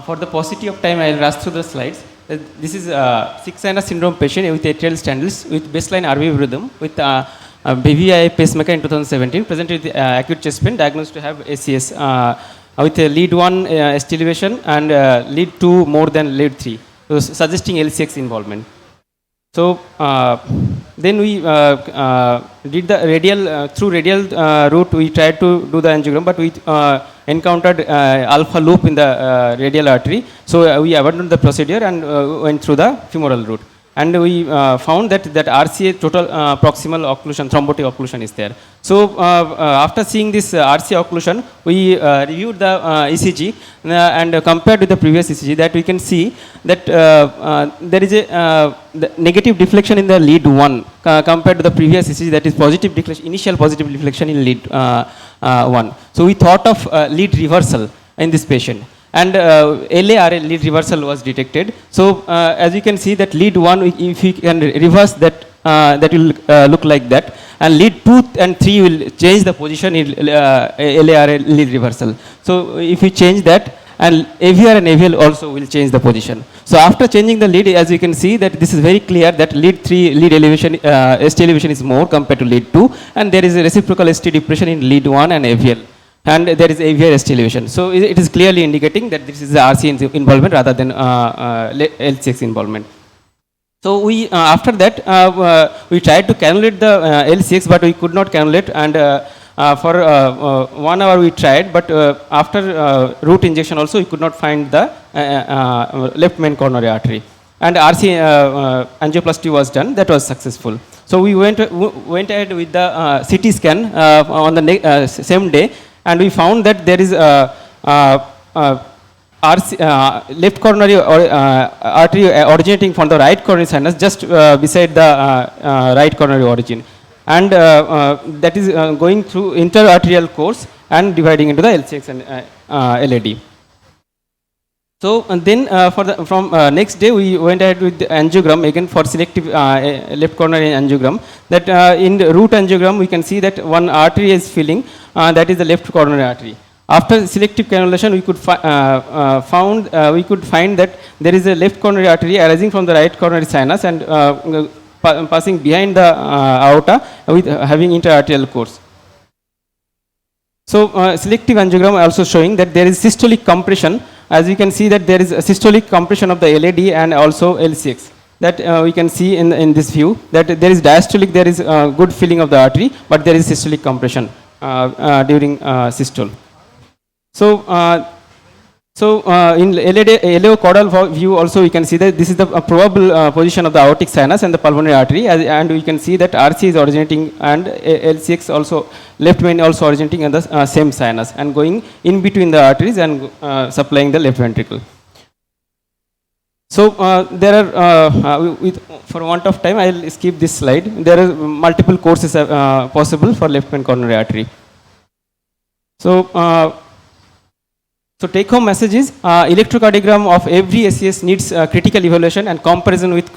X: For the paucity of time, I will rush through the slides. This is a 6-Sinus syndrome patient with atrial stenosis with baseline RV rhythm with BVI pacemaker in 2017, presented with acute chest pain, diagnosed to have ACS with a lead 1 ST elevation and lead 2 more than lead 3, so suggesting LCX involvement. So then we did the radial, through radial route, we tried to do the angiogram, but we encountered alpha loop in the radial artery. So we abandoned the procedure and went through the femoral route. and we found that RCA total proximal occlusion, thrombotic occlusion is there. So after seeing this RCA occlusion, we reviewed the ECG and compared with the previous ECG, that we can see that there is a the negative deflection in the lead 1 compared to the previous ECG, that is positive deflection, initial positive deflection in lead 1. So we thought of lead reversal in this patient, and LARA lead reversal was detected. So as you can see that lead 1, if we can reverse that, that will look like that, and lead 2 and 3 will change the position in LARA lead reversal. So if we change that, and AVR and AVL also will change the position. So after changing the lead, as you can see that this is very clear that lead 3 lead elevation, ST elevation is more compared to lead 2, and there is a reciprocal ST depression in lead 1 and AVL, and there is AVR ST elevation. So it is clearly indicating that this is the RC involvement rather than LCX involvement. So we after that we tried to cannulate the LCX, but we could not cannulate, and for 1 hour we tried, but after root injection also we could not find the left main coronary artery, and RC angioplasty was done, that was successful. So we went ahead with the CT scan on the same day, and we found that there is RC, left coronary artery originating from the right coronary sinus just beside the right coronary origin, and that is going through interarterial course and dividing into the LCX and LAD. So and then from next day we went ahead with the angiogram again for selective left coronary angiogram. That in the root angiogram we can see that one artery is filling, that is the left coronary artery. After selective cannulation, we could find that there is a left coronary artery arising from the right coronary sinus and passing behind the aorta with having interarterial course. So selective angiogram also showing that there is systolic compression. As you can see that there is a systolic compression of the LAD and also LCX. That we can see in this view that there is diastolic, there is good filling of the artery, but there is systolic compression during systole. So, in LAO caudal view also we can see that this is the probable position of the aortic sinus and the pulmonary artery, and we can see that RC is originating and LCX also, left main also originating in the same sinus and going in between the arteries and supplying the left ventricle. So there are, for want of time I will skip this slide. There are multiple courses possible for left main coronary artery. So, so take home message is electrocardiogram of every SCS needs critical evaluation and comparison with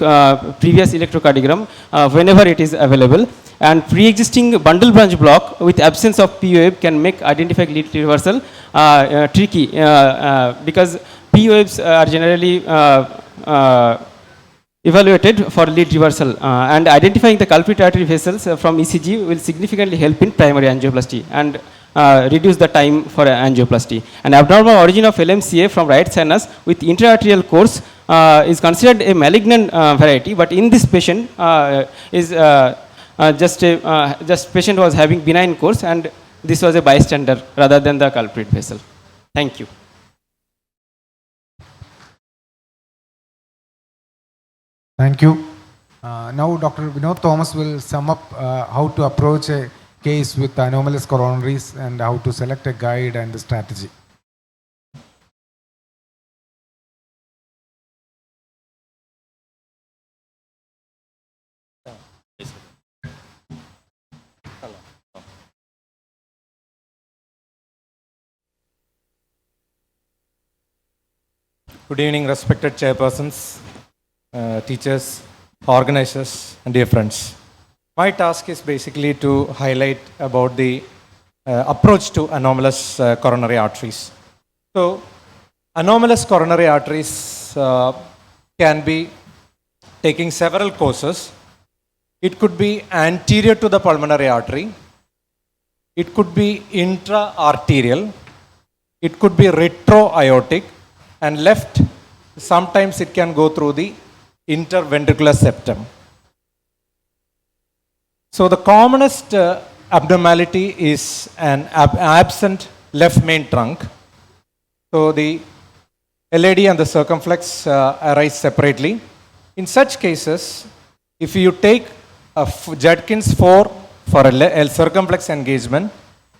X: previous electrocardiogram whenever it is available, and pre-existing bundle branch block with absence of POAB can make identifying lead reversal tricky because POABs are generally evaluated for lead reversal, and identifying the culprit artery vessels from ECG will significantly help in primary angioplasty and reduce the time for angioplasty. An abnormal origin of LMCA from right sinus with intraarterial course is considered a malignant variety, but in this patient is just patient was having benign course, and this was a bystander rather than the culprit vessel. Thank you.
D: Thank you. Now Dr. Vinod Thomas will sum up how to approach a case with anomalous coronaries and how to select a guide and the strategy.
M: Good evening, respected chairpersons, teachers, organizers, and dear friends. My task is basically to highlight about the approach to anomalous coronary arteries. So, anomalous coronary arteries can be taking several courses. It could be anterior to the pulmonary artery. It could be intra-arterial. It could be retro-aortic. And left, sometimes it can go through the interventricular septum. So the commonest abnormality is an absent left main trunk. So the LAD and the circumflex arise separately. In such cases, if you take a Judkins 4 for a circumflex engagement,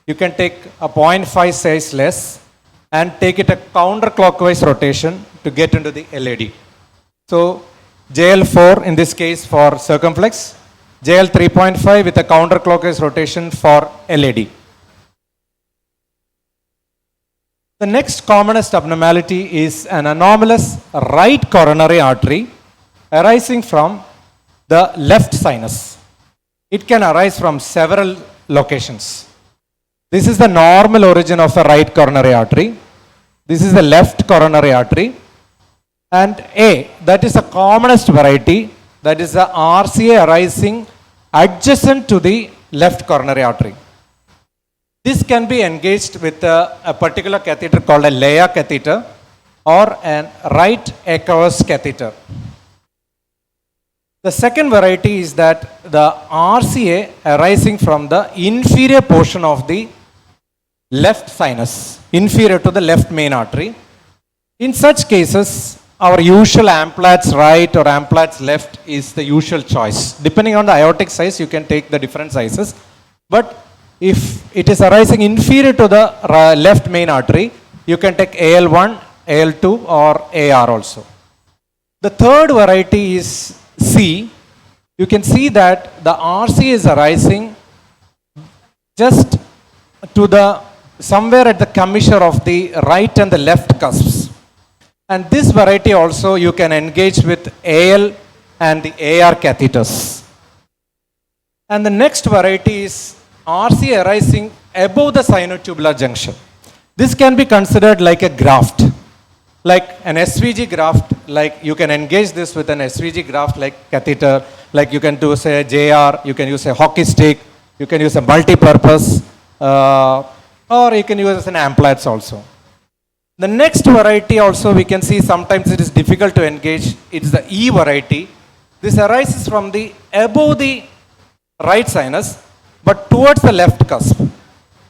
M: you can take a 0.5 size less and take it a counterclockwise rotation to get into the LAD. So JL4 in this case for circumflex, JL 3.5 with a counterclockwise rotation for LAD. The next commonest abnormality is an anomalous right coronary artery arising from the left sinus. It can arise from several locations. This is the normal origin of the right coronary artery. This is the left coronary artery. And A, that is the commonest variety, that is the RCA arising adjacent to the left coronary artery. This can be engaged with a particular catheter called a Leia catheter or a right Akers catheter. The second variety is that the RCA arising from the inferior portion of the left sinus, inferior to the left main artery. In such cases, our usual Amplatz right or Amplatz left is the usual choice. Depending on the aortic size, you can take the different sizes. But if it is arising inferior to the left main artery, you can take AL1, AL2 or AR also. The third variety is C. You can see that the RC is arising just to the somewhere at the commissure of the right and the left cusps. And this variety also you can engage with AL and the AR catheters. And the next variety is RC arising above the sinotubular junction. This can be considered like a graft, like an SVG graft, like you can engage this with an SVG graft like catheter, like you can do say a JR, you can use a hockey stick, you can use a multi-purpose, or you can use as an Amplatz also. The next variety also we can see sometimes it is difficult to engage. It's the E variety. This arises from the above the right sinus but towards the left cusp.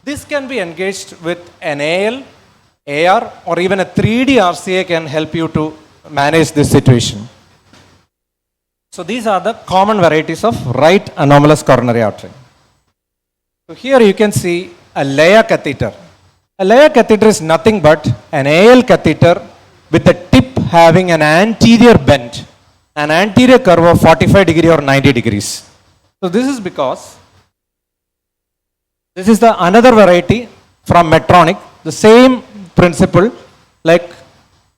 M: This can be engaged with an AL, AR or even a 3D RCA can help you to manage this situation. So these are the common varieties of right anomalous coronary artery. So here you can see a Leia catheter. A Leia catheter is nothing but an AL catheter with the tip having an anterior bend, an anterior curve of 45 degree or 90 degrees. So this is because this is the another variety from Medtronic, the same principle, like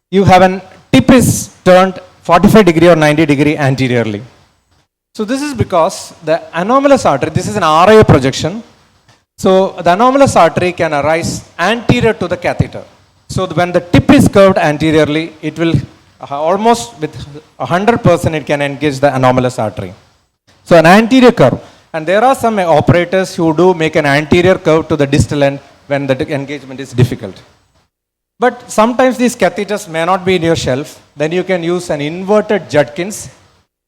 M: you have an tip is turned 45 degree or 90 degree anteriorly. So this is because the anomalous artery, this is an RIA projection. So the anomalous artery can arise anterior to the catheter. So when the tip is curved anteriorly, it will almost with 100% it can engage the anomalous artery. So an anterior curve. And there are some operators who do make an anterior curve to the distal end when the engagement is difficult. But sometimes these catheters may not be in your shelf. Then you can use an inverted Judkins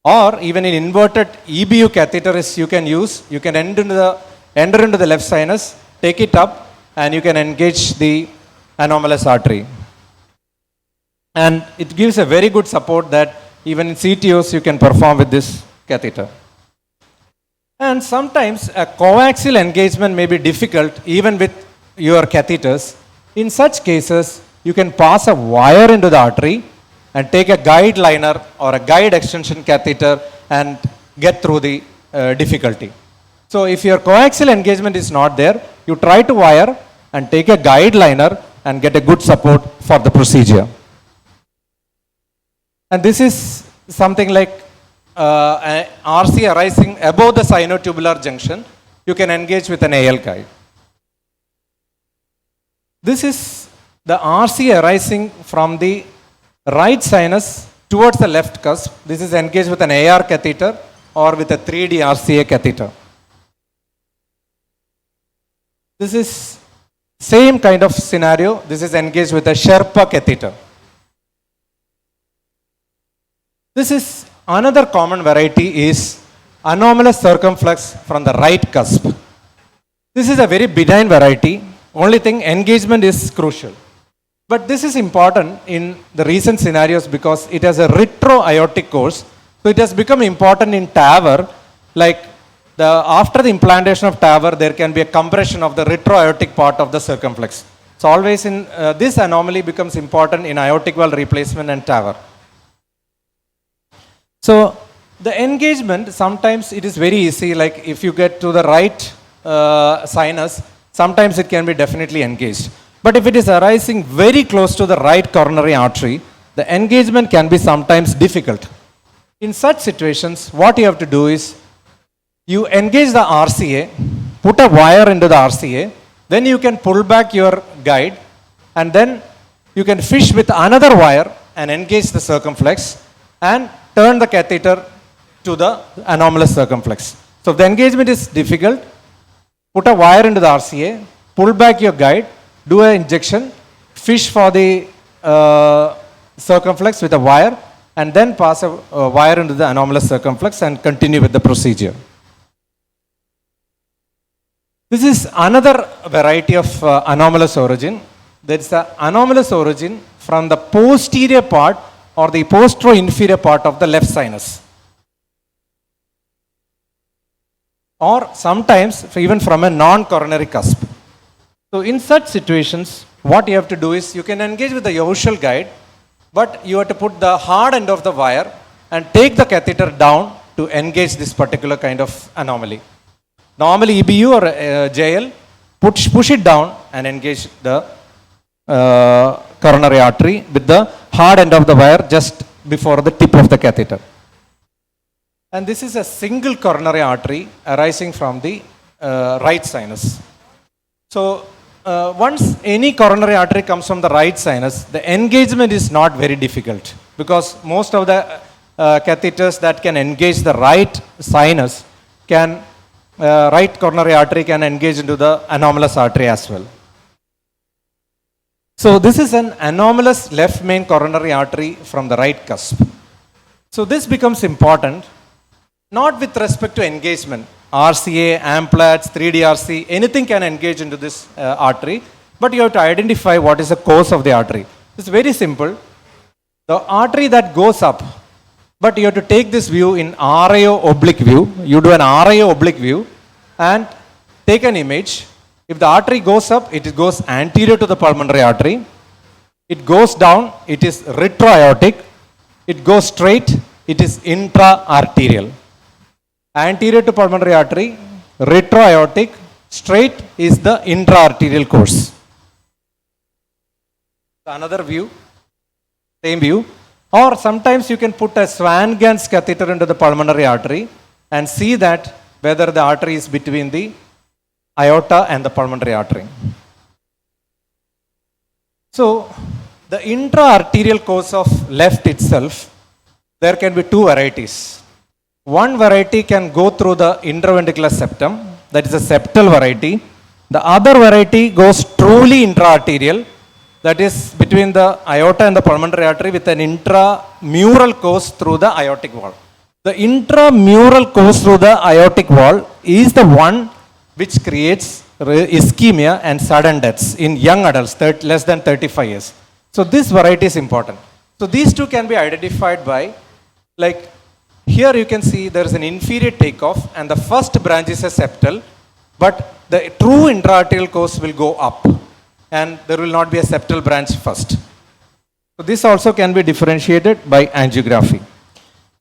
M: or even an inverted EBU catheter is you can use. You can enter into the left sinus, take it up, and you can engage the anomalous artery. And it gives a very good support that even in CTOs you can perform with this catheter. And sometimes a coaxial engagement may be difficult even with your catheters. In such cases, you can pass a wire into the artery and take a guide liner or a guide extension catheter and get through the difficulty. So if your coaxial engagement is not there, you try to wire and take a guide liner and get a good support for the procedure. And this is something like an RC arising above the sinotubular junction. You can engage with an AL guide. This is the RC arising from the right sinus towards the left cusp. This is engaged with an AR catheter or with a 3D RCA catheter. This is same kind of scenario. This is engaged with a Sherpa catheter. This is another common variety is anomalous circumflex from the right cusp. This is a very benign variety. Only thing, engagement is crucial. But this is important in the recent scenarios because it has a retro-aortic course. So it has become important in TAVR, like after the implantation of TAVR, there can be a compression of the retroaortic part of the circumflex. So always in this anomaly becomes important in aortic valve replacement and TAVR. So the engagement, sometimes it is very easy, like if you get to the right sinus, sometimes it can be definitely engaged. But if it is arising very close to the right coronary artery, the engagement can be sometimes difficult. In such situations, what you have to do is, you engage the RCA, put a wire into the RCA, then you can pull back your guide, and then you can fish with another wire and engage the circumflex and turn the catheter to the anomalous circumflex. So if the engagement is difficult, put a wire into the RCA, pull back your guide, do an injection, fish for the circumflex with a wire, and then pass a wire into the anomalous circumflex and continue with the procedure. This is another variety of anomalous origin. There is the anomalous origin from the posterior part or the postero-inferior part of the left sinus. Or sometimes even from a non-coronary cusp. So in such situations, what you have to do is, you can engage with the usual guide, but you have to put the hard end of the wire and take the catheter down to engage this particular kind of anomaly. Normally EBU or JL, push it down and engage the coronary artery with the hard end of the wire just before the tip of the catheter. And this is a single coronary artery arising from the right sinus. So once any coronary artery comes from the right sinus, the engagement is not very difficult, because most of the catheters that can engage the right sinus can, right coronary artery can engage into the anomalous artery as well. So this is an anomalous left main coronary artery from the right cusp. So this becomes important, not with respect to engagement. RCA, AMPLATS, 3DRC, anything can engage into this artery, but you have to identify what is the course of the artery. It's very simple. The artery that goes up, but you have to take this view in RIO oblique view. You do an RIO oblique view and take an image. If the artery goes up, it goes anterior to the pulmonary artery. It goes down, it is retroaortic. It goes straight, it is intra-arterial. Anterior to pulmonary artery, retroaortic, straight is the intra-arterial course. Another view, same view. Or sometimes you can put a Swan-Ganz catheter into the pulmonary artery and see that whether the artery is between the aorta and the pulmonary artery. So the intra-arterial course of left itself, there can be two varieties. One variety can go through the intraventricular septum, that is a septal variety. The other variety goes truly intra-arterial, that is between the aorta and the pulmonary artery, with an intramural course through the aortic wall. The intramural course through the aortic wall is the one which creates ischemia and sudden deaths in young adults, less than 35 years. So this variety is important. So these two can be identified by, like, here you can see there is an inferior takeoff and the first branch is a septal, but the true intra-arterial course will go up and there will not be a septal branch first. So this also can be differentiated by angiography.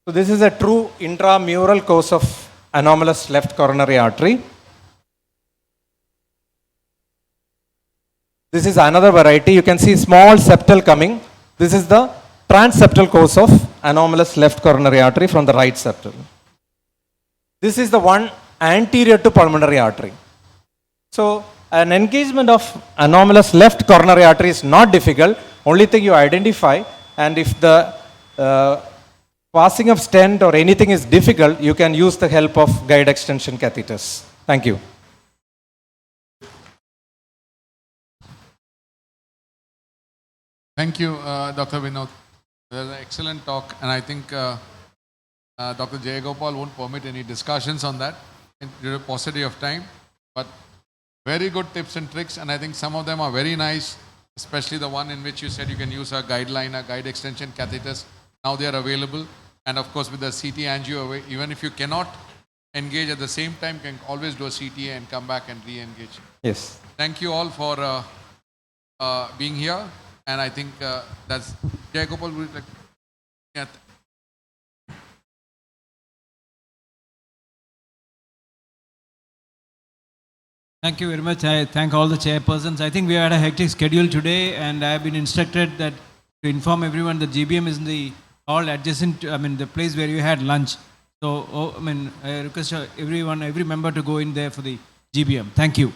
M: So this is a true intramural course of anomalous left coronary artery. This is another variety. You can see small septal coming. This is the transseptal course of anomalous left coronary artery from the right septal. This is the one anterior to pulmonary artery. So an engagement of anomalous left coronary artery is not difficult. Only thing you identify, and if the passing of stent or anything is difficult, you can use the help of guide extension catheters. Thank you.
W: Thank you, Dr. Vinod. That was an excellent talk, and I think Dr. Jayagopal won't permit any discussions on that due to paucity of time. But very good tips and tricks, and I think some of them are very nice, especially the one in which you said you can use a guideline, a guide extension catheters. Now they are available. And of course, with the CT angio, even if you cannot engage at the same time, you can always do a CTA and come back and re-engage.
M: Yes.
W: Thank you all for being here. And I think that's Jayagopal will like. Yeah.
F: Thank you very much. I thank all the chairpersons. I think we had a hectic schedule today, and I have been instructed that to inform everyone that GBM is in the all adjacent, the place where you had lunch. So, I request everyone, every member to go in there for the GBM. Thank you.